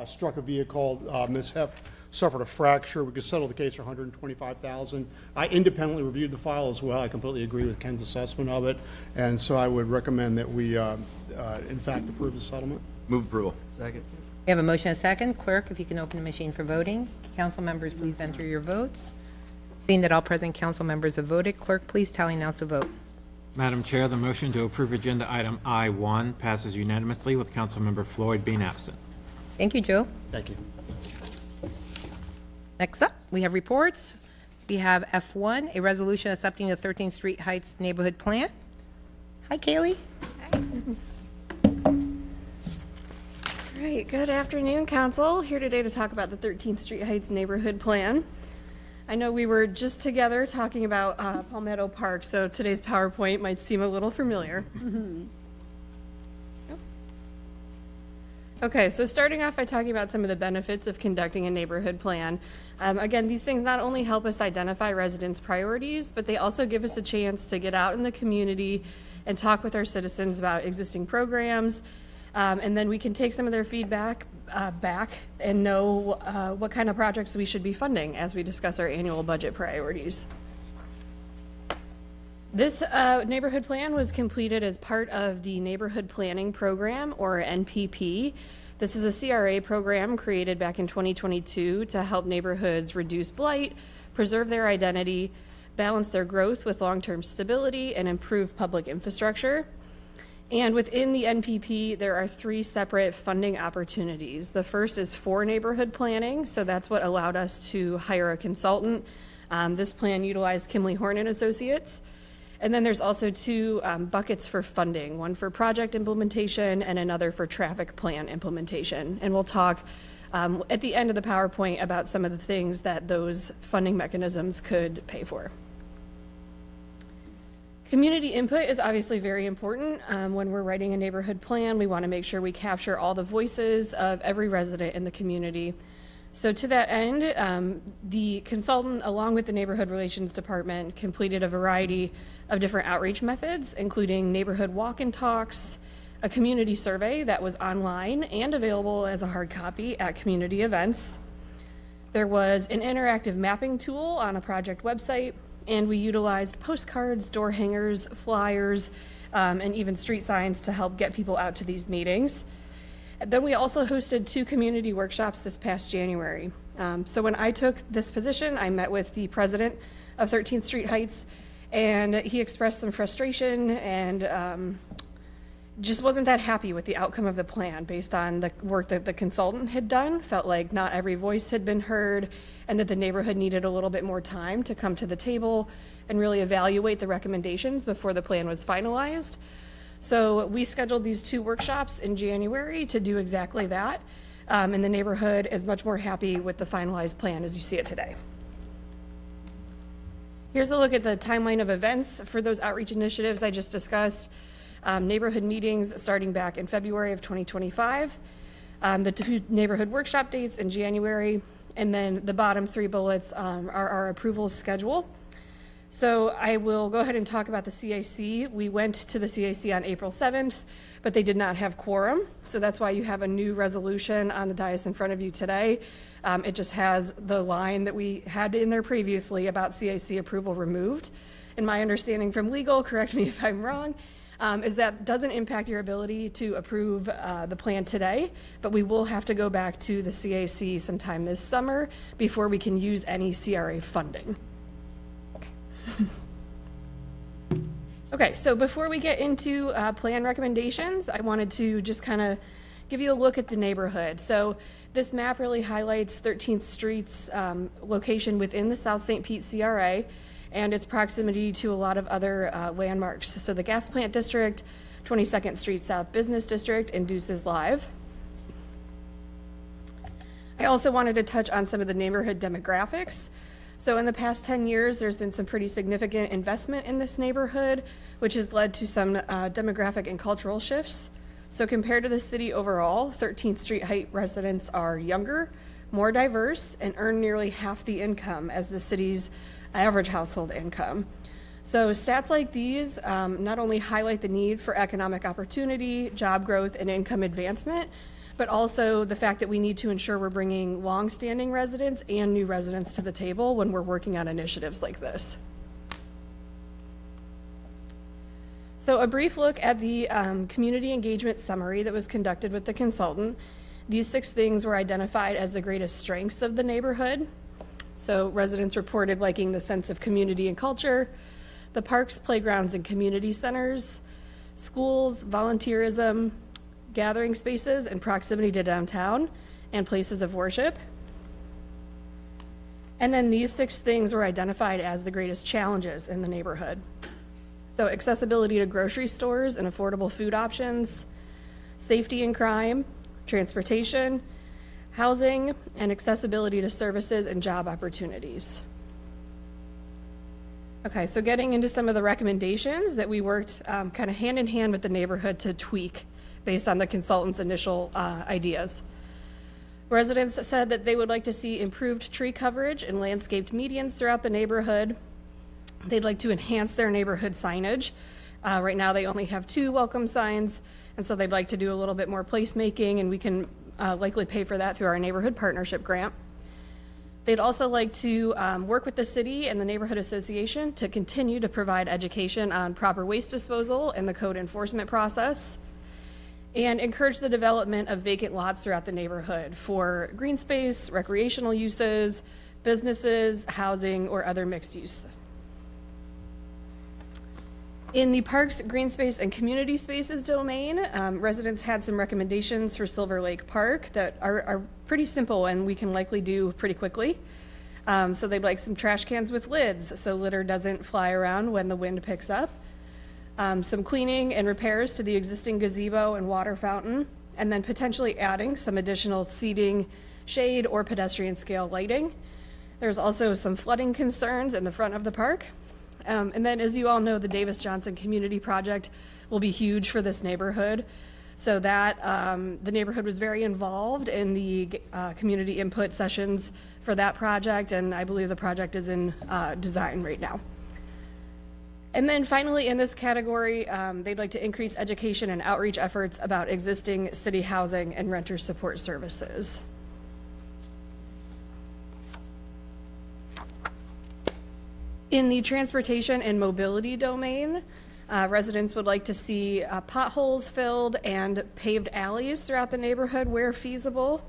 struck a vehicle. Ms. Heff suffered a fracture. We could settle the case for $125,000. I independently reviewed the file as well. I completely agree with Ken's assessment of it, and so I would recommend that we, in fact, approve the settlement. Move approval. Second. We have a motion and a second. Clerk, if you can open the machine for voting. Council members, please enter your votes. Seeing that all present council members have voted, clerk, please tally and announce the vote. Madam Chair, the motion to approve agenda item I1 passes unanimously with Councilmember Floyd being absent. Thank you, Joe. Thank you. Next up, we have reports. We have F1, a resolution accepting the 13th Street Heights Neighborhood Plan. Hi, Kaylee. All right, good afternoon, Council. Here today to talk about the 13th Street Heights Neighborhood Plan. I know we were just together talking about Palmetto Park, so today's PowerPoint might seem a little familiar. Okay, so starting off by talking about some of the benefits of conducting a neighborhood plan. Again, these things not only help us identify residents' priorities, but they also give us a chance to get out in the community and talk with our citizens about existing programs. And then we can take some of their feedback back and know what kind of projects we should be funding as we discuss our annual budget priorities. This neighborhood plan was completed as part of the Neighborhood Planning Program, or NPP. This is a CRA program created back in 2022 to help neighborhoods reduce blight, preserve their identity, balance their growth with long-term stability, and improve public infrastructure. And within the NPP, there are 3 separate funding opportunities. The first is for neighborhood planning, so that's what allowed us to hire a consultant. This plan utilized Kimley Horn and Associates. And then there's also 2 buckets for funding, one for project implementation and another for traffic plan implementation. And we'll talk at the end of the PowerPoint about some of the things that those funding mechanisms could pay for. Community input is obviously very important. When we're writing a neighborhood plan, we want to make sure we capture all the voices of every resident in the community. So to that end, the consultant, along with the Neighborhood Relations Department, completed a variety of different outreach methods, including neighborhood walk-in talks, a community survey that was online and available as a hard copy at community events. There was an interactive mapping tool on a project website, and we utilized postcards, door hangers, flyers, and even street signs to help get people out to these meetings. Then we also hosted 2 community workshops this past January. So when I took this position, I met with the president of 13th Street Heights, and he expressed some frustration and just wasn't that happy with the outcome of the plan based on the work that the consultant had done. Felt like not every voice had been heard and that the neighborhood needed a little bit more time to come to the table and really evaluate the recommendations before the plan was finalized. So we scheduled these 2 workshops in January to do exactly that. And the neighborhood is much more happy with the finalized plan as you see it today. Here's a look at the timeline of events for those outreach initiatives I just discussed. Neighborhood meetings starting back in February of 2025, the 2 neighborhood workshop dates in January, and then the bottom 3 bullets are our approval schedule. So I will go ahead and talk about the CAC. We went to the CAC on April 7th, but they did not have quorum. So that's why you have a new resolution on the dais in front of you today. It just has the line that we had in there previously about CAC approval removed. And my understanding from legal, correct me if I'm wrong, is that doesn't impact your ability to approve the plan today, but we will have to go back to the CAC sometime this summer before we can use any CRA funding. Okay, so before we get into plan recommendations, I wanted to just kind of give you a look at the neighborhood. So this map really highlights 13th Street's location within the South St. Pete CRA and its proximity to a lot of other landmarks. So the Gas Plant District, 22nd Street South Business District, and Deuces Live. I also wanted to touch on some of the neighborhood demographics. So in the past 10 years, there's been some pretty significant investment in this neighborhood, which has led to some demographic and cultural shifts. So compared to the city overall, 13th Street Heights residents are younger, more diverse, and earn nearly half the income as the city's average household income. So stats like these not only highlight the need for economic opportunity, job growth, and income advancement, but also the fact that we need to ensure we're bringing long-standing residents and new residents to the table when we're working on initiatives like this. So a brief look at the community engagement summary that was conducted with the consultant. These 6 things were identified as the greatest strengths of the neighborhood. So residents reported liking the sense of community and culture, the parks, playgrounds, and community centers, schools, volunteerism, gathering spaces and proximity to downtown, and places of worship. And then these 6 things were identified as the greatest challenges in the neighborhood. So accessibility to grocery stores and affordable food options, safety and crime, transportation, housing, and accessibility to services and job opportunities. Okay, so getting into some of the recommendations that we worked kind of hand in hand with the neighborhood to tweak based on the consultant's initial ideas. Residents said that they would like to see improved tree coverage and landscaped medians throughout the neighborhood. They'd like to enhance their neighborhood signage. Right now they only have 2 welcome signs, and so they'd like to do a little bit more placemaking, and we can likely pay for that through our neighborhood partnership grant. They'd also like to work with the city and the neighborhood association to continue to provide education on proper waste disposal and the code enforcement process, and encourage the development of vacant lots throughout the neighborhood for green space, recreational uses, businesses, housing, or other mixed use. In the Parks, Green Space, and Community Spaces domain, residents had some recommendations for Silver Lake Park that are pretty simple and we can likely do pretty quickly. So they'd like some trash cans with lids so litter doesn't fly around when the wind picks up. Some cleaning and repairs to the existing gazebo and water fountain, and then potentially adding some additional seating, shade, or pedestrian scale lighting. There's also some flooding concerns in the front of the park. And then, as you all know, the Davis Johnson Community Project will be huge for this neighborhood. So that the neighborhood was very involved in the community input sessions for that project, and I believe the project is in design right now. And then finally, in this category, they'd like to increase education and outreach efforts about existing city housing and renter support services. In the transportation and mobility domain, residents would like to see potholes filled and paved alleys throughout the neighborhood where feasible.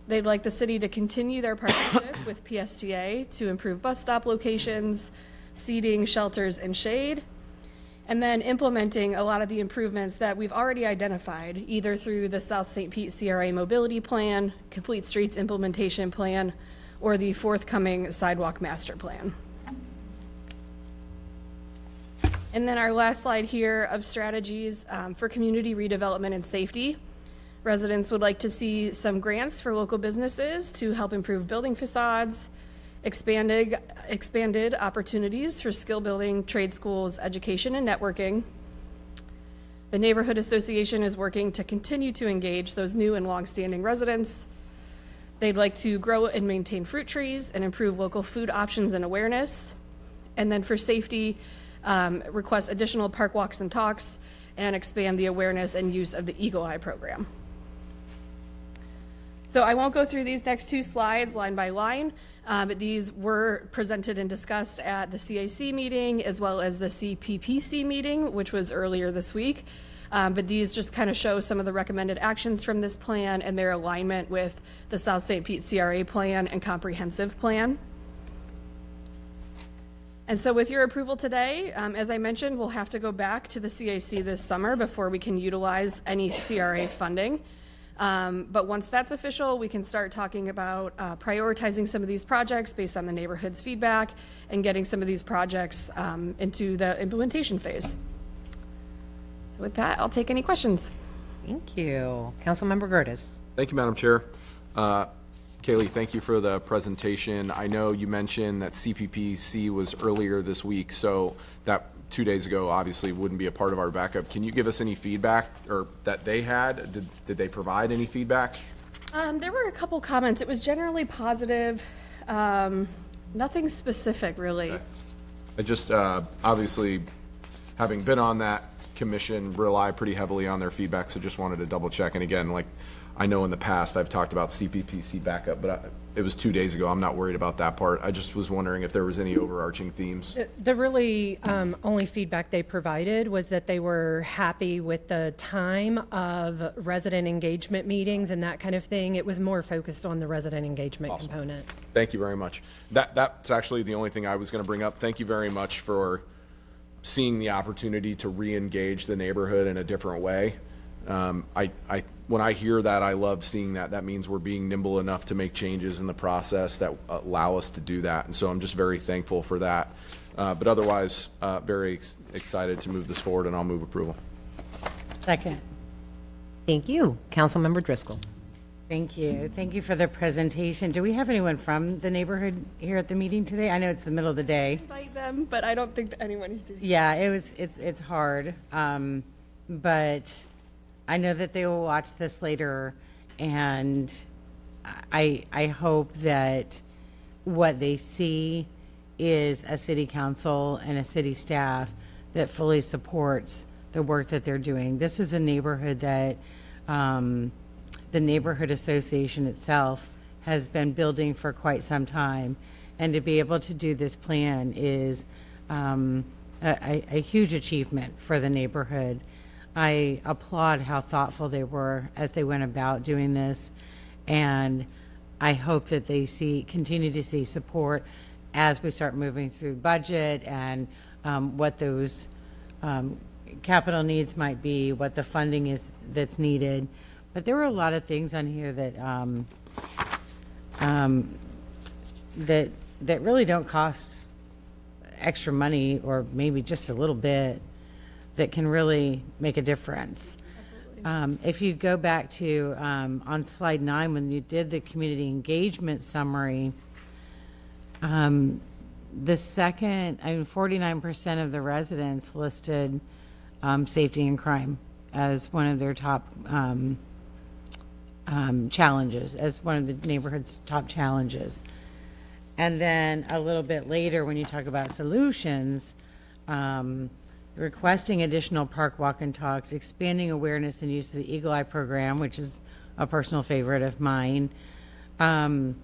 They'd like the city to continue their partnership with PSTA to improve bus stop locations, seating, shelters, and shade, and then implementing a lot of the improvements that we've already identified, either through the South St. Pete CRA Mobility Plan, Complete Streets Implementation Plan, or the forthcoming Sidewalk Master Plan. And then our last slide here of strategies for community redevelopment and safety. Residents would like to see some grants for local businesses to help improve building facades, expanded opportunities for skill building, trade schools, education, and networking. The neighborhood association is working to continue to engage those new and longstanding residents. They'd like to grow and maintain fruit trees and improve local food options and awareness. And then for safety, request additional park walks and talks and expand the awareness and use of the Eagle Eye program. So I won't go through these next 2 slides line by line, but these were presented and discussed at the CAC meeting as well as the CPPC meeting, which was earlier this week. But these just kind of show some of the recommended actions from this plan and their alignment with the South St. Pete CRA plan and comprehensive plan. And so with your approval today, as I mentioned, we'll have to go back to the CAC this summer before we can utilize any CRA funding. But once that's official, we can start talking about prioritizing some of these projects based on the neighborhood's feedback and getting some of these projects into the implementation phase. So with that, I'll take any questions. Thank you. Councilmember Gertis. Thank you, Madam Chair. Kaylee, thank you for the presentation. I know you mentioned that CPPC was earlier this week, so that 2 days ago obviously wouldn't be a part of our backup. Can you give us any feedback or that they had? Did they provide any feedback? There were a couple comments. It was generally positive. Nothing specific, really. Okay. I just, obviously, having been on that commission, rely pretty heavily on their feedback, so just wanted to double check. And again, like, I know in the past I've talked about CPPC backup, but it was 2 days ago. I'm not worried about that part. I just was wondering if there was any overarching themes. The really only feedback they provided was that they were happy with the time of resident engagement meetings and that kind of thing. It was more focused on the resident engagement component. Thank you very much. That's actually the only thing I was going to bring up. Thank you very much for seeing the opportunity to re-engage the neighborhood in a different way. when I hear that, I love seeing that. That means we're being nimble enough to make changes in the process that allow us to do that. And so I'm just very thankful for that. But otherwise, very excited to move this forward, and I'll move approval. Second. Thank you. Councilmember Driscoll. Thank you. Thank you for the presentation. Do we have anyone from the neighborhood here at the meeting today? I know it's the middle of the day. Invite them, but I don't think that anyone is doing. Yeah, it's hard. But I know that they will watch this later, and I hope that what they see is a city council and a city staff that fully supports the work that they're doing. This is a neighborhood that the neighborhood association itself has been building for quite some time, and to be able to do this plan is a huge achievement for the neighborhood. I applaud how thoughtful they were as they went about doing this, and I hope that they continue to see support as we start moving through budget and what those capital needs might be, what the funding is that's needed. But there were a lot of things on here that that really don't cost extra money, or maybe just a little bit, that can really make a difference. If you go back to on slide 9, when you did the community engagement summary, the second, 49% of the residents listed safety and crime as one of their top challenges, as one of the neighborhood's top challenges. And then a little bit later, when you talk about solutions, requesting additional park walk and talks, expanding awareness and use of the Eagle Eye program, which is a personal favorite of mine, has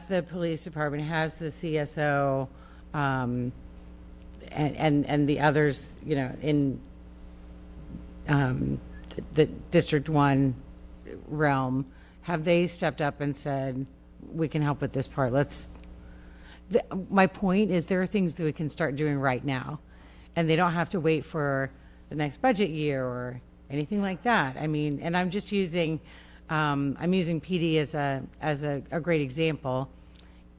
the police department, has the CSO, and the others, you know, in the District 1 realm, have they stepped up and said, we can help with this part? My point is, there are things that we can start doing right now, and they don't have to wait for the next budget year or anything like that. I mean, and I'm just using, I'm using PD as a great example,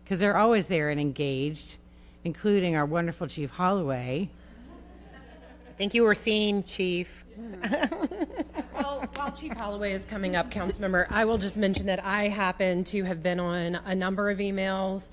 because they're always there and engaged, including our wonderful Chief Holloway. I think you were seen, Chief. Well, while Chief Holloway is coming up, Councilmember, I will just mention that I happen to have been on a number of emails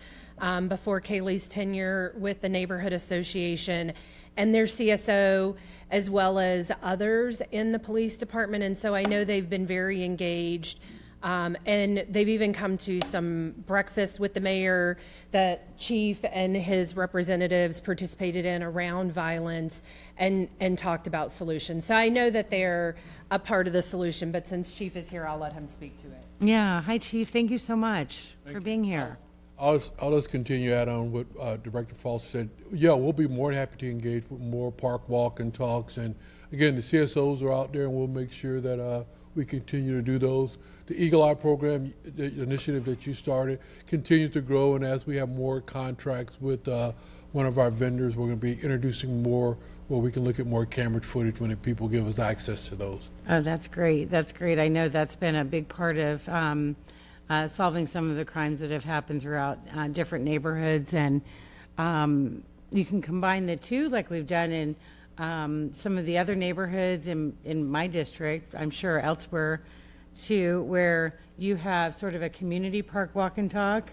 before Kaylee's tenure with the Neighborhood Association and their CSO, as well as others in the police department. And so I know they've been very engaged. And they've even come to some breakfasts with the mayor that Chief and his representatives participated in around violence and talked about solutions. So I know that they're a part of the solution, but since Chief is here, I'll let him speak to it. Yeah, hi Chief, thank you so much for being here. I'll just continue add on what Director Foster said. Yeah, we'll be more than happy to engage with more park walk and talks. And again, the CSOs are out there, and we'll make sure that we continue to do those. The Eagle Eye program, the initiative that you started, continues to grow, and as we have more contracts with one of our vendors, we're going to be introducing more where we can look at more camera footage when people give us access to those. Oh, that's great. That's great. I know that's been a big part of solving some of the crimes that have happened throughout different neighborhoods, and you can combine the two like we've done in some of the other neighborhoods in my district, I'm sure elsewhere too, where you have sort of a community park walk and talk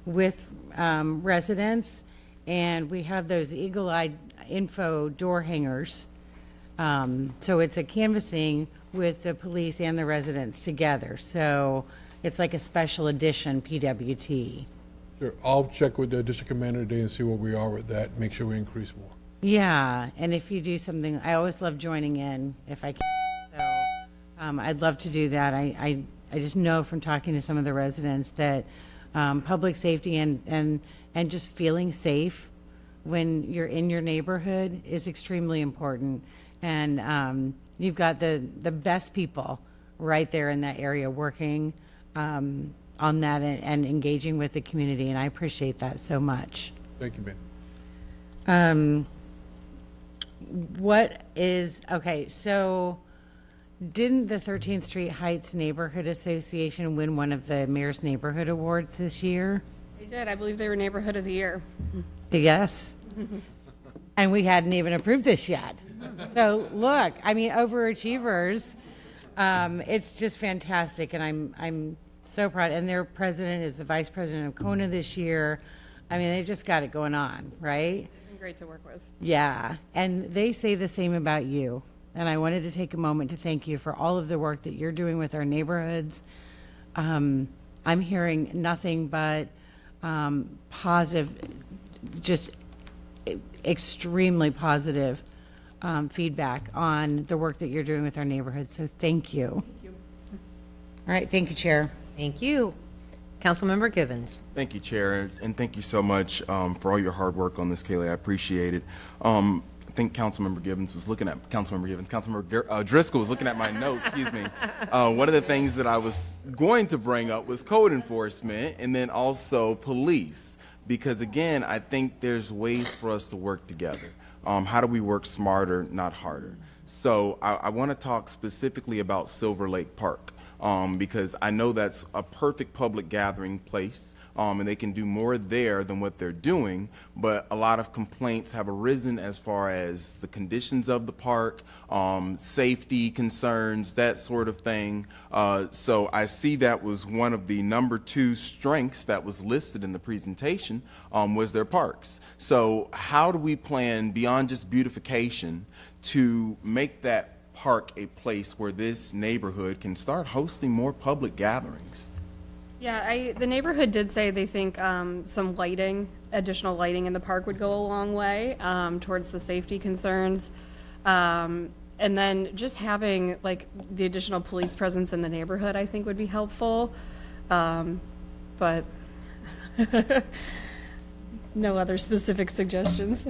with residents, and we have those eagle-eyed info door hangers. So it's a canvassing with the police and the residents together. So it's like a special edition PWT. Sure. I'll check with the district commander today and see where we are with that, make sure we increase more. Yeah, and if you do something, I always love joining in if I can. So I'd love to do that. I just know from talking to some of the residents that public safety and just feeling safe when you're in your neighborhood is extremely important. And you've got the best people right there in that area working on that and engaging with the community, and I appreciate that so much. Thank you, Ben. What is, okay, so Didn't the 13th Street Heights Neighborhood Association win one of the Mayor's Neighborhood Awards this year? They did. I believe they were Neighborhood of the Year. Yes. And we hadn't even approved this yet. So look, I mean, overachievers. It's just fantastic, and I'm so proud. And their president is the vice president of Kona this year. I mean, they've just got it going on, right? Been great to work with. Yeah, and they say the same about you. And I wanted to take a moment to thank you for all of the work that you're doing with our neighborhoods. I'm hearing nothing but positive, just extremely positive feedback on the work that you're doing with our neighborhoods. So thank you. Thank you. All right, thank you, Chair. Thank you. Councilmember Givens. Thank you, Chair, and thank you so much for all your hard work on this, Kaylee. I appreciate it. I think Councilmember Driscoll was looking at my notes, excuse me. One of the things that I was going to bring up was code enforcement and then also police, because again, I think there's ways for us to work together. How do we work smarter, not harder? So I want to talk specifically about Silver Lake Park. Because I know that's a perfect public gathering place, and they can do more there than what they're doing, but a lot of complaints have arisen as far as the conditions of the park, safety concerns, that sort of thing. So I see that was one of the number 2 strengths that was listed in the presentation, was their parks. So how do we plan beyond just beautification to make that park a place where this neighborhood can start hosting more public gatherings? Yeah, the neighborhood did say they think some lighting, additional lighting in the park would go a long way towards the safety concerns. And then just having like the additional police presence in the neighborhood, I think would be helpful. But no other specific suggestions.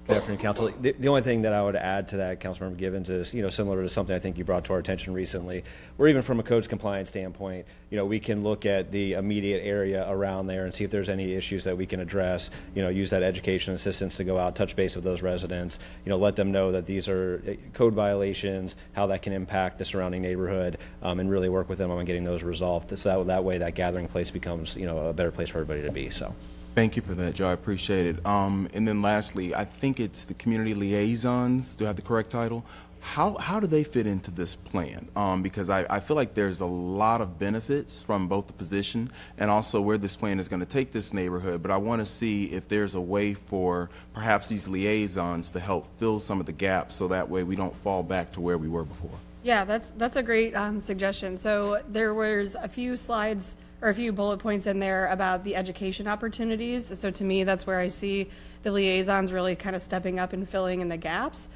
Good afternoon, Council. The only thing that I would add to that, Councilmember Givens, is, similar to something I think you brought to our attention recently, or even from a codes compliance standpoint, we can look at the immediate area around there and see if there's any issues that we can address, use that education assistance to go out, touch base with those residents, let them know that these are code violations, how that can impact the surrounding neighborhood, and really work with them on getting those resolved. So that way that gathering place becomes, a better place for everybody to be, so. Thank you for that, Joe. I appreciate it. And then lastly, I think it's the community liaisons. Do I have the correct title? How do they fit into this plan? Because I feel like there's a lot of benefits from both the position and also where this plan is going to take this neighborhood. But I want to see if there's a way for perhaps these liaisons to help fill some of the gaps so that way we don't fall back to where we were before. Yeah, that's a great suggestion. So there was a few slides or a few bullet points in there about the education opportunities. So to me, that's where I see the liaisons really kind of stepping up and filling in the gaps.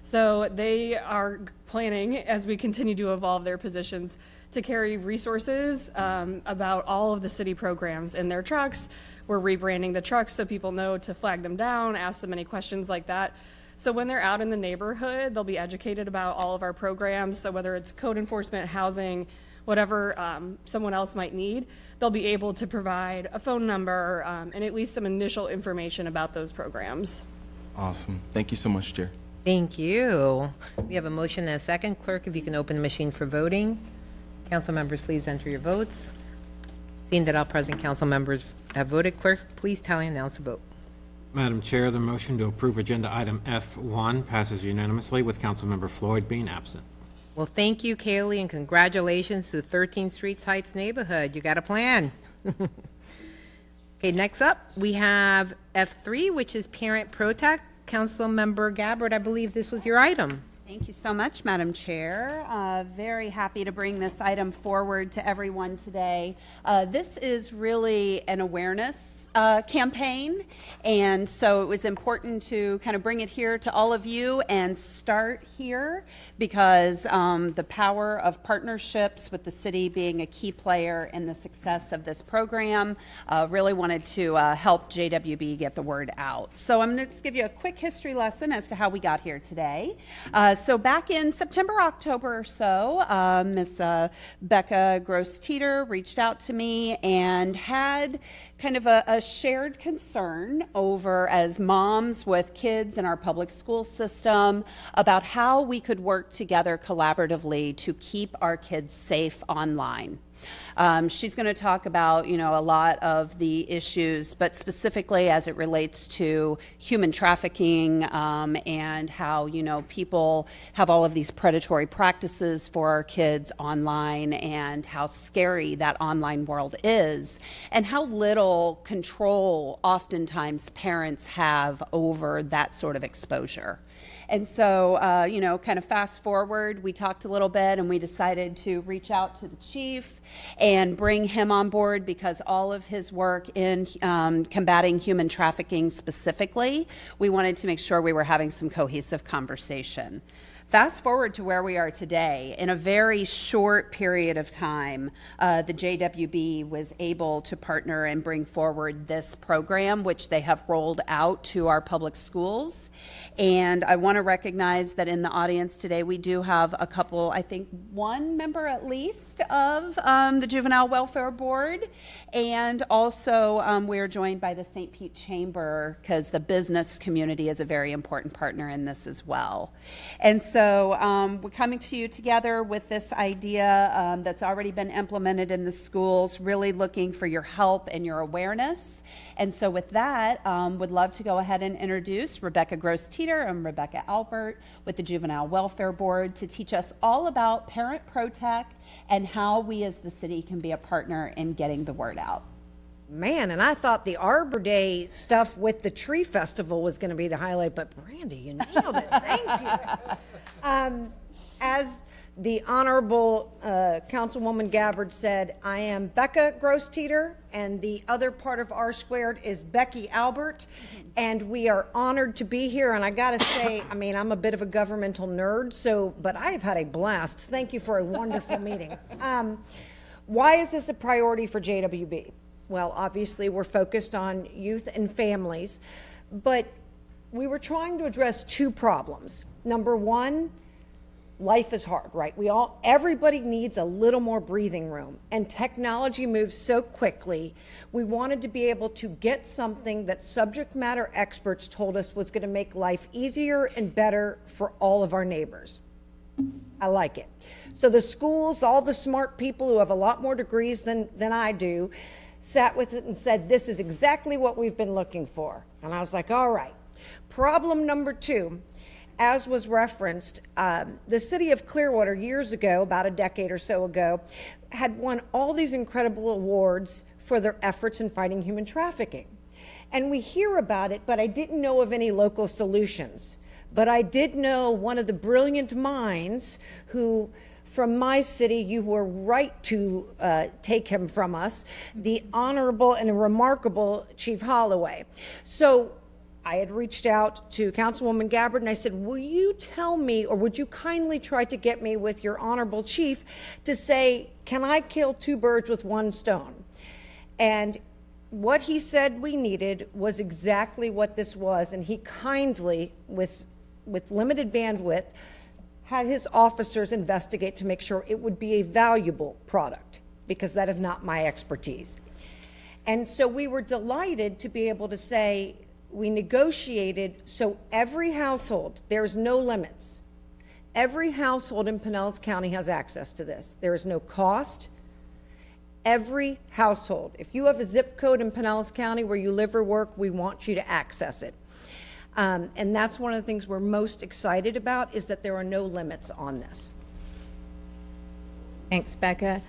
So they are planning, as we continue to evolve their positions, to carry resources about all of the city programs in their trucks. We're rebranding the trucks so people know to flag them down, ask them any questions like that. So when they're out in the neighborhood, they'll be educated about all of our programs. So whether it's code enforcement, housing, whatever someone else might need, they'll be able to provide a phone number and at least some initial information about those programs. Awesome. Thank you so much, Chair. Thank you. We have a motion and a second. Clerk, if you can open the machine for voting. Council members, please enter your votes. Seeing that all present council members have voted, clerk, please tally and announce the vote. Madam Chair, the motion to approve agenda item F1 passes unanimously with Councilmember Floyd being absent. Well, thank you, Kaylee, and congratulations to the 13th Street Heights neighborhood. You got a plan. Okay, next up, we have F3, which is Parent Protect. Councilmember Gabbard, I believe this was your item. Thank you so much, Madam Chair. Very happy to bring this item forward to everyone today. This is really an awareness campaign, and so it was important to kind of bring it here to all of you and start here because the power of partnerships with the city being a key player in the success of this program, really wanted to help JWB get the word out. So I'm going to just give you a quick history lesson as to how we got here today. So back in September, October or so, Miss Becca Gross-Teeter reached out to me and had kind of a shared concern over, as moms with kids in our public school system, about how we could work together collaboratively to keep our kids safe online. She's going to talk about, a lot of the issues, but specifically as it relates to human trafficking and how, people have all of these predatory practices for our kids online, and how scary that online world is, and how little control oftentimes parents have over that sort of exposure. And so, kind of fast forward, we talked a little bit and we decided to reach out to the chief and bring him on board, because all of his work in combating human trafficking specifically, we wanted to make sure we were having some cohesive conversation. Fast forward to where we are today. In a very short period of time, the JWB was able to partner and bring forward this program, which they have rolled out to our public schools. And I want to recognize that in the audience today, we do have a couple, I think one member at least of the Juvenile Welfare Board. And also we're joined by the St. Pete Chamber, because the business community is a very important partner in this as well. And so we're coming to you together with this idea that's already been implemented in the schools, really looking for your help and your awareness. And so with that, would love to go ahead and introduce Rebecca Gross-Teeter and Rebecca Albert with the Juvenile Welfare Board to teach us all about Parent Protec and how we as the city can be a partner in getting the word out. Man, and I thought the Arbor Day stuff with the tree festival was going to be the highlight, but Brandy, you nailed it. Thank you. As the Honorable Councilwoman Gabbard said, I am Becca Gross-Teeter, and the other part of R Squared is Becky Albert, and we are honored to be here. And I got to say, I mean, I'm a bit of a governmental nerd, but I've had a blast. Thank you for a wonderful meeting. Why is this a priority for JWB? Well, obviously, we're focused on youth and families, but we were trying to address two problems. Number one, life is hard, right? Everybody needs a little more breathing room, and technology moves so quickly. We wanted to be able to get something that subject matter experts told us was going to make life easier and better for all of our neighbors. I like it. So the schools, all the smart people who have a lot more degrees than I do, sat with it and said, this is exactly what we've been looking for. And I was like, all right. Problem number two, as was referenced, the city of Clearwater years ago, about a decade or so ago, had won all these incredible awards for their efforts in fighting human trafficking. And we hear about it, but I didn't know of any local solutions. But I did know one of the brilliant minds who, from my city, you were right to take him from us, the honorable and remarkable Chief Holloway. So I had reached out to Councilwoman Gabbard and I said, will you tell me, or would you kindly try to get me with your honorable chief to say, can I kill two birds with one stone? And what he said we needed was exactly what this was. And he kindly, with limited bandwidth, had his officers investigate to make sure it would be a valuable product, because that is not my expertise. And so we were delighted to be able to say, we negotiated so every household, there's no limits. Every household in Pinellas County has access to this. There is no cost. Every household. If you have a zip code in Pinellas County where you live or work, we want you to access it. And that's one of the things we're most excited about, is that there are no limits on this. Thanks, Becca.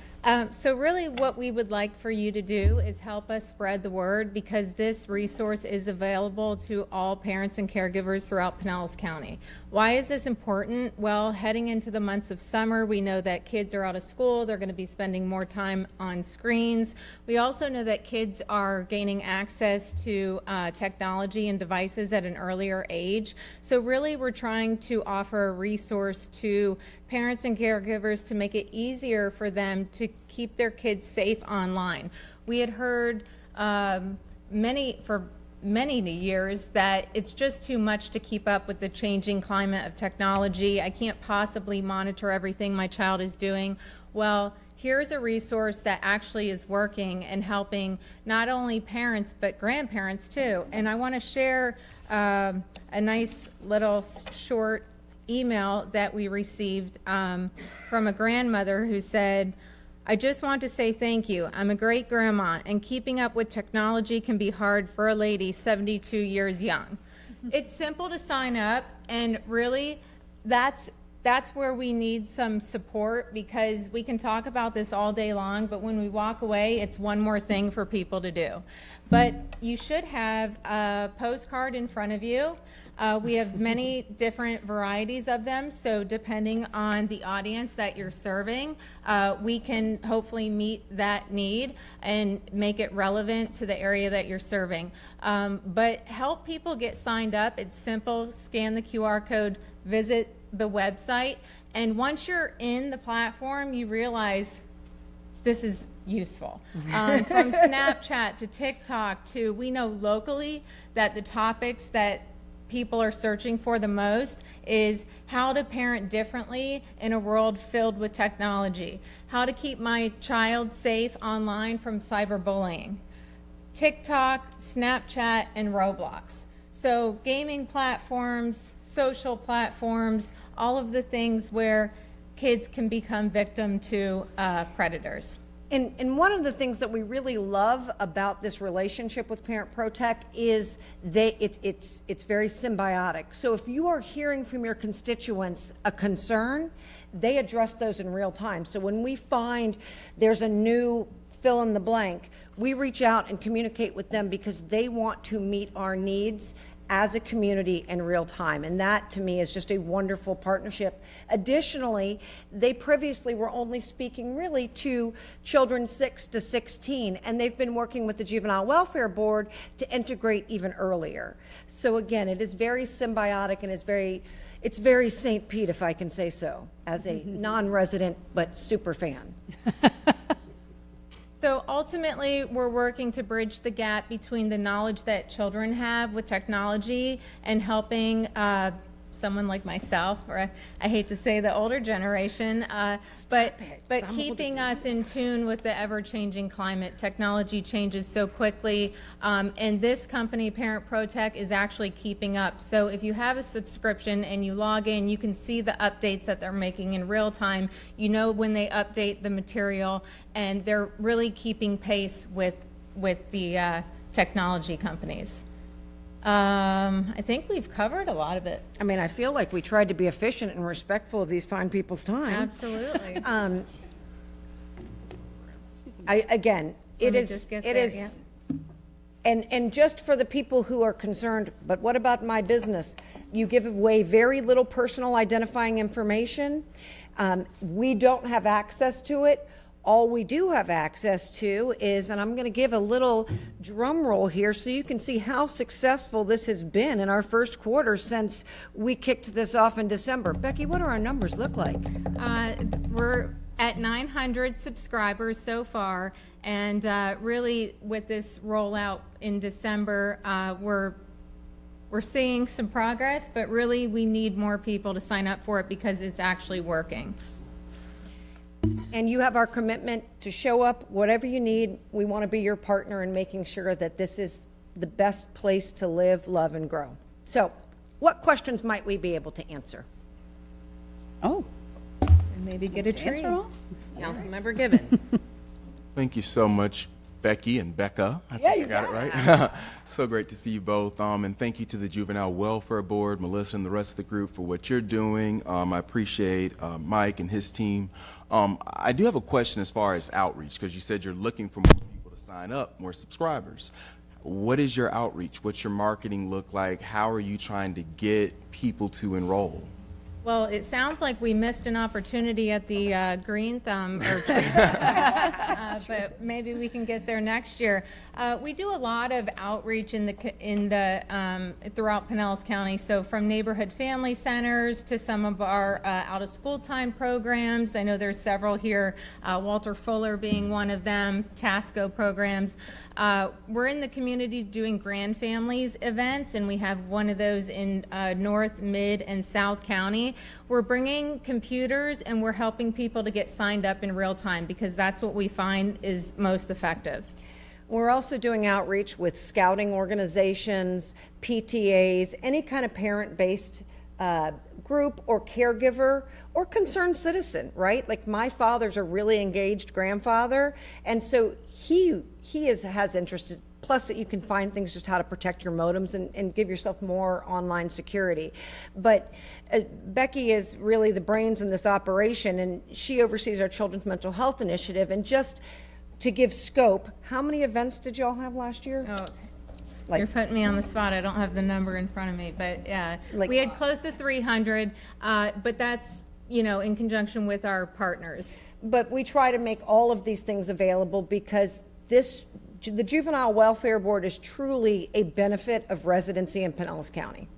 So really what we would like for you to do is help us spread the word, because this resource is available to all parents and caregivers throughout Pinellas County. Why is this important? Well, heading into the months of summer, we know that kids are out of school. They're going to be spending more time on screens. We also know that kids are gaining access to technology and devices at an earlier age. So really we're trying to offer a resource to parents and caregivers to make it easier for them to keep their kids safe online. We had heard for many years that it's just too much to keep up with the changing climate of technology. I can't possibly monitor everything my child is doing. Well, here's a resource that actually is working and helping not only parents but grandparents too. And I want to share a nice little short email that we received from a grandmother who said, I just want to say thank you. I'm a great grandma, and keeping up with technology can be hard for a lady 72 years young. It's simple to sign up, and really that's where we need some support, because we can talk about this all day long, but when we walk away, it's one more thing for people to do. But you should have a postcard in front of you. We have many different varieties of them, so depending on the audience that you're serving, we can hopefully meet that need and make it relevant to the area that you're serving. But help people get signed up. It's simple. Scan the QR code, visit the website, and once you're in the platform, you realize this is useful. From Snapchat to TikTok to, we know locally that the topics that people are searching for the most is how to parent differently in a world filled with technology, how to keep my child safe online from cyberbullying, TikTok, Snapchat, and Roblox. So gaming platforms, social platforms, all of the things where kids can become victim to predators. And one of the things that we really love about this relationship with Parent Protect is it's very symbiotic. So if you are hearing from your constituents a concern, they address those in real time. So when we find there's a new fill in the blank, we reach out and communicate with them because they want to meet our needs as a community in real time. And that, to me, is just a wonderful partnership. Additionally, they previously were only speaking really to children 6 to 16, and they've been working with the Juvenile Welfare Board to integrate even earlier. So again, it is very symbiotic, and it's very St. Pete, if I can say so, as a non-resident but super fan. So ultimately, we're working to bridge the gap between the knowledge that children have with technology and helping someone like myself, or I hate to say the older generation, but keeping us in tune with the ever-changing climate. Technology changes so quickly, and this company, Parent Protect, is actually keeping up. So if you have a subscription and you log in, you can see the updates that they're making in real time. You know when they update the material, and they're really keeping pace with the technology companies. I think we've covered a lot of it. I mean, I feel like we tried to be efficient and respectful of these fine people's time. Absolutely. Again, it is, and just for the people who are concerned, but what about my business? You give away very little personal identifying information. We don't have access to it. All we do have access to is, and I'm going to give a little drum roll here so you can see how successful this has been in our first quarter since we kicked this off in December. Becky, what do our numbers look like? We're at 900 subscribers so far, and really with this rollout in December, we're seeing some progress, but really we need more people to sign up for it because it's actually working. And you have our commitment to show up, whatever you need. We want to be your partner in making sure that this is the best place to live, love, and grow. So, what questions might we be able to answer? Oh, and maybe get a treat. Councilmember Gibbons. Thank you so much, Becky and Becca. I Yeah, think you I got got it right. So great to see you both. And thank you to the Juvenile Welfare Board, Melissa and the rest of the group for what you're doing. I appreciate Mike and his team. I do have a question as far as outreach, because you said you're looking for more people to sign up, more subscribers. What is your outreach? What's your marketing look like? How are you trying to get people to enroll? Well, it sounds like we missed an opportunity at the Green Thumb, but maybe we can get there next year. We do a lot of outreach in the throughout Pinellas County. So from neighborhood family centers to some of our out of school time programs. I know there's several here, Walter Fuller being one of them, TASCO programs. We're in the community doing Grand Families events, and we have one of those in North, Mid, and South County. We're bringing computers and we're helping people to get signed up in real time because that's what we find is most effective. We're also doing outreach with scouting organizations, PTAs, any kind of parent-based group or caregiver or concerned citizen, right? Like my father's a really engaged grandfather, and so he has interest. Plus that you can find things just how to protect your modems and give yourself more online security. But Becky is really the brains in this operation, and she oversees our Children's Mental Health Initiative. And just to give scope, how many events did y'all have last year? Oh, you're putting me on the spot. I don't have the number in front of me, but yeah, we had close to 300, but that's, in conjunction with our partners. But we try to make all of these things available because the Juvenile Welfare Board is truly a benefit of residency in Pinellas County.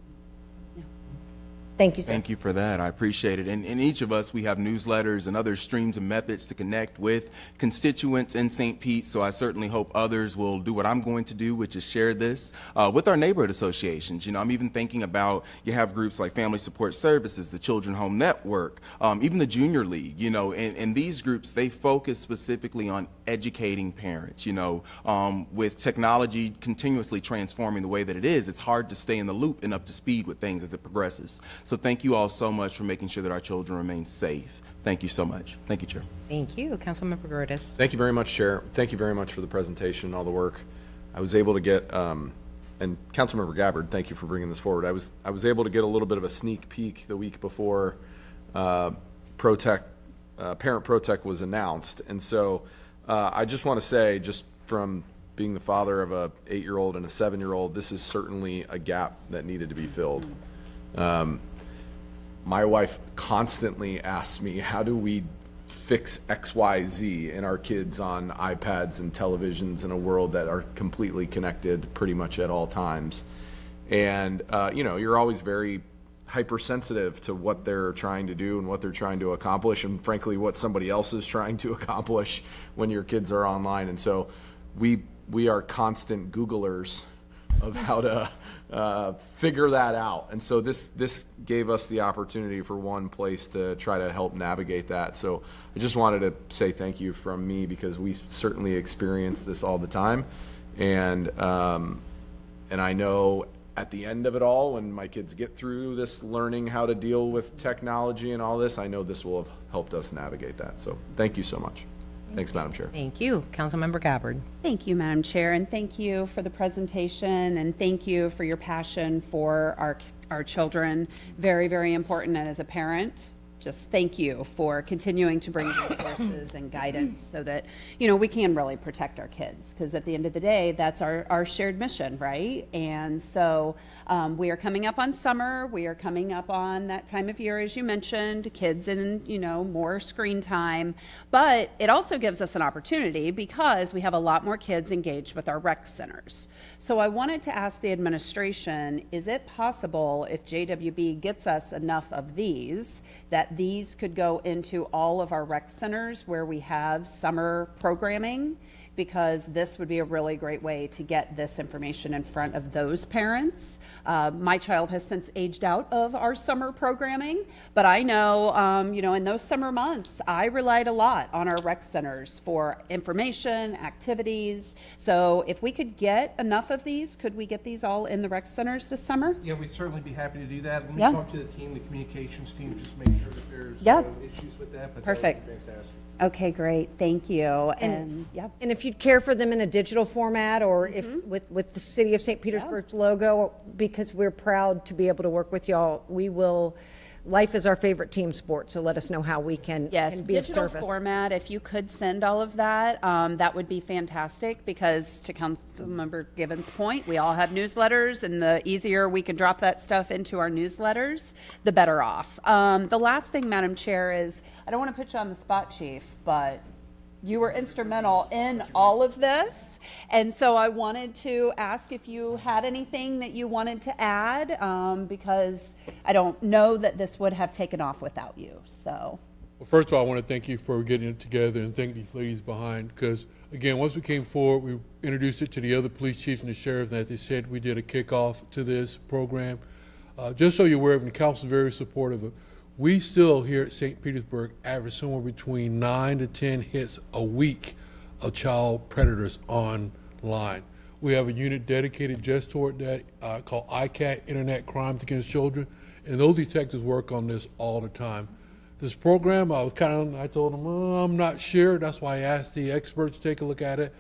Thank you, sir. Thank you for that. I appreciate it. And in each of us, we have newsletters and other streams and methods to connect with constituents in St. Pete. So I certainly hope others will do what I'm going to do, which is share this with our neighborhood associations. I'm even thinking about, you have groups like Family Support Services, the Children Home Network, even the Junior League, and these groups, they focus specifically on educating parents. With technology continuously transforming the way that it is, it's hard to stay in the loop and up to speed with things as it progresses. So thank you all so much for making sure that our children remain safe. Thank you so much. Thank you, Chair. Thank you. Councilmember Grotus. Thank you very much, Chair. Thank you very much for the presentation and all the work. I was able to get, and Councilmember Gabbard, thank you for bringing this forward. I was able to get a little bit of a sneak peek the week before Parent ProTech was announced. And so I just want to say, just from being the father of a 8-year-old and a 7-year-old, this is certainly a gap that needed to be filled. My wife constantly asks me, how do we fix XYZ in our kids on iPads and televisions in a world that are completely connected pretty much at all times? And, you're always very hypersensitive to what they're trying to do and what they're trying to accomplish, and frankly, what somebody else is trying to accomplish when your kids are online. And so we are constant Googlers of how to figure that out. And so this gave us the opportunity for one place to try to help navigate that. So I just wanted to say thank you from me, because we certainly experience this all the time. And I know at the end of it all, when my kids get through this learning how to deal with technology and all this, I know this will have helped us navigate that. So thank you so much. Thanks, Madam Chair. Thank you. Councilmember Gabbard. Thank you, Madam Chair, and thank you for the presentation, and thank you for your passion for our children. Very, very important. And as a parent, just thank you for continuing to bring resources and guidance so that, we can really protect our kids, because at the end of the day, that's our shared mission, right? And so we are coming up on summer. We are coming up on that time of year, as you mentioned, kids in, more screen time. But it also gives us an opportunity because we have a lot more kids engaged with our rec centers. So I wanted to ask the administration, is it possible, if JWB gets us enough of these, that these could go into all of our rec centers where we have summer programming? Because this would be a really great way to get this information in front of those parents. My child has since aged out of our summer programming, but I know, in those summer months, I relied a lot on our rec centers for information, activities. So if we could get enough of these, could we get these all in the rec centers this summer? Yeah, we'd certainly be happy to do that. Let me Yeah. talk to the team, the communications team, just make sure that there's Yeah. no issues with that. But Perfect. That would be fantastic. Okay, great. Thank you. And yeah. And if you'd care for them in a digital format, or if with the City of St. Petersburg's logo, because we're proud to be able to work with y'all, we will. Life is our favorite team sport, so let us know how we can, Yes, can be of digital service. format, if you could send all of that, that would be fantastic, because to Councilmember Gibbons' point, we all have newsletters, and the easier we can drop that stuff into our newsletters, the better off. The last thing, Madam Chair, is, I don't want to put you on the spot, Chief, but You were instrumental in all of this. And so I wanted to ask if you had anything that you wanted to add, because I don't know that this would have taken off without you. So. Well, first of all, I want to thank you for getting it together and thank these ladies behind, because, again, once we came forward, we introduced it to the other police chiefs and the sheriffs, and as they said, we did a kickoff to this program. Just so you're aware, and the council is very supportive of it, we still here at St. Petersburg average somewhere between 9 to 10 hits a week of child predators online. We have a unit dedicated just toward that called ICAT, Internet Crimes Against Children, and those detectives work on this all the time. This program, I told them, I'm not sure. That's why I asked the experts to take a look at it.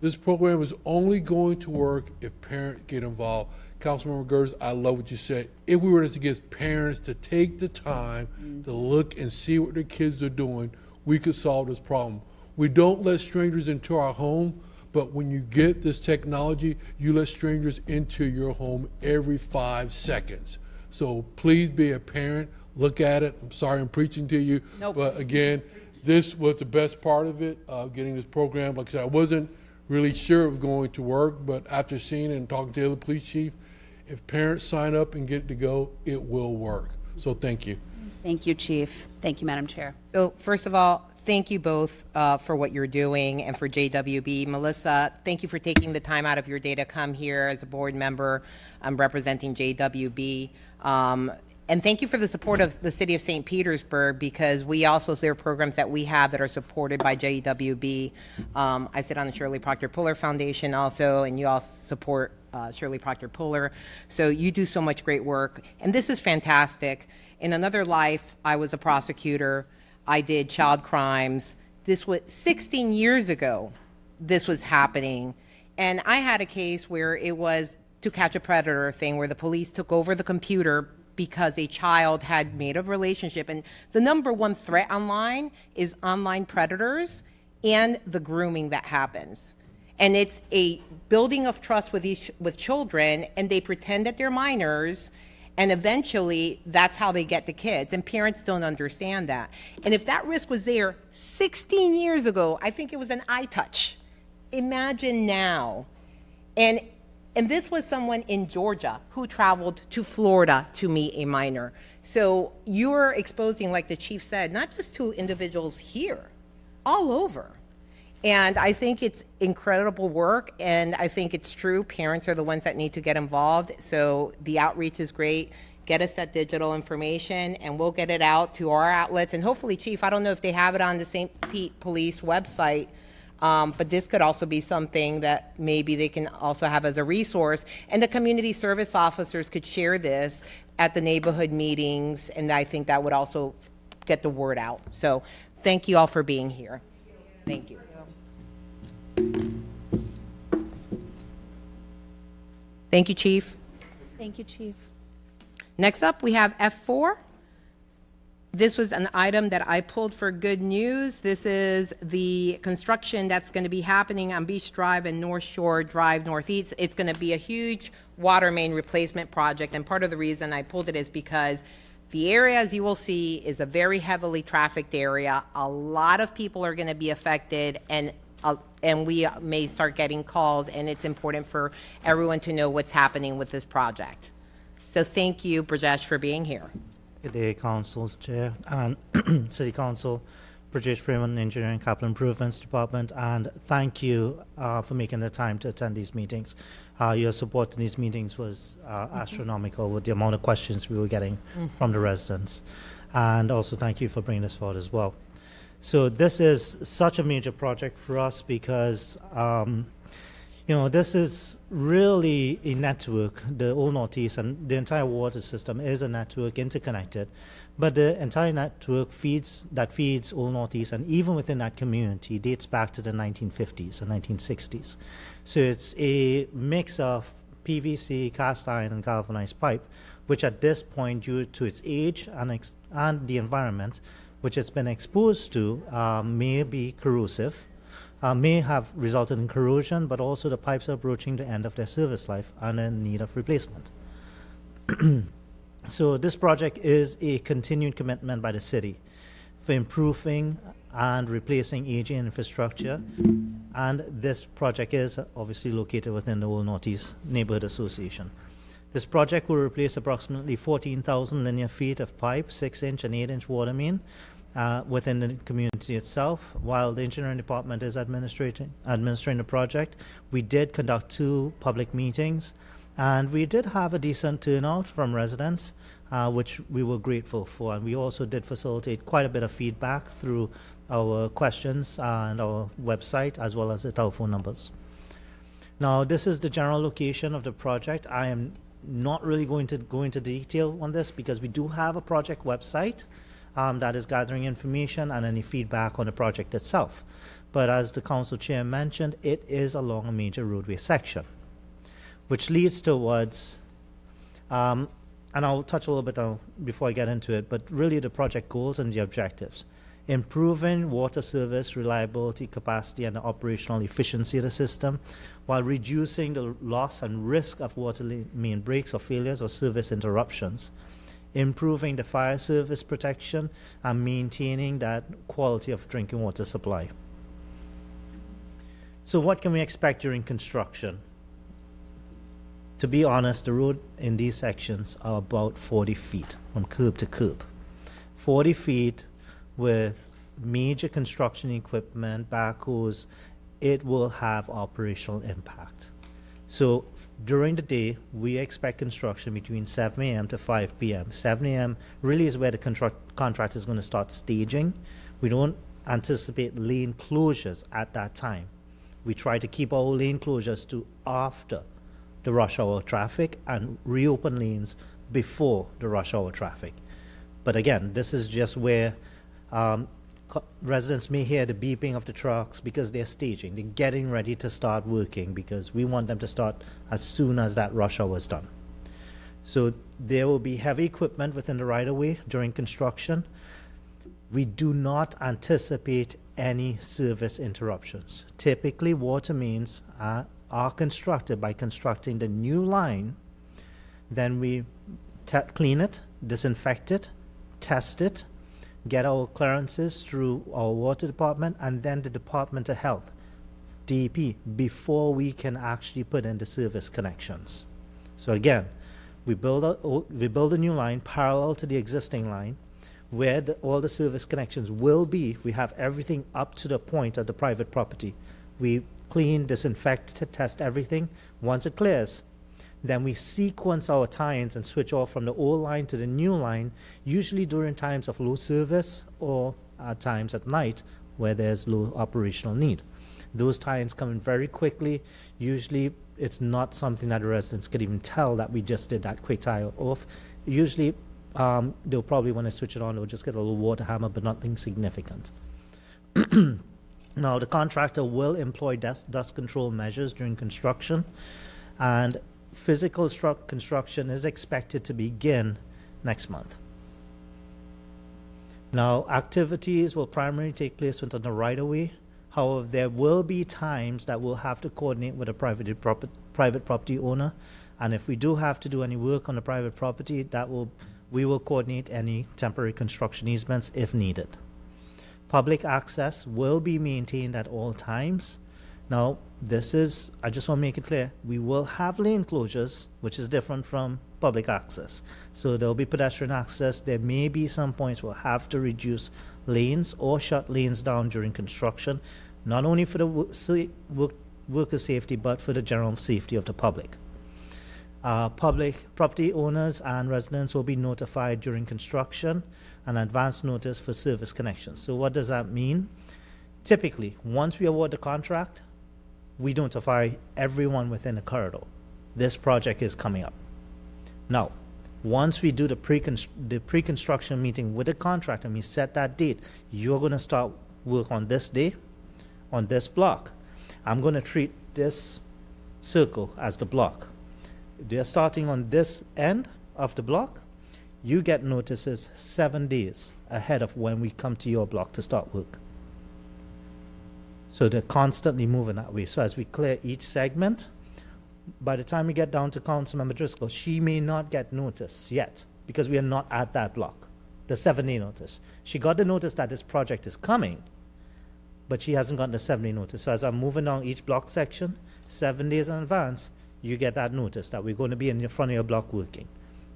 This program is only going to work if parents get involved. Councilmember Gertz, I love what you said. If we were to get parents to take the time to look and see what their kids are doing, we could solve this problem. We don't let strangers into our home, but when you get this technology, you let strangers into your home every 5 seconds. So please be a parent. Look at it. I'm sorry I'm preaching to you. Nope. But again, this was the best part of it, getting this program. Like I said, I wasn't really sure it was going to work, but after seeing it and talking to the other police chief, if parents sign up and get it to go, it will work. So thank you. Thank you, Chief. Thank you, Madam Chair. So first of all, thank you both for what you're doing, and for JWB. Melissa, thank you for taking the time out of your day to come here as a board member representing JWB. And thank you for the support of the city of St. Petersburg, because there are programs that we have that are supported by JWB. I sit on the Shirley Proctor Puller Foundation also, and you all support Shirley Proctor Puller. So you do so much great work, and this is fantastic. In another life, I was a prosecutor. I did child crimes. This was 16 years ago, this was happening. And I had a case where it was To Catch a Predator thing, where the police took over the computer because a child had made a relationship. And the number one threat online is online predators and the grooming that happens. And it's a building of trust with children, and they pretend that they're minors, and eventually that's how they get the kids, and parents don't understand that. And if that risk was there 16 years ago, I think it was an eye touch. Imagine now. And this was someone in Georgia who traveled to Florida to meet a minor. So you're exposing, like the chief said, not just to individuals here, all over. And I think it's incredible work, and I think it's true. Parents are the ones that need to get involved. So the outreach is great. Get us that digital information, and we'll get it out to our outlets. And hopefully, Chief, I don't know if they have it on the St. Pete Police website, but this could also be something that maybe they can also have as a resource. And the community service officers could share this at the neighborhood meetings, and I think that would also get the word out. So thank you all for being here. Thank you. Thank you, Chief. Thank you, Chief. Next up, we have F4. This was an item that I pulled for good news. This is the construction that's going to be happening on Beach Drive and North Shore Drive Northeast. It's going to be a huge water main replacement project, and part of the reason I pulled it is because the area, as you will see, is a very heavily trafficked area. A lot of people are going to be affected, and we may start getting calls, and it's important for everyone to know what's happening with this project. So thank you, Brajesh, for being here. Good day, Council Chair and City Council, Brajesh Freeman, Engineering Capital Improvements Department, and thank you for making the time to attend these meetings. Your support in these meetings was astronomical with the amount of questions we were getting from the residents. And also thank you for bringing this forward as well. So this is such a major project for us because this is really a network. The Old Northeast and the entire water system is a network, interconnected, but the entire network feeds Old Northeast, and even within that community dates back to the 1950s and 1960s. So it's a mix of PVC, cast iron, and galvanized pipe, which at this point, due to its age and the environment which it's been exposed to, may be corrosive. May have resulted in corrosion, but also the pipes are approaching the end of their service life and in need of replacement. So this project is a continued commitment by the city for improving and replacing aging infrastructure. And this project is obviously located within the Old Northeast Neighborhood Association. This project will replace approximately 14,000 linear feet of pipe, 6-inch and 8-inch water main within the community itself. While the engineering department is administering the project, we did conduct 2 public meetings, and we did have a decent turnout from residents, which we were grateful for. And we also did facilitate quite a bit of feedback through our questions and our website, as well as the telephone numbers. Now, this is the general location of the project. I am not really going to go into detail on this because we do have a project website that is gathering information and any feedback on the project itself. But as the council chair mentioned, it is along a major roadway section, which leads towards, and I'll touch a little bit on before I get into it, but really the project goals and the objectives. Improving water service reliability, capacity, and the operational efficiency of the system, while reducing the loss and risk of water main breaks or failures or service interruptions. Improving the fire service protection and maintaining that quality of drinking water supply. So what can we expect during construction? To be honest, the road in these sections are about 40 feet from curb to curb. 40 feet with major construction equipment, backhoes, it will have operational impact. So during the day, we expect construction between 7 a.m. to 5 p.m. 7 a.m. really is where the contract is going to start staging. We don't anticipate lane closures at that time. We try to keep our lane closures to after the rush hour traffic and reopen lanes before the rush hour traffic. But again, this is just where residents may hear the beeping of the trucks because they're staging. They're getting ready to start working because we want them to start as soon as that rush hour is done. So there will be heavy equipment within the right-of-way during construction. We do not anticipate any service interruptions. Typically, water mains are constructed by constructing the new line, then we clean it, disinfect it, test it, get our clearances through our water department and then the Department of Health, DEP, before we can actually put in the service connections. So again, we build a new line parallel to the existing line where all the service connections will be. We have everything up to the point of the private property. We clean, disinfect, test everything. Once it clears, then we sequence our tie-ins and switch off from the old line to the new line, usually during times of low service or at times at night where there's low operational need. Those tie-ins come in very quickly. Usually it's not something that the residents could even tell that we just did that quick tie-off. Usually they'll probably, when they switch it on, they'll just get a little water hammer, but nothing significant. Now, the contractor will employ dust control measures during construction, and physical construction is expected to begin next month. Now, activities will primarily take place within the right-of-way. However, there will be times that we'll have to coordinate with a private property owner, and if we do have to do any work on the private property, we will coordinate any temporary construction easements if needed. Public access will be maintained at all times. Now, I just want to make it clear, we will have lane closures, which is different from public access. So there'll be pedestrian access. There may be some points we'll have to reduce lanes or shut lanes down during construction, not only for the worker safety, but for the general safety of the public. Public property owners and residents will be notified during construction and advance notice for service connections. So what does that mean? Typically, once we award the contract, we notify everyone within the corridor. This project is coming up. Now, once we do the pre-construction meeting with the contractor and we set that date, you're going to start work on this day, on this block. I'm going to treat this circle as the block. They're starting on this end of the block. You get notices 7 days ahead of when we come to your block to start work. So they're constantly moving that way. So as we clear each segment, by the time we get down to Councilmember Driscoll, she may not get notice yet because we are not at that block, the 7-day notice. She got the notice that this project is coming, but she hasn't gotten the 7-day notice. So as I'm moving down each block section, 7 days in advance, you get that notice that we're going to be in the front of your block working.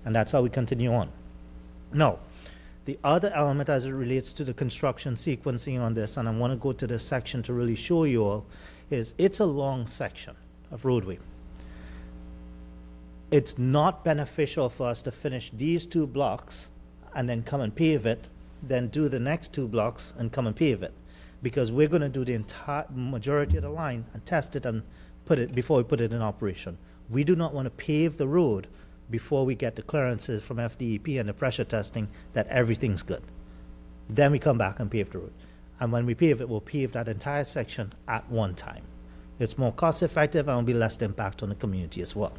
And that's how we continue on. Now, the other element as it relates to the construction sequencing on this, and I want to go to this section to really show you all, is it's a long section of roadway. It's not beneficial for us to finish these 2 blocks and then come and pave it, then do the next 2 blocks and come and pave it, because we're going to do the entire majority of the line and test it and put it before we put it in operation. We do not want to pave the road before we get the clearances from FDEP and the pressure testing that everything's good. Then we come back and pave the road. And when we pave it, we'll pave that entire section at one time. It's more cost effective and will be less impact on the community as well.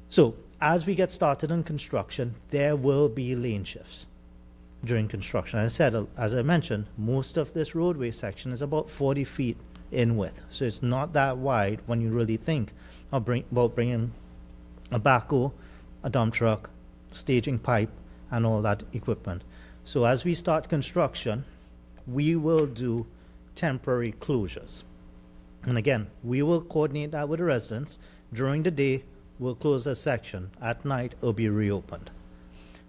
So as we get started in construction, there will be lane shifts during construction. As I mentioned, most of this roadway section is about 40 feet in width. So it's not that wide when you really think about bringing a backhoe, a dump truck, staging pipe, and all that equipment. So as we start construction, we will do temporary closures. And again, we will coordinate that with the residents. During the day, we'll close a section. At night, it'll be reopened.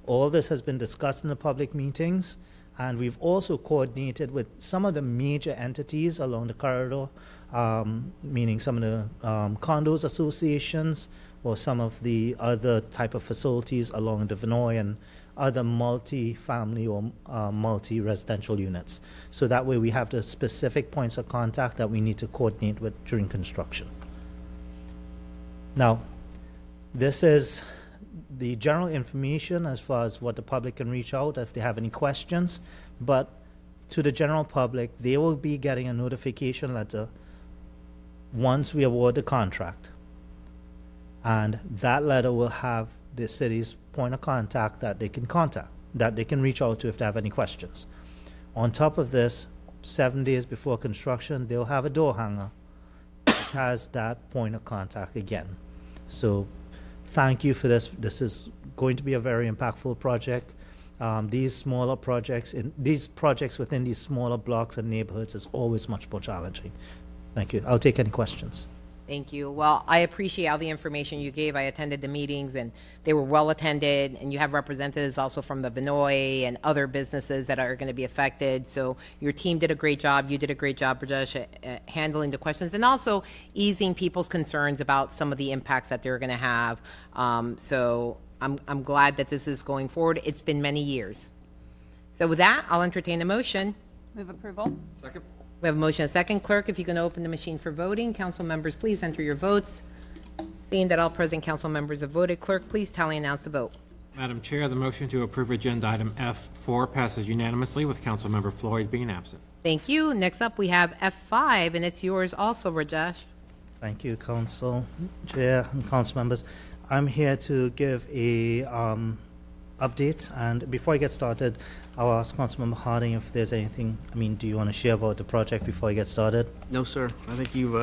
All this has been discussed in the public meetings, and we've also coordinated with some of the major entities along the corridor, meaning some of the condos associations or some of the other type of facilities along the Vinoy and other multi-family or multi-residential units. So that way we have the specific points of contact that we need to coordinate with during construction. Now, this is the general information as far as what the public can reach out if they have any questions, but to the general public, they will be getting a notification letter once we award the contract. And that letter will have the city's point of contact that they can reach out to if they have any questions. On top of this, 7 days before construction, they'll have a door hanger which has that point of contact again. So thank you for this. This is going to be a very impactful project. These smaller projects, these projects within these smaller blocks and neighborhoods is always much more challenging. Thank you. I'll take any questions. Thank you. Well, I appreciate all the information you gave. I attended the meetings and they were well attended, and you have representatives also from the Vinoy and other businesses that are going to be affected. So your team did a great job. You did a great job, Rajesh, handling the questions and also easing people's concerns about some of the impacts that they're going to have. So I'm glad that this is going forward. It's been many years. So with that, I'll entertain a motion. Move approval. Second. We have a motion and a second. Clerk, if you can open the machine for voting. Council members, please enter your votes. Seeing that all present council members have voted, clerk, please tally and announce the vote. Madam Chair, the motion to approve agenda item F4 passes unanimously with Councilmember Floyd being absent. Thank you. Next up, we have F5, and it's yours also, Rajesh. Thank you, Council Chair and Council members. I'm here to give a update, and before I get started, I'll ask Councilmember Harding if there's anything, do you want to share about the project before I get started? No, sir. I think you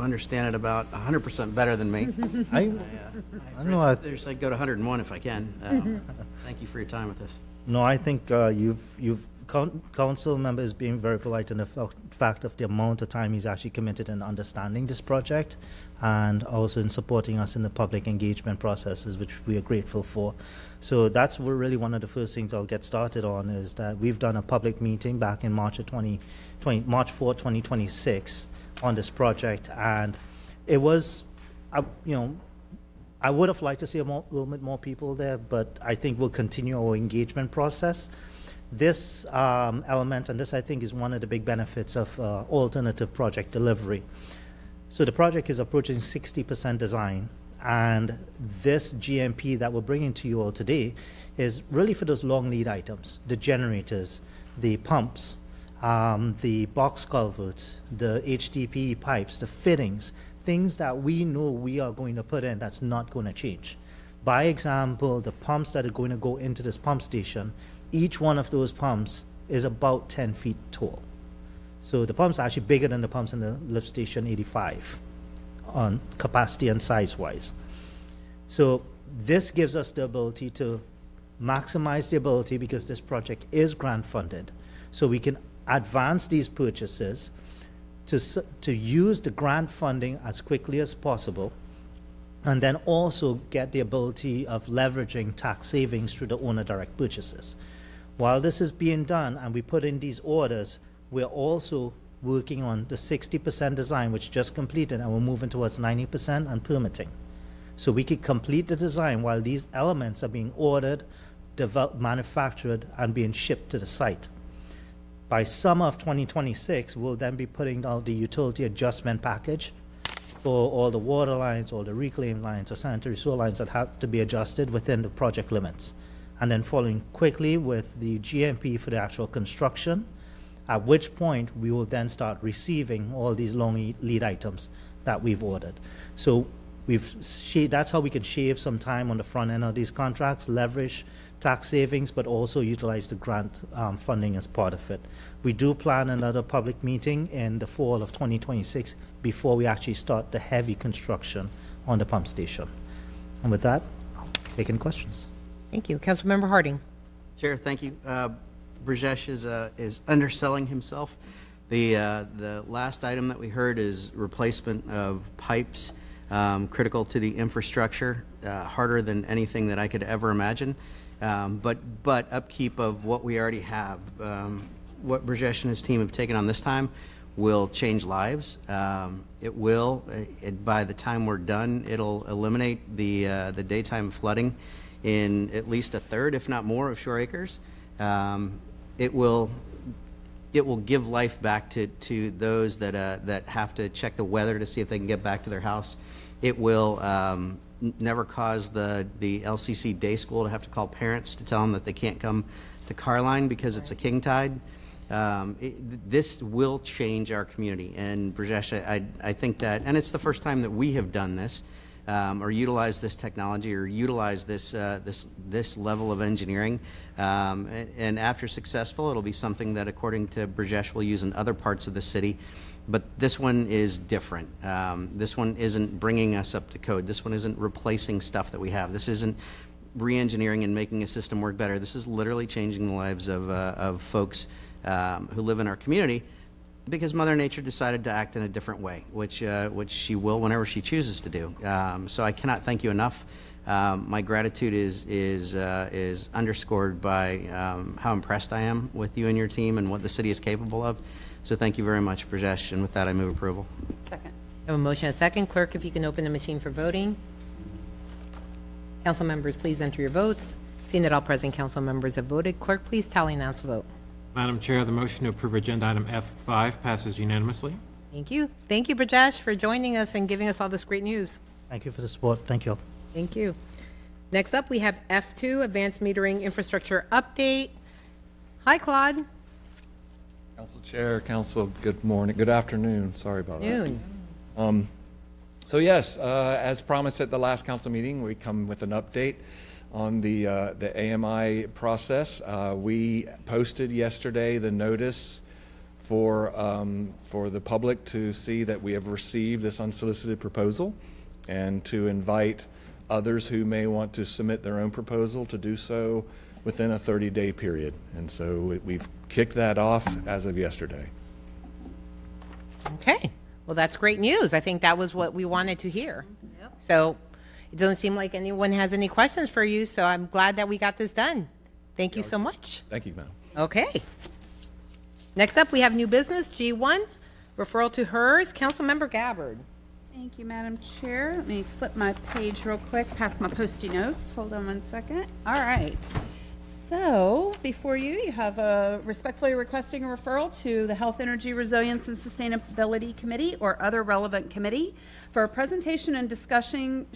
understand it about 100% better than me. I know. There's like go to 101 if I can. Thank you for your time with this. No, I think council member is being very polite in the fact of the amount of time he's actually committed in understanding this project and also in supporting us in the public engagement processes, which we are grateful for. So that's really one of the first things I'll get started on, is that we've done a public meeting back in March 4, 2026 on this project, and it was, I would have liked to see little bit more people there, but I think we'll continue our engagement process. This element, and this I think is one of the big benefits of alternative project delivery. So the project is approaching 60% design, and this GMP that we're bringing to you all today is really for those long lead items, the generators, the pumps, the box culverts, the HDPE pipes, the fittings, things that we know we are going to put in that's not going to change. By example, the pumps that are going to go into this pump station, each one of those pumps is about 10 feet tall. So the pumps are actually bigger than the pumps in the lift station 85 on capacity and size-wise. So this gives us the ability to maximize the ability, because this project is grant funded. So we can advance these purchases, to use the grant funding as quickly as possible, and then also get the ability of leveraging tax savings through the owner direct purchases. While this is being done and we put in these orders, we're also working on the 60% design, which just completed, and we're moving towards 90% on permitting. So we could complete the design while these elements are being ordered, developed, manufactured, and being shipped to the site. By summer of 2026, we'll then be putting out the utility adjustment package for all the water lines, all the reclaim lines, or sanitary sewer lines that have to be adjusted within the project limits. And then following quickly with the GMP for the actual construction, at which point we will then start receiving all these long lead items that we've ordered. So that's how we can shave some time on the front end of these contracts, leverage tax savings, but also utilize the grant funding as part of it. We do plan another public meeting in the fall of 2026 before we actually start the heavy construction on the pump station. And with that, I'll take any questions. Thank you. Councilmember Harding. Chair, thank you. Brajesh is underselling himself. The last item that we heard is replacement of pipes, critical to the infrastructure, harder than anything that I could ever imagine. But upkeep of what we already have. What Brajesh and his team have taken on this time will change lives. It will, by the time we're done, it'll eliminate the daytime flooding in at least a third, if not more, of Shore Acres. It will give life back to those that have to check the weather to see if they can get back to their house. It will never cause the LCC day school to have to call parents to tell them that they can't come to Carline because it's a king tide. This will change our community. And Brajesh, I think that, and it's the first time that we have done this, or utilized this technology, or utilized this level of engineering. And after successful, it'll be something that, according to Brajesh, we'll use in other parts of the city. But this one is different. This one isn't bringing us up to code. This one isn't replacing stuff that we have. This isn't re-engineering and making a system work better. This is literally changing the lives of folks who live in our community, because Mother Nature decided to act in a different way, which she will whenever she chooses to do. So I cannot thank you enough. My gratitude is underscored by how impressed I am with you and your team and what the city is capable of. So thank you very much, Brajesh, and with that, I move approval. Second. I have a motion and a second. Clerk, if you can open the machine for voting. Council members, please enter your votes. Seeing that all present council members have voted, clerk, please tally and announce the vote. Madam Chair, the motion to approve agenda item F5 passes unanimously. Thank you. Thank you, Brajesh, for joining us and giving us all this great news. Thank you for the support. Thank you. Thank you. Next up, we have F2, Advanced Metering Infrastructure Update. Hi, Claude. Council Chair, Council, good morning, good afternoon, sorry about that. So yes, as promised at the last council meeting, we come with an update on the AMI process. We posted yesterday the notice for the public to see that we have received this unsolicited proposal, and to invite others who may want to submit their own proposal to do so within a 30-day period. And so we've kicked that off as of yesterday. Okay. Well, that's great news. I think that was what we wanted to hear. Yep. So it doesn't seem like anyone has any questions for you, so I'm glad that we got this done. Thank you so much. Thank you, ma'am. Okay. Next up, we have new business, G1, referral to HERS. Councilmember Gabbard. Thank you, Madam Chair. Let me flip my page real quick, past my Post-it notes. Hold on one second. All right. So, before you have a respectfully requesting a referral to the Health, Energy, Resilience, and Sustainability Committee or other relevant committee for a presentation and discussion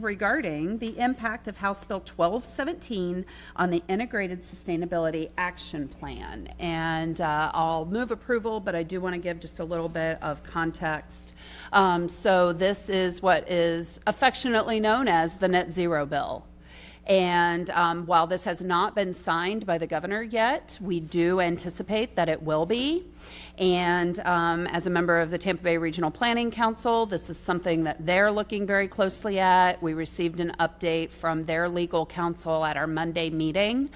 regarding the impact of House Bill 1217 on the Integrated Sustainability Action Plan. And I'll move approval, but I do want to give just a little bit of context. So this is what is affectionately known as the Net Zero Bill. And while this has not been signed by the governor yet, we do anticipate that it will be. And as a member of the Tampa Bay Regional Planning Council, this is something that they're looking very closely at. We received an update from their legal counsel at our Monday meeting,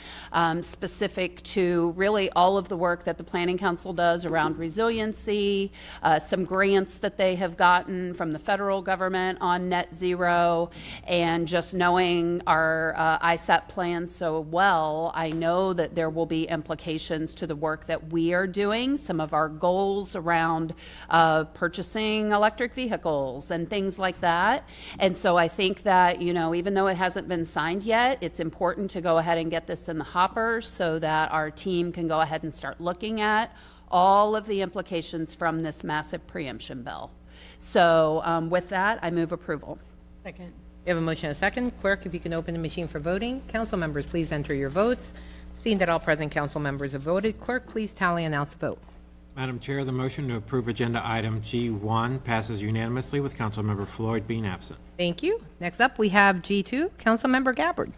specific to really all of the work that the Planning Council does around resiliency, some grants that they have gotten from the federal government on net zero, and just knowing our ISAP plan so well, I know that there will be implications to the work that we are doing, some of our goals around purchasing electric vehicles and things like that. And so I think that, you know, even though it hasn't been signed yet, it's important to go ahead and get this in the hopper so that our team can go ahead and start looking at all of the implications from this massive preemption bill. So with that, I move approval. Second. We have a motion and a second. Clerk, if you can open the machine for voting. Council members, please enter your votes. Seeing that all present council members have voted, clerk, please tally and announce the vote. Madam Chair, the motion to approve agenda item G1 passes unanimously with Councilmember Floyd being absent. Thank you. Next up, we have G2, Councilmember Gabbard.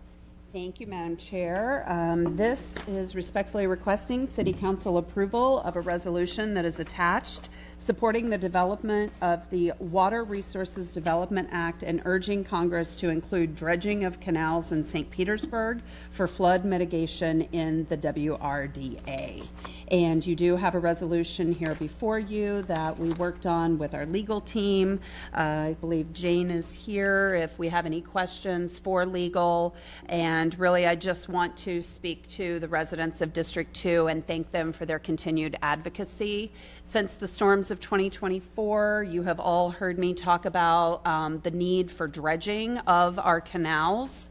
Thank you, Madam Chair. This is respectfully requesting City Council approval of a resolution that is attached supporting the development of the Water Resources Development Act and urging Congress to include dredging of canals in St. Petersburg for flood mitigation in the WRDA. And you do have a resolution here before you that we worked on with our legal team. I believe Jane is here if we have any questions for legal. And really, I just want to speak to the residents of District 2 and thank them for their continued advocacy. Since the storms of 2024, you have all heard me talk about the need for dredging of our canals.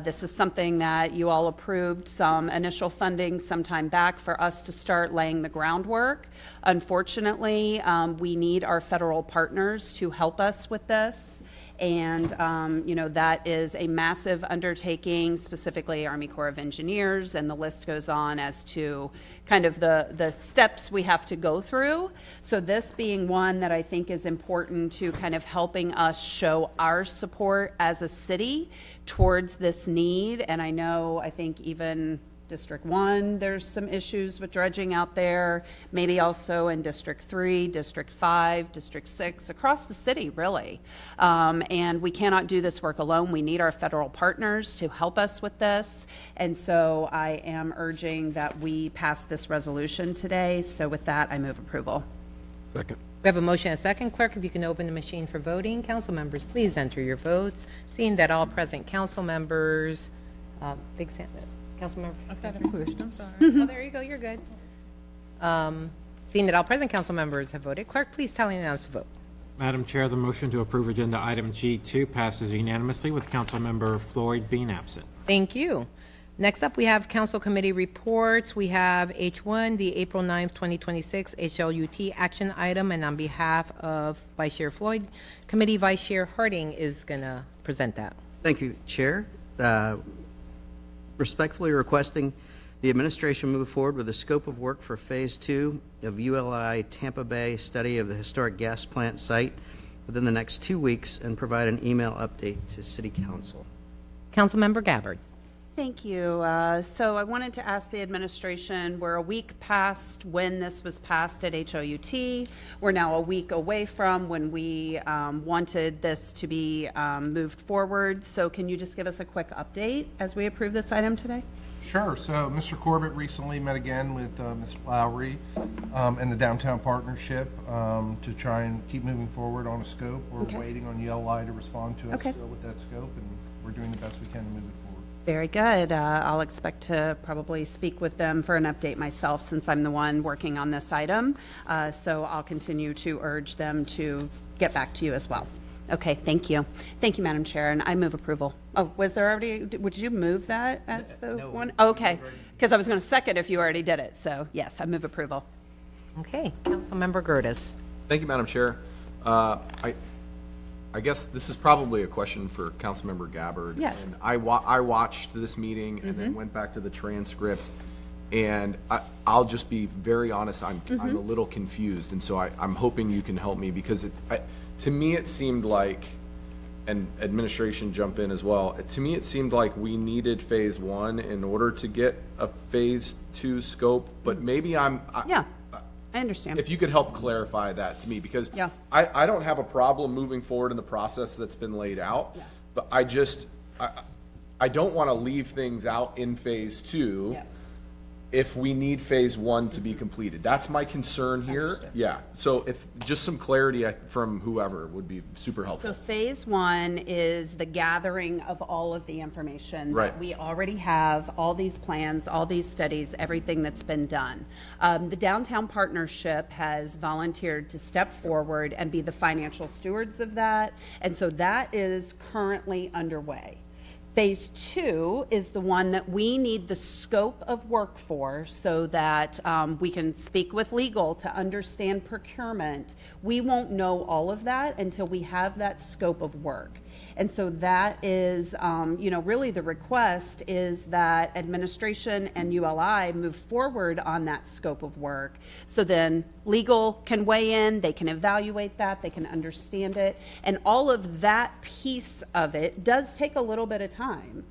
This is something that you all approved some initial funding some time back for us to start laying the groundwork. Unfortunately, we need our federal partners to help us with this. And, you know, that is a massive undertaking, specifically Army Corps of Engineers, and the list goes on as to kind of the steps we have to go through. So this being one that I think is important to kind of helping us show our support as a city towards this need. And I think even District 1, there's some issues with dredging out there, maybe also in District 3, District 5, District 6, across the city, really. And we cannot do this work alone. We need our federal partners to help us with this. And so I am urging that we pass this resolution today. So with that, I move approval. Second. We have a motion and a second. Clerk, if you can open the machine for voting. Council members, please enter your votes. Seeing that all present council members, Big Sam. Councilmember. I've got it pushed, I'm sorry. Oh, there you go, you're good. Seeing that all present council members have voted, clerk, please tally and announce the vote. Madam Chair, the motion to approve agenda item G2 passes unanimously with Councilmember Floyd being absent. Thank you. Next up, we have council committee reports. We have H1, the April 9th, 2026 HLUT action item, and on behalf of Vice Chair Floyd, Committee Vice Chair Harding is going to present that. Thank you, Chair. Respectfully requesting the administration move forward with a scope of work for Phase 2 of ULI Tampa Bay study of the historic gas plant site within the next 2 weeks and provide an email update to City Council. Councilmember Gabbard. Thank you. So I wanted to ask the administration, we're a week past when this was passed at HOUT. We're now a week away from when we wanted this to be moved forward. So can you just give us a quick update as we approve this item today? Sure. So Mr. Corbett recently met again with Ms. Lowry and the Downtown Partnership to try and keep moving forward on a scope. We're waiting on ULI to respond to us still with that scope, and we're doing the best we can to move it forward. Very good. I'll expect to probably speak with them for an update myself since I'm the one working on this item. So I'll continue to urge them to get back to you as well. Okay, thank you. Thank you, Madam Chair, and I move approval. Oh, was there already, would you move that as the one? Okay, because I was going to second if you already did it. So yes, I move approval. Okay, Councilmember Gertis. Thank you, Madam Chair. I guess this is probably a question for Councilmember Gabbard. Yes. And I watched this meeting and then went back to the transcript, and I'll just be very honest, I'm a little confused, and so I'm hoping you can help me, because to me it seemed like, and administration jump in as well, to me it seemed like we needed Phase 1 in order to get a Phase 2 scope, but maybe I understand. If you could help clarify that to me, because Yeah. I don't have a problem moving forward in the process that's been laid out, but I don't want to leave things out in phase 2. Yes. If we need phase 1 to be completed. That's my concern here. Understood. Yeah, so if, just some clarity from whoever would be super helpful. So phase 1 is the gathering of all of the information Right. that we already have, all these plans, all these studies, everything that's been done. The Downtown Partnership has volunteered to step forward and be the financial stewards of that, and so that is currently underway. Phase 2 is the one that we need the scope of work for so that we can speak with legal to understand procurement. We won't know all of that until we have that scope of work. And so that is, really the request is that administration and ULI move forward on that scope of work. So then legal can weigh in, they can evaluate that, they can understand it. And all of that piece of it does take a little bit of time.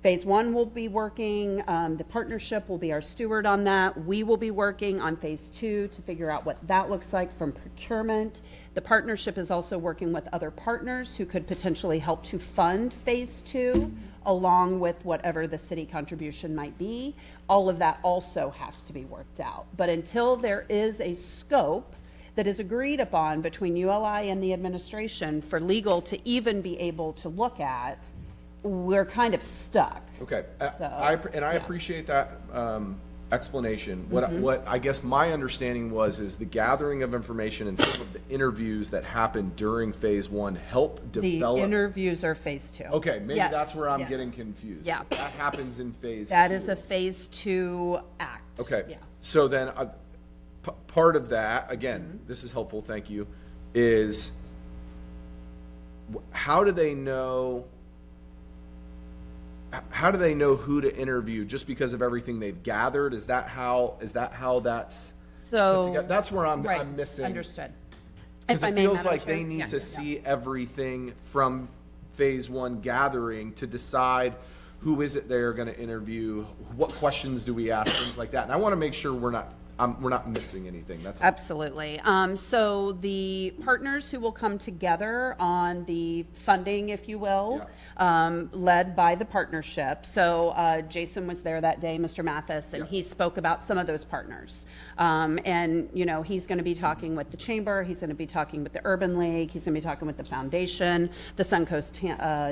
Phase 1 will be working, the partnership will be our steward on that. We will be working on phase 2 to figure out what that looks like from procurement. The partnership is also working with other partners who could potentially help to fund phase 2, along with whatever the city contribution might be. All of that also has to be worked out. But until there is a scope that is agreed upon between ULI and the administration for legal to even be able to look at, we're kind of stuck. Okay, So, I appreciate that explanation. What I guess my understanding is the gathering of information and some of the interviews that happened during phase 1 help develop. The interviews are phase 2. Okay, maybe Yes, that's where I'm yes. getting confused. Yeah. That happens in phase 2. That is a phase 2 act. Okay, Yeah. so then part of that, again, this is helpful, thank you, is how do they know who to interview just because of everything they've gathered? Is that how that's So put together? That's where right, I'm missing. Understood. Because If I it may, feels Madam like Chair? they need Yeah. to see everything from phase 1 gathering to decide who is it they're going to interview, what questions do we ask, things like that. And I want to make sure we're not missing anything. That's Absolutely. So the partners who will come together on the funding, if you will, led by the partnership. So Jason was there that day, Mr. Mathis, and he spoke about some of those partners. And, he's going to be talking with the chamber. He's going to be talking with the Urban League. He's going to be talking with the foundation. The Suncoast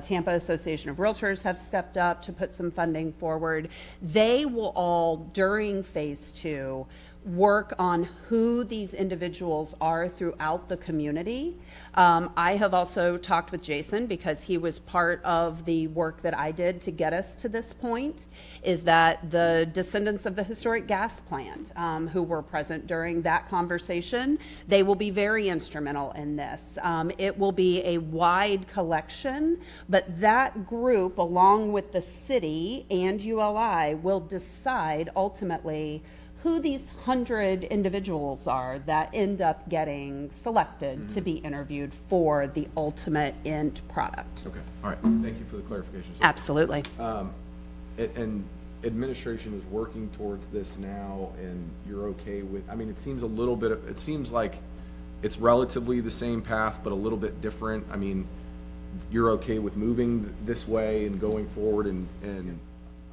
Tampa Association of Realtors have stepped up to put some funding forward. They will all, during phase 2, work on who these individuals are throughout the community. I have also talked with Jason because he was part of the work that I did to get us to this point, is that the descendants of the historic gas plant who were present during that conversation, they will be very instrumental in this. It will be a wide collection, but that group, along with the city and ULI, will decide ultimately who these 100 individuals are that end up getting selected to be interviewed for the ultimate end product. Okay, all right. Thank you for the clarification. So, Absolutely. And administration is working towards this now, and you're okay with, it seems it seems like it's relatively the same path, but a little bit different. You're okay with moving this way and going forward and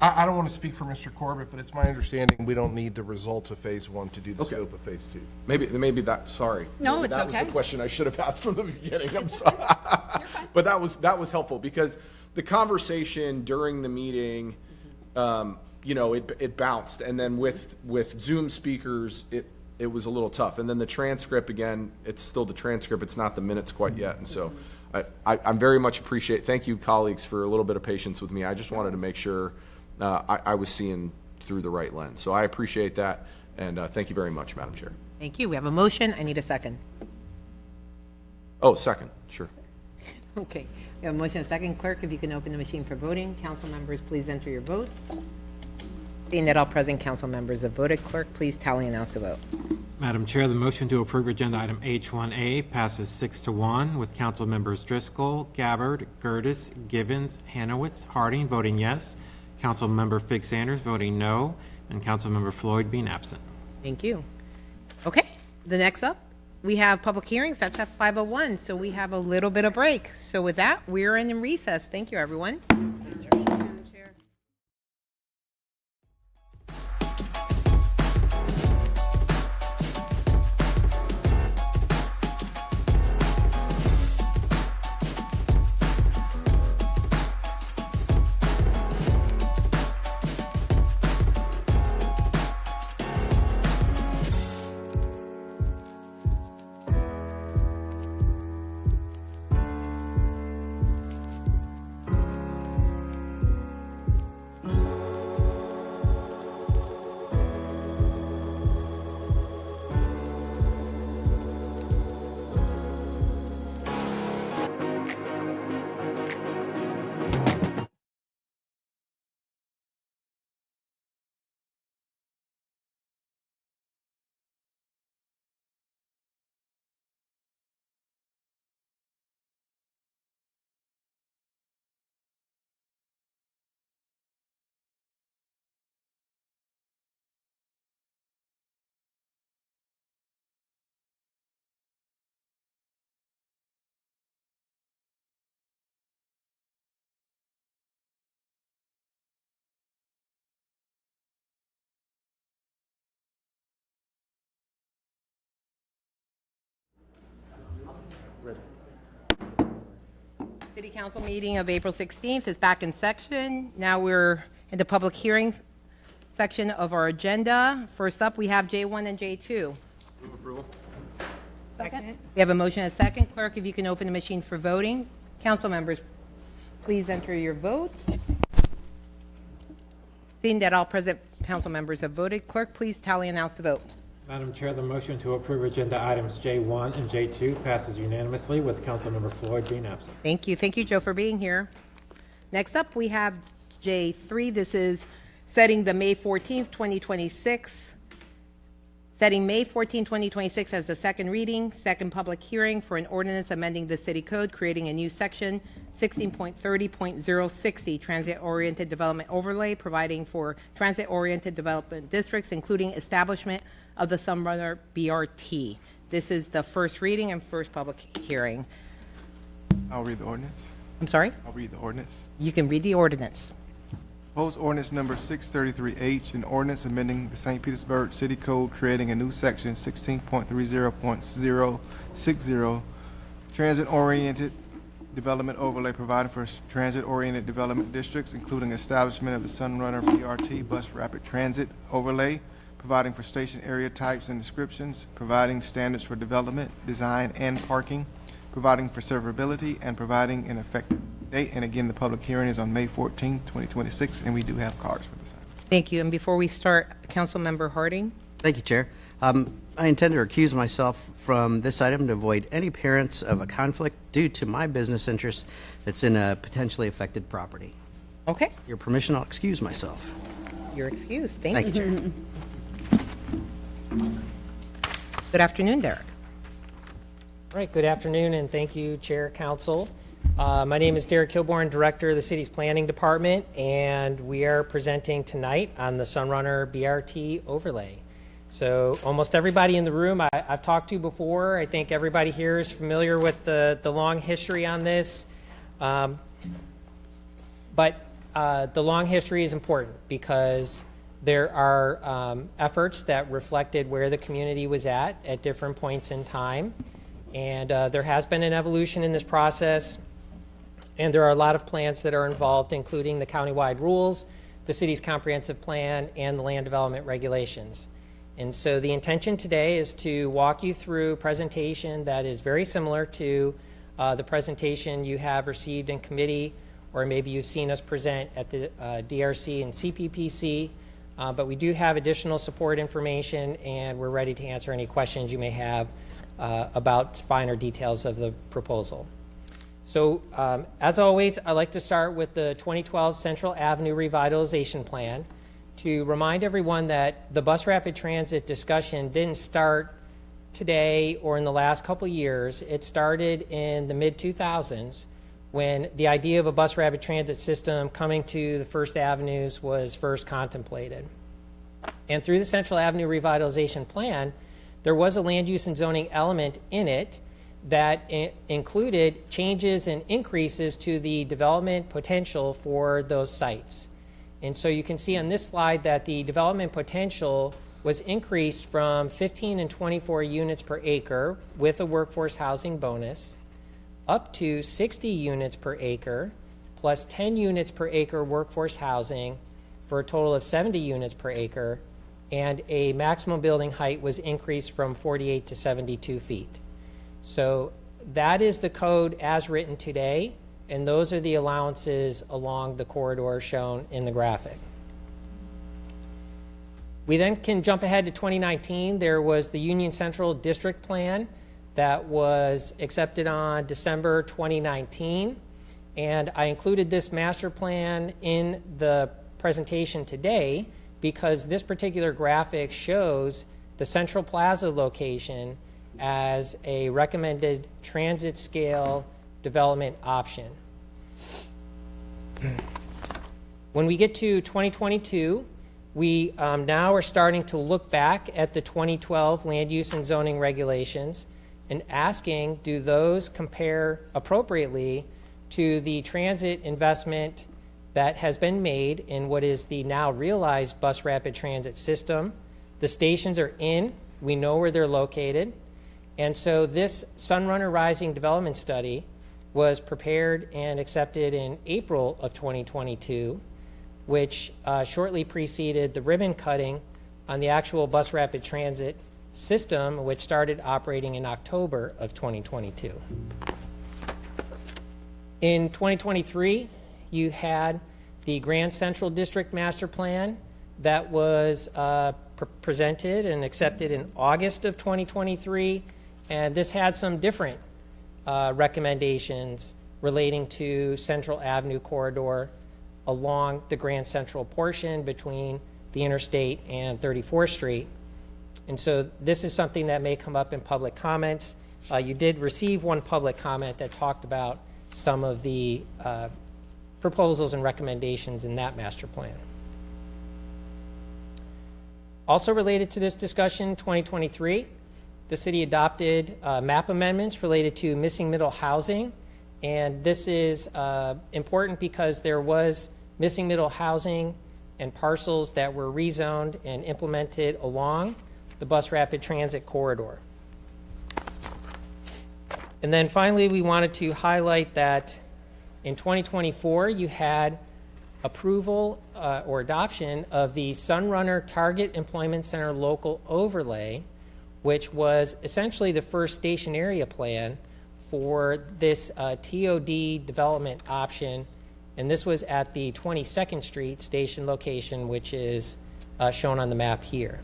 I don't want to speak for Mr. Corbett, but it's my understanding we don't need the results of phase 1 to do the scope of phase 2. Maybe that, sorry. No, Maybe it's that okay. was the question I should have asked from the beginning. I'm sorry. But that was helpful because the conversation during the meeting, it bounced, and then with Zoom speakers, it was a little tough. And then the transcript, again, it's still the transcript. It's not the minutes quite yet. And so I'm very much appreciate. Thank you, colleagues, for a little bit of patience with me. I just wanted to make sure I was seeing through the right lens. So I appreciate that, and thank you very much, Madam Chair. Thank you. We have a motion. I need a second. Oh, second, sure. Okay. We have a motion and a second. Clerk, if you can open the machine for voting. Council members, please enter your votes. Seeing that all present council members have voted, clerk, please tally and announce the vote. Madam Chair, the motion to approve agenda item H1A passes 6-1 with council members Driscoll, Gabbard, Gertis, Givens, Hanowitz, Harding voting yes, council member Fig Sanders voting no, and council member Floyd being absent. Thank you. Okay. The next up, we have public hearings. That's at 5:01, so we have a little bit of break. So with that, we're in recess. Thank you, everyone. City Council meeting of April 16th is back in session. Now we're in the public hearing section of our agenda. First up, we have J1 and J2. Move approval. Second. We have a motion and a second. Clerk, if you can open the machine for voting. Council members, please enter your votes. Seeing that all present council members have voted, clerk, please tally and announce the vote. Madam Chair, the motion to approve agenda items J1 and J2 passes unanimously with Councilmember Floyd being absent. Thank you. Thank you, Joe, for being here. Next up, we have J3. This is setting the May 14th, 2026, setting May 14, 2026 as the second reading, second public hearing for an ordinance amending the city code, creating a new section 16.30.060, transit-oriented development overlay, providing for transit-oriented development districts, including establishment of the Sunrunner BRT. This is the first reading and first public hearing. I'll read the ordinance. I'm sorry? I'll read the ordinance. You can read the ordinance. Proposed ordinance number 633H, an ordinance amending the St. Petersburg City Code, creating a new section 16.30.060, transit-oriented development overlay, providing for transit-oriented development districts, including establishment of the Sunrunner BRT bus rapid transit overlay, providing for station area types and descriptions, providing standards for development, design, and parking, providing for servability, and providing an effective date. And again, the public hearing is on May 14, 2026, and we do have cards for this item. Thank you. And before we start, Councilmember Harding. Thank you, Chair. I intend to recuse myself from this item to avoid any appearance of a conflict due to my business interest that's in a potentially affected property. Okay. Your permission, I'll excuse myself. You're excused. Thank Thank you. you, Chair. Good afternoon, Derek. All right, good afternoon, and thank you, Chair, Council. My name is Derek Kilborn, Director of the City's Planning Department, and we are presenting tonight on the Sunrunner BRT overlay. So almost everybody in the room I've talked to before. I think everybody here is familiar with the long history on this. But the long history is important because there are efforts that reflected where the community was at different points in time. And there has been an evolution in this process. And there are a lot of plans that are involved, including the countywide rules, the city's comprehensive plan, and the land development regulations. And so the intention today is to walk you through a presentation that is very similar to the presentation you have received in committee, or maybe you've seen us present at the DRC and CPPC. But we do have additional support information, and we're ready to answer any questions you may have about finer details of the proposal. So as always, I'd like to start with the 2012 Central Avenue Revitalization Plan to remind everyone that the bus rapid transit discussion didn't start today or in the last couple of years. It started in the mid-2000s when the idea of a bus rapid transit system coming to the First Avenues was first contemplated. And through the Central Avenue Revitalization Plan, there was a land use and zoning element in it that included changes and increases to the development potential for those sites. And so you can see on this slide that the development potential was increased from 15 and 24 units per acre with a workforce housing bonus up to 60 units per acre plus 10 units per acre workforce housing for a total of 70 units per acre, and a maximum building height was increased from 48 to 72 feet. So that is the code as written today, and those are the allowances along the corridor shown in the graphic. We then can jump ahead to 2019. There was the Union Central District Plan that was accepted on December 2019, and I included this master plan in the presentation today because this particular graphic shows the Central Plaza location as a recommended transit scale development option. When we get to 2022, we now are starting to look back at the 2012 land use and zoning regulations and asking, do those compare appropriately to the transit investment that has been made in what is the now realized bus rapid transit system? The stations are in, we know where they're located. And so this Sunrunner Rising development study was prepared and accepted in April of 2022, which shortly preceded the ribbon cutting on the actual bus rapid transit system, which started operating in October of 2022. In 2023, you had the Grand Central District Master Plan that was presented and accepted in August of 2023. And this had some different recommendations relating to Central Avenue corridor along the Grand Central portion between the interstate and 34th Street. And so this is something that may come up in public comments. You did receive one public comment that talked about some of the proposals and recommendations in that master plan. Also related to this discussion, 2023, the city adopted map amendments related to missing middle housing. And this is important because there was missing middle housing and parcels that were rezoned and implemented along the bus rapid transit corridor. And then finally, we wanted to highlight that in 2024, you had approval or adoption of the Sunrunner Target Employment Center Local Overlay, which was essentially the first station area plan for this TOD development option. And this was at the 22nd Street station location, which is shown on the map here.